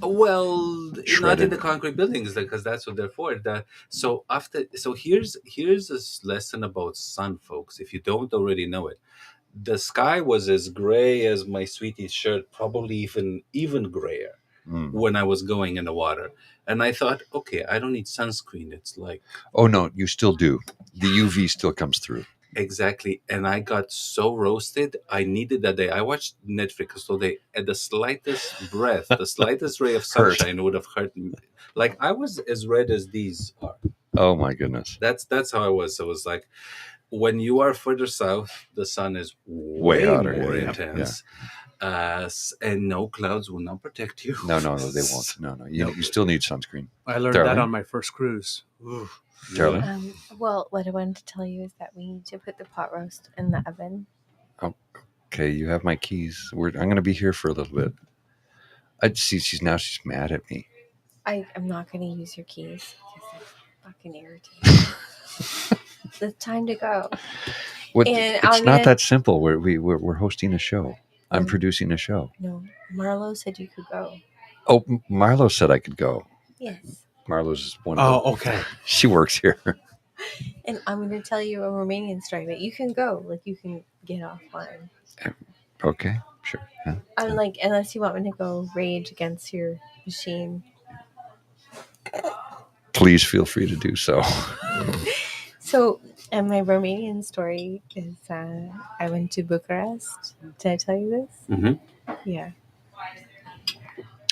Well, Shredded. not in the concrete buildings because that's what they're for. So here's a lesson about sun, folks. If you don't already know it, the sky was as gray as my sweetie's shirt, probably even grayer when I was going in the water. And I thought, okay, I don't need sunscreen. It's like, oh no, you still do. The UV still comes through. Exactly. And I got so roasted. I needed that day. I watched Netflix so they at the slightest breath, the slightest ray of sunshine would have hurt me. Like I was as red as these are. Oh my goodness. That's how I was. So it was like when you are further south, the sun is way hotter, more yeah. intense. And no clouds will not protect you. No, they won't. No. You still need sunscreen. I learned Darling? that on my first cruise. Ooh. Darling? Well, what I wanted to tell you is that we need to put the pot roast in the oven. Okay, you have my keys. I'm going to be here for a little bit. I see. She's mad at me. I'm not going to use your keys because they're fucking irritating. It's time to go. It's not that simple. We're hosting a show. I'm producing a show. No, Marlo said you could go. Oh, Marlo said I could go. Yes. Marlo's one of them. Okay. She works here. And I'm going to tell you a Romanian story, but you can go. Like, you can get offline. Okay, sure. Yeah. I'm like, unless you want me to go rage against your machine. Please feel free to do so. So, and my Romanian story is I went to Bucharest. Did I tell you this? Mm-hmm. Yeah.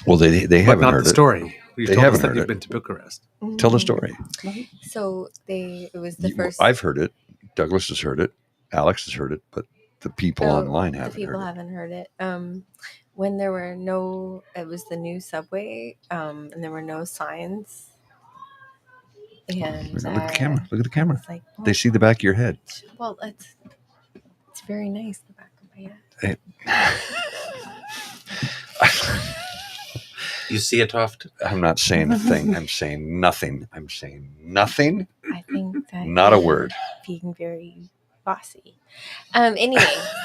Well, they But haven't not heard the it. story. You They told us haven't that heard you've it. been to Bucharest. Tell the story. So it was the first. I've heard it. Douglas has heard it. Alex has heard it, but the people online haven't. The people haven't heard it. When there were no, it was the new subway, and there were no signs. And Look at the camera. Look at the camera. It's like, They see the back of your head. Well, it's very nice, the back of my head. You see it often? I'm not saying a thing. I'm saying nothing. I'm saying nothing. I think that Not a word. Being very bossy. Anyway,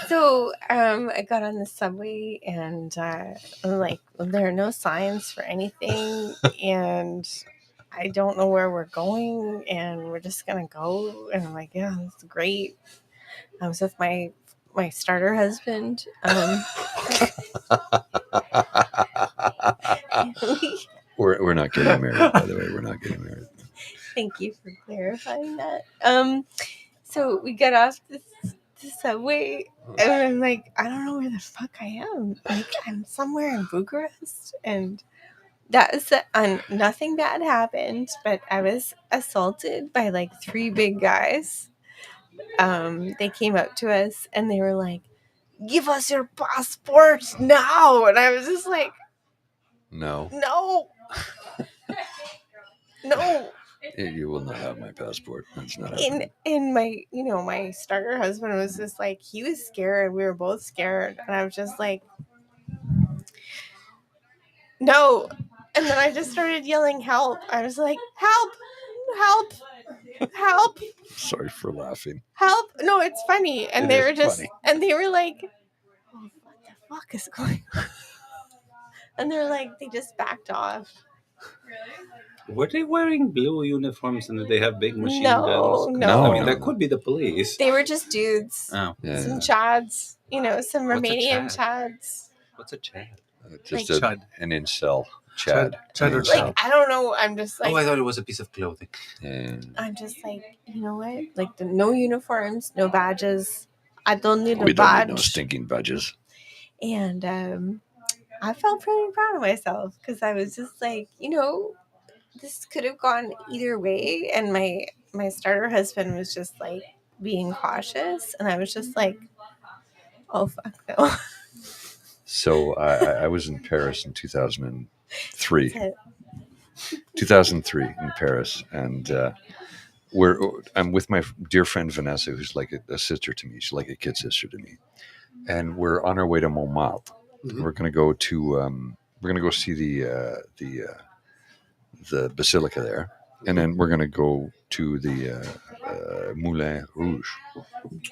so I got on the subway and I'm like, well, there are no signs for anything, and I don't know where we're going, and we're just gonna go. And I'm like, yeah, that's great. I was with my starter husband. We're not getting married, by the way. We're not getting married. Thank you for clarifying that. So we got off the subway, and I'm like, I don't know where the fuck I am. Like, I'm somewhere in Bucharest, and nothing bad happened, but I was assaulted by like 3 big guys. They came up to us and they were like, "Give us your passport now!" And I was just like, No. You will not have my passport. That's not happening. And my starter husband was just like, he was scared. We were both scared. And I was just like, no. And then I just started yelling, help. I was like, help, help, help. Sorry for laughing. Help. No, it's funny. And they were like, oh, what the fuck is going on? And they're like, they just backed off. Were they wearing blue uniforms and did they have big machine guns? No. I mean, that could be the police. They were just dudes. Oh. Yeah. Some Chads. Some Romanian Chads. What's a Chad? Just Chud. an incel. Chad. Chad or Like, I don't know. I'm just like. I thought it was a piece of clothing. Yeah. I'm just like, you know what? Like, no uniforms, no badges. I don't need a We badge. don't need no stinking badges. And I felt pretty proud of myself because I was just like, this could have gone either way. And my starter husband was just like being cautious. And I was just like, oh, fuck no. So I was in Paris in 2003. 2003 in Paris. And I'm with my dear friend Vanessa, who's like a sister to me. She's like a kid sister to me. And we're on our way to Montmartre. Mm-hmm. We're going to go see the basilica there, and then we're going to go to the Moulin Rouge.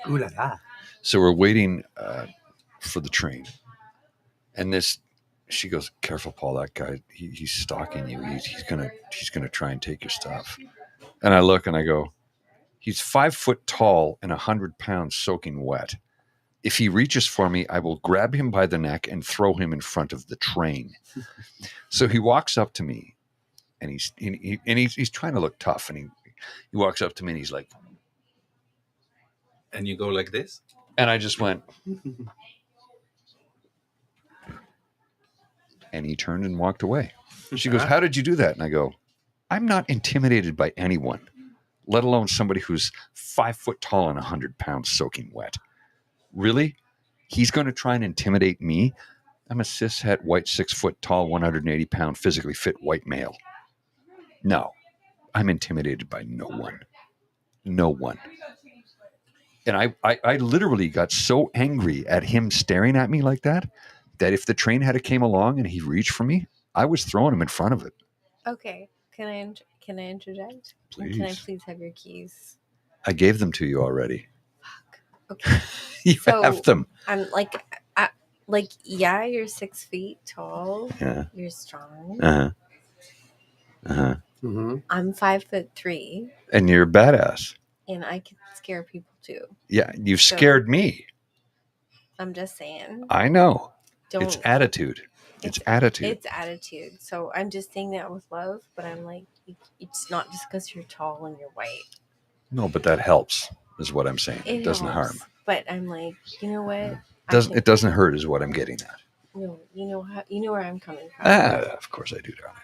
Ooh la la. So we're waiting for the train, and she goes, "Careful, Paul. That guy, he's stalking you. He's gonna try and take your stuff." And I look and I go, "He's 5 foot tall and 100 pounds soaking wet. If he reaches for me, I will grab him by the neck and throw him in front of the train." So he walks up to me, and he's trying to look tough, and he walks up to me and he's like, and you go like this, and I just went, and he turned and walked away. She goes, "How did you do that?" And I go, "I'm not intimidated by anyone. let alone somebody who's 5 foot tall and 100 pounds soaking wet. Really? He's going to try and intimidate me? I'm a cishet, white, 6 foot tall, 180 pound, physically fit white male. No, I'm intimidated by no one. No one. And I literally got so angry at him staring at me like that if the train had came along and he reached for me, I was throwing him in front of it. Okay. Can I interject? Please. Can I please have your keys? I gave them to you already. Fuck. Okay. You have them. I'm yeah, you're 6 feet tall. Yeah. You're strong. Uh-huh. Uh-huh. Mm-hmm. I'm 5'3", And you're a badass. and I can scare people too. Yeah, you've scared me. I'm just saying. I know. Don't. It's attitude. It's attitude. It's attitude. So I'm just saying that with love, but I'm like, it's not just because you're tall and you're white. No, but that helps, is what I'm saying. It doesn't harm. But I'm like, you know what? It doesn't hurt, is what I'm getting at. No, you know where I'm coming from. Of course I do, darling.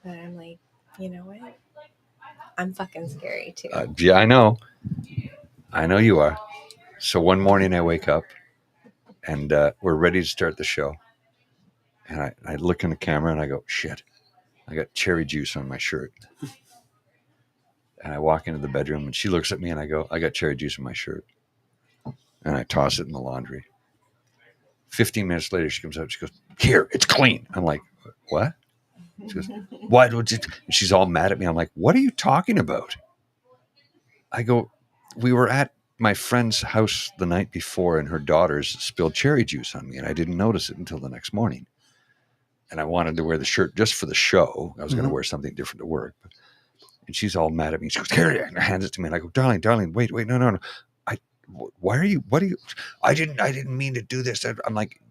But I'm like, you know what? I'm fucking scary too. Yeah, I know. I know you are. So one morning I wake up and we're ready to start the show. And I look in the camera and I go, shit, I got cherry juice on my shirt. And I walk into the bedroom and she looks at me and I go, I got cherry juice in my shirt. And I toss it in the laundry. 15 minutes later, she comes out. She goes, here, it's clean. I'm like, what? She goes, what? She's all mad at me. I'm like, what are you talking about? I go, we were at my friend's house the night before and her daughters spilled cherry juice on me and I didn't notice it until the next morning. And I wanted to wear the shirt just for the show. I was going to wear something different to work. And she's all mad at me. She goes, here, and hands it to me. And I go, darling, wait, no. What are you, I didn't mean to do this. I'm like,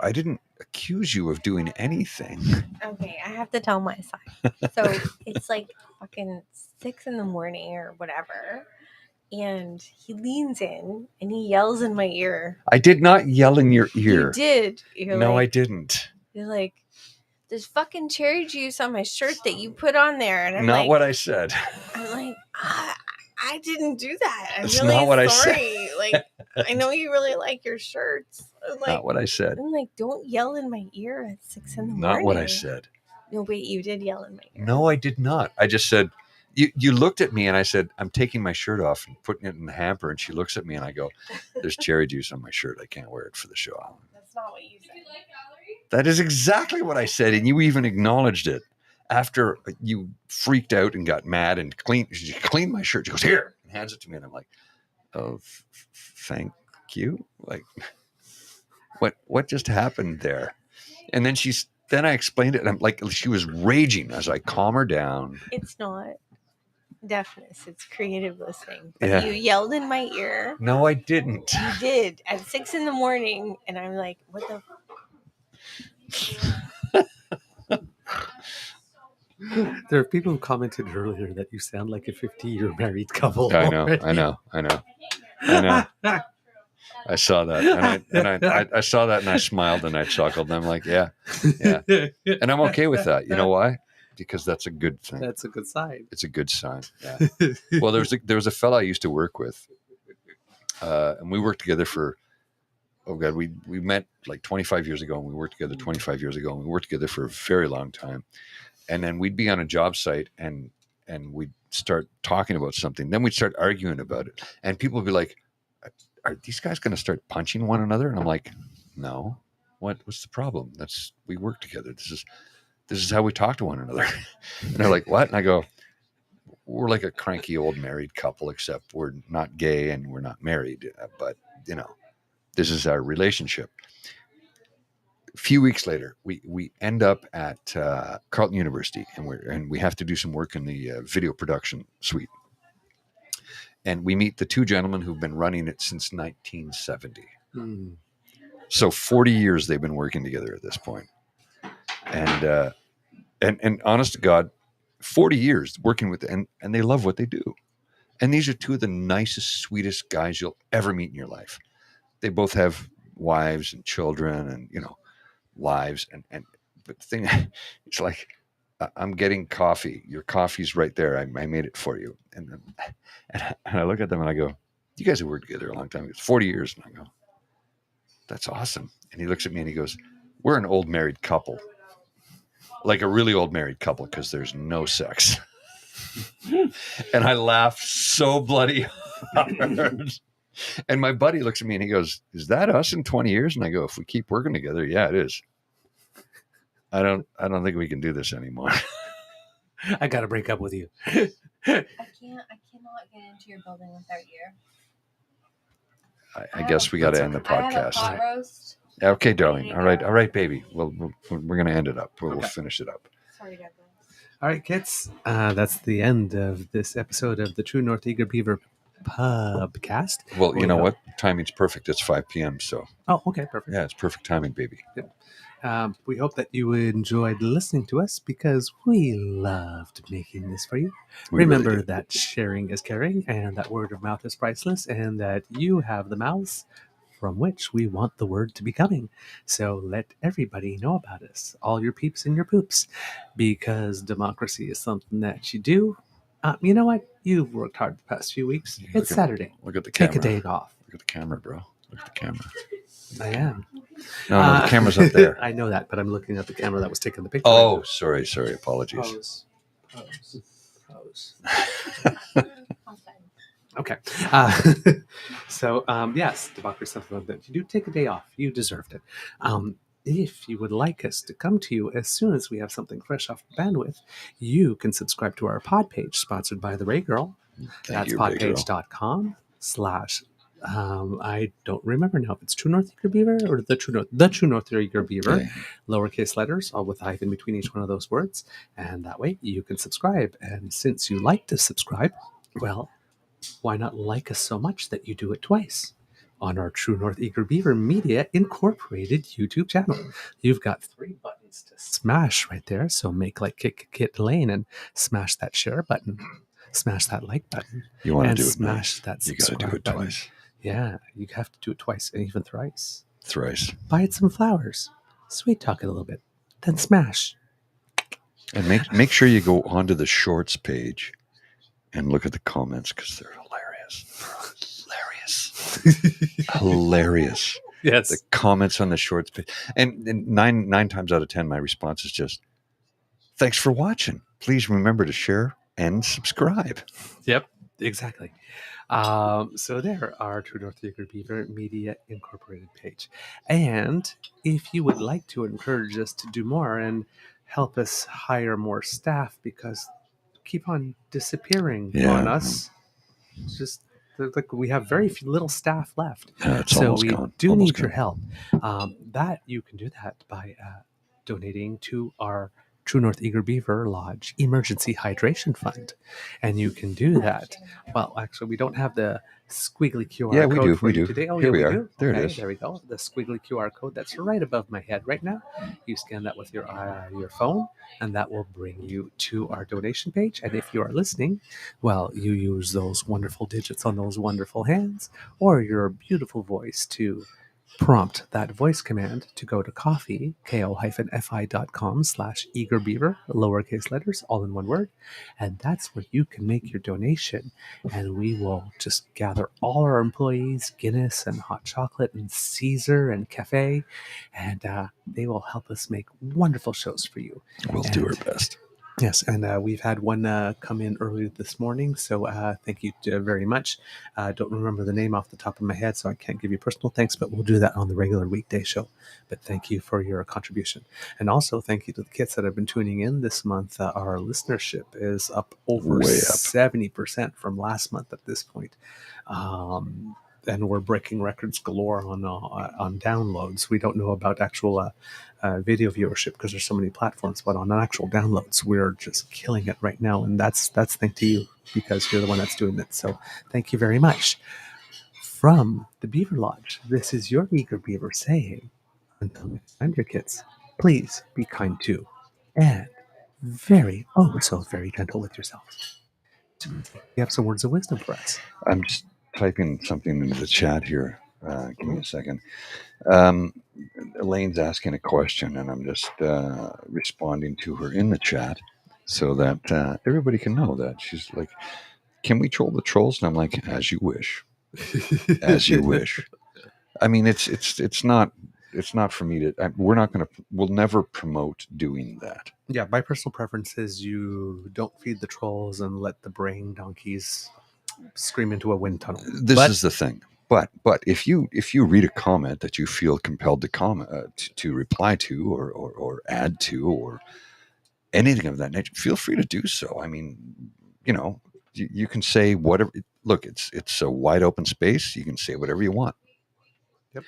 I didn't accuse you of doing anything. Okay, I have to tell my side. So it's like fucking 6 a.m. or whatever. And he leans in and he yells in my ear. I did not yell in your ear. You did. No, I didn't. You're like, there's fucking cherry juice on my shirt that you put on there. And I'm not like, what I said. I'm like, I didn't do that. I'm That's really not what sorry. I said. Like, I know you really like your shirts. I'm like, not what I said. I'm like, don't yell in my ear at 6 a.m. Not what I said. No, wait, you did yell in my ear. No, I did not. I just said, you looked at me and I said, I'm taking my shirt off and putting it in the hamper. And she looks at me and I go, there's cherry juice on my shirt. I can't wear it for the show. That's not what you said. That is exactly what I said. And you even acknowledged it after you freaked out and got mad and she cleaned my shirt. She goes, here, and hands it to me. And I'm like, oh, thank you. Like, what just happened there? And then I explained it. And I'm like, she was raging as I calm her down. It's not deafness. It's creative listening. But you yelled in my ear. No, I didn't. You did at 6 a.m. And I'm like, what the? There are people who commented earlier that you sound like a 50-year married couple. I know. I saw that, and I saw that, and I smiled and I chuckled, and I'm like, yeah, and I'm okay with that. You know why? Because that's a good thing. That's a good sign. It's a good sign. Yeah. Well, there was a fella I used to work with, and we worked together for. Oh God, we met like 25 years ago, and we worked together 25 years ago, and we worked together for a very long time. And then we'd be on a job site, and we'd start talking about something. Then we'd start arguing about it, and people would be like, "Are these guys going to start punching one another?" And I'm like, "No. What's the problem? We work together. This is how we talk to one another." And they're like, "What?" And I go, "We're like a cranky old married couple, except we're not gay and we're not married, but this is our relationship." A few weeks later, we end up at Carleton University, and we have to do some work in the video production suite. And we meet the two gentlemen who've been running it since 1970. So 40 years they've been working together at this point. And honest to God, 40 years working with and they love what they do. And these are two of the nicest, sweetest guys you'll ever meet in your life. They both have wives and children and lives, but the thing, it's like I'm getting coffee. Your coffee's right there. I made it for you. And I look at them and I go, you guys have worked together a long time. It's 40 years. And I go, that's awesome. And he looks at me and he goes, we're an old married couple. Like a really old married couple because there's no sex. And I laughed so bloody hard. And my buddy looks at me and he goes, is that us in 20 years? And I go, if we keep working together, yeah, it is. I don't think we can do this anymore. I got to break up with you. I cannot get into your building without you. I guess we got to end the podcast. I have a pot roast. Okay, darling. All right, baby. We're going to end it up. We'll finish it up. Sorry, Douglas. All right, kids. That's the end of this episode of the True North Eager Beaver PubCast. Well, you know what? Timing's perfect. It's 5 p.m. So. Oh, okay, perfect. Yeah, it's perfect timing, baby. Yep. We hope that you enjoyed listening to us because we loved making this for you. Remember really that sharing is caring and that word of mouth is priceless and that you have the mouths from which we want the word to be coming. So let everybody know about us, all your peeps and your poops, because democracy is something that you do. You know what? You've worked hard the past few weeks. It's Saturday. Look at the camera. Take a day off. Look at the camera, bro. Look at the camera. I am. No, the camera's up there. I know that, but I'm looking at the camera that was taking the picture. Oh, sorry. Apologies. Pose. Okay. So, yes, democracy, something like that. You do take a day off. You deserved it. If you would like us to come to you as soon as we have something fresh off the bandwidth, you can subscribe to our pod page sponsored by the Ray Girl. That's podpage.com/ I don't remember now if it's True North Eager Beaver or the True North Eager Beaver, Okay. Lowercase letters, all with a hyphen between each one of those words. And that way you can subscribe. And since you like to subscribe, well, why not like us so much that you do it twice? On our True North Eager Beaver Media Incorporated YouTube channel. You've got 3 buttons to smash right there. So make like Kit Lane and smash that share button. Smash that like button. You want to and do it smash nice. that You got to subscribe do it button. twice. Yeah, you have to do it twice and even thrice. Thrice. Buy it some flowers. Sweet talk it a little bit. Then smash. And make sure you go onto the shorts page and look at the comments because they're hilarious. Hilarious. Yes. The comments on the shorts page. And nine times out of 10, my response is just, thanks for watching. Please remember to share and subscribe. Yep, exactly. So there, our True North Eager Beaver Media Incorporated page. And if you would like to encourage us to do more and help us hire more staff because keep on disappearing on us, just like we have very little staff left. So we gone. do Almost need gone. your help. That you can do that by donating to our True North Eager Beaver Lodge Emergency Hydration Fund. And you can do that. Well, actually, we don't have the squiggly QR code for you today. Oh, Here we are. do. There Okay, it is. There we go. The squiggly QR code that's right above my head right now. You scan that with your phone, and that will bring you to our donation page. And if you are listening, well, you use those wonderful digits on those wonderful hands or your beautiful voice to prompt that voice command to go to coffee, ko-fi.com/eagerbeaver, lowercase letters, all in one word. And that's where you can make your donation. And we will just gather all our employees, Guinness and hot chocolate and Caesar and cafe, and they will help us make wonderful shows for you. We'll do our best. Yes, and we've had one come in early this morning, so thank you very much. I don't remember the name off the top of my head, so I can't give you personal thanks, but we'll do that on the regular weekday show. But thank you for your contribution. And also thank you to the kids that have been tuning in this month. Our listenership is up over 70% from last month at this point. And we're breaking records galore on downloads. We don't know about actual video viewership because there's so many platforms, but on actual downloads, we're just killing it right now. And that's thanks to you because you're the one that's doing it. So thank you very much. From the Beaver Lodge, this is your Eager Beaver saying, until next time, dear kids, please be kind to and very, so very gentle with yourselves. You have some words of wisdom for us. I'm just typing something into the chat here. Give me a second. Elaine's asking a question, and I'm just responding to her in the chat so that everybody can know that. She's like, "Can we troll the trolls?" And I'm like, "As you wish, as you wish." I mean, it's not for me to. We'll never promote doing that. Yeah, my personal preference is you don't feed the trolls and let the brain donkeys scream into a wind tunnel. This is the thing. But if you read a comment that you feel compelled to comment to reply to or add to or anything of that nature, feel free to do so. I mean, you can say whatever. Look, it's a wide open space. You can say whatever you want. Yep.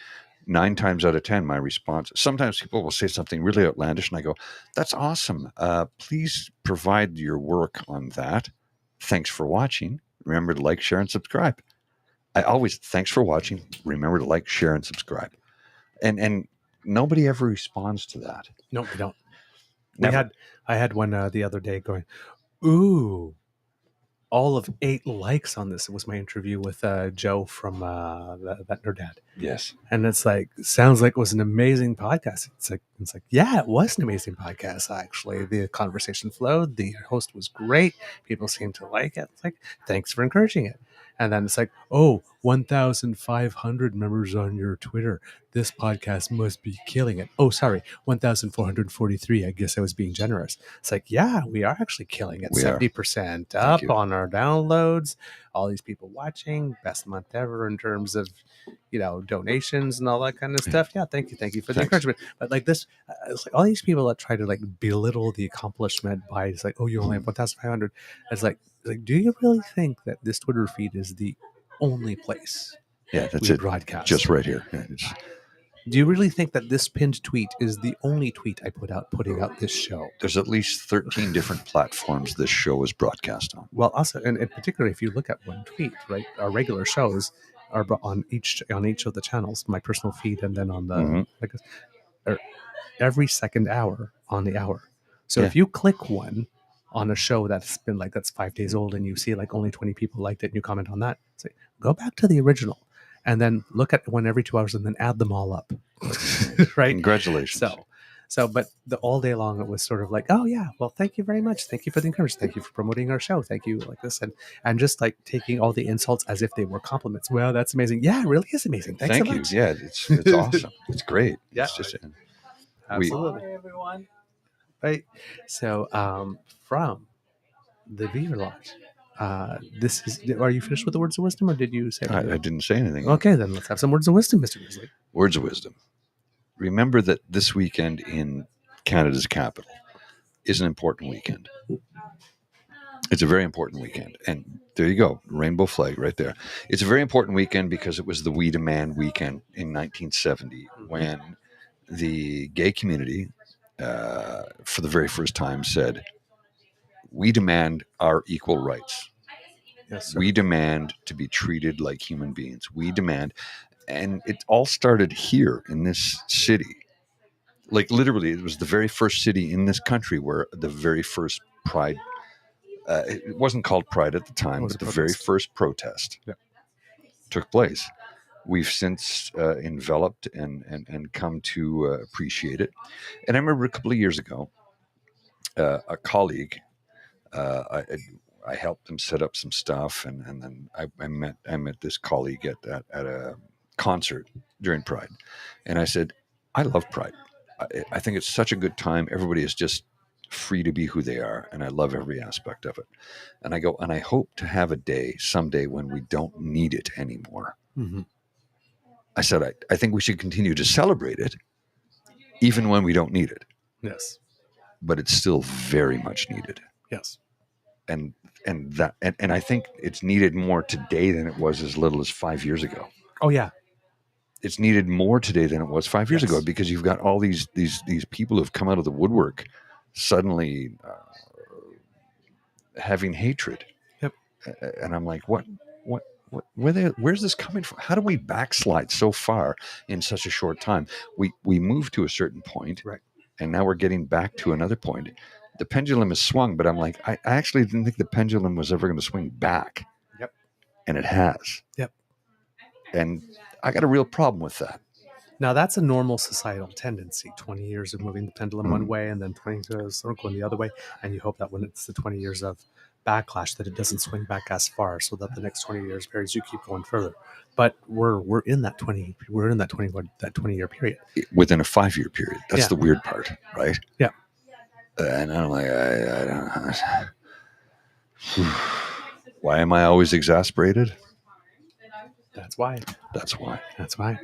9 times out of 10, my response. Sometimes people will say something really outlandish, and I go, "That's awesome. Please provide your work on that. Thanks for watching. Remember to like, share, and subscribe." I always thanks for watching. Remember to like, share, and subscribe. And nobody ever responds to that. No, we don't. Never. I had one the other day going, ooh, all of 8 likes on this. It was my interview with Joe from that Nerd Dad. Yes. And it's like, sounds like it was an amazing podcast. It's like, yeah, it was an amazing podcast, actually. The conversation flowed. The host was great. People seemed to like it. It's like, thanks for encouraging it. And then it's like, oh, 1,500 members on your Twitter. This podcast must be killing it. Oh, sorry, 1,443. I guess I was being generous. It's like, yeah, we are actually killing it. We are. 70% up you. on our downloads. All these people watching. Best month ever in terms of, donations and all that kind of stuff. Yeah, thank you for the encouragement. But like this, it's like all these people that try to like belittle the accomplishment by it's like, oh, you only have 1,500. It's like, do you really think that this Twitter feed is the only place? Yeah, that's we it. Broadcast just right here. Yeah, do you really think that this pinned tweet is the only tweet I putting out this show? There's at least 13 different platforms this show is broadcast on. Well, also, and in particular, if you look at one tweet, right, our regular shows are on each of the channels, my personal feed, and then on the every second hour on the hour. So if you click one on a show that's 5 days old and you see like only 20 people liked it and you comment on that, say, go back to the original and then look at one every 2 hours and then add them all up. Right? Congratulations. But all day long, it was sort of like, oh yeah, well, thank you very much. Thank you for the encouragement. Thank you for promoting our show. Thank you like this. And just like taking all the insults as if they were compliments. Well, that's amazing. Yeah, it really is amazing. Thanks so much. Yeah, it's awesome. It's great. Yeah. It's just, Absolutely. Hi, everyone. Right. So from the Beaver Lodge, this is, are you finished with the words of wisdom or did you say I didn't say anything. Okay, then let's have some words of wisdom, Mr. Grizzly. Words of wisdom. Remember that this weekend in Canada's capital is an important weekend. It's a very important weekend. And there you go, rainbow flag right there. It's a very important weekend because it was the We Demand weekend in 1970 when the gay community, for the very first time, said, we demand our equal rights. Yes, sir. We demand to be treated like human beings. We demand, and it all started here in this city. Like literally, it was the very first city in this country where the very first Pride, it wasn't called Pride at the time, but the very first protest took place. We've since enveloped and come to appreciate it. And I remember a couple of years ago, a colleague, I helped them set up some stuff, and then I met this colleague at a concert during Pride, and I said, I love Pride. I think it's such a good time. Everybody is just free to be who they are, and I love every aspect of it. And I go, and I hope to have a day someday when we don't need it anymore. Mm-hmm. I said, I think we should continue to celebrate it, even when we don't need it. Yes. But it's still very much needed. Yes. And I think it's needed more today than it was as little as 5 years ago. Oh yeah. It's needed more today than it was 5 years ago because you've got all these people who've come out of the woodwork suddenly having hatred. Yep. And I'm like, where's this coming from? How do we backslide so far in such a short time? We moved to a certain point, right, and now we're getting back to another point. The pendulum has swung, but I'm like, I actually didn't think the pendulum was ever going to swing back. Yep. And it has. Yep. And I got a real problem with that. Now, that's a normal societal tendency. 20 years of moving the pendulum one Mm. way and then 20 years of going the other way. And you hope that when it's the 20 years of backlash, that it doesn't swing back as far, so that the next 20 years periods you keep going further. But we're in that 20-year period. Within a 5-year period. That's Yeah. the weird part, right? Yeah. And I'm like, I don't. Why am I always exasperated? That's why. That's why. That's why.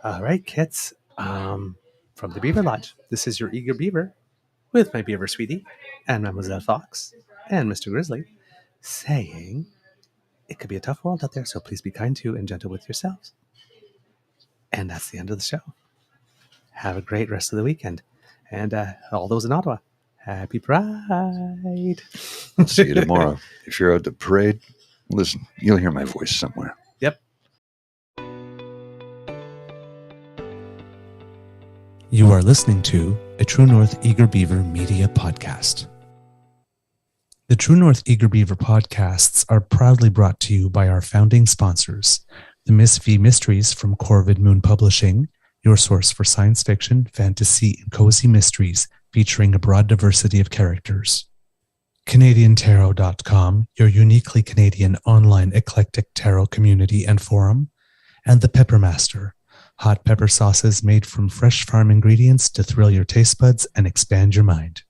All right, kids. From the Beaver Lodge, this is your eager beaver with my beaver sweetie and Mademoiselle Fox and Mr. Grizzly saying it could be a tough world out there, so please be kind to and gentle with yourselves. And that's the end of the show. Have a great rest of the weekend. And all those in Ottawa, happy Pride. See you tomorrow. If you're at the parade, listen, you'll hear my voice somewhere. Yep. You are listening to a True North Eager Beaver media podcast. The True North Eager Beaver podcasts are proudly brought to you by our founding sponsors, the Miss V Mysteries from Corvid Moon Publishing, your source for science fiction, fantasy, and cozy mysteries featuring a broad diversity of characters. CanadianTarot.com, your uniquely Canadian online eclectic tarot community and forum, and The Peppermaster, hot pepper sauces made from fresh farm ingredients to thrill your taste buds and expand your mind.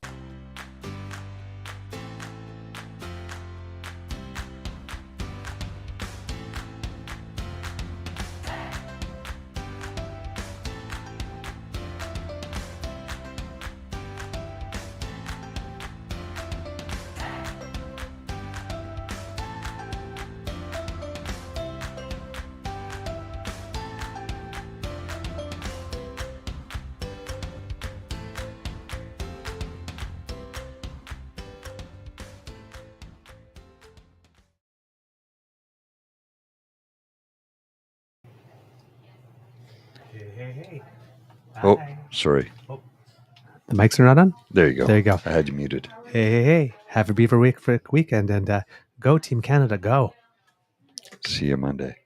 Hey. Oh, Bye. sorry. The mics are not on? There you go. There you go. I had you muted. Hey. Have a Beaver weekend and go Team Canada, go. See you Monday.